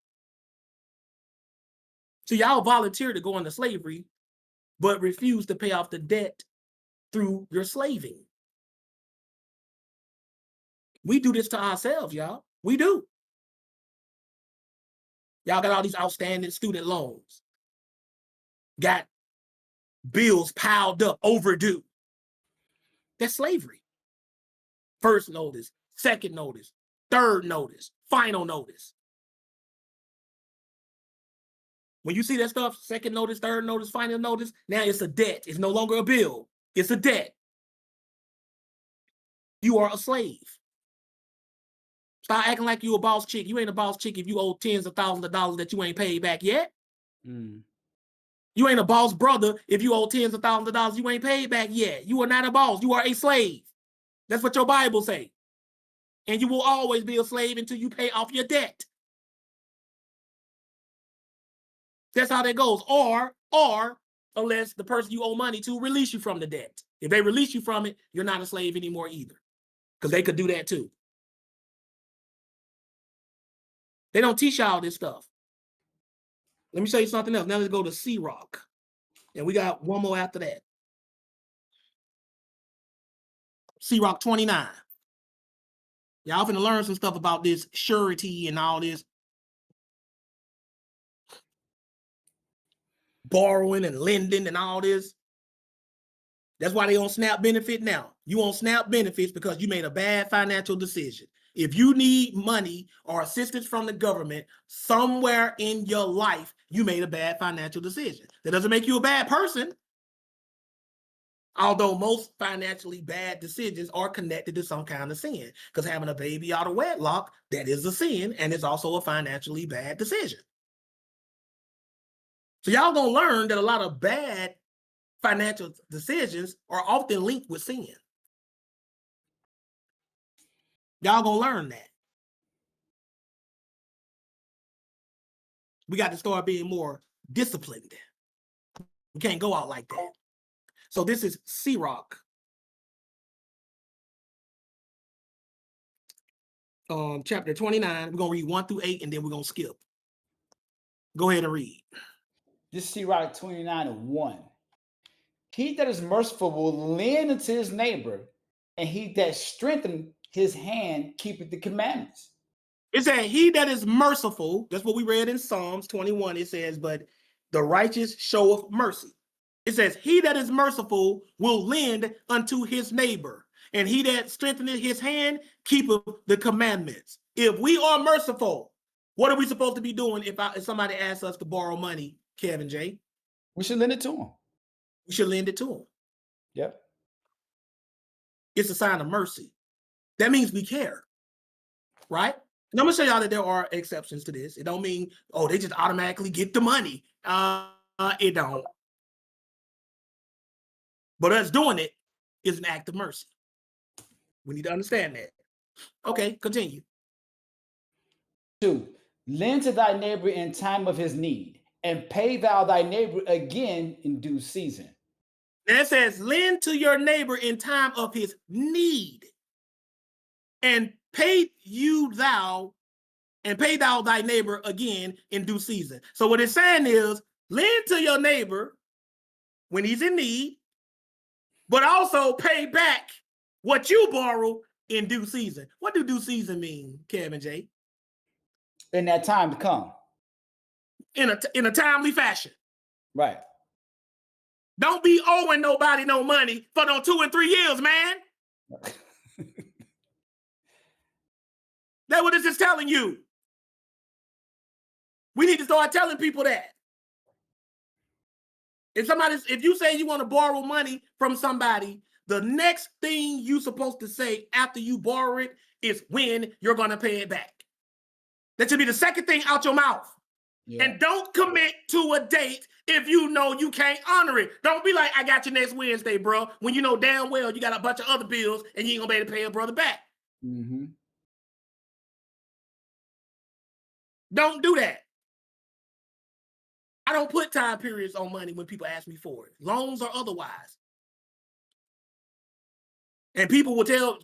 So y'all volunteered to go into slavery, but refused to pay off the debt through your slaving. We do this to ourselves, y'all. We do. Y'all got all these outstanding student loans. Got bills piled up, overdue. That's slavery. First notice, second notice, third notice, final notice. When you see that stuff, second notice, third notice, final notice, now it's a debt. It's no longer a bill. It's a debt. You are a slave. Stop acting like you a boss chick. You ain't a boss chick if you owe tens of thousands of dollars that you ain't paid back yet. You ain't a boss brother if you owe tens of thousands of dollars you ain't paid back yet. You are not a boss. You are a slave. That's what your Bible say. And you will always be a slave until you pay off your debt. That's how that goes. Or unless the person you owe money to release you from the debt. If they release you from it, you're not a slave anymore either. Because they could do that too. They don't teach y'all this stuff. Let me show you something else. Now let's go to C-Rock. And we got one more after that. C-Rock 29. Y'all finna learn some stuff about this surety and all this borrowing and lending and all this. That's why they on SNAP benefit now. You on SNAP benefits because you made a bad financial decision. If you need money or assistance from the government somewhere in your life, you made a bad financial decision. That doesn't make you a bad person. Although most financially bad decisions are connected to some kind of sin. Because having a baby out of wedlock, that is a sin, and it's also a financially bad decision. So y'all gonna learn that a lot of bad financial decisions are often linked with sin. Y'all gonna learn that. We got to start being more disciplined. We can't go out like that. So this is C-Rock. Chapter 29. We're gonna read 1 through 8, and then we're gonna skip. Go ahead and read. This is C-Rock 29:1. He that is merciful will lend unto his neighbor, and he that strengtheneth his hand keepeth the commandments. It said, he that is merciful, that's what we read in Psalms 21. It says, but the righteous showeth mercy. It says, he that is merciful will lend unto his neighbor, and he that strengtheneth his hand keepeth the commandments. If we are merciful, what are we supposed to be doing if somebody asks us to borrow money, Kevin J? We should lend it to him. We should lend it to him. Yep. It's a sign of mercy. That means we care, right? And I'm gonna show y'all that there are exceptions to this. It don't mean, oh, they just automatically get the money. It don't. But us doing it is an act of mercy. We need to understand that. Okay, continue. 2. Lend to thy neighbor in time of his need, and pay thou thy neighbor again in due season. And it says, lend to your neighbor in time of his need, and pay thou thy neighbor again in due season. So what it's saying is, lend to your neighbor when he's in need, but also pay back what you borrow in due season. What do due season mean, Kevin J? In that time to come. In a timely fashion. Right. Don't be owing nobody no money for no 2 and 3 years, man. That's what it's just telling you. We need to start telling people that. If you say you want to borrow money from somebody, the next thing you're supposed to say after you borrow it is when you're going to pay it back. That should be the second thing out your mouth. Yeah. And don't commit to a date if you know you can't honor it. Don't be like, I got you next Wednesday, bro, when you know damn well you got a bunch of other bills and you ain't going to be able to pay a brother back. Mm-hmm. Don't do that. I don't put time periods on money when people ask me for it, loans or otherwise. And people will tell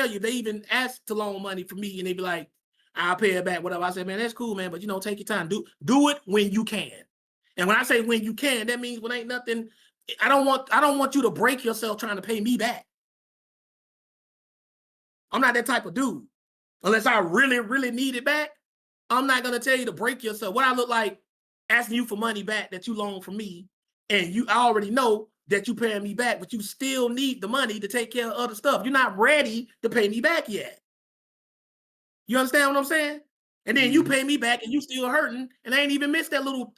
you, they even ask to loan money from me and they be like, I'll pay it back, whatever. I said, man, that's cool, man, but take your time. Do it when you can. And when I say when you can, that means when ain't nothing. I don't want you to break yourself trying to pay me back. I'm not that type of dude. Unless I really, really need it back, I'm not gonna tell you to break yourself. What I look like asking you for money back that you loaned from me, and I already know that you paying me back, but you still need the money to take care of other stuff. You're not ready to pay me back yet. You understand what I'm saying? And then you pay me back and you still hurting, and I ain't even missed that little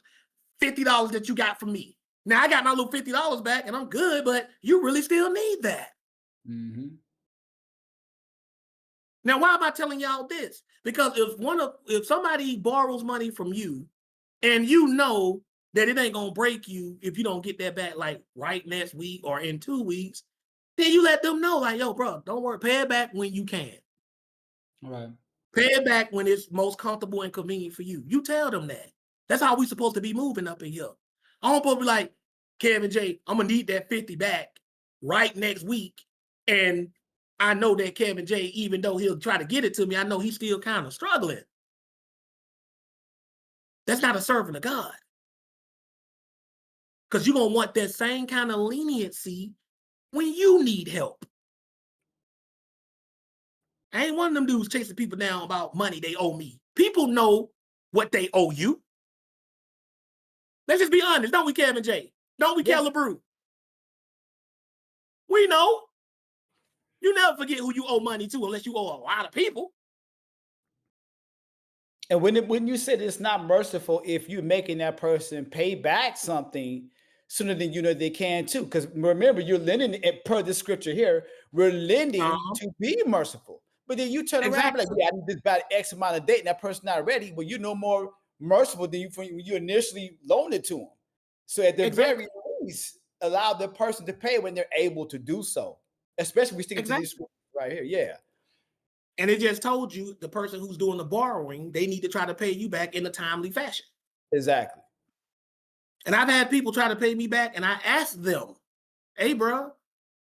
$50 that you got from me. Now I got my little $50 back and I'm good, but you really still need that. Mm-hmm. Now, why am I telling y'all this? Because if somebody borrows money from you and you know that it ain't gonna break you if you don't get that back like right next week or in 2 weeks, then you let them know, like, yo, bro, don't worry, pay it back when you can. All right. Pay it back when it's most comfortable and convenient for you. You tell them that. That's how we supposed to be moving up in here. I'm supposed to be like, Kevin J, I'm gonna need that 50 back right next week. And I know that Kevin J, even though he'll try to get it to me, I know he's still kind of struggling. That's not a servant of God. Because you're going to want that same kind of leniency when you need help. I ain't one of them dudes chasing people down about money they owe me. People know what they owe you. Let's just be honest, don't we, Kevin J? Don't we, Kelly Brew? We know. You never forget who you owe money to unless you owe a lot of people. And when you said it's not merciful if you're making that person pay back something sooner than you know they can too. Because remember, you're lending, per the scripture here, we're lending to be merciful. But then you turn around like, yeah, I need this by X amount of date, and that person's not ready. Well, you're no more merciful than when you initially loaned it to them. So at the very least, allow the person to pay when they're able to do so. Especially we stick to these scriptures right here. Yeah. And it just told you the person who's doing the borrowing, they need to try to pay you back in a timely fashion. Exactly. And I've had people try to pay me back, and I asked them, hey, bro,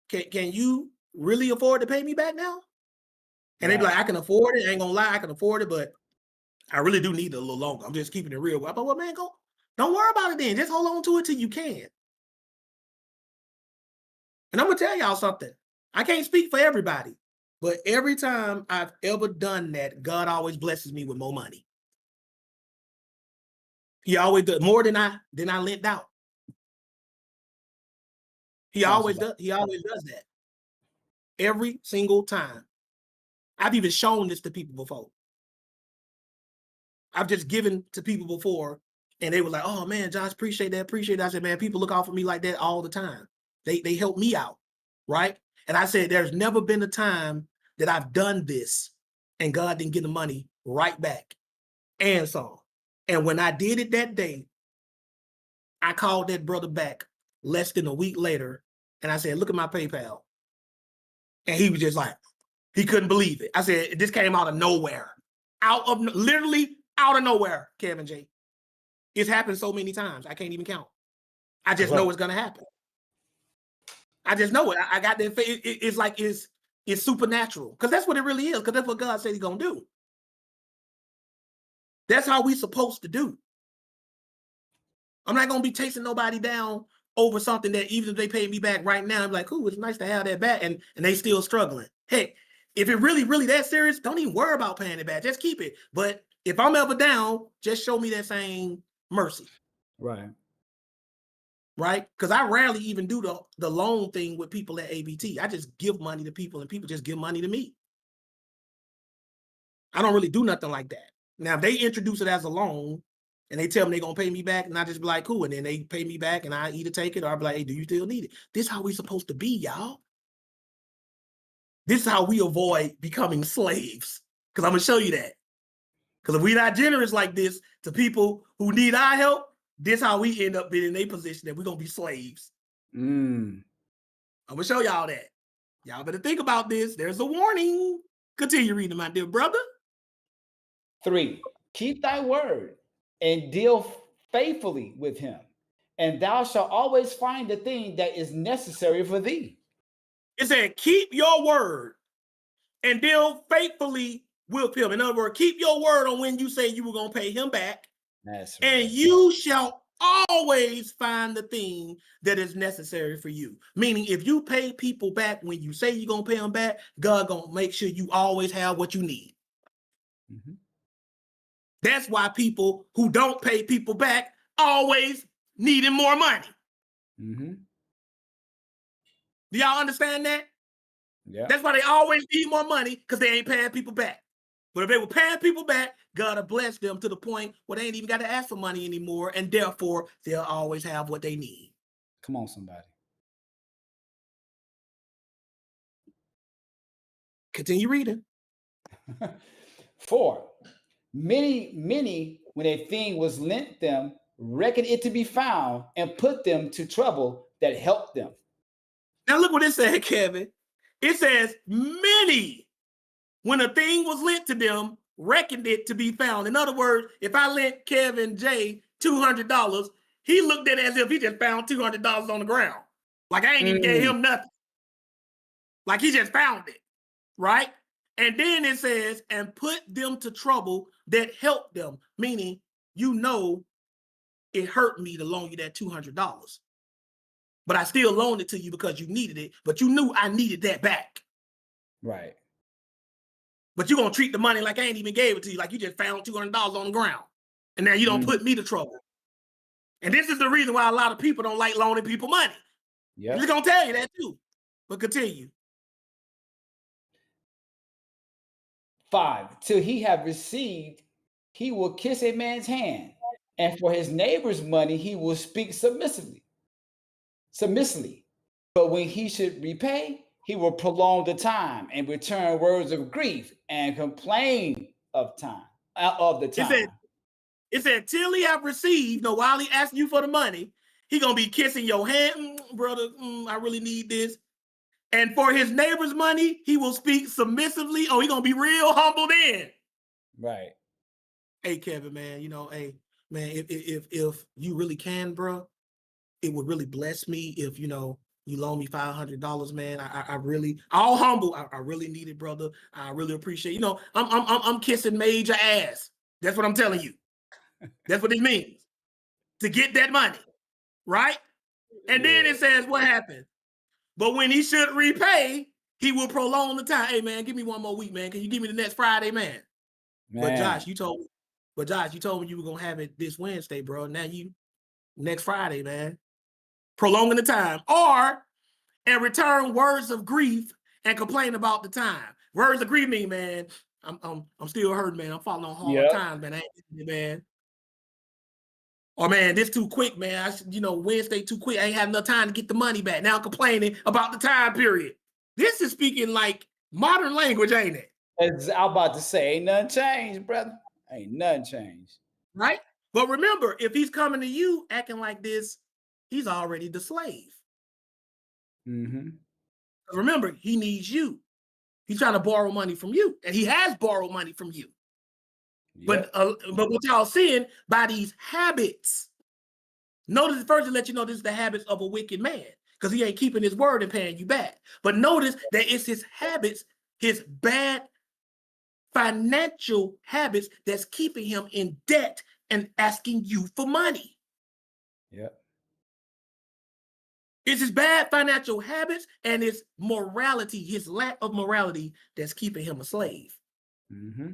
can you really afford to pay me back now? And they'd be like, I can afford it. I ain't gonna lie, I can afford it, but I really do need it a little longer. I'm just keeping it real. But well, man, don't worry about it then. Just hold on to it till you can. And I'm gonna tell y'all something. I can't speak for everybody, but every time I've ever done that, God always blesses me with more money. He always does more than I lent out. He always does that. Every single time. I've even shown this to people before. I've just given to people before, and they were like, oh man, Josh, appreciate that. I said, man, people look out for me like that all the time. They help me out, right? And I said, there's never been a time that I've done this and God didn't get the money right back and some. And when I did it that day, I called that brother back less than a week later, and I said, look at my PayPal. And he was just like, he couldn't believe it. I said, this came out of nowhere. Literally out of nowhere, Kevin J. It's happened so many times, I can't even count. I just know it's going to happen. I just know it. I got that. It's like it's supernatural because that's what it really is. Because that's what God said He's gonna do. That's how we supposed to do. I'm not gonna be chasing nobody down over something that even if they pay me back right now, I'm like, "Ooh, it's nice to have that back," and they still struggling. Heck, if it really that serious, don't even worry about paying it back. Just keep it. But if I'm ever down, just show me that same mercy. Right. Right? Because I rarely even do the loan thing with people at ABT. I just give money to people and people just give money to me. I don't really do nothing like that. Now, if they introduce it as a loan and they tell me they're going to pay me back, and I just be like, cool. And then they pay me back and I either take it or I'll be like, hey, do you still need it? This is how we supposed to be, y'all. This is how we avoid becoming slaves. Because I'm going to show you that. Because if we're not generous like this to people who need our help, this is how we end up being in a position that we're going to be slaves. I'm going to show y'all that. Y'all better think about this. There's a warning. Continue reading, my dear brother. 3, keep thy word and deal faithfully with him, and thou shalt always find the thing that is necessary for thee. It said, keep your word and deal faithfully with him. In other words, keep your word on when you say you were going to pay him back. That's right. And you shall always find the thing that is necessary for you. Meaning, if you pay people back when you say you're going to pay them back, God going to make sure you always have what you need. Mm-hmm. That's why people who don't pay people back always needing more money. Mm-hmm. Do y'all understand that? Yeah. That's why they always need more money, because they ain't paying people back. But if they were paying people back, God will bless them to the point where they ain't even got to ask for money anymore, and therefore they'll always have what they need. Come on, somebody. Continue reading. 4, many, when a thing was lent them, reckon it to be found and put them to trouble that helped them. Now look what it said, Kevin. It says, many, when a thing was lent to them, reckoned it to be found. In other words, if I lent Kevin J $200, he looked at it as if he just found $200 on the ground. Like I ain't even gave him nothing. Like he just found it, right? And then it says, and put them to trouble that helped them, meaning, you know, it hurt me to loan you that $200. But I still loaned it to you because you needed it, but you knew I needed that back. Right. But you're going to treat the money like I ain't even gave it to you, like you just found $200 on the ground. And now you don't put me to trouble. And this is the reason why a lot of people don't like loaning people money. Yeah. He's going to tell you that too. But continue. 5, till he have received, he will kiss a man's hand, and for his neighbor's money he will speak submissively. But when he should repay, he will prolong the time and return words of grief and complain of the time. It said, till he have received, while he asking you for the money, he going to be kissing your hand, brother, I really need this. And for his neighbor's money, he will speak submissively. Oh, he going to be real humble then. Right. Hey, Kevin, man, hey, man, if you really can, bro, it would really bless me if, you loan me $500, man. I really, all humble. I really need it, brother. I really appreciate, I'm kissing major ass. That's what I'm telling you. That's what it means to get that money, right? And then it says what happened. But when he should repay, he will prolong the time. Hey, man, give me one more week, man. Can you give me the next Friday, man? But Josh, you told me you were gonna have it this Wednesday, bro. Now next Friday, man. Prolonging the time, and return words of grief and complain about the time. Words of grief mean, man, I'm still hurting, man. I'm falling on hard times, man. I ain't, man. Or man, this too quick, man. Wednesday too quick. I ain't have enough time to get the money back. Now I'm complaining about the time period. This is speaking like modern language, ain't it? As I'm about to say, ain't nothing changed, brother. Ain't nothing changed. Right? But remember, if he's coming to you acting like this, he's already the slave. Mm-hmm. Remember, he needs you. He's trying to borrow money from you, and he has borrowed money from you. Yep. But what y'all seeing by these habits, notice first to let you know this is the habits of a wicked man. because he ain't keeping his word and paying you back. But notice that it's his habits, his bad financial habits that's keeping him in debt and asking you for money. Yep. It's his bad financial habits and his morality, his lack of morality that's keeping him a slave. Mm-hmm.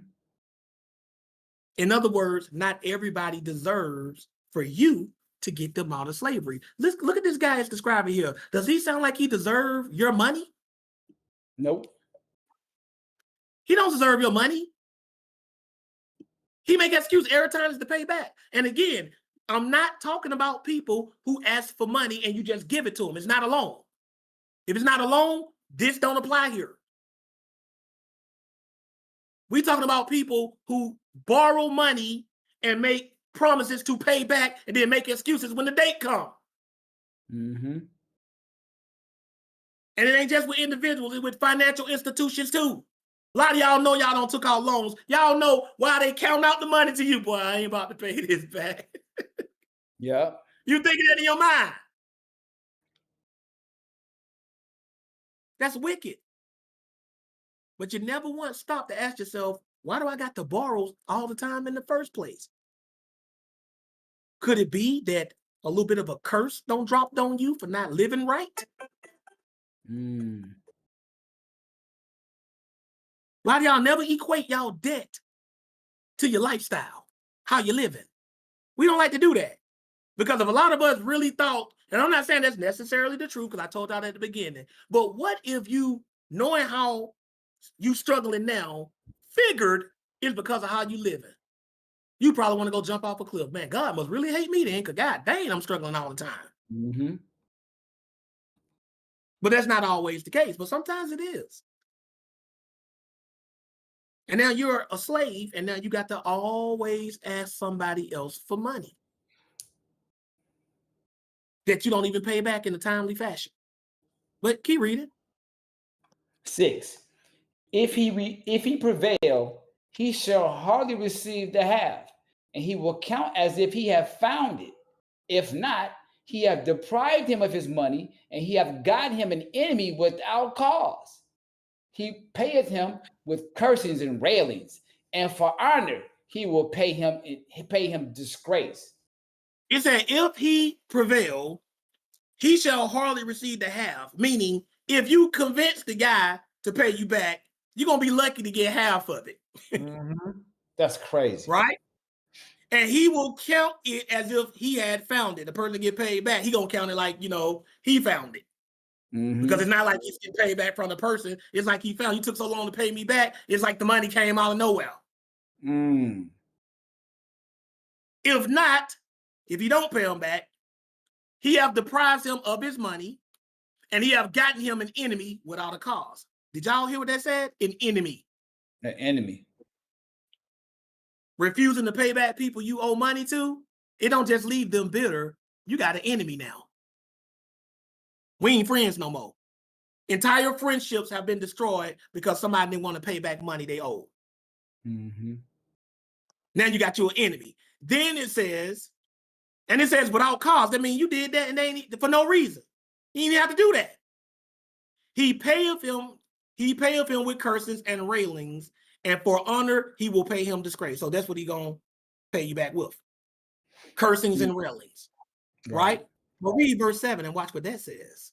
In other words, not everybody deserves for you to get them out of slavery. Let's look at this guy that's describing here. Does he sound like he deserves your money? Nope. He don't deserve your money. He make excuse every time to pay back. And again, I'm not talking about people who ask for money and you just give it to them. It's not a loan. If it's not a loan, this don't apply here. We talking about people who borrow money and make promises to pay back and then make excuses when the date comes. Mm-hmm. And it ain't just with individuals, it's with financial institutions too. A lot of y'all know y'all don't took out loans. Y'all know why they count out the money to you. Boy, I ain't about to pay this back. Yeah. You thinking that in your mind. That's wicked. But you never once stop to ask yourself, why do I got to borrow all the time in the first place? Could it be that a little bit of a curse don't drop on you for not living right? Mm. A lot of y'all never equate y'all debt to your lifestyle, how you living. We don't like to do that because if a lot of us really thought, and I'm not saying that's necessarily the truth because I told y'all at the beginning, but what if you, knowing how you struggling now, figured it's because of how you living? You probably want to go jump off a cliff. Man, God must really hate me then because God dang, I'm struggling all the time. Mm-hmm. But that's not always the case, but sometimes it is. And now you're a slave, and now you got to always ask somebody else for money that you don't even pay back in a timely fashion. But keep reading. 6. If he prevail, he shall hardly receive the half, and he will count as if he have found it. If not, he have deprived him of his money, and he have got him an enemy without cause. He payeth him with cursings and railings, and for honor he will pay him disgrace. It said, if he prevail, he shall hardly receive the half. Meaning, if you convince the guy to pay you back, you're going to be lucky to get half of it. Mm-hmm. That's crazy. Right? And he will count it as if he had found it. The person get paid back, he going to count it like, he found it. Mm-hmm. Because it's not like he's getting paid back from the person. It's like he took so long to pay me back. It's like the money came out of nowhere. Mm. If not, if you don't pay him back, he have deprived him of his money and he have gotten him an enemy without a cause. Did y'all hear what that said? An enemy. An enemy. Refusing to pay back people you owe money to, it don't just leave them bitter. You got an enemy now. We ain't friends no more. Entire friendships have been destroyed because somebody didn't want to pay back money they owe. Mm-hmm. Now you got your enemy. Then it says without cause. That means you did that and they ain't for no reason. You didn't have to do that. He payeth him with curses and railings, and for honor he will pay him disgrace. So that's what he gonna pay you back with. Cursings and railings. Right? But read verse 7 and watch what that says.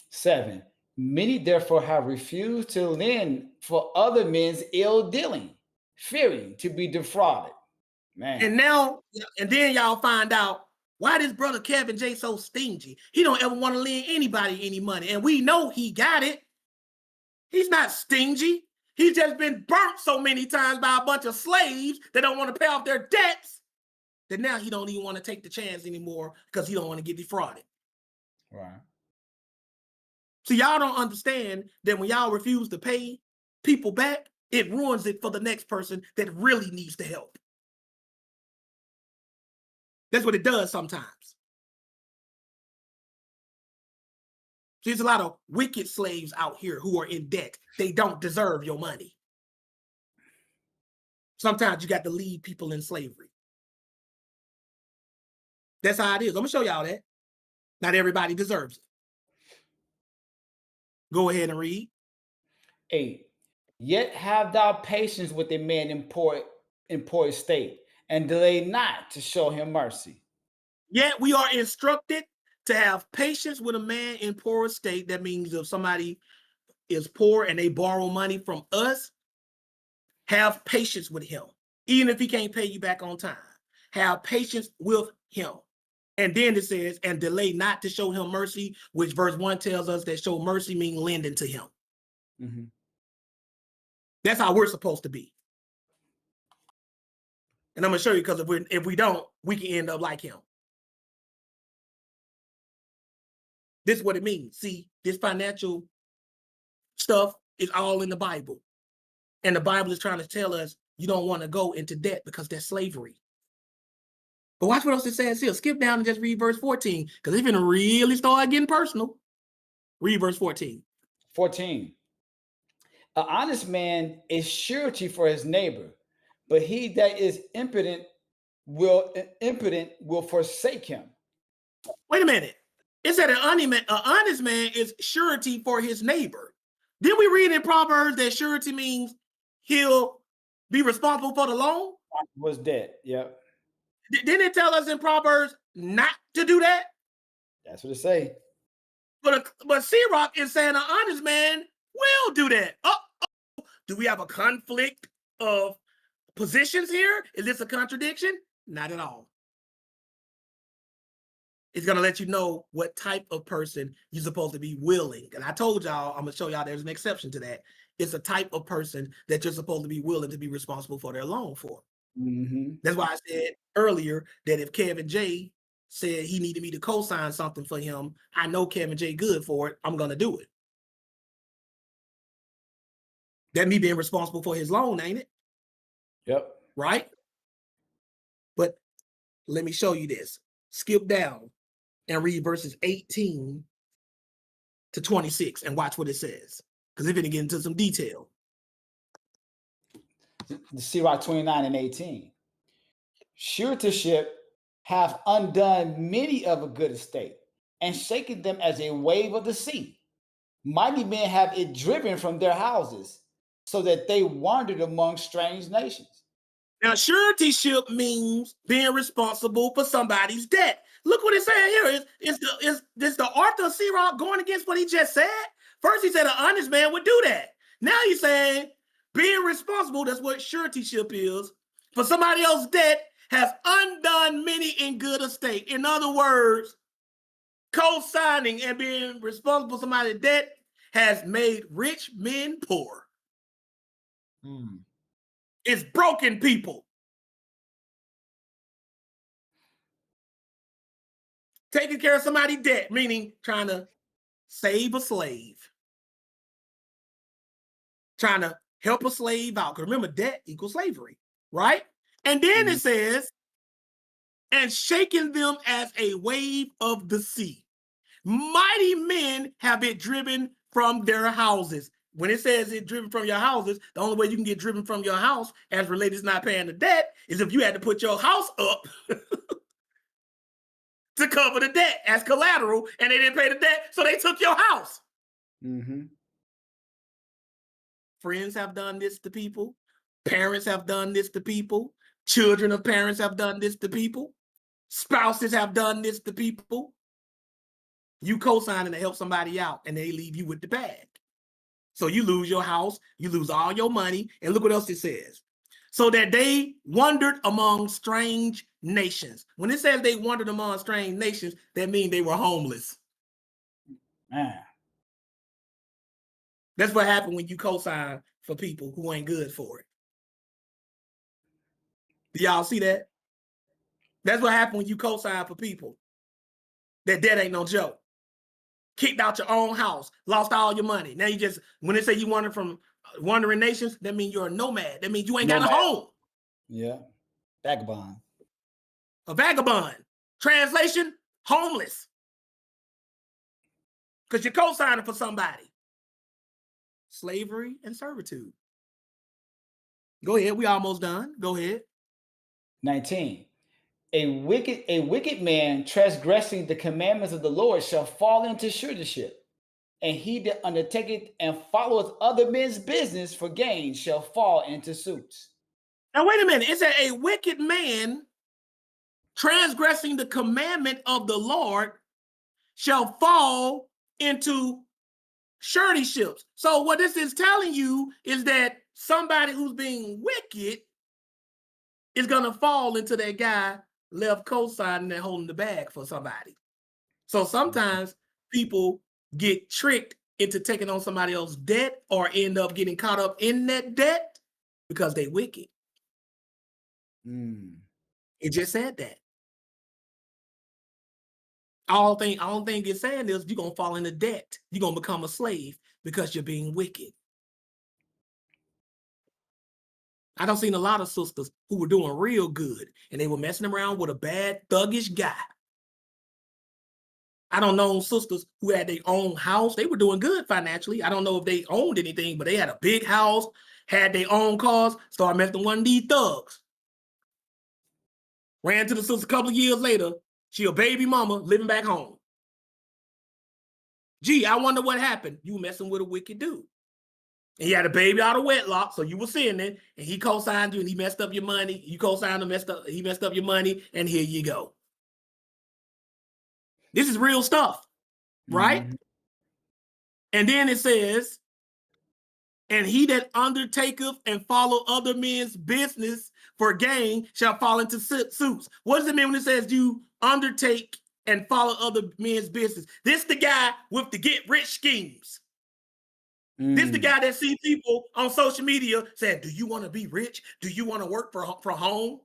7. Many therefore have refused to lend for other men's ill dealing, fearing to be defrauded. Man. And then y'all find out why this brother Kevin J so stingy. He don't ever want to lend anybody any money. And we know he got it. He's not stingy. He's just been burnt so many times by a bunch of slaves that don't want to pay off their debts that now he don't even want to take the chance anymore because he don't want to get defrauded. Right. So y'all don't understand that when y'all refuse to pay people back, it ruins it for the next person that really needs the help. That's what it does sometimes. See, there's a lot of wicked slaves out here who are in debt. They don't deserve your money. Sometimes you got to leave people in slavery. That's how it is. I'm going to show y'all that. Not everybody deserves it. Go ahead and read. 8. Yet have thou patience with a man in poor estate, and delay not to show him mercy. Yet we are instructed to have patience with a man in poor estate. That means if somebody is poor and they borrow money from us, have patience with him, even if he can't pay you back on time. Have patience with him. And then it says, and delay not to show him mercy, which verse 1 tells us that show mercy means lending to him. Mm-hmm. That's how we're supposed to be. And I'm going to show you, because if we don't, we can end up like him. This is what it means. See, this financial stuff is all in the Bible. And the Bible is trying to tell us you don't want to go into debt because that's slavery. But watch what else it says here. Skip down and just read verse 14, because it's going to really start getting personal. Read verse 14. 14. An honest man is surety for his neighbor, but he that is impotent will forsake him. Wait a minute. It said an honest man is surety for his neighbor. Did we read in Proverbs that surety means he'll be responsible for the loan? Was dead. Yep. Didn't it tell us in Proverbs not to do that? That's what it say. But C-Rock is saying an honest man will do that. Do we have a conflict of positions here? Is this a contradiction? Not at all. It's going to let you know what type of person you're supposed to be willing. And I told y'all, I'm going to show y'all there's an exception to that. It's a type of person that you're supposed to be willing to be responsible for their loan for. Mm-hmm. That's why I said earlier that if Kevin J said he needed me to co-sign something for him, I know Kevin J good for it. I'm going to do it. That me being responsible for his loan, ain't it? Yep. Right? But let me show you this. Skip down and read verses 18 to 26 and watch what it says. Because it's going to get into some detail. The C-Rock 29 and 18. Suretyship hath undone many of a good estate, and shaken them as a wave of the sea. Mighty men have it driven from their houses, so that they wandered among strange nations. Now, suretyship means being responsible for somebody's debt. Look what it's saying here. Is the author of C-Rock going against what he just said? First, he said an honest man would do that. Now he's saying being responsible, that's what suretyship is, for somebody else's debt has undone many in good estate. In other words, co-signing and being responsible for somebody's debt has made rich men poor. It's broken people. Taking care of somebody's debt, meaning trying to save a slave. Trying to help a slave out. Because remember, debt equals slavery, right? And then it says, and shaking them as a wave of the sea. Mighty men have it driven from their houses. When it says it driven from your houses, the only way you can get driven from your house as related to not paying the debt is if you had to put your house up to cover the debt as collateral, and they didn't pay the debt, so they took your house. Mm-hmm. Friends have done this to people. Parents have done this to people. Children of parents have done this to people. Spouses have done this to people. You co-signing to help somebody out, and they leave you with the bag. So you lose your house, you lose all your money, and look what else it says. So that they wandered among strange nations. When it says they wandered among strange nations, that means they were homeless. Man. That's what happened when you co-sign for people who ain't good for it. Do y'all see that? That's what happened when you co-sign for people. That debt ain't no joke. Kicked out your own house, lost all your money. Now you just, when they say you wandered from wandering nations, that means you're a nomad. That means you ain't got a home. Yeah. Vagabond. A vagabond. Translation, homeless. Because you're co-signing for somebody. Slavery and servitude. Go ahead. We almost done. Go ahead. 19. A wicked man transgressing the commandments of the Lord shall fall into suretyship, and he that undertaketh and followeth other men's business for gain shall fall into suits. Now, wait a minute. It said a wicked man transgressing the commandment of the Lord shall fall into suretyships. So what this is telling you is that somebody who's being wicked is going to fall into that guy left co-signing and holding the bag for somebody. So sometimes people get tricked into taking on somebody else's debt or end up getting caught up in that debt because they wicked. It just said that. All thing it's saying is you're gonna fall into debt. You're gonna become a slave because you're being wicked. I done seen a lot of sisters who were doing real good and they were messing around with a bad thuggish guy. I don't know sisters who had their own house. They were doing good financially. I don't know if they owned anything, but they had a big house, had their own cars, started messing with one of these thugs. Ran to the sister a couple of years later. She a baby mama living back home. Gee, I wonder what happened. You messing with a wicked dude. And he had a baby out of wedlock, so you were seeing it, and he co-signed you and he messed up your money. You co-signed him, he messed up your money, and here you go. This is real stuff, right? And then it says, and he that undertaketh and follow other men's business for gain shall fall into suits. What does it mean when it says you undertake and follow other men's business? This the guy with the get rich schemes. This the guy that see people on social media saying, do you want to be rich? Do you want to work for home?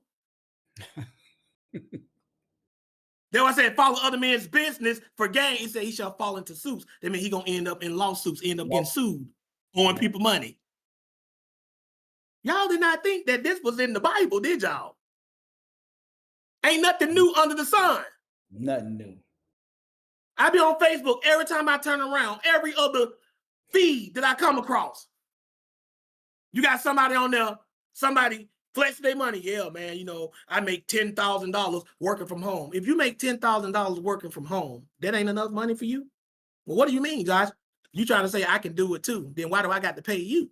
Then I said, follow other men's business for gain. He said he shall fall into suits. That means he gonna end up in lawsuits, end up getting sued, owing people money. Y'all did not think that this was in the Bible, did y'all? Ain't nothing new under the sun. Nothing new. I be on Facebook every time I turn around, every other feed that I come across. You got somebody on there, somebody flex their money. Yeah, man, you know, I make $10,000 working from home. If you make $10,000 working from home, that ain't enough money for you? Well, what do you mean, Josh? You trying to say I can do it too. Then why do I got to pay you?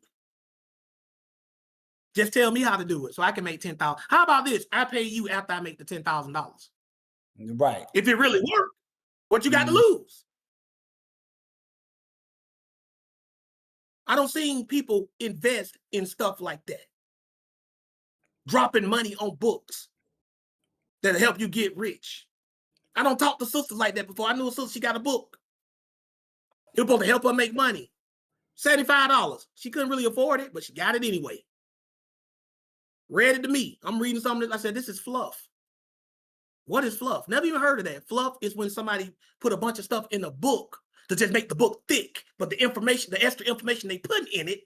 Just tell me how to do it so I can make $10,000. How about this? I pay you after I make the $10,000. Right. If it really worked, what you got to lose? I don't see people invest in stuff like that. Dropping money on books that'll help you get rich. I don't talk to sisters like that before. I knew a sister, she got a book. It was supposed to help her make money. $75. She couldn't really afford it, but she got it anyway. Read it to me. I'm reading something. I said, this is fluff. What is fluff? Never even heard of that. Fluff is when somebody put a bunch of stuff in a book to just make the book thick, but the information, the extra information they put in it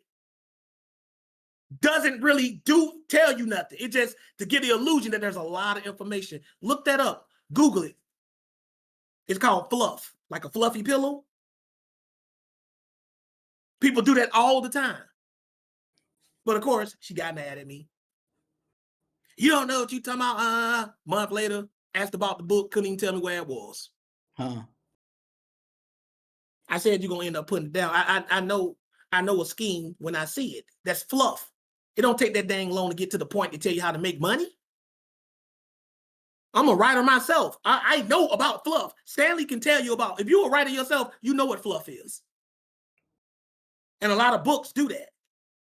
doesn't really tell you nothing. It just to give the illusion that there's a lot of information. Look that up. Google it. It's called fluff, like a fluffy pillow. People do that all the time. But of course, she got mad at me. You don't know what you talking about. Month later, asked about the book, couldn't even tell me where it was. I said you're gonna end up putting it down. I know a scheme when I see it. That's fluff. It don't take that dang long to get to the point to tell you how to make money. I'm a writer myself. I know about fluff. Stanley can tell you about. If you're a writer yourself, you know what fluff is. And a lot of books do that.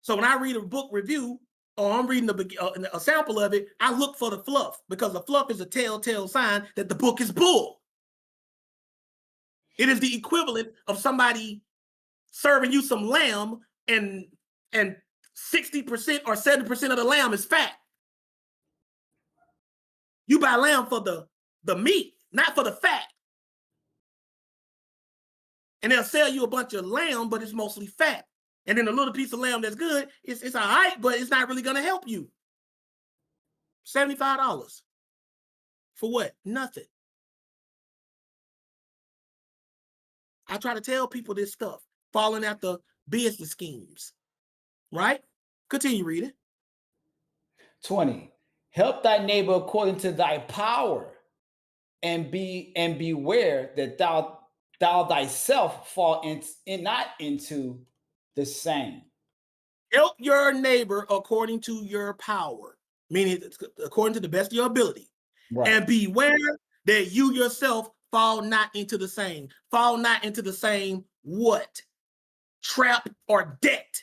So when I read a book review or I'm reading a sample of it, I look for the fluff because the fluff is a telltale sign that the book is bull. It is the equivalent of somebody serving you some lamb and 60% or 70% of the lamb is fat. You buy lamb for the meat, not for the fat. And they'll sell you a bunch of lamb, but it's mostly fat. And then a little piece of lamb that's good, it's all right, but it's not really going to help you. $75. For what? Nothing. I try to tell people this stuff, falling after business schemes, right? Continue reading. 20. Help thy neighbor according to thy power, and beware that thou thou thyself fall not into the same. Help your neighbor according to your power, meaning according to the best of your ability. Right. And beware that you yourself fall not into the same. Fall not into the same what? Trap or debt.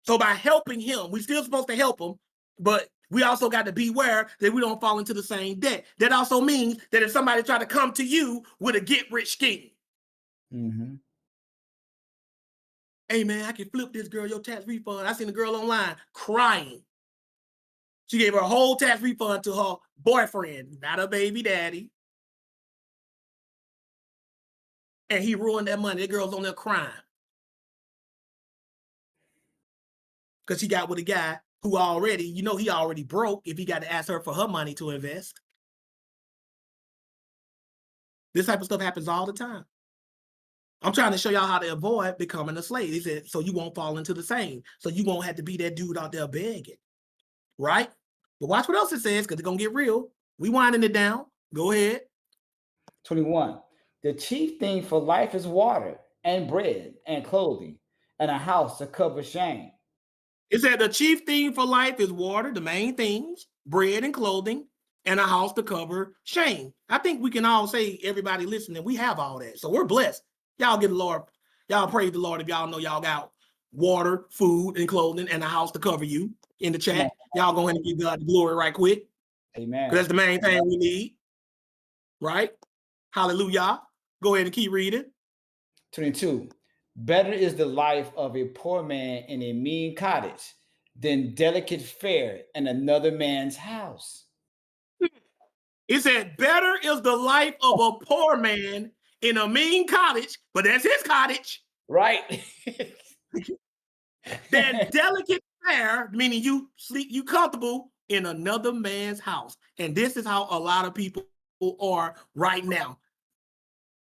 So by helping him, we're still supposed to help him, but we also got to beware that we don't fall into the same debt. That also means that if somebody try to come to you with a get-rich scheme, hey man, I can flip this girl your tax refund. I seen a girl online crying. She gave her whole tax refund to her boyfriend, not her baby daddy. And he ruined that money. That girl's on there crying. Because she got with a guy who already, he already broke if he got to ask her for her money to invest. This type of stuff happens all the time. I'm trying to show y'all how to avoid becoming a slave. He said, so you won't fall into the same. So you won't have to be that dude out there begging. Right? But watch what else it says, because it's going to get real. We winding it down. Go ahead. 21. The chief thing for life is water and bread and clothing and a house to cover shame. It said the chief thing for life is water, the main things, bread and clothing, and a house to cover shame. I think we can all say, everybody listening, we have all that. So we're blessed. Y'all give the Lord, y'all praise the Lord if y'all know y'all got water, food, and clothing, and a house to cover you in the chat. Y'all go ahead and give God the glory right quick. Amen. Because that's the main thing we need. Right? Hallelujah. Go ahead and keep reading. 22. Better is the life of a poor man in a mean cottage than delicate fare in another man's house. It said, better is the life of a poor man in a mean cottage, but that's his cottage. Right. Than delicate fare, meaning you sleep, you comfortable in another man's house. And this is how a lot of people are right now.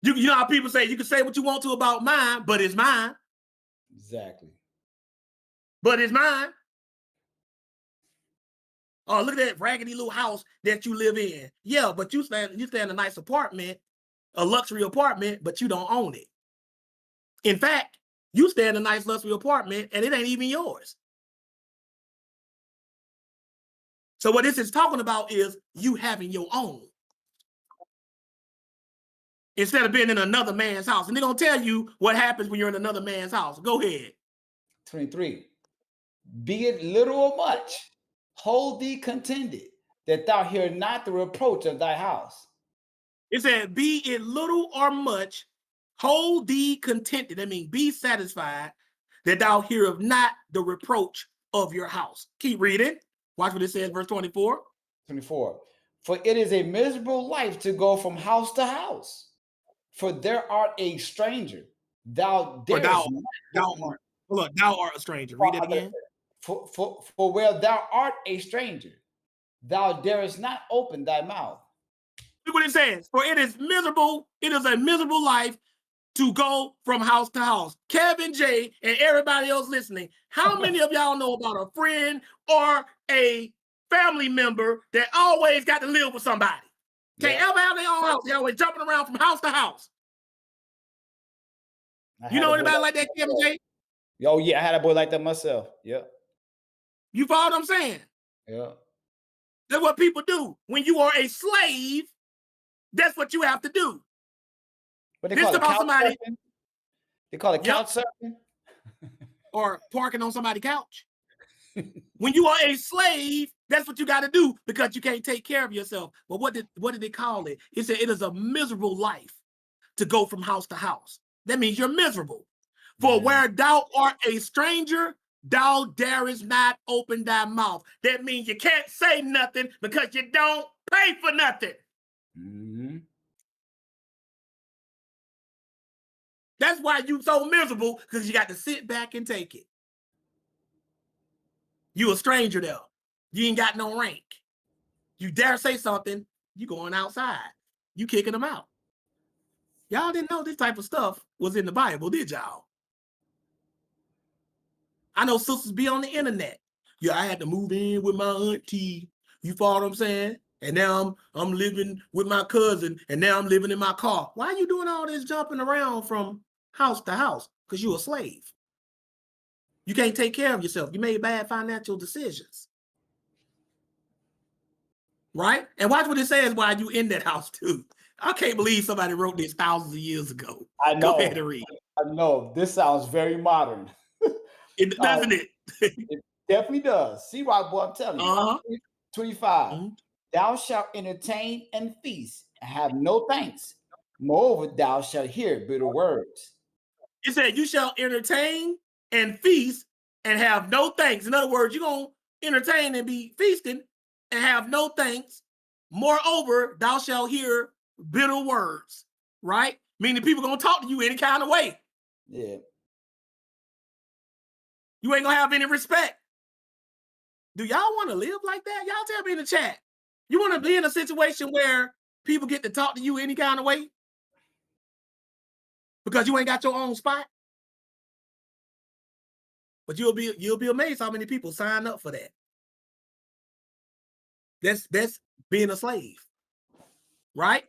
You know how people say, you can say what you want to about mine, but it's mine. Exactly. But it's mine. Oh, look at that raggedy little house that you live in. Yeah, but you stay in a nice apartment, a luxury apartment, but you don't own it. In fact, you stay in a nice luxury apartment and it ain't even yours. So what this is talking about is you having your own. Instead of being in another man's house. And they're going to tell you what happens when you're in another man's house. Go ahead. 23. Be it little or much, hold thee contented, that thou hear not the reproach of thy house. It said, be it little or much, hold thee contented. I mean, be satisfied that thou hearest not the reproach of your house. Keep reading. Watch what it says, verse 24. 24. For it is a miserable life to go from house to house. For there art a stranger. Thou darest thou art a stranger. Read it again. For where thou art a stranger, thou darest not open thy mouth. Look what it says. For it is miserable. It is a miserable life to go from house to house. Kevin J and everybody else listening, how many of y'all know about a friend or a family member that always got to live with somebody? Can't ever have their own house. They're always jumping around from house to house. You know anybody like that, Kevin J? Oh, yeah, I had a boy like that myself. Yeah. You follow what I'm saying? Yeah. That's what people do. When you are a slave, that's what you have to do. What they call it, couch somebody, surfing? They call it couch surfing? Or parking on somebody's couch. When you are a slave, that's what you got to do because you can't take care of yourself. But what did they call it? It said it is a miserable life to go from house to house. That means you're miserable. For where thou art a stranger, thou darest not open thy mouth. That means you can't say nothing because you don't pay for nothing. Mm-hmm. That's why you so miserable, because you got to sit back and take it. You a stranger there. You ain't got no rank. You dare say something, you going outside. You kicking them out. Y'all didn't know this type of stuff was in the Bible, did y'all? I know sisters be on the internet. Yeah, I had to move in with my auntie. You follow what I'm saying? And now I'm living with my cousin, and now I'm living in my car. Why are you doing all this jumping around from house to house? Because you're a slave. You can't take care of yourself. You made bad financial decisions. Right? And watch what it says while you in that house too. I can't believe somebody wrote this thousands of years ago. I know. Go ahead and read. I know. This sounds very modern. Doesn't it? It definitely does. See, Rock boy, I'm telling you. 25. Mm-hmm. Thou shalt entertain and feast, and have no thanks. Moreover, thou shalt hear bitter words. It said, you shall entertain and feast and have no thanks. In other words, you're going to entertain and be feasting and have no thanks. Moreover, thou shalt hear bitter words, right? Meaning people going to talk to you any kind of way. Yeah. You ain't going to have any respect. Do y'all want to live like that? Y'all tell me in the chat. You want to be in a situation where people get to talk to you any kind of way? Because you ain't got your own spot? But you'll be amazed how many people sign up for that. That's being a slave, right?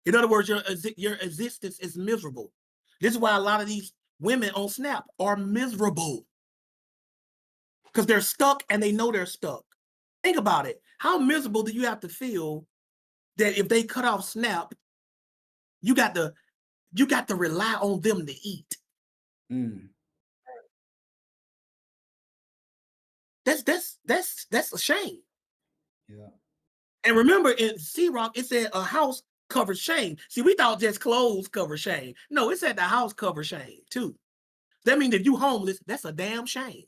In other words, your existence is miserable. This is why a lot of these women on Snap are miserable. Because they're stuck and they know they're stuck. Think about it. How miserable do you have to feel that if they cut off Snap, you got to rely on them to eat? That's a shame. Yeah. And remember in C-Rock, it said a house covers shame. See, we thought just clothes cover shame. No, it said the house covers shame too. That means if you homeless, that's a damn shame.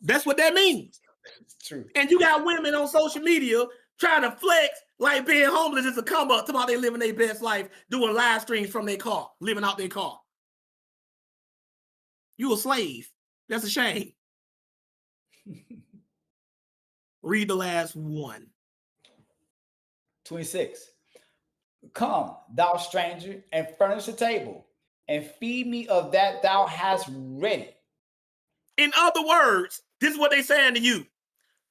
That's what that means. It's true. And you got women on social media trying to flex like being homeless is a come up. Talking about they living their best life, doing live streams from their car, living out their car. You a slave. That's a shame. Read the last one. 26. Come, thou stranger, and furnish a table, and feed me of that thou hast ready. In other words, this is what they're saying to you.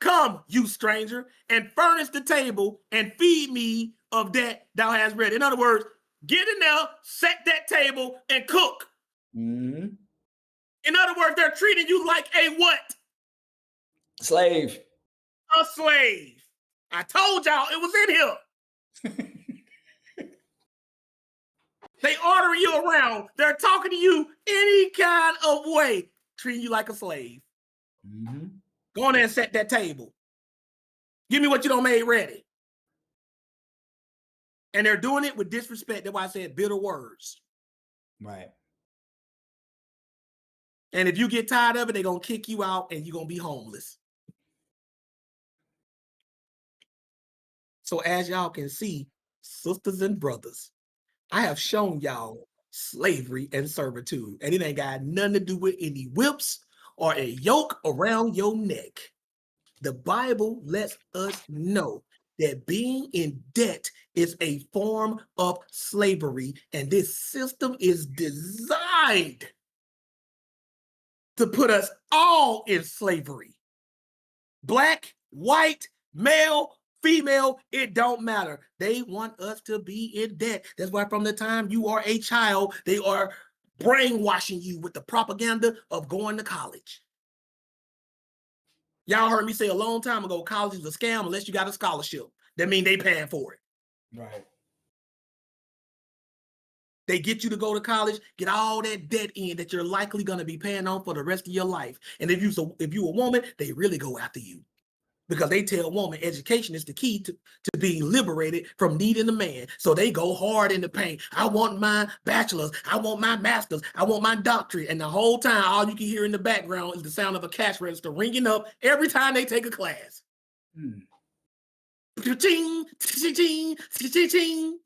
Come, you stranger, and furnish the table, and feed me of that thou hast ready. In other words, get in there, set that table, and cook. Mm-hmm. In other words, they're treating you like a what? Slave. A slave. I told y'all it was in here. They ordering you around. They're talking to you any kind of way, treating you like a slave. Mm-hmm. Go on there and set that table. Give me what you don't made ready. And they're doing it with disrespect. That's why I said bitter words. Right. And if you get tired of it, they're going to kick you out and you're going to be homeless. So as y'all can see, sisters and brothers, I have shown y'all slavery and servitude. And it ain't got nothing to do with any whips or a yoke around your neck. The Bible lets us know that being in debt is a form of slavery. And this system is designed to put us all in slavery. Black, white, male, female, it don't matter. They want us to be in debt. That's why from the time you are a child, they are brainwashing you with the propaganda of going to college. Y'all heard me say a long time ago, college is a scam unless you got a scholarship. That means they paying for it. Right. They get you to go to college, get all that debt in that you're likely going to be paying on for the rest of your life. And if you're a woman, they really go after you. Because they tell woman education is the key to being liberated from needing a man. So they go hard in the paint. I want my bachelor's. I want my master's. I want my doctorate. And the whole time, all you can hear in the background is the sound of a cash register ringing up every time they take a class. Ching, ching, ching, ching.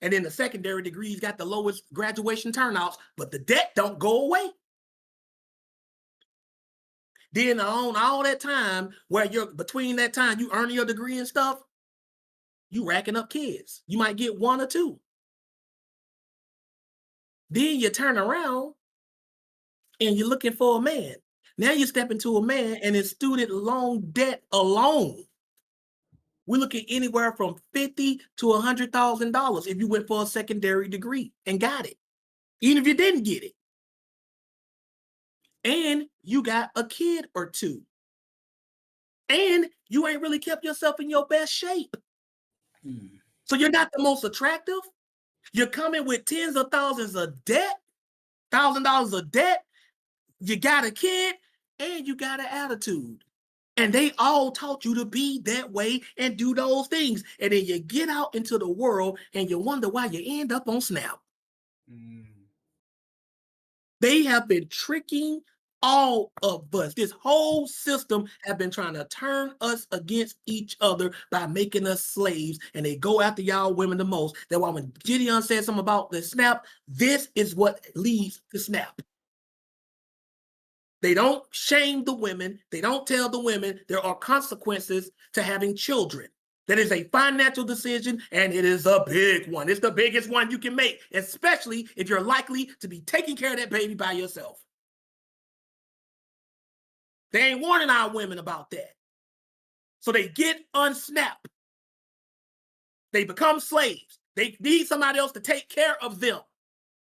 And then the secondary degrees got the lowest graduation turnouts, but the debt don't go away. Then on all that time where between that time you earning your degree and stuff, you racking up kids. You might get one or two. Then you turn around and you're looking for a man. Now you step into a man and his student loan debt alone. We're looking anywhere from $50,000 to $100,000 if you went for a secondary degree and got it, even if you didn't get it. And you got a kid or two. And you ain't really kept yourself in your best shape. So you're not the most attractive. You're coming with tens of thousands of debt, $1,000 of debt. You got a kid and you got an attitude. And they all taught you to be that way and do those things. And then you get out into the world and you wonder why you end up on Snap. They have been tricking all of us. This whole system have been trying to turn us against each other by making us slaves. And they go after y'all women the most. That's why when Gideon said something about the Snap, this is what leads to Snap. They don't shame the women. They don't tell the women there are consequences to having children. That is a financial decision, and it is a big one. It's the biggest one you can make, especially if you're likely to be taking care of that baby by yourself. They ain't warning our women about that. So they get unsnapped. They become slaves. They need somebody else to take care of them.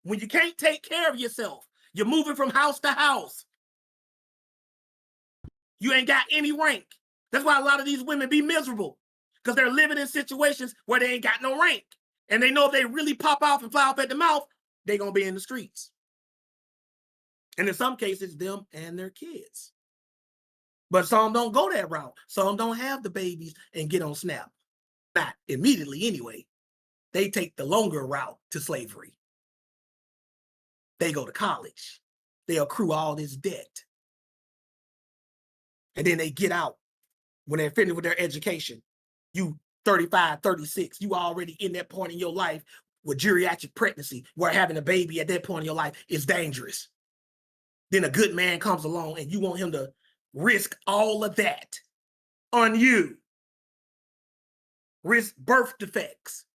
When you can't take care of yourself, you're moving from house to house. You ain't got any rank. That's why a lot of these women be miserable, because they're living in situations where they ain't got no rank. And they know if they really pop off and fly off at the mouth, they're going to be in the streets. And in some cases, them and their kids. But some don't go that route. Some don't have the babies and get on Snap. Not immediately anyway. They take the longer route to slavery. They go to college. They accrue all this debt. And then they get out when they're finished with their education. You 35, 36, you already in that point in your life with geriatric pregnancy, where having a baby at that point in your life is dangerous. Then a good man comes along and you want him to risk all of that on you. Risk birth defects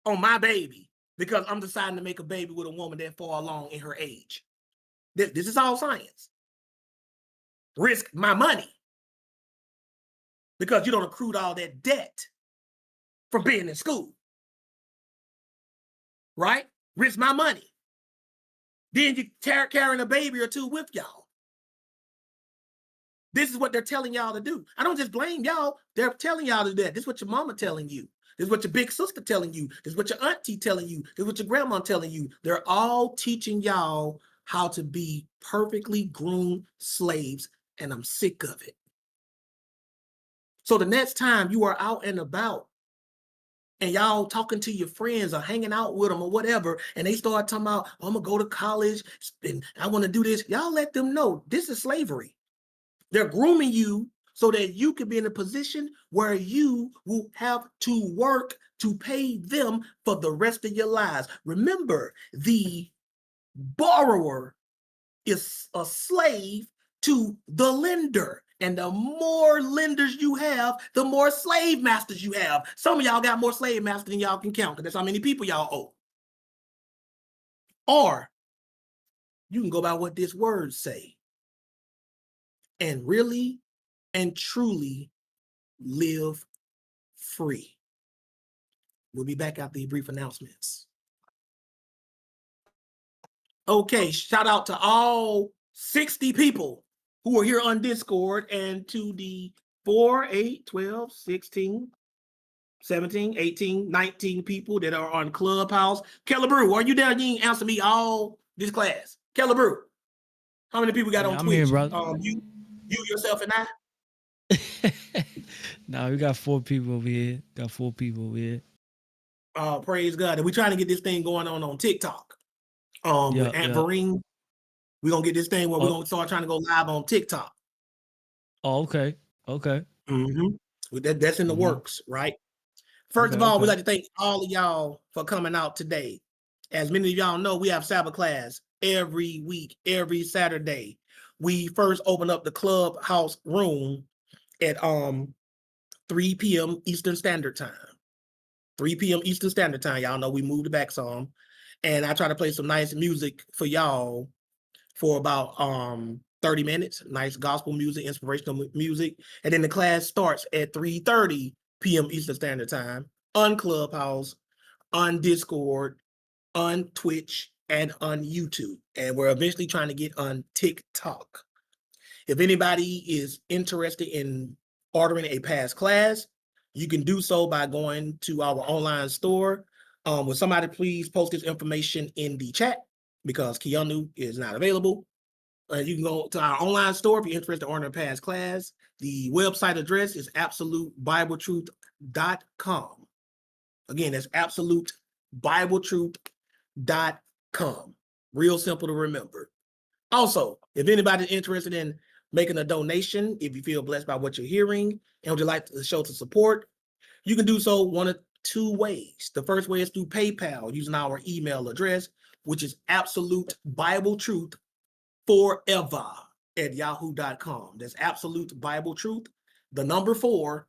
on my baby because I'm deciding to make a baby with a woman that far along in her age. This is all science. Risk my money because you don't accrued all that debt from being in school. Right? Risk my money. Then you carrying a baby or two with y'all. This is what they're telling y'all to do. I don't just blame y'all. They're telling y'all to do that. This is what your mama telling you. This is what your big sister telling you. This is what your auntie telling you. This is what your grandma telling you. They're all teaching y'all how to be perfectly groomed slaves, and I'm sick of it. So the next time you are out and about and y'all talking to your friends or hanging out with them or whatever, and they start talking about, oh, I'm going to go to college and I want to do this, y'all let them know this is slavery. They're grooming you so that you can be in a position where you will have to work to pay them for the rest of your lives. Remember, the borrower is a slave to the lender. And the more lenders you have, the more slave masters you have. Some of y'all got more slave masters than y'all can count, because that's how many people y'all owe. Or you can go by what this word say and really and truly live free. We'll be back after the brief announcements. Okay, shout out to all 60 people who are here on Discord, and to the 4, 8, 12, 16, 17, 18, 19 people that are on Clubhouse. Kelly Brew, are you down? You ain't answer me all this class. Kelly Brew, how many people got on I'm Twitch? here, brother. You, yourself, and I? No, we got 4 people over here. Praise God. And we're trying to get this thing going on TikTok. With Aunt Vereen. We're going to get this thing where we're going to start trying to go live on TikTok. Oh, okay. Mm-hmm. That's in the works, right? First of all, we'd like to thank all of y'all for coming out today. As many of y'all know, we have Sabbath class every week, every Saturday. We first open up the Clubhouse room at 3 p.m. Eastern Standard Time. 3 p.m. Eastern Standard Time. Y'all know we moved it back some. And I try to play some nice music for y'all for about 30 minutes, nice gospel music, inspirational music. And then the class starts at 3:30 p.m. Eastern Standard Time on Clubhouse, on Discord, on Twitch, and on YouTube. And we're eventually trying to get on TikTok. If anybody is interested in ordering a past class, you can do so by going to our online store. Will somebody please post this information in the chat because Keanu is not available. You can go to our online store if you're interested in ordering a past class. The website address is absolutebibletruth.com. Again, that's absolutebibletruth.com. Real simple to remember. Also, if anybody's interested in making a donation, if you feel blessed by what you're hearing and would you like the show to support, you can do so one of two ways. The first way is through PayPal using our email address, which is absolutebibletruth4ever@yahoo.com. That's absolute Bible truth, the number 4,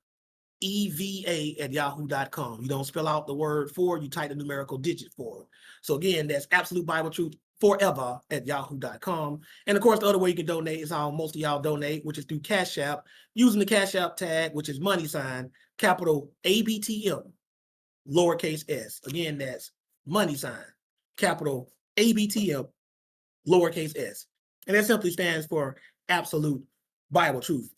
EVA@yahoo.com. You don't spell out the word 4, you type the numerical digit 4. So again, that's absolute Bible truth forever@yahoo.com. And of course, the other way you can donate is how most of y'all donate, which is through Cashapp, using the Cashapp tag, which is $ capital ABTM, lowercase s. Again, that's $ capital ABTM, lowercase s. And that simply stands for Absolute Bible Truth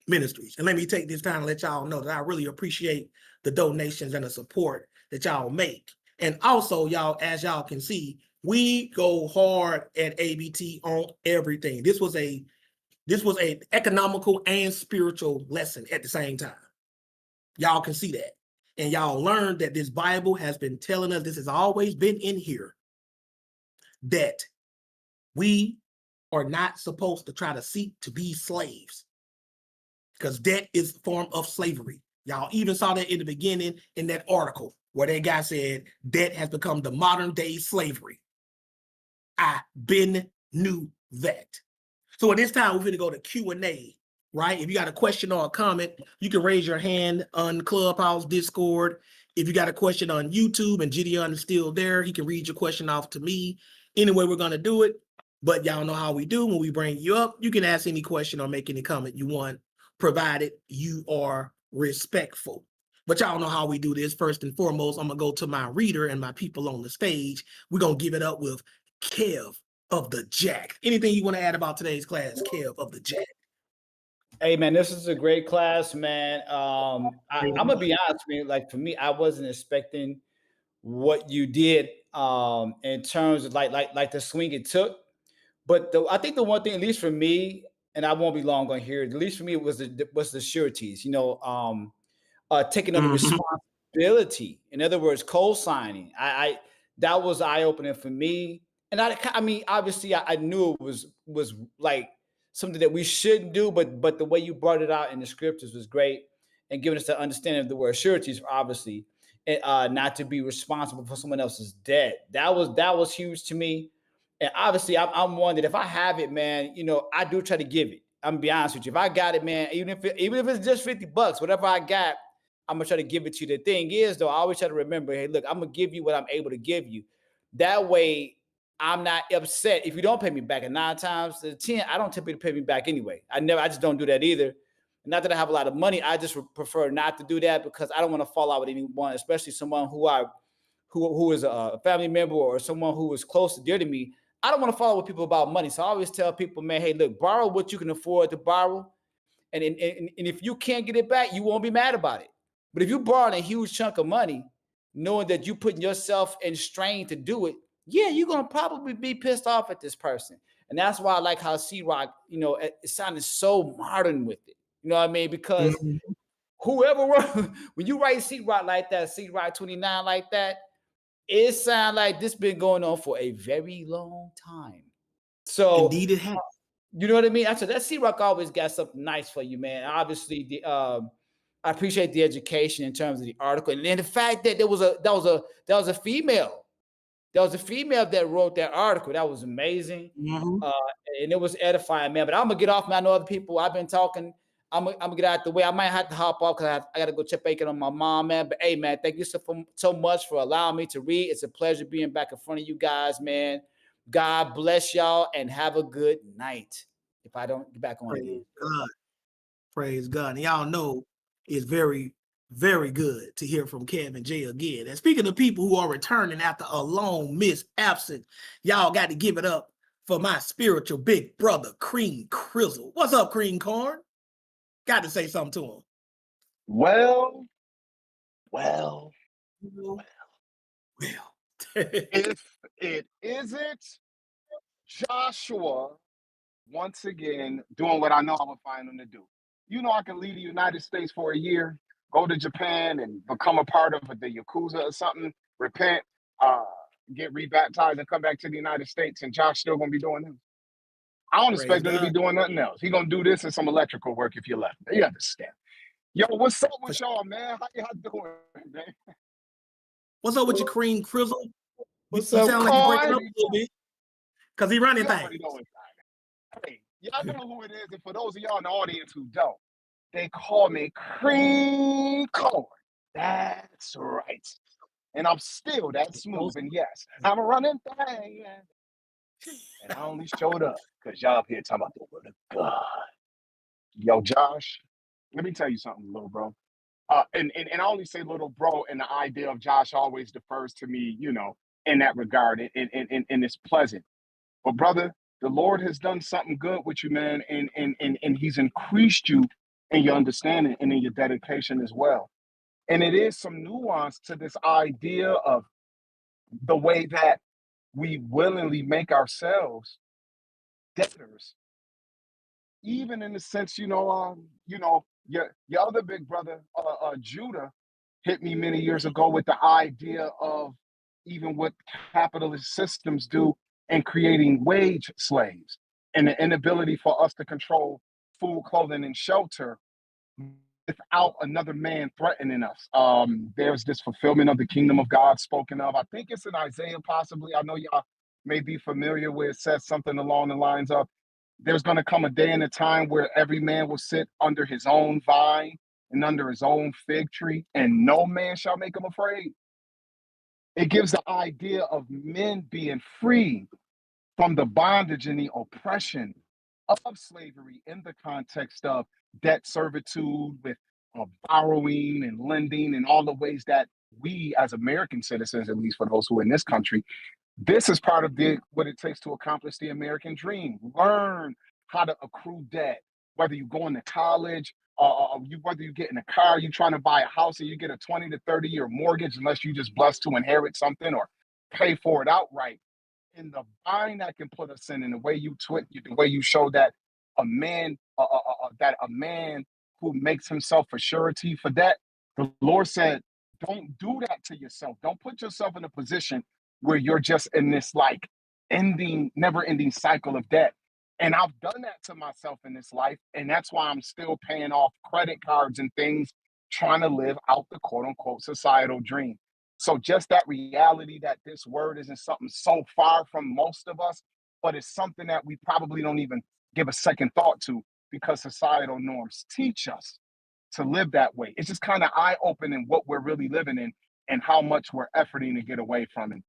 Ministries. And let me take this time to let y'all know that I really appreciate the donations and the support that y'all make. And also, y'all, as y'all can see, we go hard at ABT on everything. This was an economical and spiritual lesson at the same time. Y'all can see that. And y'all learned that this Bible has been telling us, this has always been in here, that we are not supposed to try to seek to be slaves, because debt is a form of slavery. Y'all even saw that in the beginning in that article where that guy said debt has become the modern day slavery. I been knew that. So at this time, we're going to go to Q&A, right? If you got a question or a comment, you can raise your hand on Clubhouse, Discord. If you got a question on YouTube and Gideon is still there, he can read your question off to me. Anyway, we're going to do it. But y'all know how we do. When we bring you up, you can ask any question or make any comment you want, provided you are respectful. But y'all know how we do this. First and foremost, I'm going to go to my reader and my people on the stage. We're going to give it up with Kev of the Jack. Anything you want to add about today's class, Kev of the Jack? Hey man, this is a great class, man. I'm gonna be honest with you. Like for me, I wasn't expecting what you did in terms of like the swing it took. But I think the one thing, at least for me, and I won't be long on here. At least for me, it was the sureties. Taking on the responsibility. In other words, co-signing. I that was eye opening for me. And I mean, obviously, I knew it was like something that we shouldn't do, but the way you brought it out in the scriptures was great, and giving us the understanding of the word sureties, obviously, not to be responsible for someone else's debt. That was huge to me. And obviously, I'm one that if I have it, man, I do try to give it. I'm gonna be honest with you. If I got it, man, even if it's just $50, whatever I got, I'm gonna try to give it to you. The thing is, though, I always try to remember, hey, look, I'm gonna give you what I'm able to give you. That way, I'm not upset if you don't pay me back. And 9 times out of 10, I don't typically pay me back anyway. I just don't do that either. Not that I have a lot of money, I just prefer not to do that because I don't want to fall out with anyone, especially someone who is a family member or someone who is close to dear to me. I don't want to follow with people about money. So I always tell people, man, hey, look, borrow what you can afford to borrow. And if you can't get it back, you won't be mad about it. But if you borrow a huge chunk of money, knowing that you're putting yourself in strain to do it, yeah, you're going to probably be pissed off at this person. And that's why I like how C-Rock, it sounded so modern with it. You know what I mean? Because whoever wrote, when you write C-Rock like that, C-Rock 29 like that, it sounds like this been going on for a very long time. So indeed it has. You know what I mean? I said that C-Rock always got something nice for you, man. Obviously, I appreciate the education in terms of the article, and then the fact that there was a female. There was a female that wrote that article. That was amazing, and it was edifying, man. But I'm gonna get off, man. I know other people. I've been talking. I'm gonna get out the way. I might have to hop off because I gotta go check bacon on my mom, man. But hey, man, thank you so much for allowing me to read. It's a pleasure being back in front of you guys, man. God bless y'all and have a good night. if I don't get back on again. Praise God. Praise God. And y'all know it's very, very good to hear from Kevin J again. And speaking of people who are returning after a long miss absent, y'all got to give it up for my spiritual big brother, Cream Crizzle. What's up, Cream Corn? Got to say something to him. Well. If it isn't Joshua once again doing what I know I would find him to do. You know, I can leave the United States for a year, go to Japan and become a part of the Yakuza or something, repent, get rebaptized and come back to the United States, and Josh still gonna be doing this. I don't expect him to be doing nothing else. He gonna do this and some electrical work if you left. You understand? Yo, what's up with y'all, man? How y'all doing, man? What's up with your Cream Crizzle? What's You up, sound like you're breaking up a little bit because he running You things. already know it's Hey, y'all know who it is, and for those of y'all in the audience who don't, they call me Cream Corn. That's right. And I'm still that smooth. And yes, I'm a running thing. And I only showed up because y'all up here talking about the word of God. Yo, Josh, let me tell you something, little bro. And I only say little bro, and the idea of Josh always defers to me, you know, in that regard, and it's pleasant. But brother, the Lord has done something good with you, man, and he's increased you in your understanding and in your dedication as well. And it is some nuance to this idea of the way that we willingly make ourselves debtors, even in the sense, your other big brother, Judah, hit me many years ago with the idea of even what capitalist systems do in creating wage slaves and the inability for us to control food, clothing, and shelter without another man threatening us. There's this fulfillment of the kingdom of God spoken of. I think it's in Isaiah, possibly. I know y'all may be familiar where it says something along the lines of, there's going to come a day and a time where every man will sit under his own vine and under his own fig tree, and no man shall make him afraid. It gives the idea of men being free from the bondage and the oppression of slavery in the context of debt servitude with borrowing and lending and all the ways that we as American citizens, at least for those who are in this country, this is part of what it takes to accomplish the American dream. Learn how to accrue debt, whether you're going to college, whether you get in a car, you're trying to buy a house and you get a 20 to 30-year mortgage, unless you just blessed to inherit something or pay for it outright. In the bind that can put us in, and the way you the way you show that a man who makes himself a surety for that, the Lord said, don't do that to yourself. Don't put yourself in a position where you're just in this like never ending cycle of debt. And I've done that to myself in this life. And that's why I'm still paying off credit cards and things, trying to live out the quote unquote societal dream. So just that reality that this word isn't something so far from most of us, but it's something that we probably don't even give a second thought to, because societal norms teach us to live that way. It's just kind of eye-opening what we're really living in and how much we're efforting to get away from it.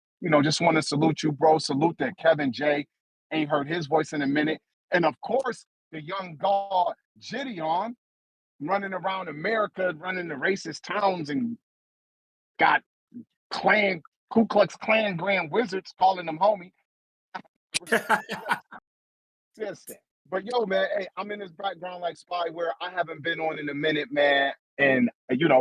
Just want to salute you, bro. Salute that Kevin J. Ain't heard his voice in a minute. And of course, the young god Gideon, running around America, running the racist towns, and got Ku Klux Klan Grand Wizards calling them homie. But yo, man, hey, I'm in this background like spy where I haven't been on in a minute, man. And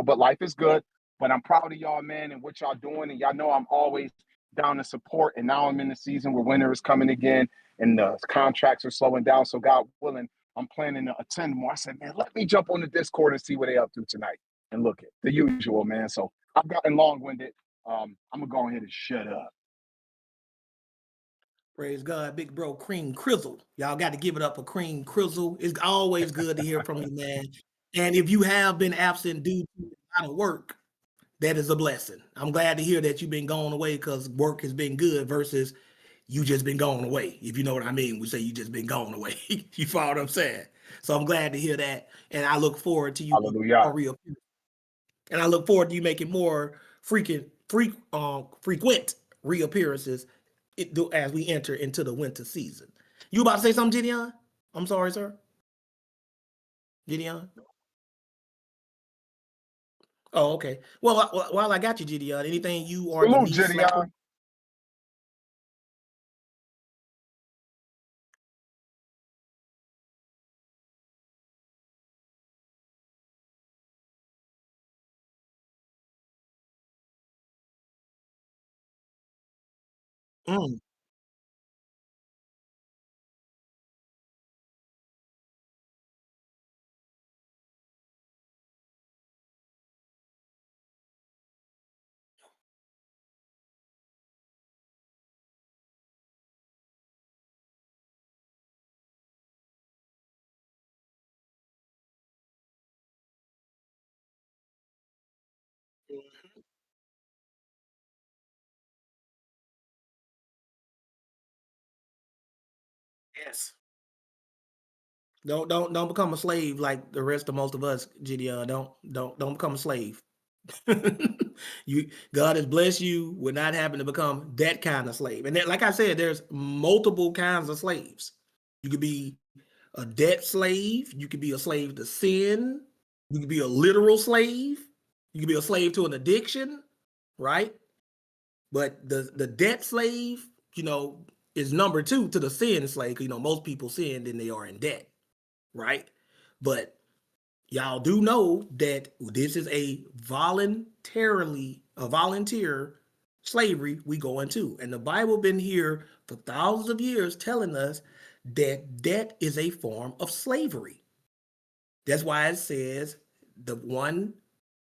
but life is good. But I'm proud of y'all, man, and what y'all doing. And y'all know I'm always down to support. And now I'm in the season where winter is coming again and the contracts are slowing down. So God willing, I'm planning to attend more. I said, man, let me jump on the Discord and see what they up to tonight. And look at the usual, man. So I've gotten long-winded. I'm gonna go ahead and shut up. Praise God, big bro, Cream Crizzle. Y'all got to give it up for Cream Crizzle. It's always good to hear from you, man. And if you have been absent due to a lot of work, that is a blessing. I'm glad to hear that you've been going away because work has been good versus you just been going away. If you know what I mean, we say you just been going away. You follow what I'm saying? So I'm glad to hear that. And I look forward to you. Hallelujah. And I look forward to you making more frequent reappearances as we enter into the winter season. You about to say something, Gideon? I'm sorry, sir. Gideon? Oh, okay. Well, while I got you, Gideon, anything you or your Salute, niece slap Gideon. Mm, yes. Don't become a slave like the rest of most of us, Gideon. Don't become a slave. You God has blessed you with not having to become that kind of slave. And then, like I said, there's multiple kinds of slaves. You could be a debt slave, you could be a slave to sin, you could be a literal slave, you could be a slave to an addiction, right? But the debt slave, is number two to the sin slave. 'Cause, most people sin, then they are in debt, right? But y'all do know that this is a volunteer slavery we go into. And the Bible been here for thousands of years telling us that debt is a form of slavery. That's why it says the one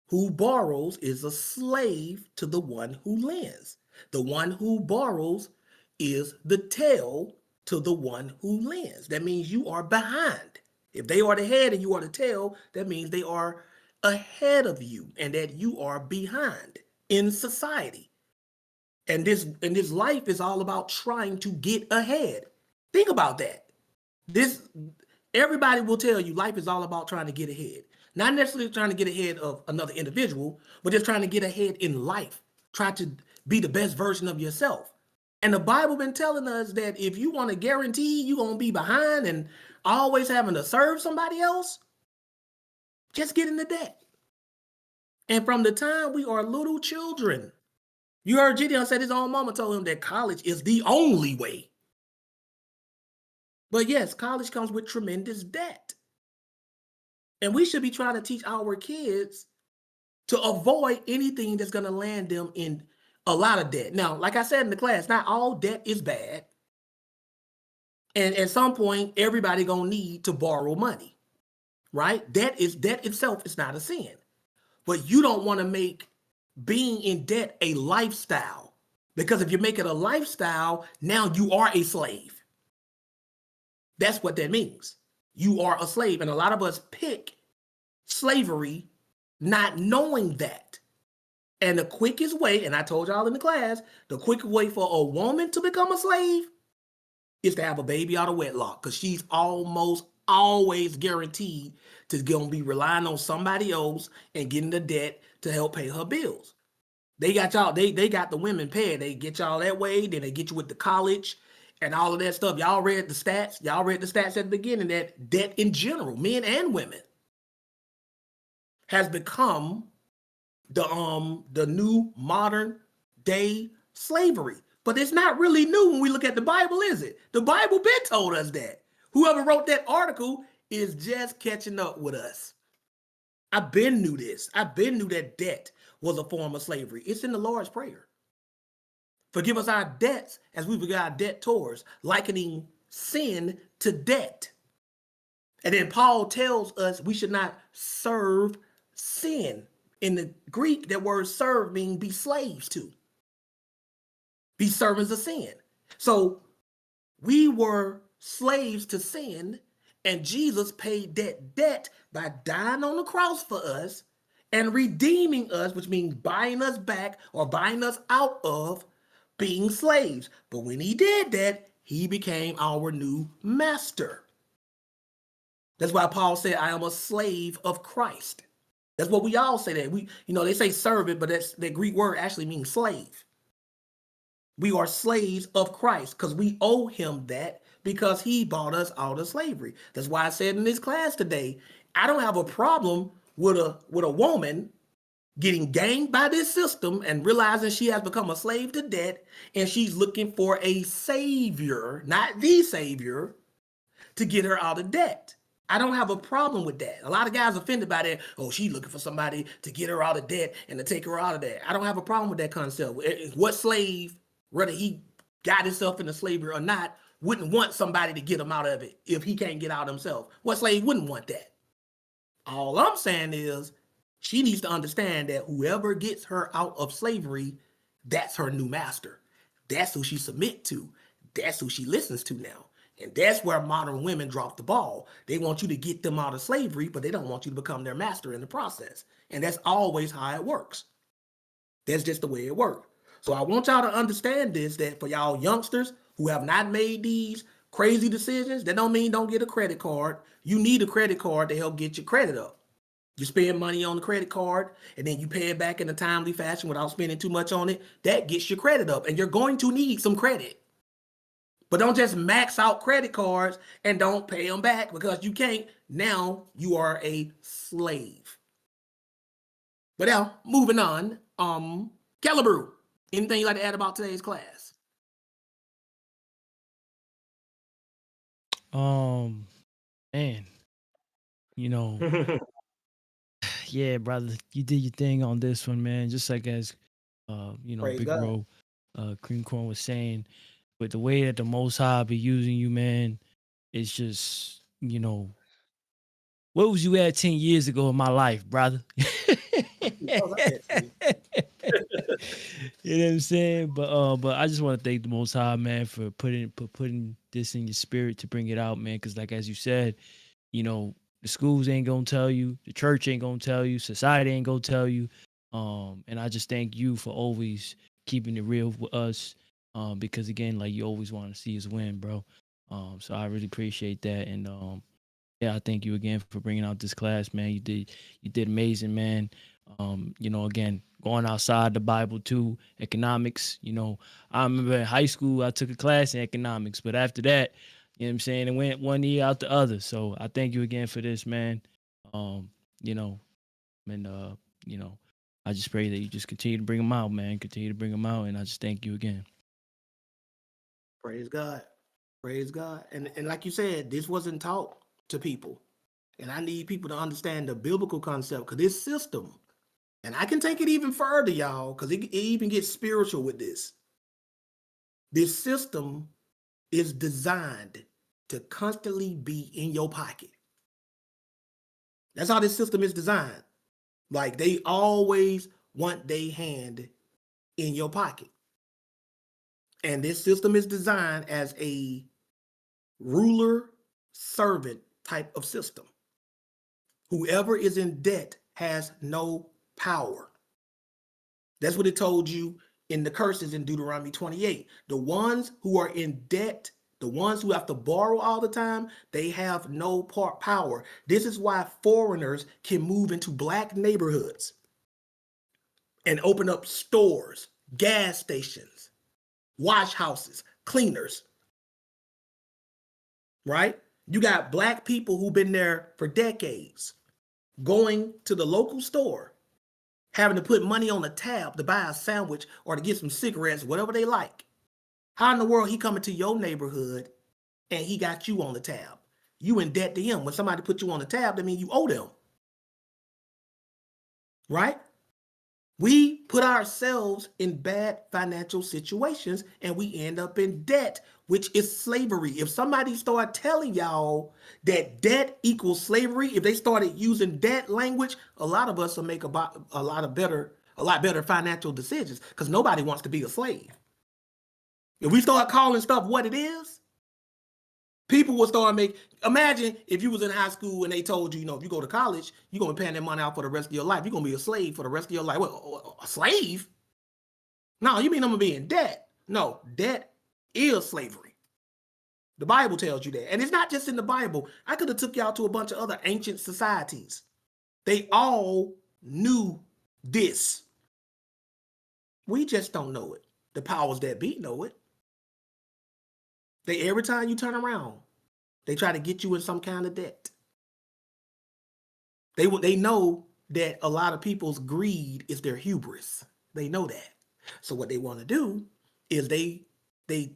who borrows is a slave to the one who lends. The one who borrows is the tail to the one who lends. That means you are behind. If they are the head and you are the tail, that means they are ahead of you and that you are behind in society. And this life is all about trying to get ahead. Think about that. This Everybody will tell you life is all about trying to get ahead. Not necessarily trying to get ahead of another individual, but just trying to get ahead in life. Try to be the best version of yourself. And the Bible been telling us that if you want to guarantee you're going to be behind and always having to serve somebody else, just get into debt. And from the time we are little children, you heard Gideon said his own mama told him that college is the only way. But yes, college comes with tremendous debt. And we should be trying to teach our kids to avoid anything that's going to land them in a lot of debt. Now, like I said in the class, not all debt is bad. And at some point, everybody going to need to borrow money, right? Debt itself is not a sin. But you don't want to make being in debt a lifestyle. Because if you make it a lifestyle, now you are a slave. That's what that means. You are a slave. And a lot of us pick slavery not knowing that. And the quickest way, and I told y'all in the class, the quickest way for a woman to become a slave is to have a baby out of wedlock, because she's almost always guaranteed to gonna be relying on somebody else and getting the debt to help pay her bills. They got y'all, they got the women paid. They get y'all that way, then they get you with the college and all of that stuff. Y'all read the stats. Y'all read the stats at the beginning that debt in general, men and women, has become the new modern day slavery. But it's not really new when we look at the Bible, is it? The Bible been told us that. Whoever wrote that article is just catching up with us. I've been knew this. I've been knew that debt was a form of slavery. It's in the Lord's Prayer. Forgive us our debts as we forgive our debtors, likening sin to debt. And then Paul tells us we should not serve sin. In the Greek, that word serve means be slaves to. Be servants of sin. So we were slaves to sin, and Jesus paid that debt by dying on the cross for us and redeeming us, which means buying us back or buying us out of being slaves. But when he did that, he became our new master. That's why Paul said, I am a slave of Christ. That's what we all say that. They say servant, but that Greek word actually means slave. We are slaves of Christ because we owe him that because he bought us out of slavery. That's why I said in this class today, I don't have a problem with a woman getting ganked by this system and realizing she has become a slave to debt, and she's looking for a savior, not the savior, to get her out of debt. I don't have a problem with that. A lot of guys offended by that. Oh, she's looking for somebody to get her out of debt and to take her out of that. I don't have a problem with that concept. What slave, whether he got himself into slavery or not, wouldn't want somebody to get him out of it if he can't get out himself? What slave wouldn't want that? All I'm saying is she needs to understand that whoever gets her out of slavery, that's her new master. That's who she submits to. That's who she listens to now. And that's where modern women drop the ball. They want you to get them out of slavery, but they don't want you to become their master in the process. And that's always how it works. That's just the way it works. So I want y'all to understand this, that for y'all youngsters who have not made these crazy decisions, that don't mean don't get a credit card. You need a credit card to help get your credit up. You spend money on the credit card and then you pay it back in a timely fashion without spending too much on it. That gets your credit up, and you're going to need some credit. But don't just max out credit cards and don't pay them back because you can't. Now you are a slave. But now, moving on. Calibrew, anything you'd like to add about today's class? Man, you know, yeah, brother, you did your thing on this one, man. Just like as you know, Praise Big God. Bro, Cream Corn was saying, but the way that the Most High be using you, man, it's just, you know, where was you at 10 years ago in my life, brother? You know what I'm saying? But I just want to thank the Most High, man, for putting this in your spirit to bring it out, man. Because like as you said, you know, the schools ain't gonna tell you, the church ain't gonna tell you, society ain't gonna tell you. And I just thank you for always keeping it real with us. Because again, like you always want to see us win, bro. So I really appreciate that, and yeah, I thank you again for bringing out this class, man. You did amazing, man. You know, again, going outside the Bible too, economics. You know, I remember in high school I took a class in economics, but after that, you know what I'm saying, it went one ear out the other. So I thank you again for this, man. You know, and you know, I just pray that you just continue to bring them out, man. Continue to bring them out, and I just thank you again. Praise God. Praise God. And like you said, this wasn't taught to people. And I need people to understand the biblical concept, because this system, and I can take it even further, y'all, because it even gets spiritual with this. This system is designed to constantly be in your pocket. That's how this system is designed. Like they always want their hand in your pocket. And this system is designed as a ruler servant type of system. Whoever is in debt has no power. That's what it told you in the curses in Deuteronomy 28. The ones who are in debt, the ones who have to borrow all the time, they have no power. This is why foreigners can move into black neighborhoods and open up stores, gas stations, wash houses, cleaners, right? You got black people who've been there for decades, going to the local store, having to put money on a tab to buy a sandwich or to get some cigarettes, whatever they like. How in the world he coming to your neighborhood and he got you on the tab? You in debt to him. When somebody put you on the tab, that means you owe them, right? We put ourselves in bad financial situations and we end up in debt, which is slavery. If somebody start telling y'all that debt equals slavery, if they started using debt language, a lot of us will make a lot better financial decisions, because nobody wants to be a slave. If we start calling stuff what it is, people will start imagine if you was in high school and they told you, if you go to college, you're going to be paying that money out for the rest of your life. You're going to be a slave for the rest of your life. Well, a slave? No, you mean I'm going to be in debt? No, debt is slavery. The Bible tells you that. And it's not just in the Bible. I could have took y'all to a bunch of other ancient societies. They all knew this. We just don't know it. The powers that be know it. Every time you turn around, they try to get you in some kind of debt. They know that a lot of people's greed is their hubris. They know that. So what they want to do is they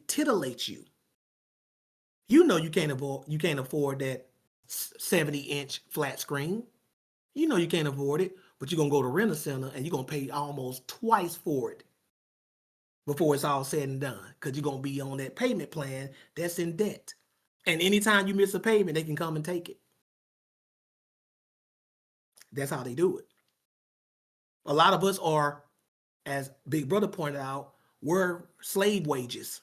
titillate you. You know you can't afford that 70-inch flat screen. You know you can't afford it, but you're gonna go to Rent-A-Center and you're gonna pay almost twice for it before it's all said and done, because you're gonna be on that payment plan that's in debt. And anytime you miss a payment, they can come and take it. That's how they do it. A lot of us are, as Big Brother pointed out, we're slave wages.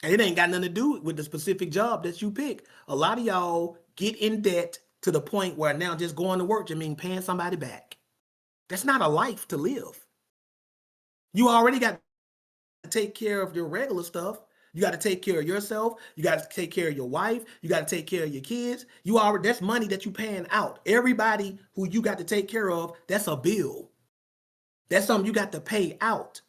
And it ain't got nothing to do with the specific job that you pick. A lot of y'all get in debt to the point where now just going to work just means paying somebody back. That's not a life to live. You already got to take care of your regular stuff. You got to take care of yourself. You got to take care of your wife. You got to take care of your kids. That's money that you paying out. Everybody who you got to take care of, that's a bill. That's something you got to pay out.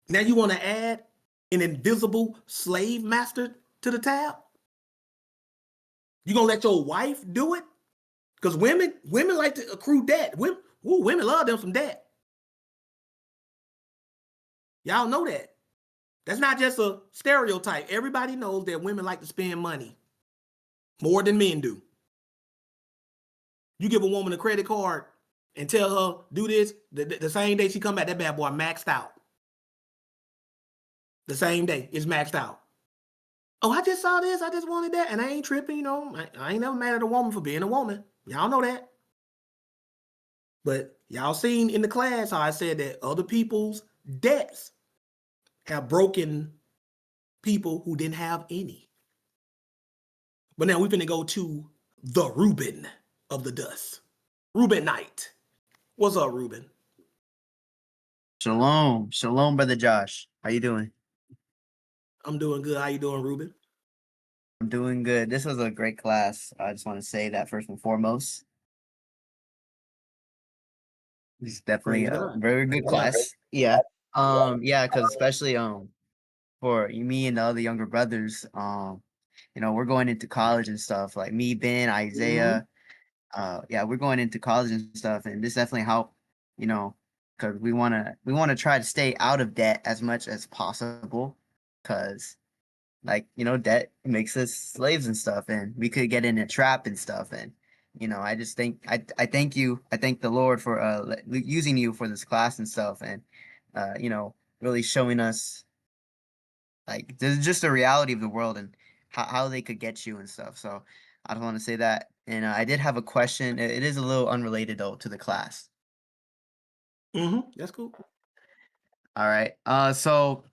Now you want to add an invisible slave master to the tab? You gonna let your wife do it? Because women like to accrue debt. Women love them some debt. Y'all know that. That's not just a stereotype. Everybody knows that women like to spend money more than men do. You give a woman a credit card and tell her do this, the same day she come back, that bad boy maxed out. The same day it's maxed out. Oh, I just saw this, I just wanted that, and I ain't tripping, I ain't never mad at a woman for being a woman. Y'all know that. But y'all seen in the class how I said that other people's debts have broken people who didn't have any. But now we're going to go to the Reuben of the dust. Reuben Knight. What's up, Reuben? Shalom. Shalom, Brother Josh. How you doing? I'm doing good. How you doing, Reuben? I'm doing good. This was a great class. I just want to say that first and foremost. It's definitely Praise a God. very good class. Yeah. Yeah, because especially for me and the other younger brothers, we're going into college and stuff. Like me, Ben, Isaiah. Yeah, we're going into college and stuff, and this definitely helped, because we wanna try to stay out of debt as much as possible, because debt makes us slaves and stuff, and we could get in a trap and stuff. And I just think I thank you. I thank the Lord for using you for this class and stuff, and really showing us like this is just the reality of the world and how they could get you and stuff. So I just want to say that. And I did have a question. It is a little unrelated though to the class. That's cool. All right. So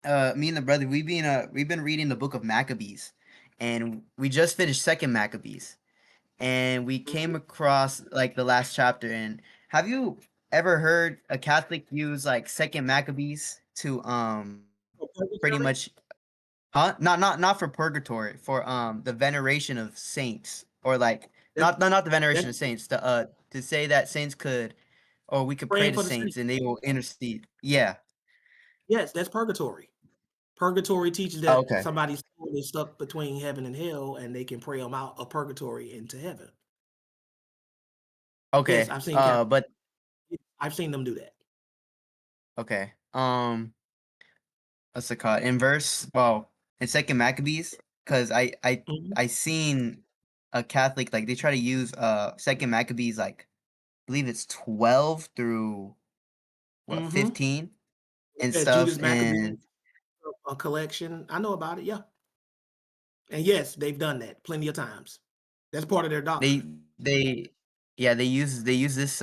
me and the brother, we've been reading the book of Maccabees, and we just finished Second Maccabees, and we came across like the last chapter. And have you ever heard a Catholic use like Second Maccabees to pretty much not for purgatory, for the veneration of saints, or like That, not the veneration that's of saints, to say that saints could, or we could pray praying to for the saints saints. and they will intercede. Yeah. Yes, that's purgatory. Purgatory teaches that Okay. somebody's soul is stuck between heaven and hell, and they can pray them out of purgatory into heaven. Yes, Okay. I've seen Catholics. But I've seen them do that. okay. What's it called? In Second Maccabees, because I seen a Catholic, like they try to use Second Maccabees, like I believe it's 12 through 15 and Yeah, stuff, Judas Maccabee, and a collection. I know about it. Yeah, and yes, they've done that plenty of times. That's part of their they doctrine. they yeah they use this